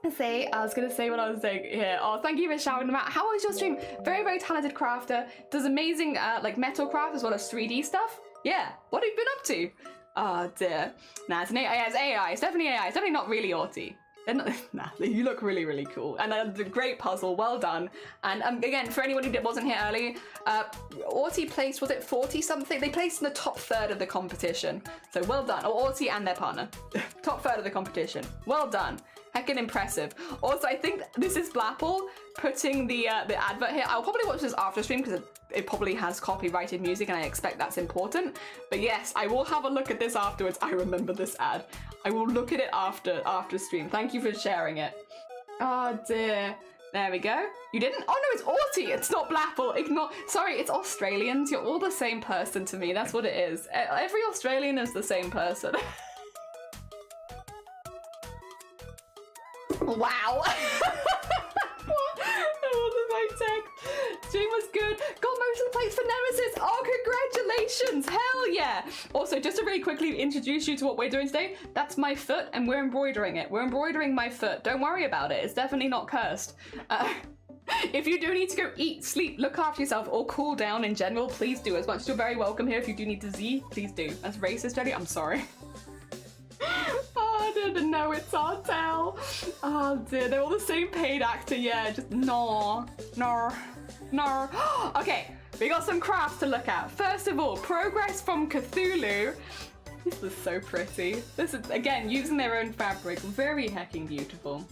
I was gonna say what I was saying here. Oh, thank you for shouting them out. How was your stream? Very, very talented crafter. Does amazing like metal craft as well as 3D stuff. Yeah. What have you been up to? Oh dear. Nah, it's an AI. Yeah, it's AI. It's definitely AI. It's definitely not really Audie. Nah, you look really, really cool. And a great puzzle, well done. And again, for anyone who wasn't here early, Arty placed, was it 40 something? They placed in the top third of the competition. So well done. Or Arty and their partner. Top third of the competition. Well done. Heckin' impressive. Also, I think this is Blapple putting the advert here. I'll probably watch this after stream because it probably has copyrighted music and I expect that's important. But yes, I will have a look at this afterwards. I remember this ad. I will look at it after stream. Thank you for sharing it. Oh dear. There we go. You didn't? Oh no, it's Arty. It's not Blapple. Ignore. Sorry, it's Australians. You're all the same person to me. That's what it is. Every Australian is the same person. Wow. My tech. Stream was good. Got most of the plates for Nemesis. Oh, congratulations. Hell yeah. Also, just to really quickly introduce you to what we're doing today, that's my foot and we're embroidering it. We're embroidering my foot. Don't worry about it. It's definitely not cursed. If you do need to go eat, sleep, look after yourself, or cool down in general, please do. As much as you're very welcome here, if you do need to Z, please do. That's racist, Jenny. I'm sorry. Oh, I didn't know it's Artel. Oh dear, they're all the same paid actor, yeah, just no. Okay, we got some crafts to look at. First of all, Progress from Cthulhu. This is so pretty. This is, again, using their own fabric, very hecking beautiful.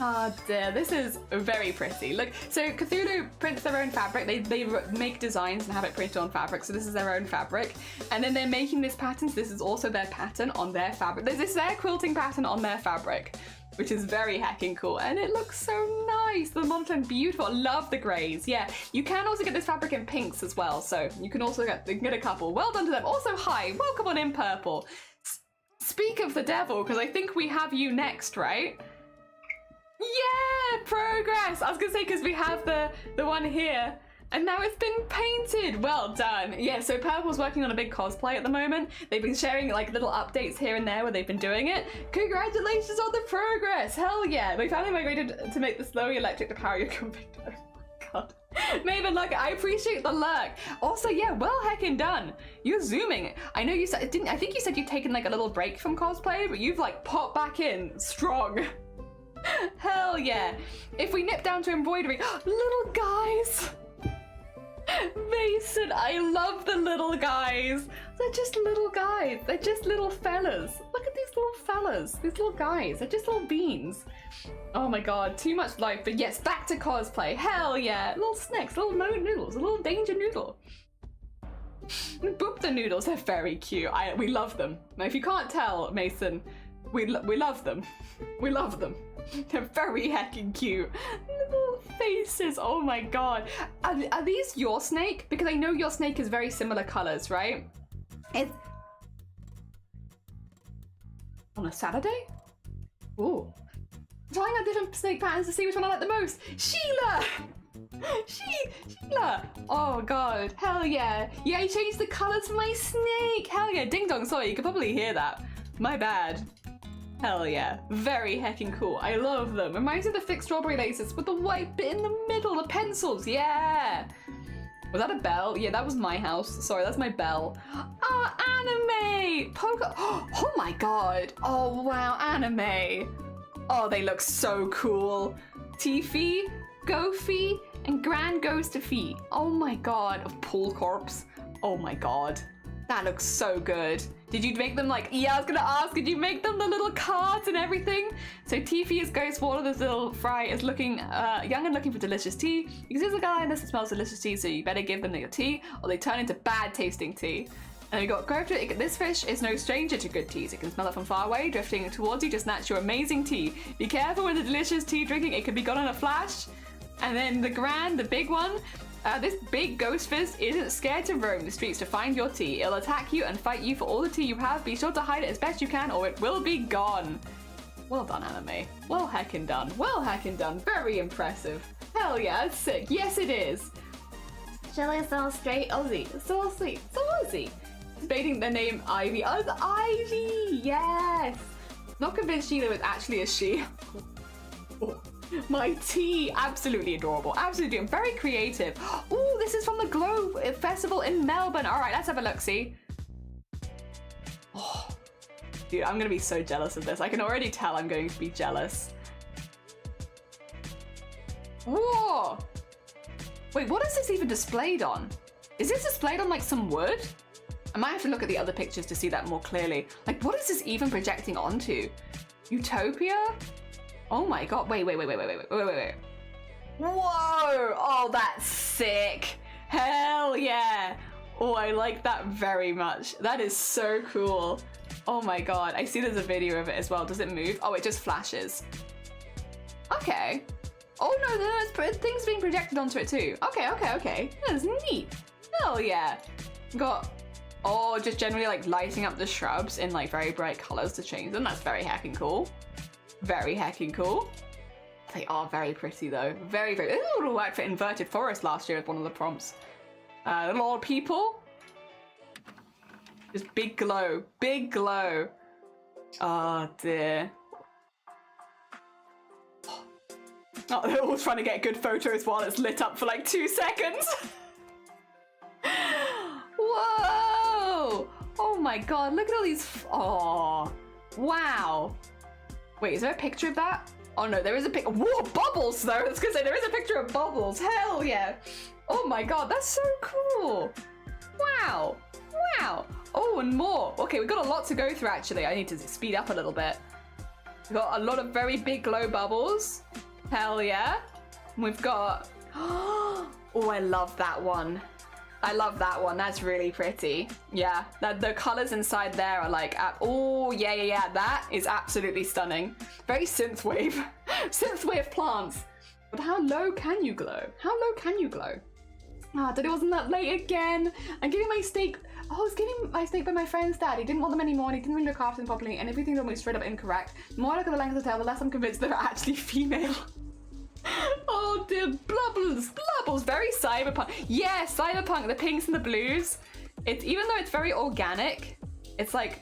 Oh dear, this is very pretty. Look, so Cthulhu prints their own fabric. They make designs and have it printed on fabric. So this is their own fabric. And then they're making this pattern. So this is also their pattern on their fabric. This is their quilting pattern on their fabric, which is very heckin' cool. And it looks so nice. The monotone, beautiful. I love the grays. Yeah, you can also get this fabric in pinks as well. So you can also get a couple. Well done to them. Also, hi, welcome on in Purple. Speak of the devil, because I think we have you next, right? Yeah, progress! I was gonna say, because we have the one here, and now it's been painted. Well done. Yeah, so Purple's working on a big cosplay at the moment. They've been sharing like little updates here and there where they've been doing it. Congratulations on the progress! Hell yeah! We finally migrated to make the slowly electric to power your computer. Oh my god. Maven, look, I appreciate the lurk. Also, yeah, well heckin' done. You're zooming. I know you said, I think you said you'd taken like a little break from cosplay, but you've like popped back in strong. Hell yeah. If we nip down to embroidery, little guys. Mason, I love the little guys. They're just little guys. They're just little fellas. Look at these little fellas. These little guys. They're just little beans. Oh my god, too much life. But yes, back to cosplay. Hell yeah. Little snacks, little noodles, a little danger noodle. Boop the noodles. They're very cute. We love them. Now, if you can't tell, Mason, we love them. We love them. They're very heckin' cute. Little faces, oh my god. Are these your snake? Because I know your snake is very similar colors, right? It's on a Saturday? Ooh. Trying out different snake patterns to see which one I like the most. Sheila! Sheila! Oh god, hell yeah. Yeah, I changed the colors for my snake. Hell yeah, ding dong, sorry, you could probably hear that. My bad. Hell yeah, very heckin' cool. I love them. Reminds me of the thick strawberry laces with the white bit in the middle, the pencils, yeah. Was that a bell? Yeah, that was my house. Sorry, that's my bell. Oh, anime! Poker. Oh my god. Oh wow, anime. Oh, they look so cool. Tiffy, Goofy, and Grand Goes to Feet. Oh my god, of Pool Corpse. Oh my god. That looks so good. Did you make them like, yeah, I was gonna ask, did you make them the little cards and everything? So Tiffy is Ghost Water, this little fry is looking young and looking for delicious tea. You can see the guy in this that smells delicious tea, so you better give them your tea or they turn into bad tasting tea. And we got Grove to it. This fish is no stranger to good teas. It can smell it from far away, drifting towards you to snatch your amazing tea. Be careful with the delicious tea drinking, it could be gone in a flash. And then the Grand, the big one. This big ghost fist isn't scared to roam the streets to find your tea. It'll attack you and fight you for all the tea you have. Be sure to hide it as best you can or it will be gone. Well done, anime. Well heckin' done. Well heckin' done. Very impressive. Hell yeah, that's sick. Yes, it is. Shall I sound straight Aussie? So Aussie. So Aussie. Debating the name Ivy. Oh, it's Ivy! Yes! Not convinced Sheila was actually a she. My tea, absolutely adorable. Absolutely, I'm very creative. Oh, this is from the Globe Festival in Melbourne. All right, let's have a look-see. Oh, dude, I'm gonna be so jealous of this. I can already tell I'm going to be jealous. Whoa! Wait, what is this even displayed on? Is this displayed on like some wood? I might have to look at the other pictures to see that more clearly. Like, what is this even projecting onto? Utopia? Oh my god, wait. Whoa, oh, that's sick. Hell yeah. Oh, I like that very much. That is so cool. Oh my god, I see there's a video of it as well. Does it move? Oh, it just flashes. Okay. Oh no, there's things being projected onto it too. Okay. That's neat. Hell yeah. Got, oh, just generally like lighting up the shrubs in like very bright colors to change them. That's very heckin' cool. Very heckin' cool. They are very pretty though. Very, very. This would have worked for Inverted Forest last year as one of the prompts. A lot of people. Just big glow. Big glow. Oh dear. Oh, they're all trying to get good photos while it's lit up for like 2 seconds. Whoa! Oh my god, look at all these. Oh, wow. Wait, is there a picture of that? Oh no, there is a pic. Whoa, bubbles though. I was gonna say there is a picture of bubbles. Hell yeah. Oh my god, that's so cool. Wow. Wow. Oh, and more. Okay, we've got a lot to go through actually. I need to speed up a little bit. We've got a lot of very big glow bubbles. Hell yeah. We've got... Oh, I love that one. I love that one. That's really pretty. Yeah, the colors inside there are like... Oh, yeah. That is absolutely stunning. Very synthwave. Synthwave plants. But how low can you glow? How low can you glow? Ah, it wasn't that late again. I'm giving my steak... Oh, I was getting my steak by my friend's dad. He didn't want them anymore and he didn't really look after them properly and everything's almost straight up incorrect. The more I look at the length of the tail, the less I'm convinced they're actually female. Oh dear, blubbles, very cyberpunk. Yeah, cyberpunk, the pinks and the blues. It's, even though it's very organic, it's like,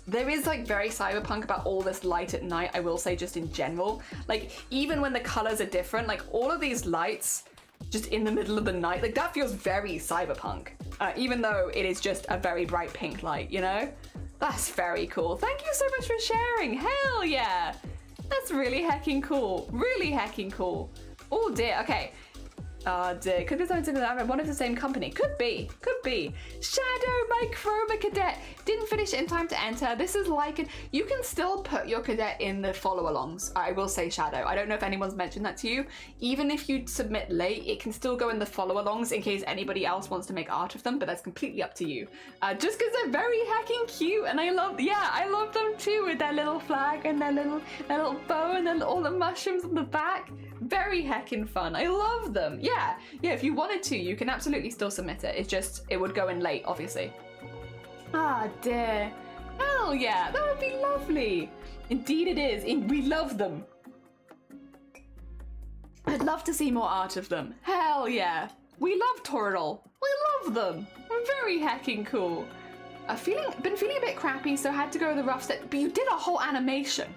there is like very cyberpunk about all this light at night, I will say, just in general. Like, even when the colors are different, like all of these lights just in the middle of the night, like that feels very cyberpunk. Even though it is just a very bright pink light, you know? That's very cool. Thank you so much for sharing. Hell yeah. That's really hecking cool. Really hecking cool. Oh dear, okay. Oh dear, could be something similar. One of the same company. Could be. Shadow, my Chroma cadet. Didn't finish it in time to enter. This is like you can still put your cadet in the follow-alongs. I will say Shadow. I don't know if anyone's mentioned that to you. Even if you submit late, it can still go in the follow-alongs in case anybody else wants to make art of them, but that's completely up to you. Just because they're very hecking cute, and I love them too, with their little flag and their little bow and then all the mushrooms on the back. Very heckin' fun. I love them. Yeah, if you wanted to, you can absolutely still submit it. It's just, it would go in late, obviously. Ah, dear. Hell yeah, that would be lovely. Indeed it is. We love them. I'd love to see more art of them. Hell yeah. We love Toradol. We love them. Very heckin' cool. Been feeling a bit crappy, so had to go the rough step, but you did a whole animation.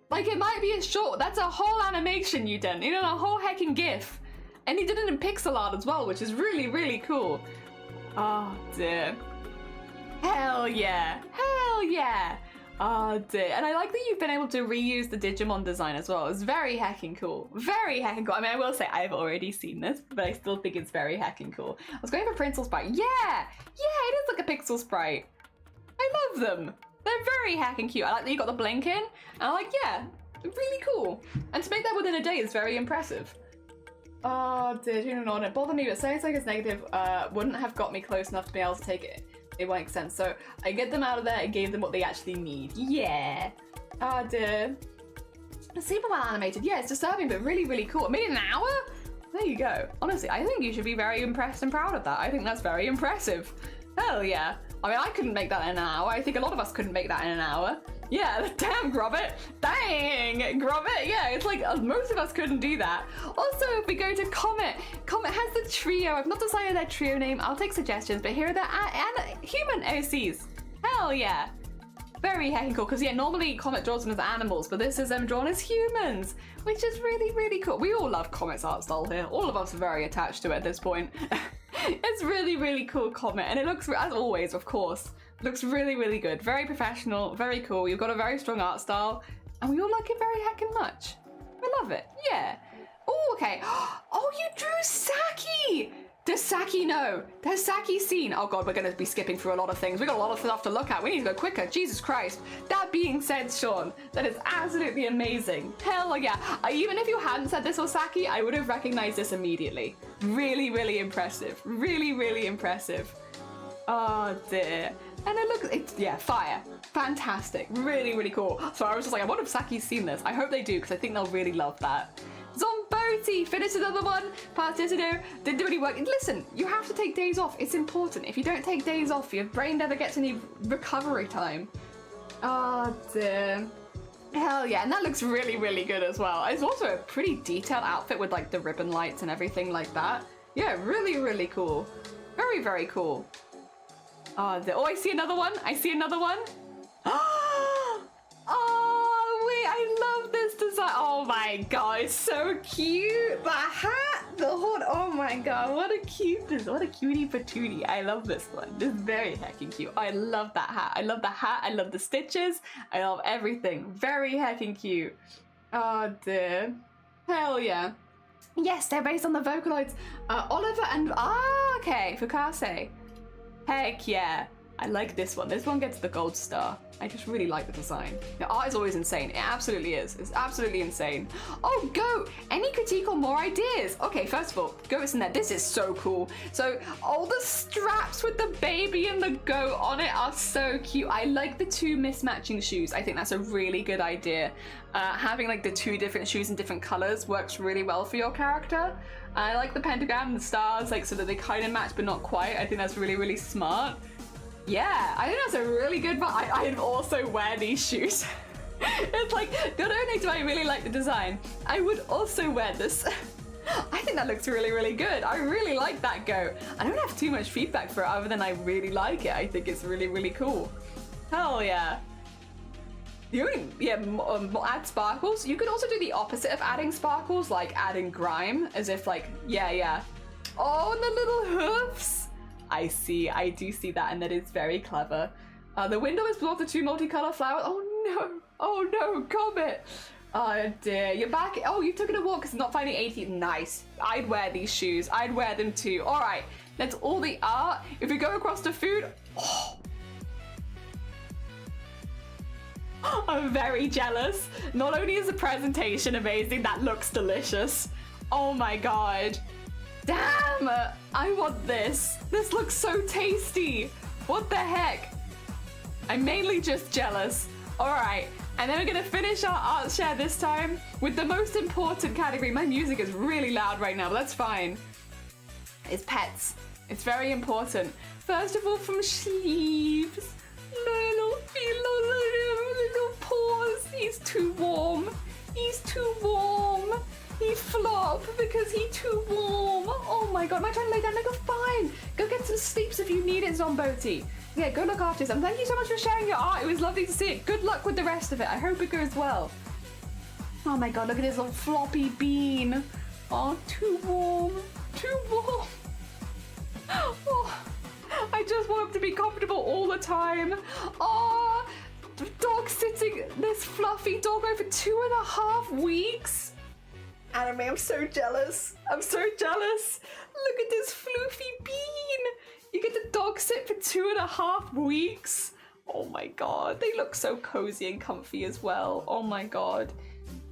Like, it might be a short, that's a whole animation you done. You done a whole heckin' GIF. And you did it in pixel art as well, which is really, really cool. Oh, dear. Hell yeah. Hell yeah. Oh, dear. And I like that you've been able to reuse the Digimon design as well. It's very heckin' cool. Very heckin' cool. I mean, I will say I've already seen this, but I still think it's very heckin' cool. I was going for Prince's Sprite. Yeah! Yeah, it is like a pixel sprite. I love them. They're very heckin' cute. I like that you got the blink in. And I'm like, yeah, really cool. And to make that within a day is very impressive. Oh, dear, you know, it bothered me, but saying it's like it's negative wouldn't have got me close enough to be able to take it. It won't make sense. So I get them out of there and gave them what they actually need. Yeah. Oh, dear. Super well animated. Yeah, it's disturbing, but really, really cool. I made it in an hour? There you go. Honestly, I think you should be very impressed and proud of that. I think that's very impressive. Hell yeah. I mean, I couldn't make that in an hour. I think a lot of us couldn't make that in an hour. Yeah, damn, Grobbit. Dang, Grobbit. Yeah, it's like most of us couldn't do that. Also, if we go to Comet, Comet has the trio. I've not decided their trio name. I'll take suggestions, but here are the human OCs. Hell yeah. Very heckin' cool, because yeah, normally Comet draws them as animals, but this is them drawn as humans, which is really, really cool. We all love Comet's art style here. All of us are very attached to it at this point. It's really, really cool, Comet, and it looks, as always, of course, looks really, really good. Very professional, very cool. You've got a very strong art style, and we all like it very heckin' much. We love it, yeah. Oh, okay. Oh, you drew Saki! Does Saki know? Does Saki seen? Oh god, we're going to be skipping through a lot of things. We've got a lot of stuff to look at. We need to go quicker. Jesus Christ. That being said, Sean, that is absolutely amazing. Hell yeah. Even if you hadn't said this was Saki, I would have recognized this immediately. Really, really impressive. Really, really impressive. Oh dear. And it looks, yeah, fire. Fantastic. Really, really cool. So I was just like, I wonder if Saki's seen this. I hope they do, because I think they'll really love that. Zomboti, finished another one, passed yesterday, didn't do any work. Listen, you have to take days off. It's important. If you don't take days off, your brain never gets any recovery time. Oh dear. Hell yeah, and that looks really, really good as well. It's also a pretty detailed outfit with like the ribbon lights and everything like that. Yeah, really, really cool. Very, very cool. Oh, I see another one. I see another one. Oh, wait, I love this design. Oh my god, it's so cute. The hat, the hood. Oh my god, what a cuteness. What a cutie patootie. I love this one. This is very heckin' cute. I love that hat. I love the hat. I love the stitches. I love everything. Very heckin' cute. Oh dear. Hell yeah. Yes, they're based on the Vocaloids. Oliver and... okay, Fukase. Heck yeah. I like this one. This one gets the gold star. I just really like the design. The art is always insane. It absolutely is. It's absolutely insane. Oh, Goat! Any critique or more ideas? Okay, first of all, Goat's in there. This is so cool. So all the straps with the baby and the goat on it are so cute. I like the two mismatching shoes. I think that's a really good idea. Having like the two different shoes in different colors works really well for your character. I like the pentagram and the stars, like so that they kind of match but not quite. I think that's really, really smart. Yeah, I think that's a really good one. I'd also wear these shoes. It's like, not only do I really like the design, I would also wear this. I think that looks really, really good. I really like that goat. I don't have too much feedback for it other than I really like it. I think it's really, really cool. Hell yeah. The only, yeah, add sparkles. You could also do the opposite of adding sparkles, like adding grime, as if like, yeah. Oh, and the little hoofs. I see, I do see that, and that is very clever. The window is blocked with two multicolored flowers. Oh no, Comet. Oh dear, you're back. Oh, you took it a walk because not finding 80. Nice. I'd wear these shoes. I'd wear them too. All right, that's all the art. If we go across to food, oh. I'm very jealous. Not only is the presentation amazing, that looks delicious. Oh my god. Damn! I want this. This looks so tasty. What the heck? I'm mainly just jealous. All right, and then we're gonna finish our art share this time with the most important category. My music is really loud right now, but that's fine. It's pets. It's very important. First of all, from Sleeves. Little paws. He's too warm. He's too warm. He flop because he's too warm. Oh my god, am I trying to lay down? No, go fine. Go get some sleeps if you need it, Zomboti. Yeah, go look after yourself. Thank you so much for sharing your art. It was lovely to see it. Good luck with the rest of it. I hope it goes well. Oh my god, look at his little floppy bean. Oh, too warm. Too warm. Oh, I just want him to be comfortable all the time. Oh, dog sitting this fluffy dog over 2.5 weeks. Anime, I'm so jealous. I'm so jealous. Look at this floofy bean. You get to dog sit for 2.5 weeks. Oh my god, they look so cozy and comfy as well. Oh my god.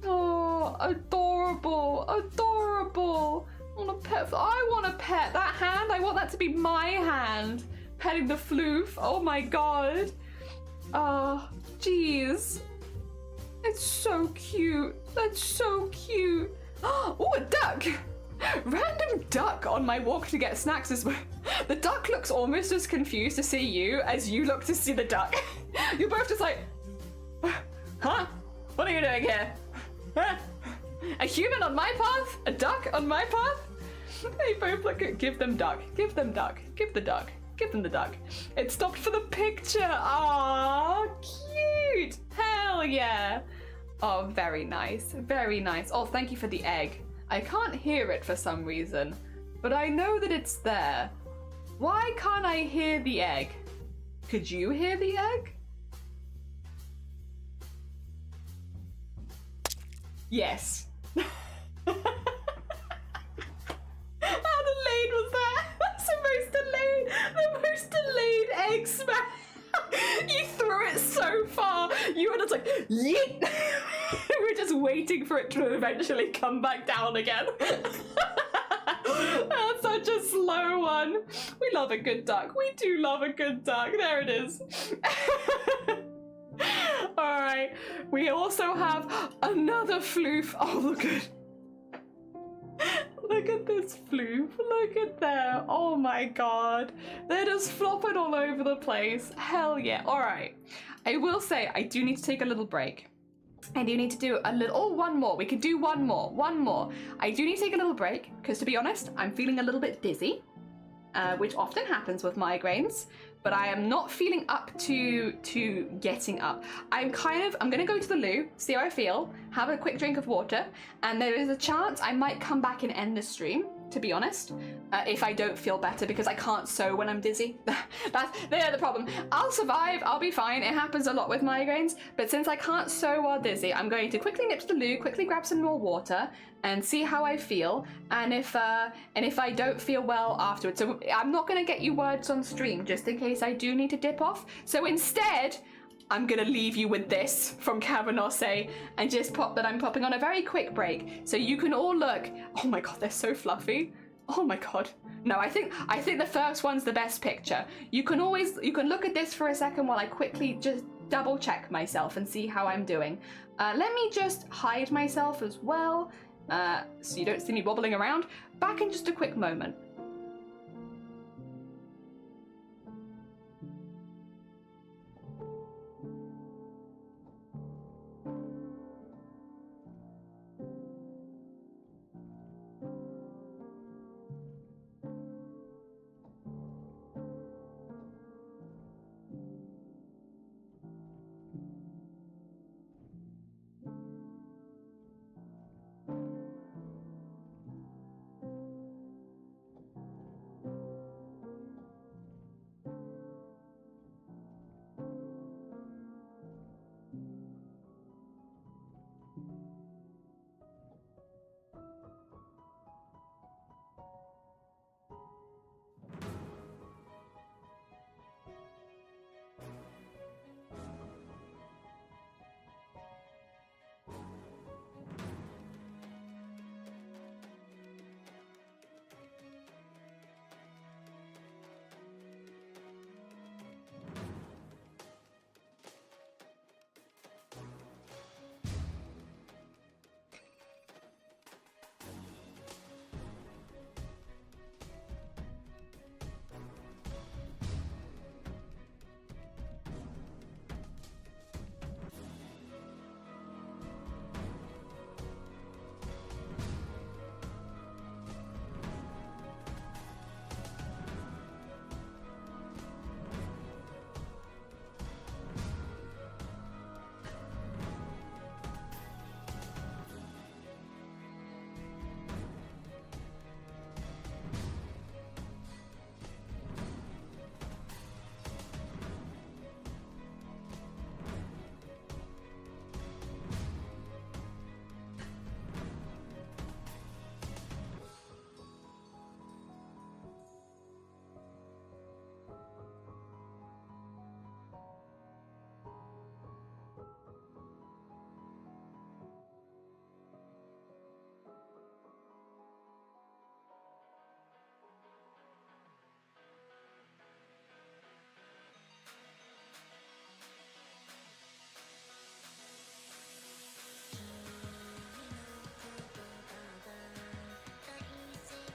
Oh, adorable, adorable. I want a pet. That hand, I want that to be my hand. Petting the floof. Oh my god. Oh, jeez. It's so cute. That's so cute. Oh, a duck! Random duck on my walk to get snacks as well. The duck looks almost as confused to see you as you look to see the duck. You're both just like, huh? What are you doing here? Huh? A human on my path? A duck on my path? They both look at, give them duck, give them duck, give the duck, give them the duck. It stopped for the picture. Aww, cute. Hell yeah. Oh, very nice, very nice. Oh, thank you for the egg. I can't hear it for some reason, but I know that it's there. Why can't I hear the egg? Could you hear the egg? Yes. How delayed was that? That's the most delayed egg smash. You threw it so far. You were just like, yeet. We're just waiting for it to eventually come back down again. That's such a slow one. We love a good duck. We do love a good duck. There it is. All right. We also have another floof. Oh, look at. Look at this floof. Look at there. Oh my god. They're just flopping all over the place. Hell yeah. Alright. I will say I do need to take a little break. I do need to do a little... Oh, one more. We could do one more. One more. I do need to take a little break because, to be honest, I'm feeling a little bit dizzy, which often happens with migraines. But I am not feeling up to getting up. I'm gonna go to the loo, see how I feel, have a quick drink of water, and there is a chance I might come back and end the stream. to be honest, if I don't feel better, because I can't sew when I'm dizzy. They're the problem. I'll survive, I'll be fine. It happens a lot with migraines, but since I can't sew while dizzy, I'm going to quickly nip to the loo, quickly grab some more water, and see how I feel, and if I don't feel well afterwards. So I'm not going to get you words on stream, just in case I do need to dip off. So instead, I'm gonna leave you with this from Cavanosse and just pop that I'm popping on a very quick break so you can all look. Oh my god, they're so fluffy. Oh my god. No, I think the first one's the best picture. You can look at this for a second while I quickly just double check myself and see how I'm doing. Let me just hide myself as well, so you don't see me wobbling around. Back in just a quick moment.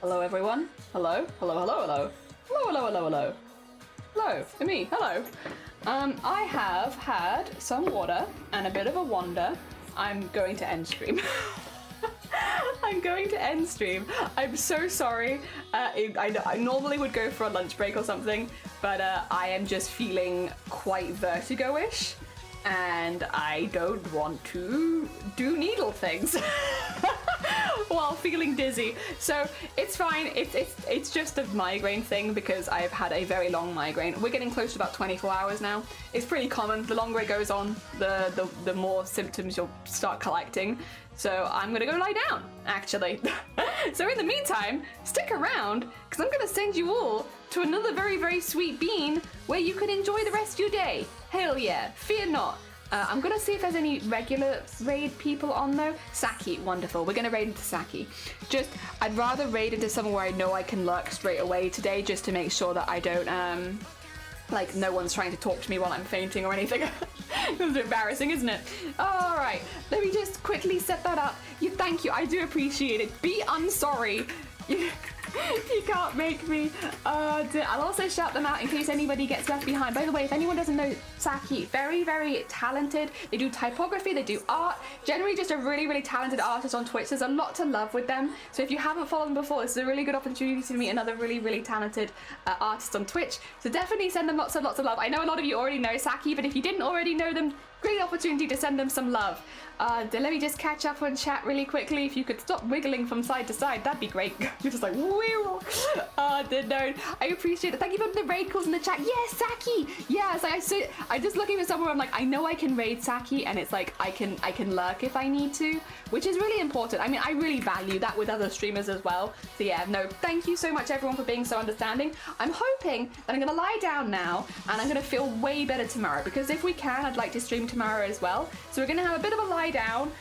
Hello everyone. Hello. Hello, hello, hello. Hello, hello, hello, hello. Hello, to me, hello. I have had some water and a bit of a wander. I'm going to end stream. I'm going to end stream. I'm so sorry. I normally would go for a lunch break or something, but I am just feeling quite vertigo-ish, and I don't want to do needle things while feeling dizzy. So it's fine. It's just a migraine thing because I've had a very long migraine. We're getting close to about 24 hours now. It's pretty common. The longer it goes on, the more symptoms you'll start collecting. So I'm gonna go lie down, actually. So in the meantime, stick around, because I'm gonna send you all to another very, very sweet bean where you can enjoy the rest of your day. Hell yeah, fear not. I'm gonna see if there's any regular raid people on though. Saki, wonderful. We're gonna raid into Saki. I'd rather raid into someone where I know I can lurk straight away today, just to make sure that I don't, like no one's trying to talk to me while I'm fainting or anything. It's embarrassing, isn't it? All right, let me just quickly set that up. Thank you, I do appreciate it. Be unsorry. You can't make me. I'll also shout them out in case anybody gets left behind. By the way, if anyone doesn't know Saki, very, very talented. They do typography, they do art. Generally just a really, really talented artist on Twitch. There's a lot to love with them. So if you haven't followed them before, this is a really good opportunity to meet another really, really talented artist on Twitch. So definitely send them lots and lots of love. I know a lot of you already know Saki, but if you didn't already know them, great opportunity to send them some love. Let me just catch up on chat really quickly. If you could stop wiggling from side to side, that'd be great. You're just like, woo! No, I appreciate it. Thank you for the raid calls in the chat. Yes, Saki! Yeah, it's like I'm just looking for somewhere I'm like, I know I can raid Saki, and it's like I can lurk if I need to, which is really important. I mean, I really value that with other streamers as well. So yeah, no, thank you so much everyone for being so understanding. I'm hoping that I'm gonna lie down now and I'm gonna feel way better tomorrow, because if we can, I'd like to stream tomorrow as well. So we're gonna have a bit of a lie down,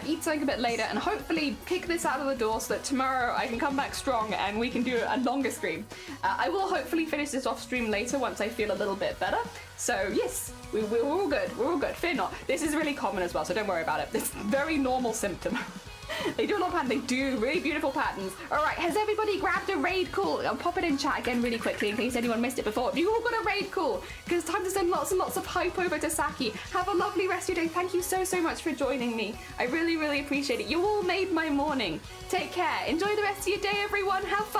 eat something a bit later, and hopefully kick this out of the door so that tomorrow I can come back strong and we can do a longer stream. I will hopefully finish this off stream later once I feel a little bit better. So yes, we're all good. We're all good. Fear not. This is really common as well, so don't worry about it. It's a very normal symptom. They do a lot of patterns. They do really beautiful patterns. All right, has everybody grabbed a raid call? I'll pop it in chat again really quickly in case anyone missed it before. Have you all got a raid call? Because it's time to send lots and lots of hype over to Saki. Have a lovely rest of your day. Thank you so, so much for joining me. I really, really appreciate it. You all made my morning. Take care. Enjoy the rest of your day, everyone. Have fun.